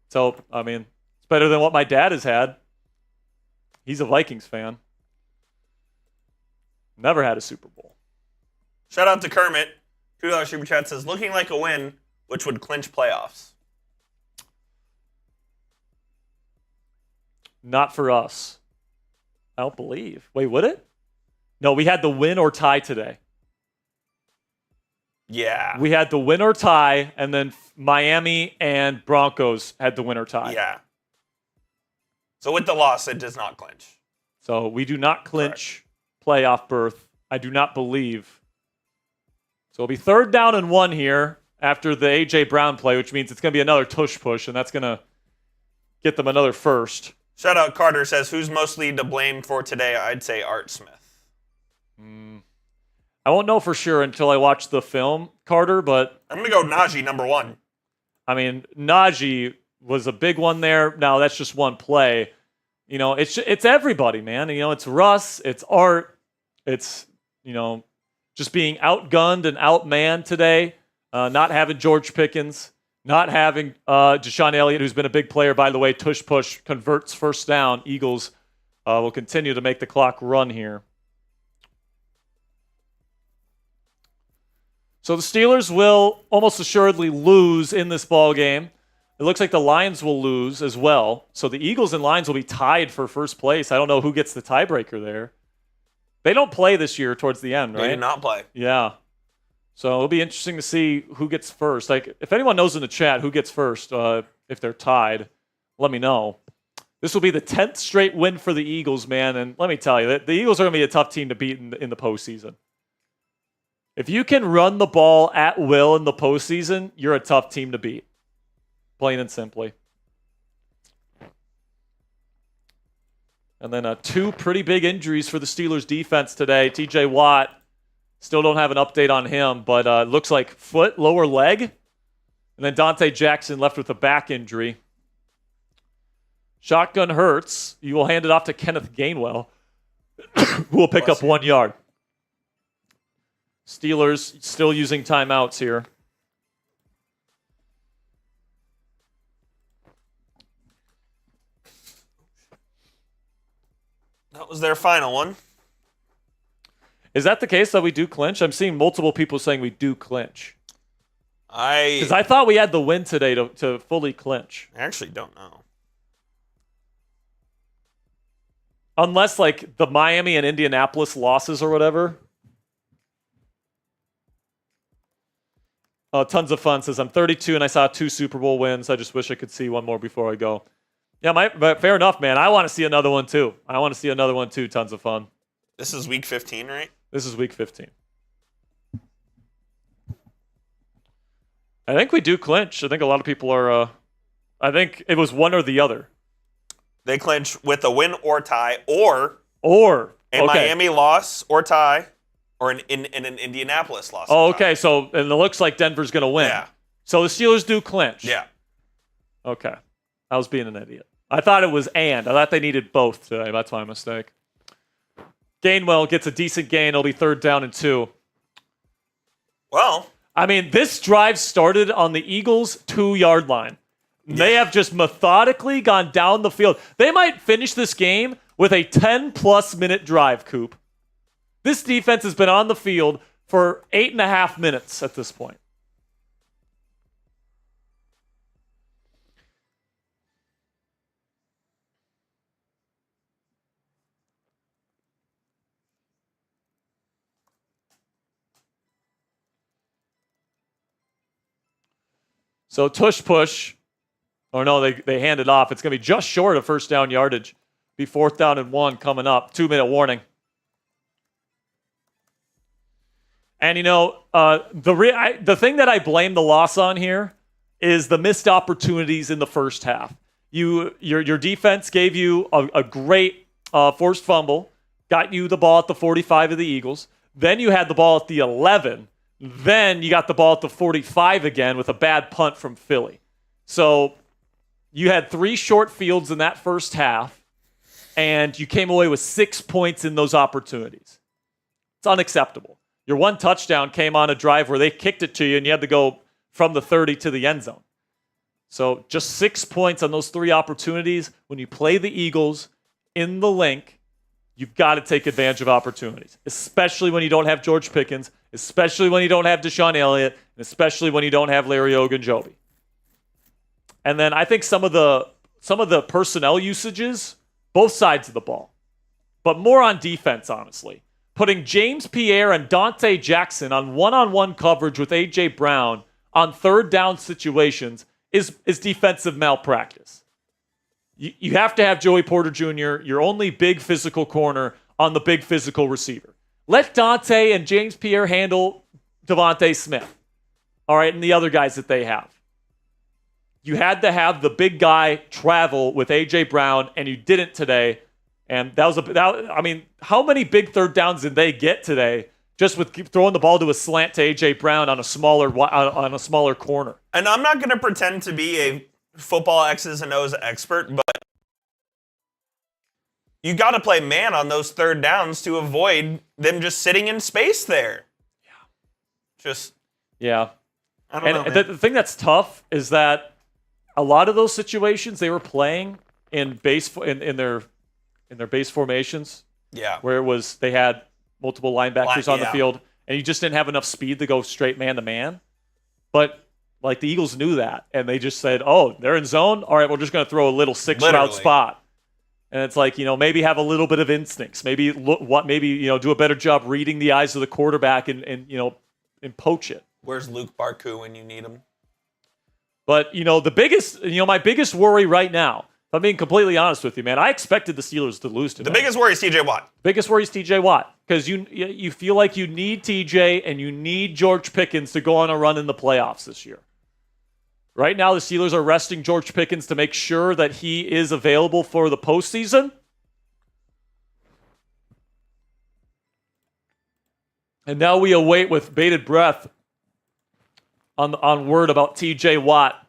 So, I mean, it's better than what my dad has had. He's a Vikings fan. Never had a Super Bowl. Shout out to Kermit. $2 Super Chat says, looking like a win, which would clinch playoffs. Not for us. I don't believe. Wait, would it? No, we had the win or tie today. Yeah. We had the win or tie, and then Miami and Broncos had the win or tie. Yeah. So with the loss, it does not clinch. So we do not clinch playoff berth. I do not believe. So it'll be 3rd down and 1 here after the A.J. Brown play, which means it's going to be another tush push, and that's going to get them another first. Shout out Carter says, who's mostly to blame for today? I'd say Art Smith. I won't know for sure until I watch the film, Carter, but... I'm going to go Najee, number 1. I mean, Najee was a big one there. Now, that's just one play. You know, it's everybody, man. You know, it's Russ, it's Art, it's, you know, just being outgunned and outmanned today. Not having George Pickens, not having Deshaun Elliott, who's been a big player, by the way. Tush push, converts 1st down. Eagles will continue to make the clock run here. So the Steelers will almost assuredly lose in this ball game. It looks like the Lions will lose as well. So the Eagles and Lions will be tied for first place. I don't know who gets the tiebreaker there. They don't play this year towards the end, right? They do not play. Yeah. So it'll be interesting to see who gets first. Like, if anyone knows in the chat who gets first, if they're tied, let me know. This will be the 10th straight win for the Eagles, man. And let me tell you, the Eagles are going to be a tough team to beat in the postseason. If you can run the ball at will in the postseason, you're a tough team to beat. Plain and simply. And then 2 pretty big injuries for the Steelers defense today. TJ Watt, still don't have an update on him, but looks like foot, lower leg. And then Dante Jackson left with a back injury. Shotgun Hurts. You will hand it off to Kenneth Gainwell, who will pick up 1 yard. Steelers still using timeouts here. That was their final one. Is that the case that we do clinch? I'm seeing multiple people saying we do clinch. Because I thought we had the win today to fully clinch. I actually don't know. Unless, like, the Miami and Indianapolis losses or whatever. Tons of fun says, I'm 32 and I saw 2 Super Bowl wins. I just wish I could see one more before I go. Yeah, but fair enough, man. I want to see another one too. Tons of fun. This is week 15, right? This is week 15. I think we do clinch. I think a lot of people are. I think it was one or the other. They clinch with a win or tie, or a Miami loss or tie, or an Indianapolis loss. Oh, okay. So and it looks like Denver's going to win. Yeah. So the Steelers do clinch. Yeah. Okay. I was being an idiot. I thought it was and. I thought they needed both today. That's my mistake. Gainwell gets a decent gain. It'll be 3rd down and 2. Well, I mean, this drive started on the Eagles' 2-yard line. They have just methodically gone down the field. They might finish this game with a 10-plus minute drive, Coop. This defense has been on the field for 8.5 minutes at this point. So tush push. Or no, they hand it off. It's going to be just short of 1st down yardage. Be 4th down and 1 coming up. 2-minute warning. And, the thing that I blame the loss on here is the missed opportunities in the first half. Your defense gave you a great forced fumble, got you the ball at the 45 of the Eagles. Then you had the ball at the 11. Then you got the ball at the 45 again with a bad punt from Philly. So you had 3 short fields in that first half, and you came away with 6 points in those opportunities. It's unacceptable. Your 1 touchdown came on a drive where they kicked it to you, and you had to go from the 30 to the end zone. So just 6 points on those 3 opportunities. When you play the Eagles in the link, you've got to take advantage of opportunities, especially when you don't have George Pickens, especially when you don't have Deshaun Elliott, and especially when you don't have Larry Ogunjobi. And then I think some of the personnel usages, both sides of the ball, but more on defense, honestly. Putting James Pierre and Dante Jackson on one-on-one coverage with A.J. Brown on 3rd down situations is defensive malpractice. You have to have Joey Porter Jr., your only big physical corner, on the big physical receiver. Let Dante and James Pierre handle Devontae Smith, all right, and the other guys that they have. You had to have the big guy travel with A.J. Brown, and you didn't today. And how many big 3rd downs did they get today just with throwing the ball to a slant to A.J. Brown on a smaller corner? And I'm not going to pretend to be a football X's and O's expert, but you got to play man on those 3rd downs to avoid them just sitting in space there. Yeah. I don't know. The thing that's tough is that a lot of those situations they were playing in their base formations. Yeah. Where they had multiple linebackers on the field, and you just didn't have enough speed to go straight man to man. But like the Eagles knew that, and they just said, "Oh, they're in zone. All right, we're just going to throw a little 6-route spot." And it's like, maybe have a little bit of instincts. Maybe do a better job reading the eyes of the quarterback and poach it. Where's Luke Barku when you need him? But my biggest worry right now, if I'm being completely honest with you, man, I expected the Steelers to lose today. The biggest worry is TJ Watt. Biggest worry is TJ Watt, because you feel like you need TJ and you need George Pickens to go on a run in the playoffs this year. Right now, the Steelers are resting George Pickens to make sure that he is available for the postseason. And now we await with bated breath on word about TJ Watt.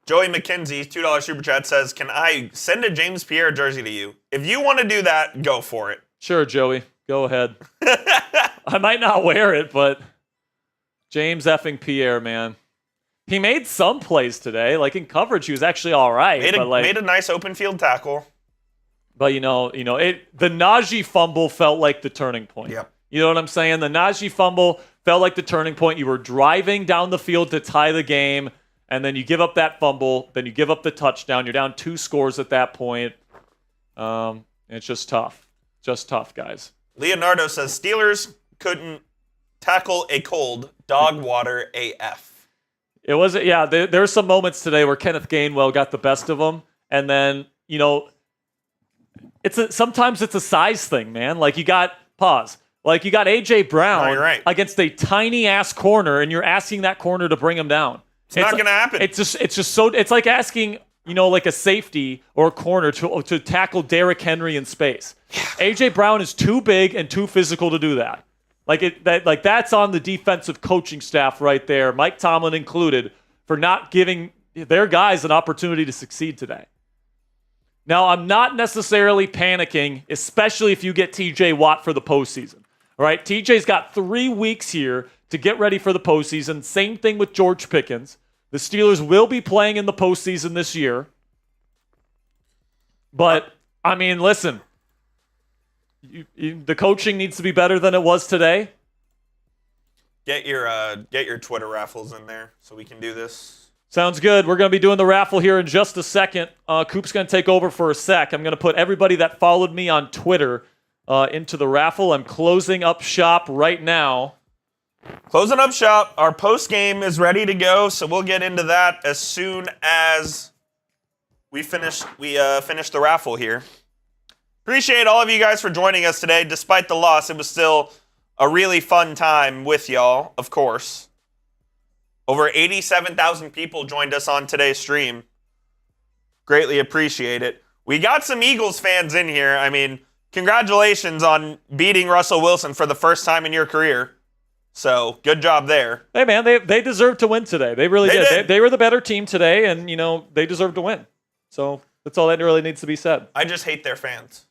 Joey McKenzie, $2 super chat, says, "Can I send a James Pierre jersey to you? If you want to do that, go for it." Sure, Joey. Go ahead. I might not wear it, but James effing Pierre, man. He made some plays today. Like in coverage, he was actually all right. Made a nice open field tackle. But the Najee fumble felt like the turning point. Yep. You know what I'm saying? The Najee fumble felt like the turning point. You were driving down the field to tie the game, and then you give up that fumble, then you give up the touchdown. You're down 2 scores at that point. It's just tough. Just tough, guys. Leonardo says Steelers couldn't tackle a cold, dog water AF. It wasn't, yeah, there were some moments today where Kenneth Gainwell got the best of him. And then, sometimes it's a size thing, man. Like you got A.J. Brown against a tiny-ass corner, and you're asking that corner to bring him down. It's not going to happen. It's just so, it's like asking, like a safety or a corner to tackle Derrick Henry in space. A.J. Brown is too big and too physical to do that. That's on the defensive coaching staff right there, Mike Tomlin included, for not giving their guys an opportunity to succeed today. Now, I'm not necessarily panicking, especially if you get T.J. Watt for the postseason. All right, T.J.'s got 3 weeks here to get ready for the postseason. Same thing with George Pickens. The Steelers will be playing in the postseason this year. But, I mean, listen. The coaching needs to be better than it was today. Get your Twitter raffles in there so we can do this. Sounds good. We're going to be doing the raffle here in just a second. Coop's going to take over for a sec. I'm going to put everybody that followed me on Twitter into the raffle. I'm closing up shop right now. Closing up shop. Our post game is ready to go, so we'll get into that as soon as we finish the raffle here. Appreciate all of you guys for joining us today. Despite the loss, it was still a really fun time with y'all, of course. Over 87,000 people joined us on today's stream. Greatly appreciate it. We got some Eagles fans in here. I mean, congratulations on beating Russell Wilson for the first time in your career. So, good job there. Hey, man, they deserved to win today. They really did. They were the better team today, and, they deserved to win. So, that's all that really needs to be said. I just hate their fans.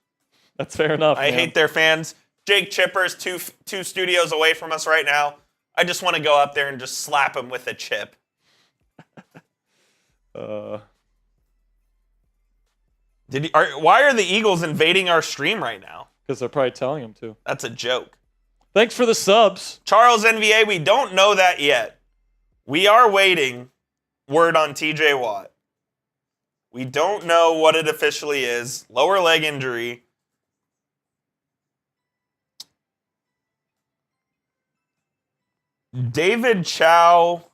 That's fair enough, I hate their fans. Jake Chipper's two studios away from us right now. I just want to go up there and just slap him with a chip. Why are the Eagles invading our stream right now? Because they're probably telling them to. That's a joke. Thanks for the subs. Charles NVA, we don't know that yet. We are waiting word on TJ Watt. We don't know what it officially is. Lower leg injury. David Chow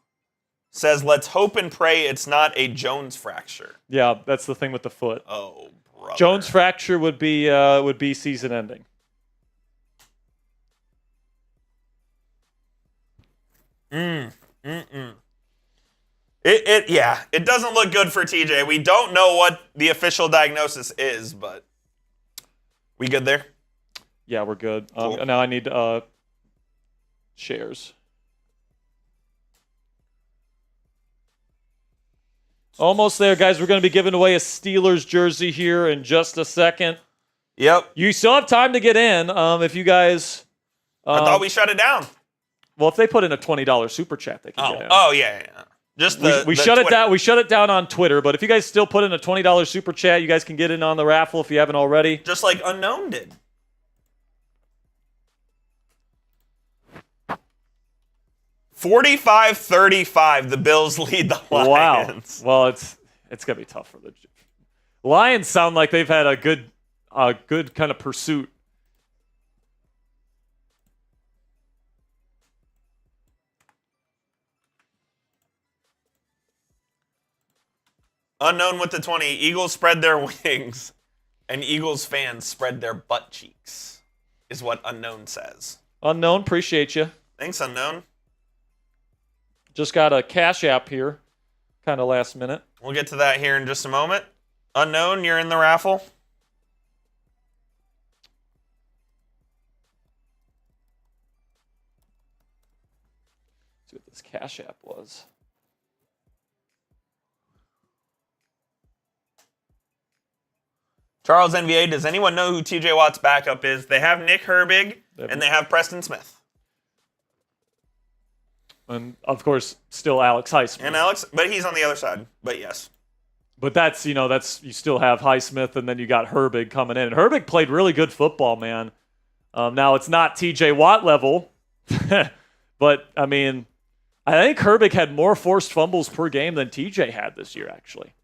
says, let's hope and pray it's not a Jones fracture. Yeah, that's the thing with the foot. Oh, brother. Jones fracture would be season ending. It doesn't look good for TJ. We don't know what the official diagnosis is, but we good there? Yeah, we're good. Cool. Now I need shares. Almost there, guys. We're going to be giving away a Steelers jersey here in just a second. Yep. You still have time to get in if you guys... I thought we shut it down. Well, if they put in a $20 super chat, they can get in. Oh, yeah. Just we shut it down. We shut it down on Twitter, but if you guys still put in a $20 super chat, you guys can get in on the raffle if you haven't already. Just like Unknown did. $45-35, the Bills lead the Lions. Wow. Well, it's gonna be tough for the Lions. Sound like they've had a good kind of pursuit. Unknown with the 20. Eagles spread their wings, and Eagles fans spread their butt cheeks, is what Unknown says. Unknown, appreciate you. Thanks, Unknown. Just got a Cash App here, kind of last minute. We'll get to that here in just a moment. Unknown, you're in the raffle. Let's see what this Cash App was. Charles NVA, does anyone know who TJ Watt's backup is? They have Nick Herbig, and they have Preston Smith. And, of course, still Alex Highsmith. And Alex, but he's on the other side. But yes. But that's you still have Highsmith, and then you got Herbig coming in. And Herbig played really good football, man. Now, it's not TJ Watt level. But, I mean, I think Herbig had more forced fumbles per game than TJ had this year, actually.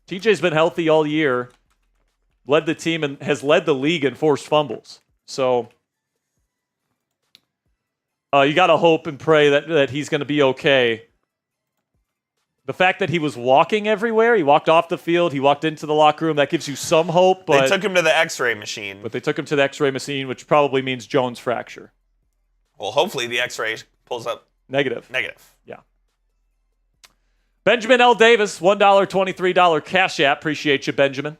TJ's been healthy all year. Led the team and has led the league in forced fumbles. So, You got to hope and pray that he's going to be okay. The fact that he was walking everywhere, he walked off the field, he walked into the locker room, that gives you some hope. But they took him to the X-ray machine. But they took him to the X-ray machine, which probably means Jones fracture. Well, hopefully the X-ray pulls up negative. Yeah. Benjamin L. Davis, $1, $23 Cash App. Appreciate you, Benjamin.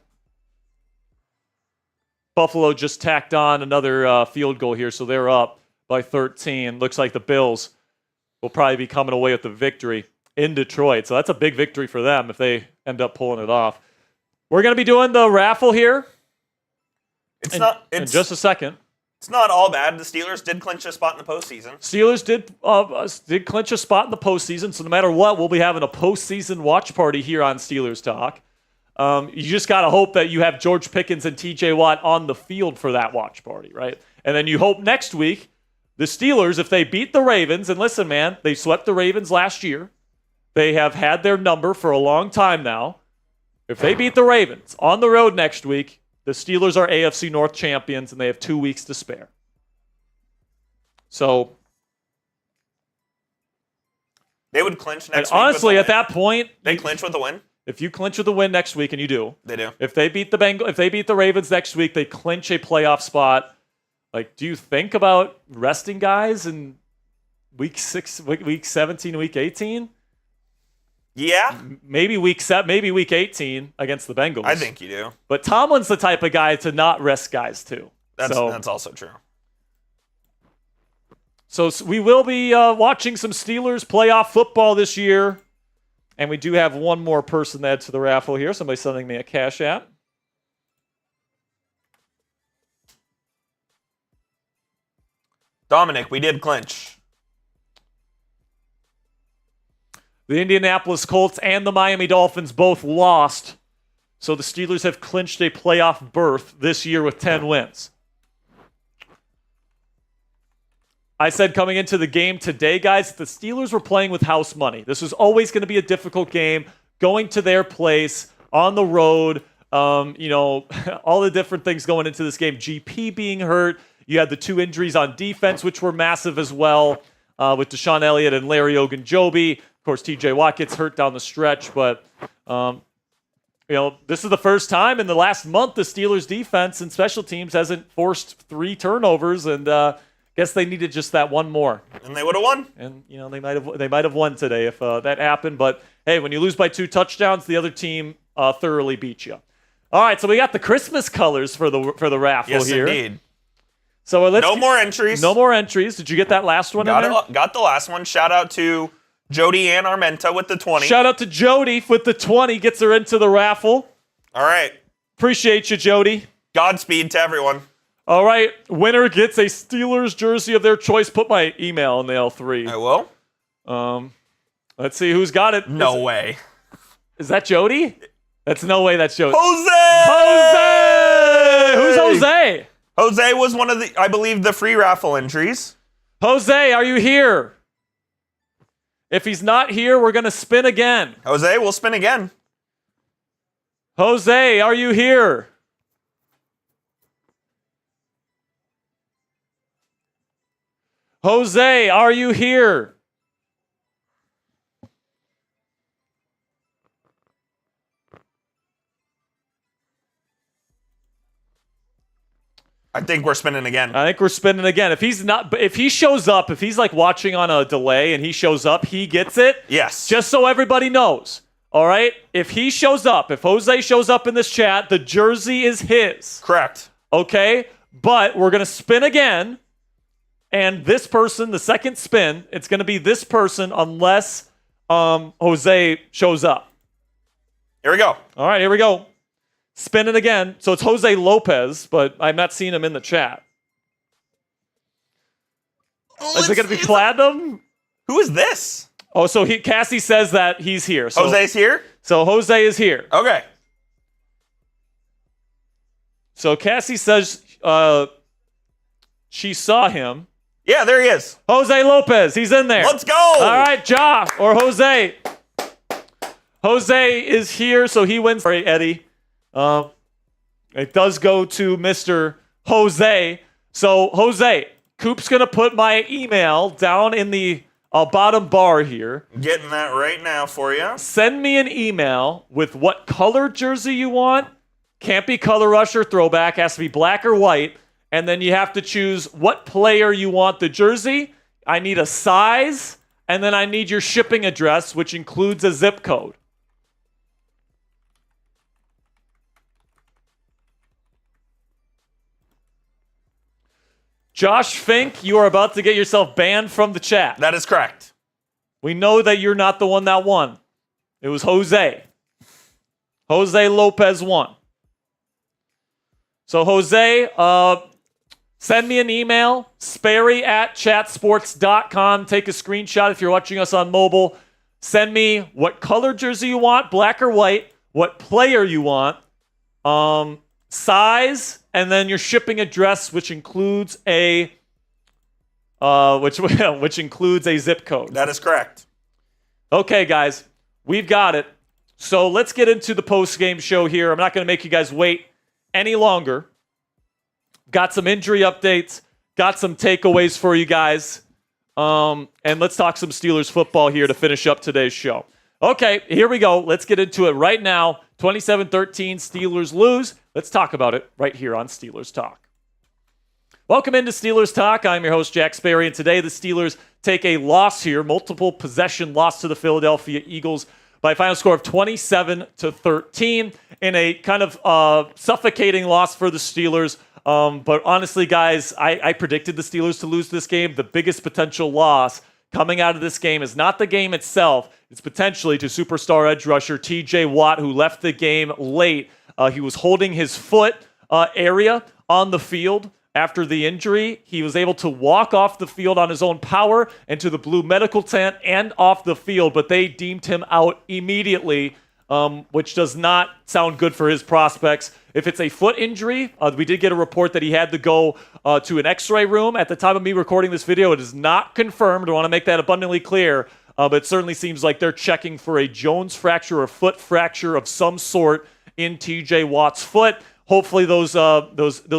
Buffalo just tacked on another field goal here, so they're up by 13. Looks like the Bills will probably be coming away with the victory in Detroit. So that's a big victory for them if they end up pulling it off. We're going to be doing the raffle here in just a second. It's not all bad. The Steelers did clinch a spot in the postseason. Steelers did clinch a spot in the postseason, so no matter what, we'll be having a postseason watch party here on Steelers Talk. You just got to hope that you have George Pickens and TJ Watt on the field for that watch party, right? And then you hope next week the Steelers, if they beat the Ravens, and listen, man, they swept the Ravens last year. They have had their number for a long time now. If they beat the Ravens on the road next week, the Steelers are AFC North champions, and they have 2 weeks to spare. So they would clinch next week. Honestly, at that point, they clinch with a win. If you clinch with a win next week, and you do, they do. If they beat the Ravens next week, they clinch a playoff spot. Like, do you think about resting guys in week 17, week 18? Yeah. Maybe week 18 against the Bengals. I think you do. But Tomlin's the type of guy to not rest guys too. That's also true. So we will be watching some Steelers playoff football this year. And we do have one more person to add to the raffle here. Somebody sending me a Cash App. Dominic, we did clinch. The Indianapolis Colts and the Miami Dolphins both lost. So the Steelers have clinched a playoff berth this year with 10 wins. I said coming into the game today, guys, the Steelers were playing with house money. This was always going to be a difficult game, going to their place, on the road, all the different things going into this game. GP being hurt. You had the 2 injuries on defense, which were massive as well, with Deshaun Elliott and Larry Ogunjobi. Of course, TJ Watt gets hurt down the stretch, but this is the first time in the last month the Steelers' defense and special teams hasn't forced 3 turnovers, and guess they needed just that one more, and they would have won. And they might have won today if that happened. But hey, when you lose by 2 touchdowns, the other team thoroughly beat you. All right, so we got the Christmas colors for the raffle here. Yes, indeed. So no more entries. No more entries. Did you get that last one? Got the last one. Shout out to Jody Ann Armenta with the 20. Shout out to Jody with the 20. Gets her into the raffle. All right. Appreciate you, Jody. Godspeed to everyone. All right. Winner gets a Steelers jersey of their choice. Put my email in the L3. I will. Let's see who's got it. No way. Is that Jody? That's no way that's Jody. Jose! Who's Jose? Jose was one of I believe, the free raffle entries. Jose, are you here? If he's not here, we're going to spin again. Jose, we'll spin again. Jose, are you here? Jose, are you here? I think we're spinning again. If he shows up, if he's like watching on a delay and he shows up, he gets it. Yes. Just so everybody knows. All right? If he shows up, if Jose shows up in this chat, the jersey is his. Correct. Okay? But we're going to spin again. And this person, the second spin, it's going to be this person unless Jose shows up. Here we go. All right, here we go. Spin it again. So it's Jose Lopez, but I'm not seeing him in the chat. Is it going to be platinum? Who is this? Oh, so Cassie says that he's here. So, Jose's here? So Jose is here. Okay. So Cassie says she saw him. Yeah, there he is. Jose Lopez, he's in there. Let's go. All right, Ja or Jose. Jose is here, so he wins. Sorry, Eddie. It does go to Mr. Jose. So, Jose, Coop's going to put my email down in the bottom bar here. Getting that right now for you. Send me an email with what color jersey you want. Can't be color rush or throwback. Has to be black or white. And then you have to choose what player you want the jersey. I need a size. And then I need your shipping address, which includes a zip code. Josh Fink, you are about to get yourself banned from the chat. That is correct. We know that you're not the one that won. It was Jose. Jose Lopez won. So, Jose, send me an email, sperry@chatsports.com. Take a screenshot if you're watching us on mobile. Send me what color jersey you want, black or white, what player you want, size, and then your shipping address, which includes a which includes a zip code. That is correct. Okay, guys, we've got it. So let's get into the post-game show here. I'm not going to make you guys wait any longer. Got some injury updates. Got some takeaways for you guys. And let's talk some Steelers football here to finish up today's show. Okay, here we go. Let's get into it right now. 27-13, Steelers lose. Let's talk about it right here on Steelers Talk. Welcome into Steelers Talk. I'm your host, Jack Sperry, and today the Steelers take a loss here, multiple possession loss to the Philadelphia Eagles by a final score of 27-13 in a kind of suffocating loss for the Steelers. But honestly, guys, I predicted the Steelers to lose this game. The biggest potential loss coming out of this game is not the game itself. It's potentially to superstar edge rusher TJ Watt, who left the game late. He was holding his foot area on the field after the injury. He was able to walk off the field on his own power into the blue medical tent and off the field, but they deemed him out immediately, which does not sound good for his prospects. If it's a foot injury, we did get a report that he had to go to an x-ray room. At the time of me recording this video, it is not confirmed. I want to make that abundantly clear, but it certainly seems like they're checking for a Jones fracture or foot fracture of some sort in TJ Watt's foot. Hopefully those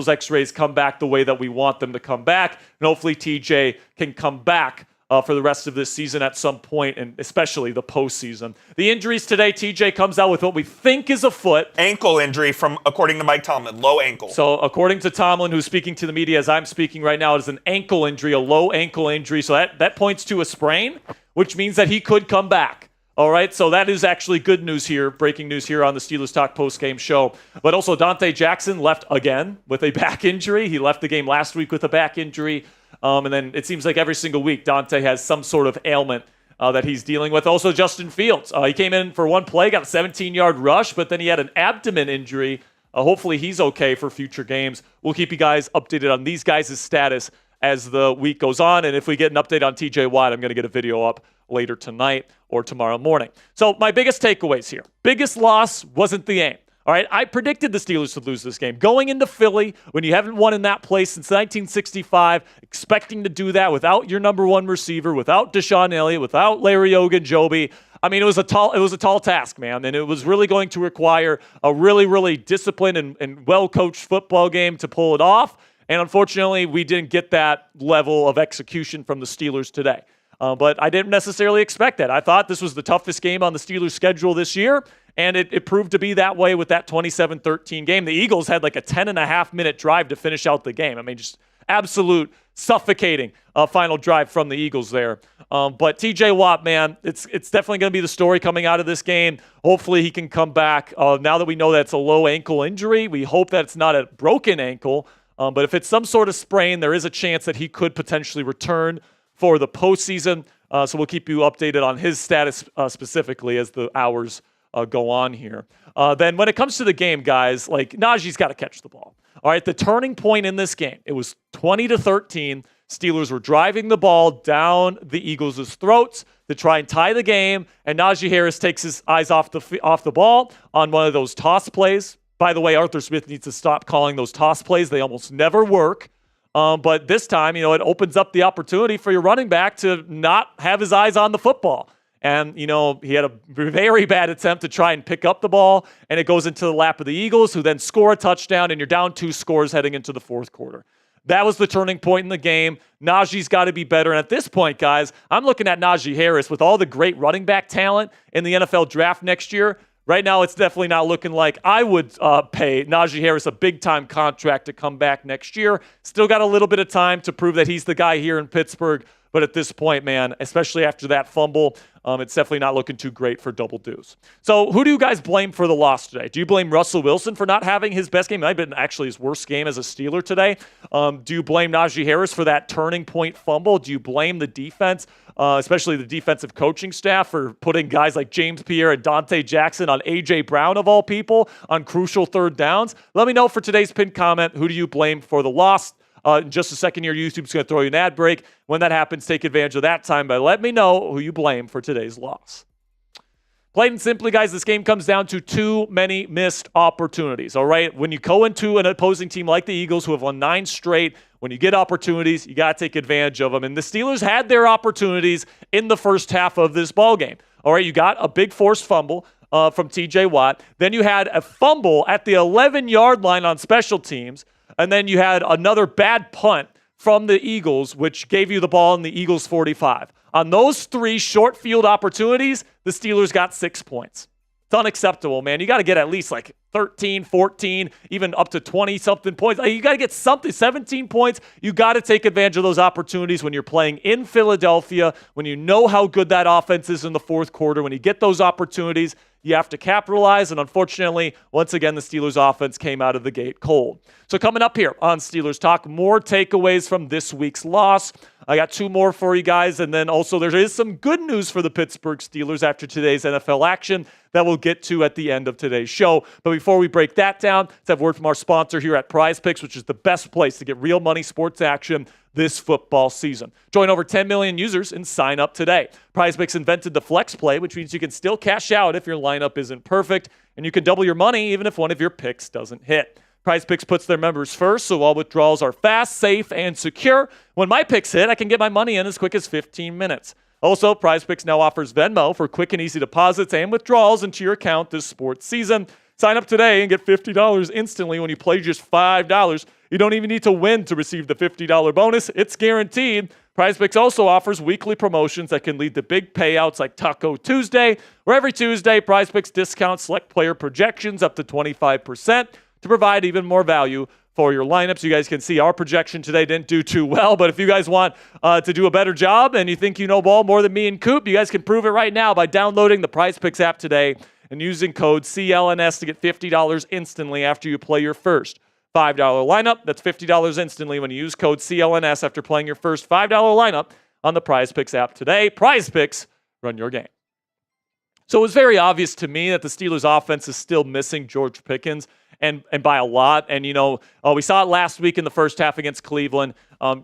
x-rays come back the way that we want them to come back, and hopefully TJ can come back for the rest of this season at some point, and especially the postseason. The injuries today, TJ comes out with what we think is a foot. Ankle injury according to Mike Tomlin, low ankle. So according to Tomlin, who's speaking to the media as I'm speaking right now, it is an ankle injury, a low ankle injury. So that points to a sprain, which means that he could come back. All right, so that is actually good news here, breaking news here on the Steelers Talk post-game show. But also Dante Jackson left again with a back injury. He left the game last week with a back injury. And then it seems like every single week Dante has some sort of ailment that he's dealing with. Also Justin Fields. He came in for one play, got a 17-yard rush, but then he had an abdomen injury. Hopefully he's okay for future games. We'll keep you guys updated on these guys' status as the week goes on. And if we get an update on TJ Watt, I'm going to get a video up later tonight or tomorrow morning. So my biggest takeaways here. Biggest loss wasn't the aim. All right, I predicted the Steelers to lose this game. Going into Philly, when you haven't won in that place since 1965, expecting to do that without your number one receiver, without Deshaun Elliott, without Larry Ogunjobi. I mean, it was a tall task, man, and it was really going to require a really, really disciplined and well-coached football game to pull it off. And unfortunately, we didn't get that level of execution from the Steelers today. But I didn't necessarily expect that. I thought this was the toughest game on the Steelers' schedule this year, and it proved to be that way with that 27-13 game. The Eagles had like a 10.5-minute drive to finish out the game. I mean, just absolute suffocating final drive from the Eagles there. But TJ Watt, man, it's definitely going to be the story coming out of this game. Hopefully he can come back. Now that we know that it's a low ankle injury, we hope that it's not a broken ankle. But if it's some sort of sprain, there is a chance that he could potentially return for the postseason. So we'll keep you updated on his status specifically as the hours go on here. Then when it comes to the game, guys, like Najee's got to catch the ball. All right, the turning point in this game, it was 20-13. Steelers were driving the ball down the Eagles' throats to try and tie the game, and Najee Harris takes his eyes off the ball on one of those toss plays. By the way, Arthur Smith needs to stop calling those toss plays. They almost never work. But this time, it opens up the opportunity for your running back to not have his eyes on the football. And, he had a very bad attempt to try and pick up the ball, and it goes into the lap of the Eagles, who then score a touchdown, and you're down 2 scores heading into the fourth quarter. That was the turning point in the game. Najee's got to be better. And at this point, guys, I'm looking at Najee Harris with all the great running back talent in the NFL draft next year. Right now, it's definitely not looking like I would pay Najee Harris a big-time contract to come back next year. Still got a little bit of time to prove that he's the guy here in Pittsburgh. But at this point, man, especially after that fumble, it's definitely not looking too great for Double Deuce. So who do you guys blame for the loss today? Do you blame Russell Wilson for not having his best game? It might have been actually his worst game as a Steeler today. Do you blame Najee Harris for that turning point fumble? Do you blame the defense, especially the defensive coaching staff, for putting guys like James Pierre and Dante Jackson on A.J. Brown, of all people, on crucial third downs? Let me know for today's pinned comment, who do you blame for the loss? In just a second here, YouTube's going to throw you an ad break. When that happens, take advantage of that time, but let me know who you blame for today's loss. Plain and simply, guys, this game comes down to too many missed opportunities, all right? When you go into an opposing team like the Eagles, who have won 9 straight, when you get opportunities, you got to take advantage of them. And the Steelers had their opportunities in the first half of this ballgame. All right, you got a big forced fumble from T.J. Watt. Then you had a fumble at the 11-yard line on special teams. And then you had another bad punt from the Eagles, which gave you the ball in the Eagles' 45. On those 3 short field opportunities, the Steelers got 6 points. It's unacceptable, man. You got to get at least like 13, 14, even up to 20-something points. You got to get something, 17 points. You got to take advantage of those opportunities when you're playing in Philadelphia, when you know how good that offense is in the fourth quarter. When you get those opportunities, you have to capitalize, and unfortunately, once again, the Steelers offense came out of the gate cold. So coming up here on Steelers Talk, more takeaways from this week's loss. I got 2 more for you guys, and then also there is some good news for the Pittsburgh Steelers after today's NFL action that we'll get to at the end of today's show. But before we break that down, let's have word from our sponsor here at Prize Picks, which is the best place to get real money sports action this football season. Join over 10 million users and sign up today. Prize Picks invented the flex play, which means you can still cash out if your lineup isn't perfect, and you can double your money even if one of your picks doesn't hit. Prize Picks puts their members first, so all withdrawals are fast, safe, and secure. When my picks hit, I can get my money in as quick as 15 minutes. Also, Prize Picks now offers Venmo for quick and easy deposits and withdrawals into your account this sports season. Sign up today and get $50 instantly when you play just $5. You don't even need to win to receive the $50 bonus. It's guaranteed. PrizePicks also offers weekly promotions that can lead to big payouts like Taco Tuesday, where every Tuesday, PrizePicks discounts select player projections up to 25% to provide even more value for your lineups. You guys can see our projection today didn't do too well, but if you guys want to do a better job and you think you know ball more than me and Coop, you guys can prove it right now by downloading the PrizePicks app today and using code CLNS to get $50 instantly after you play your first $5 lineup. That's $50 instantly when you use code CLNS after playing your first $5 lineup on the PrizePicks app today. PrizePicks, run your game. So it was very obvious to me that the Steelers offense is still missing George Pickens, and by a lot. And, you know, we saw it last week in the first half against Cleveland,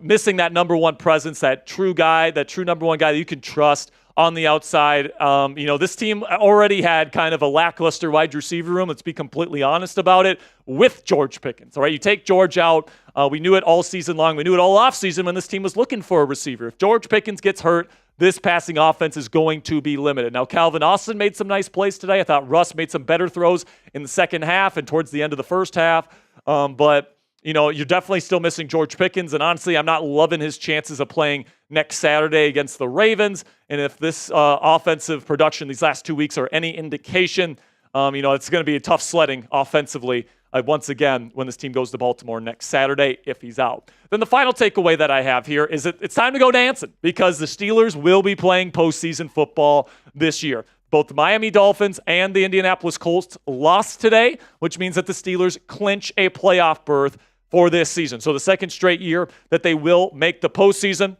missing that number one presence, that true number one guy that you can trust on the outside. You know, this team already had kind of a lackluster wide receiver room. Let's be completely honest about it with George Pickens. All right, you take George out. We knew it all season long. We knew it all offseason when this team was looking for a receiver. If George Pickens gets hurt, this passing offense is going to be limited. Now, Calvin Austin made some nice plays today. I thought Russ made some better throws in the second half and towards the end of the first half. But, you know, you're definitely still missing George Pickens. And honestly, I'm not loving his chances of playing next Saturday against the Ravens. And if this offensive production these last 2 weeks are any indication, you know, it's going to be a tough sledding offensively once again when this team goes to Baltimore next Saturday if he's out. Then the final takeaway that I have here is that it's time to go dancing because the Steelers will be playing postseason football this year. Both the Miami Dolphins and the Indianapolis Colts lost today, which means that the Steelers clinch a playoff berth for this season. So the second straight year that they will make the postseason.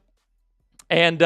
And,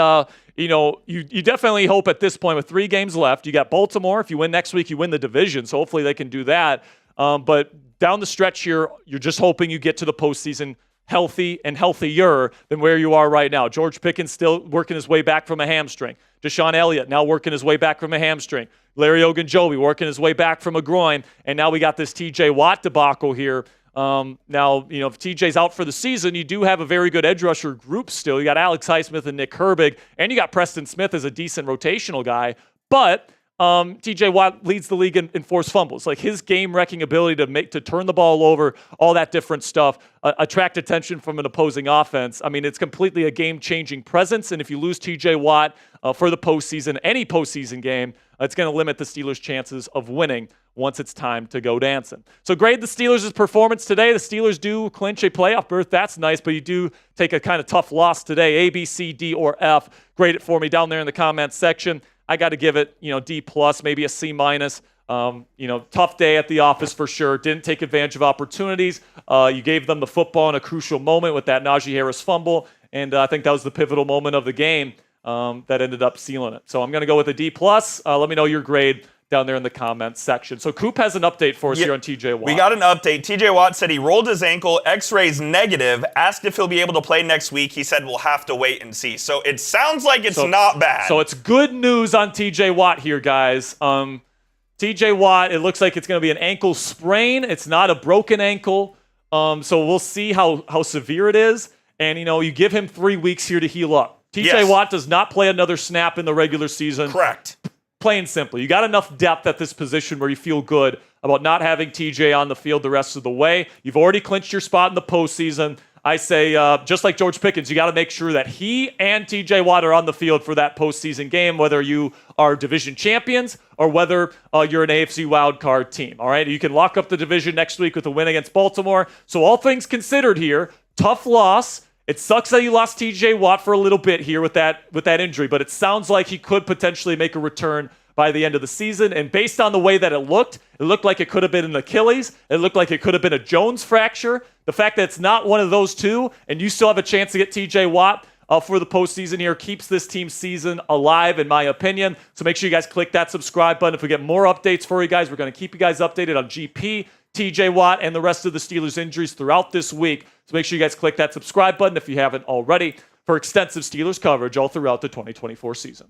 you know, you definitely hope at this point with 3 games left, you got Baltimore. If you win next week, you win the division. So hopefully they can do that. But down the stretch here, you're just hoping you get to the postseason healthy and healthier than where you are right now. George Pickens still working his way back from a hamstring. Deshaun Elliott now working his way back from a hamstring. Larry Ogunjobi working his way back from a groin. And now we got this T.J. Watt debacle here. Now, you know, if TJ's out for the season, you do have a very good edge rusher group still. You got Alex Highsmith and Nick Herbig, and you got Preston Smith as a decent rotational guy. But TJ Watt leads the league in forced fumbles. Like his game-wrecking ability to turn the ball over, all that different stuff, attract attention from an opposing offense. I mean, it's completely a game-changing presence. And if you lose TJ Watt for the postseason, any postseason game, it's going to limit the Steelers' chances of winning once it's time to go dancing. So grade the Steelers' performance today. The Steelers do clinch a playoff berth. That's nice, but you do take a kind of tough loss today. A, B, C, D, or F. Grade it for me down there in the comments section. I got to give it, D+, maybe a C-. Tough day at the office for sure. Didn't take advantage of opportunities. You gave them the football in a crucial moment with that Najee Harris fumble, and I think that was the pivotal moment of the game that ended up sealing it. So I'm going to go with a D+. Let me know your grade down there in the comments section. So Coop has an update for us here on TJ Watt. We got an update. TJ Watt said he rolled his ankle, x-rays negative, asked if he'll be able to play next week. He said we'll have to wait and see. So it sounds like it's not bad. So it's good news on TJ Watt here, guys. TJ Watt, it looks like it's going to be an ankle sprain. It's not a broken ankle. So we'll see how severe it is. And, you give him 3 weeks here to heal up. TJ Watt does not play another snap in the regular season. Correct. Plain and simple. You got enough depth at this position where you feel good about not having TJ on the field the rest of the way. You've already clinched your spot in the postseason. I say, just like George Pickens, you got to make sure that he and TJ Watt are on the field for that postseason game, whether you are division champions or whether you're an AFC wildcard team. All right, you can lock up the division next week with a win against Baltimore. So all things considered here, tough loss. It sucks that you lost TJ Watt for a little bit here with that injury, but it sounds like he could potentially make a return by the end of the season. And based on the way that it looked like it could have been an Achilles. It looked like it could have been a Jones fracture. The fact that it's not one of those two, and you still have a chance to get TJ Watt for the postseason here, keeps this team's season alive, in my opinion. So make sure you guys click that subscribe button. If we get more updates for you guys, we're going to keep you guys updated on GP, TJ Watt, and the rest of the Steelers' injuries throughout this week. So make sure you guys click that subscribe button if you haven't already for extensive Steelers coverage all throughout the 2024 season.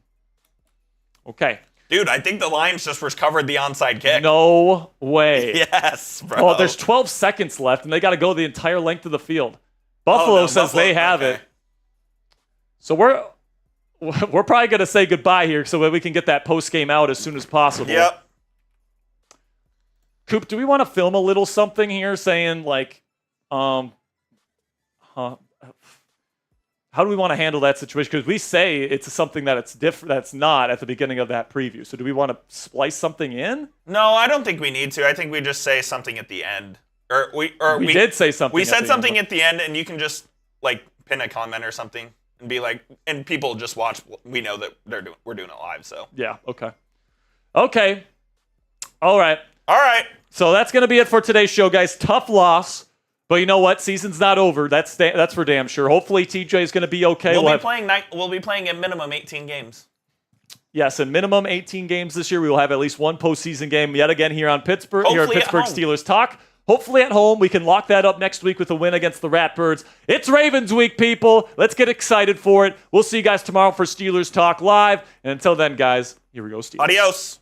Okay. Dude, I think the Lions just recovered the onside kick. No way. Yes, bro. Well, there's 12 seconds left, and they got to go the entire length of the field. Buffalo says they have it. So we're probably going to say goodbye here so that we can get that post-game out as soon as possible. Yep. Coop, do we want to film a little something here saying, how do we want to handle that situation? Because we say it's something that it's different, that's not at the beginning of that preview. So do we want to splice something in? No, I don't think we need to. I think we just say something at the end. We did say something. We said something at the end, and you can just pin a comment or something and be like, and people just watch. We know that we're doing it live. So yeah, okay, all right. So that's gonna be it for today's show, guys. Tough loss. But you know what? Season's not over. That's for damn sure. Hopefully TJ is going to be okay. We'll be playing at minimum 18 games. Yes, a minimum 18 games this year. We will have at least one postseason game yet again here on Pittsburgh. Hopefully here at Pittsburgh Steelers Talk. Hopefully at home. We can lock that up next week with a win against the Ratbirds. It's Ravens week, people. Let's get excited for it. We'll see you guys tomorrow for Steelers Talk Live. And until then, guys, here we go, Steelers. Adios.